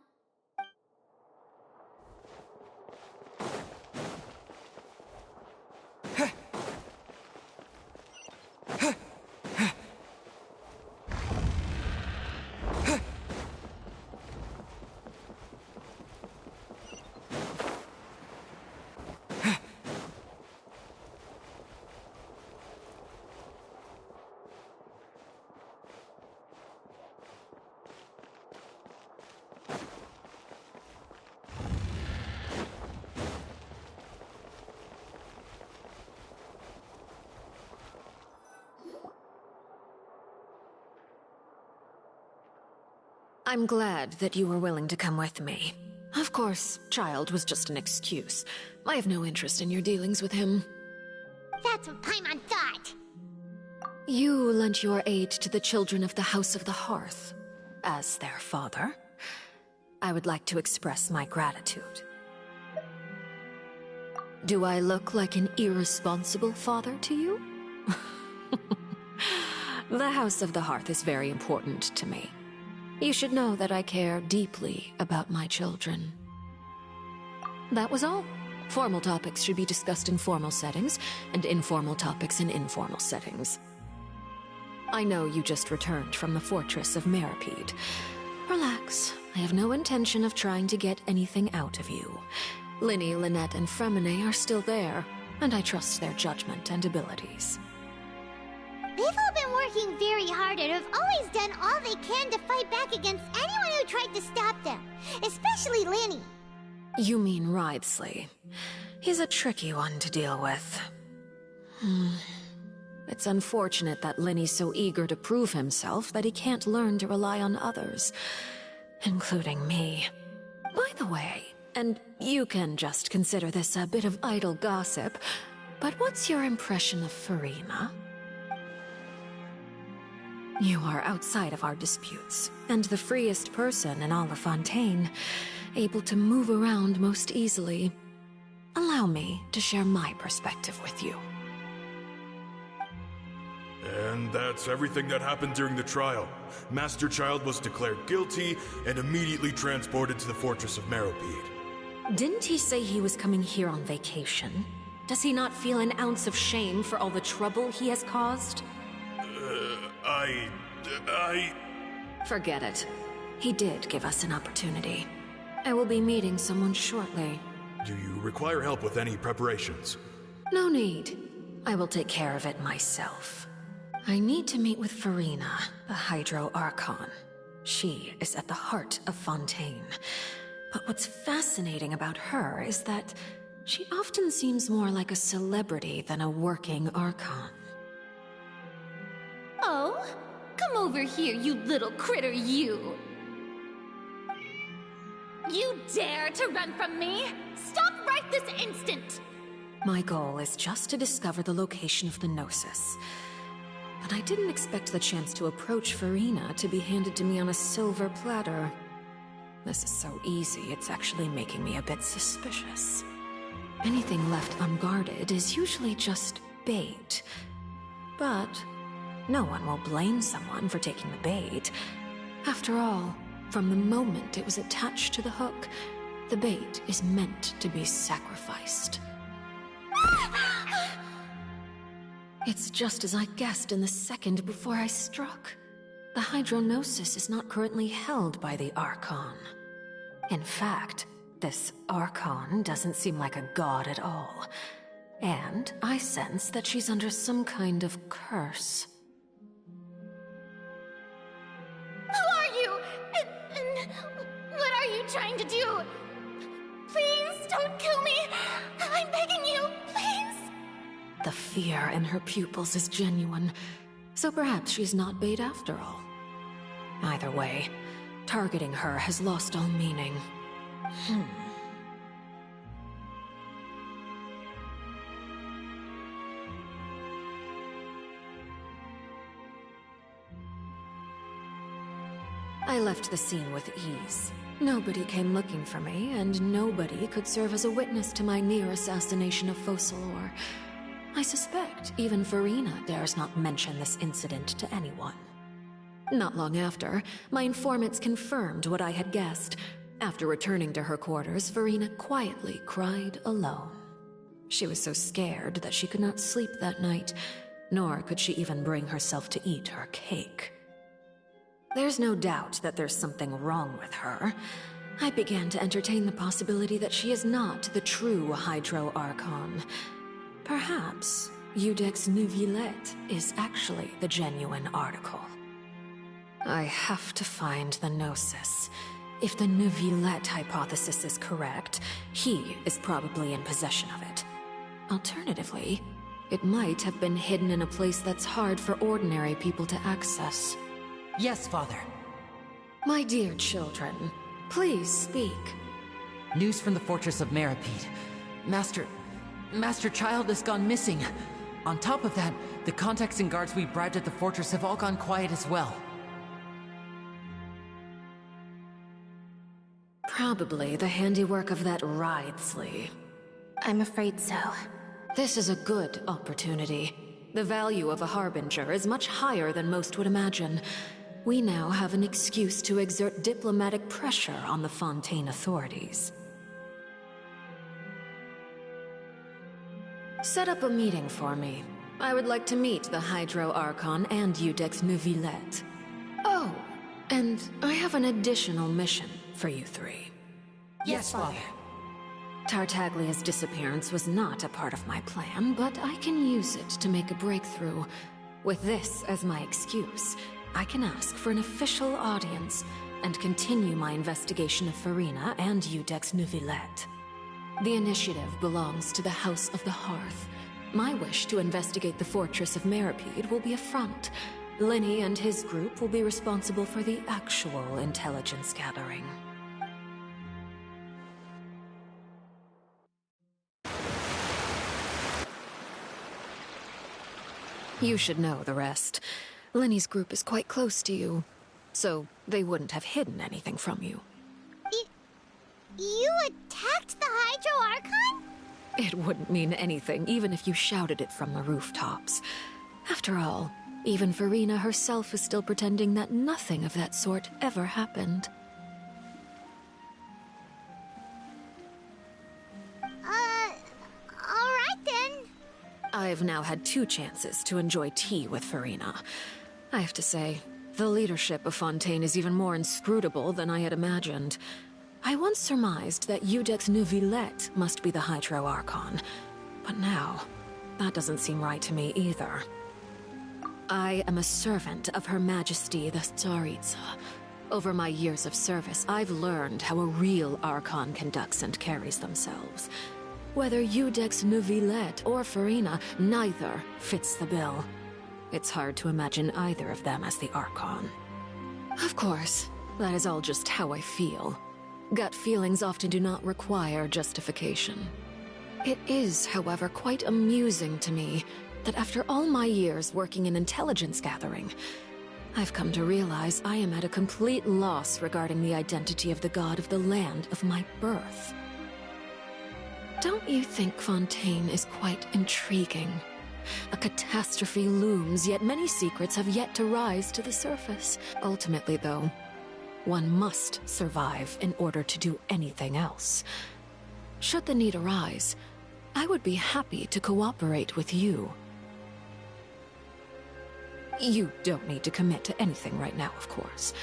R: I'm glad that you were willing to come with me. Of course, Child was just an excuse. I have no interest in your dealings with him.
C: That's what Paimon thought.
R: You lent your aid to the children of the House of the Hearth. As their father, I would like to express my gratitude. Do I look like an irresponsible father to you? The House of the Hearth is very important to me. You should know that I care deeply about my children. That was all. Formal topics should be discussed in formal settings, and informal topics in informal settings. I know you just returned from the fortress of Meripede. Relax. I have no intention of trying to get anything out of you. Linny, Lynette, and Fremine are still there, and I trust their judgment and abilities.
C: They've all been working very hard and have always done all they can to fight back against anyone who tried to stop them, especially Linny.
R: You mean Wriothesley. He's a tricky one to deal with. It's unfortunate that Linny's so eager to prove himself that he can't learn to rely on others, including me. By the way, and you can just consider this a bit of idle gossip, but what's your impression of Furina? You are outside of our disputes, and the freest person in all of Fontaine, able to move around most easily. Allow me to share my perspective with you.
K: And that's everything that happened during the trial. Master Child was declared guilty and immediately transported to the Fortress of Meropide.
R: Didn't he say he was coming here on vacation? Does he not feel an ounce of shame for all the trouble he has caused? Forget it. He did give us an opportunity. I will be meeting someone shortly.
K: Do you require help with any preparations?
R: No need. I will take care of it myself. I need to meet with Furina, the Hydro Archon. She is at the heart of Fontaine. But what's fascinating about her is that she often seems more like a celebrity than a working Archon.
W: Oh, come over here, you little critter, you! You dare to run from me? Stop right this instant!
R: My goal is just to discover the location of the Gnosis. But I didn't expect the chance to approach Furina to be handed to me on a silver platter. This is so easy, it's actually making me a bit suspicious. Anything left unguarded is usually just bait. But no one will blame someone for taking the bait. After all, from the moment it was attached to the hook, the bait is meant to be sacrificed. It's just as I guessed in the second before I struck. The Hydronosis is not currently held by the Archon. In fact, this Archon doesn't seem like a god at all. And I sense that she's under some kind of curse.
W: Who are you? And what are you trying to do? Please don't kill me! I'm begging you, please!
R: The fear in her pupils is genuine, so perhaps she's not bait after all. Either way, targeting her has lost all meaning. I left the scene with ease. Nobody came looking for me, and nobody could serve as a witness to my near assassination of Focalor. I suspect even Furina dares not mention this incident to anyone. Not long after, my informants confirmed what I had guessed. After returning to her quarters, Furina quietly cried alone. She was so scared that she could not sleep that night, nor could she even bring herself to eat her cake. There's no doubt that there's something wrong with her. I began to entertain the possibility that she is not the true Hydro Archon. Perhaps Iudex Neuvillette is actually the genuine article. I have to find the Gnosis. If the Neuvillette hypothesis is correct, he is probably in possession of it. Alternatively, it might have been hidden in a place that's hard for ordinary people to access.
F: Yes, Father.
R: My dear children, please speak.
F: News from the Fortress of Meropide. Master Child has gone missing. On top of that, the contacts and guards we bribed at the fortress have all gone quiet as well.
R: Probably the handiwork of that Wriothesley.
W: I'm afraid so.
R: This is a good opportunity. The value of a Harbinger is much higher than most would imagine. We now have an excuse to exert diplomatic pressure on the Fontaine authorities. Set up a meeting for me. I would like to meet the Hydro Archon and Iudex Neuvillette. Oh, And I have an additional mission for you three.
H: Yes, Father.
R: Tartaglia's disappearance was not a part of my plan, but I can use it to make a breakthrough. With this as my excuse, I can ask for an official audience and continue my investigation of Farina and Eudex Neuvillette. The initiative belongs to the House of the Hearth. My wish to investigate the fortress of Meropide will be a front. Lenny and his group will be responsible for the actual intelligence gathering. You should know the rest. Lenny's group is quite close to you, so they wouldn't have hidden anything from you.
C: You attacked the Hydro Archon?
R: It wouldn't mean anything, even if you shouted it from the rooftops. After all, even Farina herself is still pretending that nothing of that sort ever happened.
C: Alright then.
R: I've now had 2 chances to enjoy tea with Farina. I have to say, the leadership of Fontaine is even more inscrutable than I had imagined. I once surmised that Eudex Neuvillette must be the Hydro Archon, but now, that doesn't seem right to me either. I am a servant of Her Majesty the Tsaritsa. Over my years of service, I've learned how a real Archon conducts and carries themselves. Whether Eudex Neuvillette or Farina, neither fits the bill. It's hard to imagine either of them as the Archon. Of course, that is all just how I feel. Gut feelings often do not require justification. It is, however, quite amusing to me that after all my years working in intelligence gathering, I've come to realize I am at a complete loss regarding the identity of the god of the land of my birth. Don't you think Fontaine is quite intriguing? A catastrophe looms, yet many secrets have yet to rise to the surface. Ultimately, though, one must survive in order to do anything else. Should the need arise, I would be happy to cooperate with you. You don't need to commit to anything right now, of course.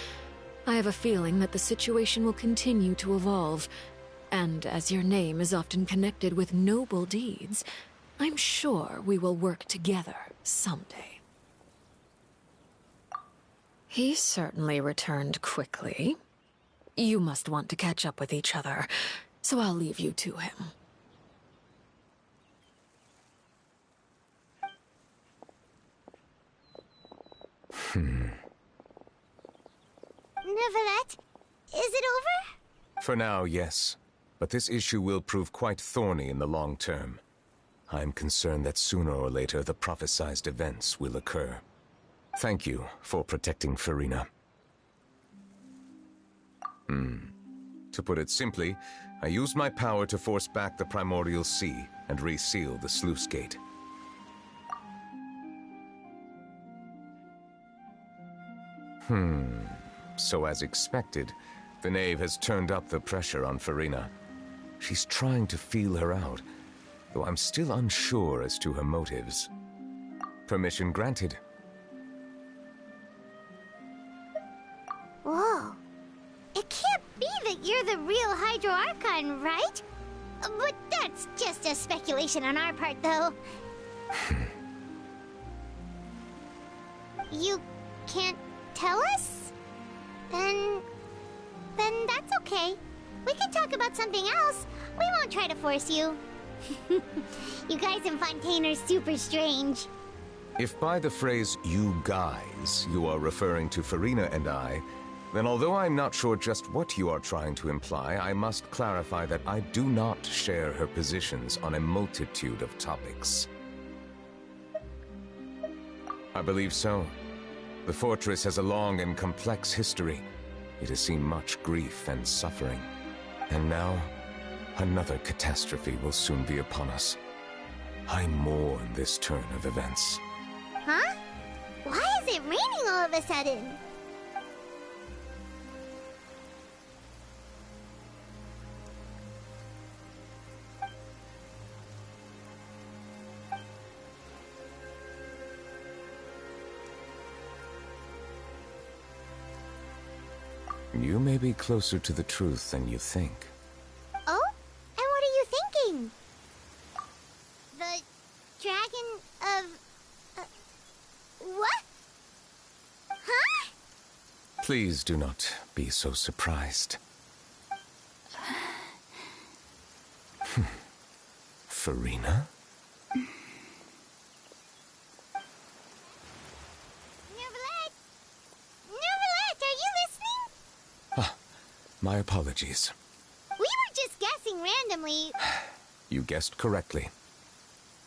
R: I have a feeling that the situation will continue to evolve, and as your name is often connected with noble deeds, I'm sure we will work together someday. He certainly returned quickly. You must want to catch up with each other, so I'll leave you to him.
C: Neuvillette, is it over?
B: For now, yes. But this issue will prove quite thorny in the long term. I'm concerned that sooner or later the prophesized events will occur. Thank you for protecting Farina. To put it simply, I used my power to force back the Primordial Sea and reseal the sluice gate. So as expected, the Knave has turned up the pressure on Farina. She's trying to feel her out, though I'm still unsure as to her motives. Permission granted.
C: Whoa. It can't be that you're the real Hydro Archon, right? But that's just a speculation on our part, though. You can't tell us? Then that's okay. We can talk about something else. We won't try to force you. You guys in Fontaine are super strange.
B: If by the phrase, "you guys," you are referring to Farina and I, then although I'm not sure just what you are trying to imply, I must clarify that I do not share her positions on a multitude of topics. I believe so. The fortress has a long and complex history. It has seen much grief and suffering. And now, another catastrophe will soon be upon us. I mourn this turn of events.
C: Huh? Why is it raining all of a sudden?
B: You may be closer to the truth than you think.
C: Oh? And what are you thinking? The dragon of... what? Huh?
B: Please do not be so surprised. Farina? My apologies.
C: We were just guessing randomly.
B: You guessed correctly.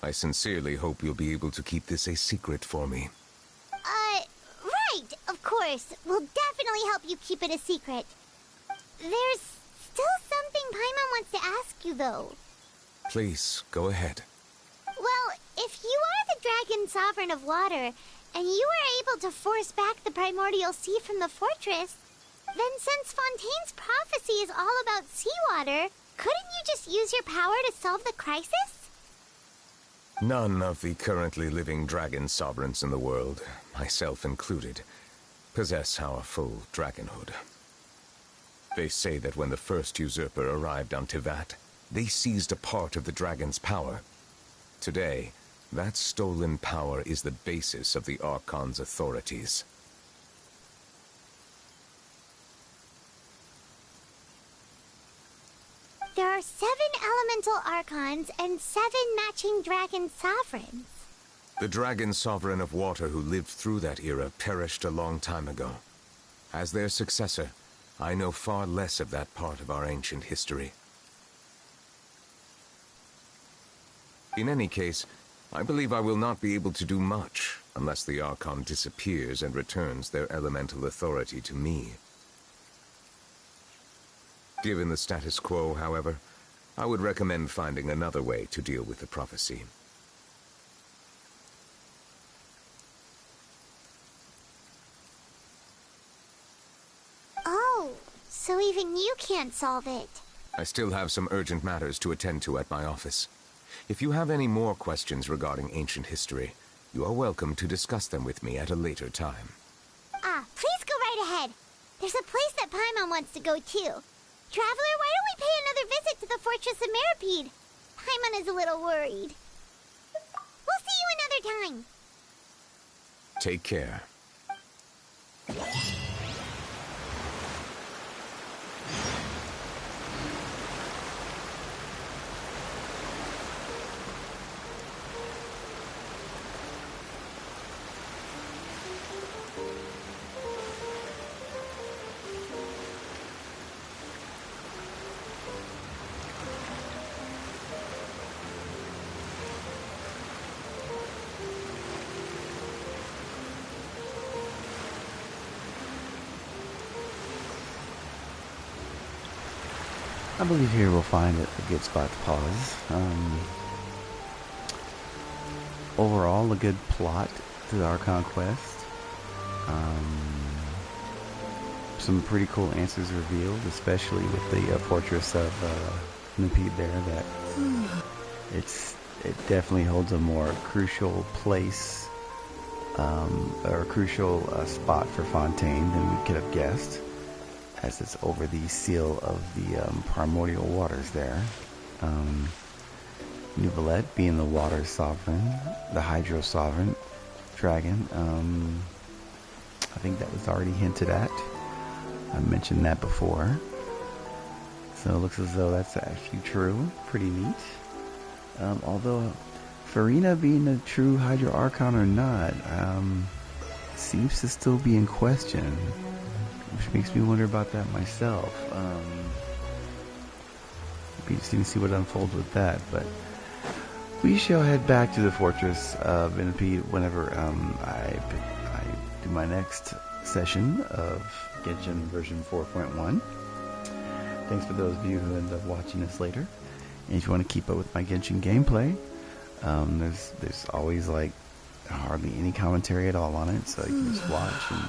B: I sincerely hope you'll be able to keep this a secret for me.
C: Right, of course. We'll definitely help you keep it a secret. There's still something Paimon wants to ask you, though.
B: Please, go ahead.
C: Well, if you are the Dragon Sovereign of Water, and you were able to force back the Primordial Sea from the fortress, then since Fontaine's prophecy is all about seawater, couldn't you just use your power to solve the crisis?
B: None of the currently living dragon sovereigns in the world, myself included, possess our full dragonhood. They say that when the first usurper arrived on Tivat, they seized a part of the dragon's power. Today, that stolen power is the basis of the Archon's authorities.
C: There are 7 elemental archons and 7 matching dragon sovereigns.
B: The dragon sovereign of water who lived through that era perished a long time ago. As their successor, I know far less of that part of our ancient history. In any case, I believe I will not be able to do much unless the Archon disappears and returns their elemental authority to me. Given the status quo, however, I would recommend finding another way to deal with the prophecy.
C: Oh, so even you can't solve it.
B: I still have some urgent matters to attend to at my office. If you have any more questions regarding ancient history, you are welcome to discuss them with me at a later time.
C: Please go right ahead. There's a place that Paimon wants to go too. Traveler, why don't we pay another visit to the Fortress of Meropide? Paimon is a little worried. We'll see you another time.
B: Take care.
I: I believe here we'll find a good spot to pause. Overall, a good plot to our conquest. Some pretty cool answers revealed, especially with the fortress of Meropide there. That it definitely holds a more crucial place or a crucial spot for Fontaine than we could have guessed, as it's over the seal of the primordial waters there. Neuvillette being the water sovereign, the hydro sovereign dragon. I think that was already hinted at. I mentioned that before. So it looks as though that's actually true. Pretty neat. Although Farina being a true Hydro Archon or not, seems to still be in question. Which makes me wonder about that myself. Be interesting to see what unfolds with that, but we shall head back to the Fortress of Meropide whenever I do my next session of Genshin version 4.1. Thanks for those of you who end up watching this later. And if you want to keep up with my Genshin gameplay, there's always like hardly any commentary at all on it, so you can just watch and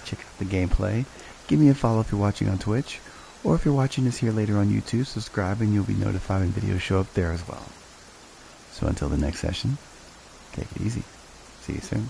I: check out the gameplay. Give me a follow if you're watching on Twitch, or if you're watching this here later on YouTube, subscribe and you'll be notified when videos show up there as well. So until the next session, take it easy. See you soon.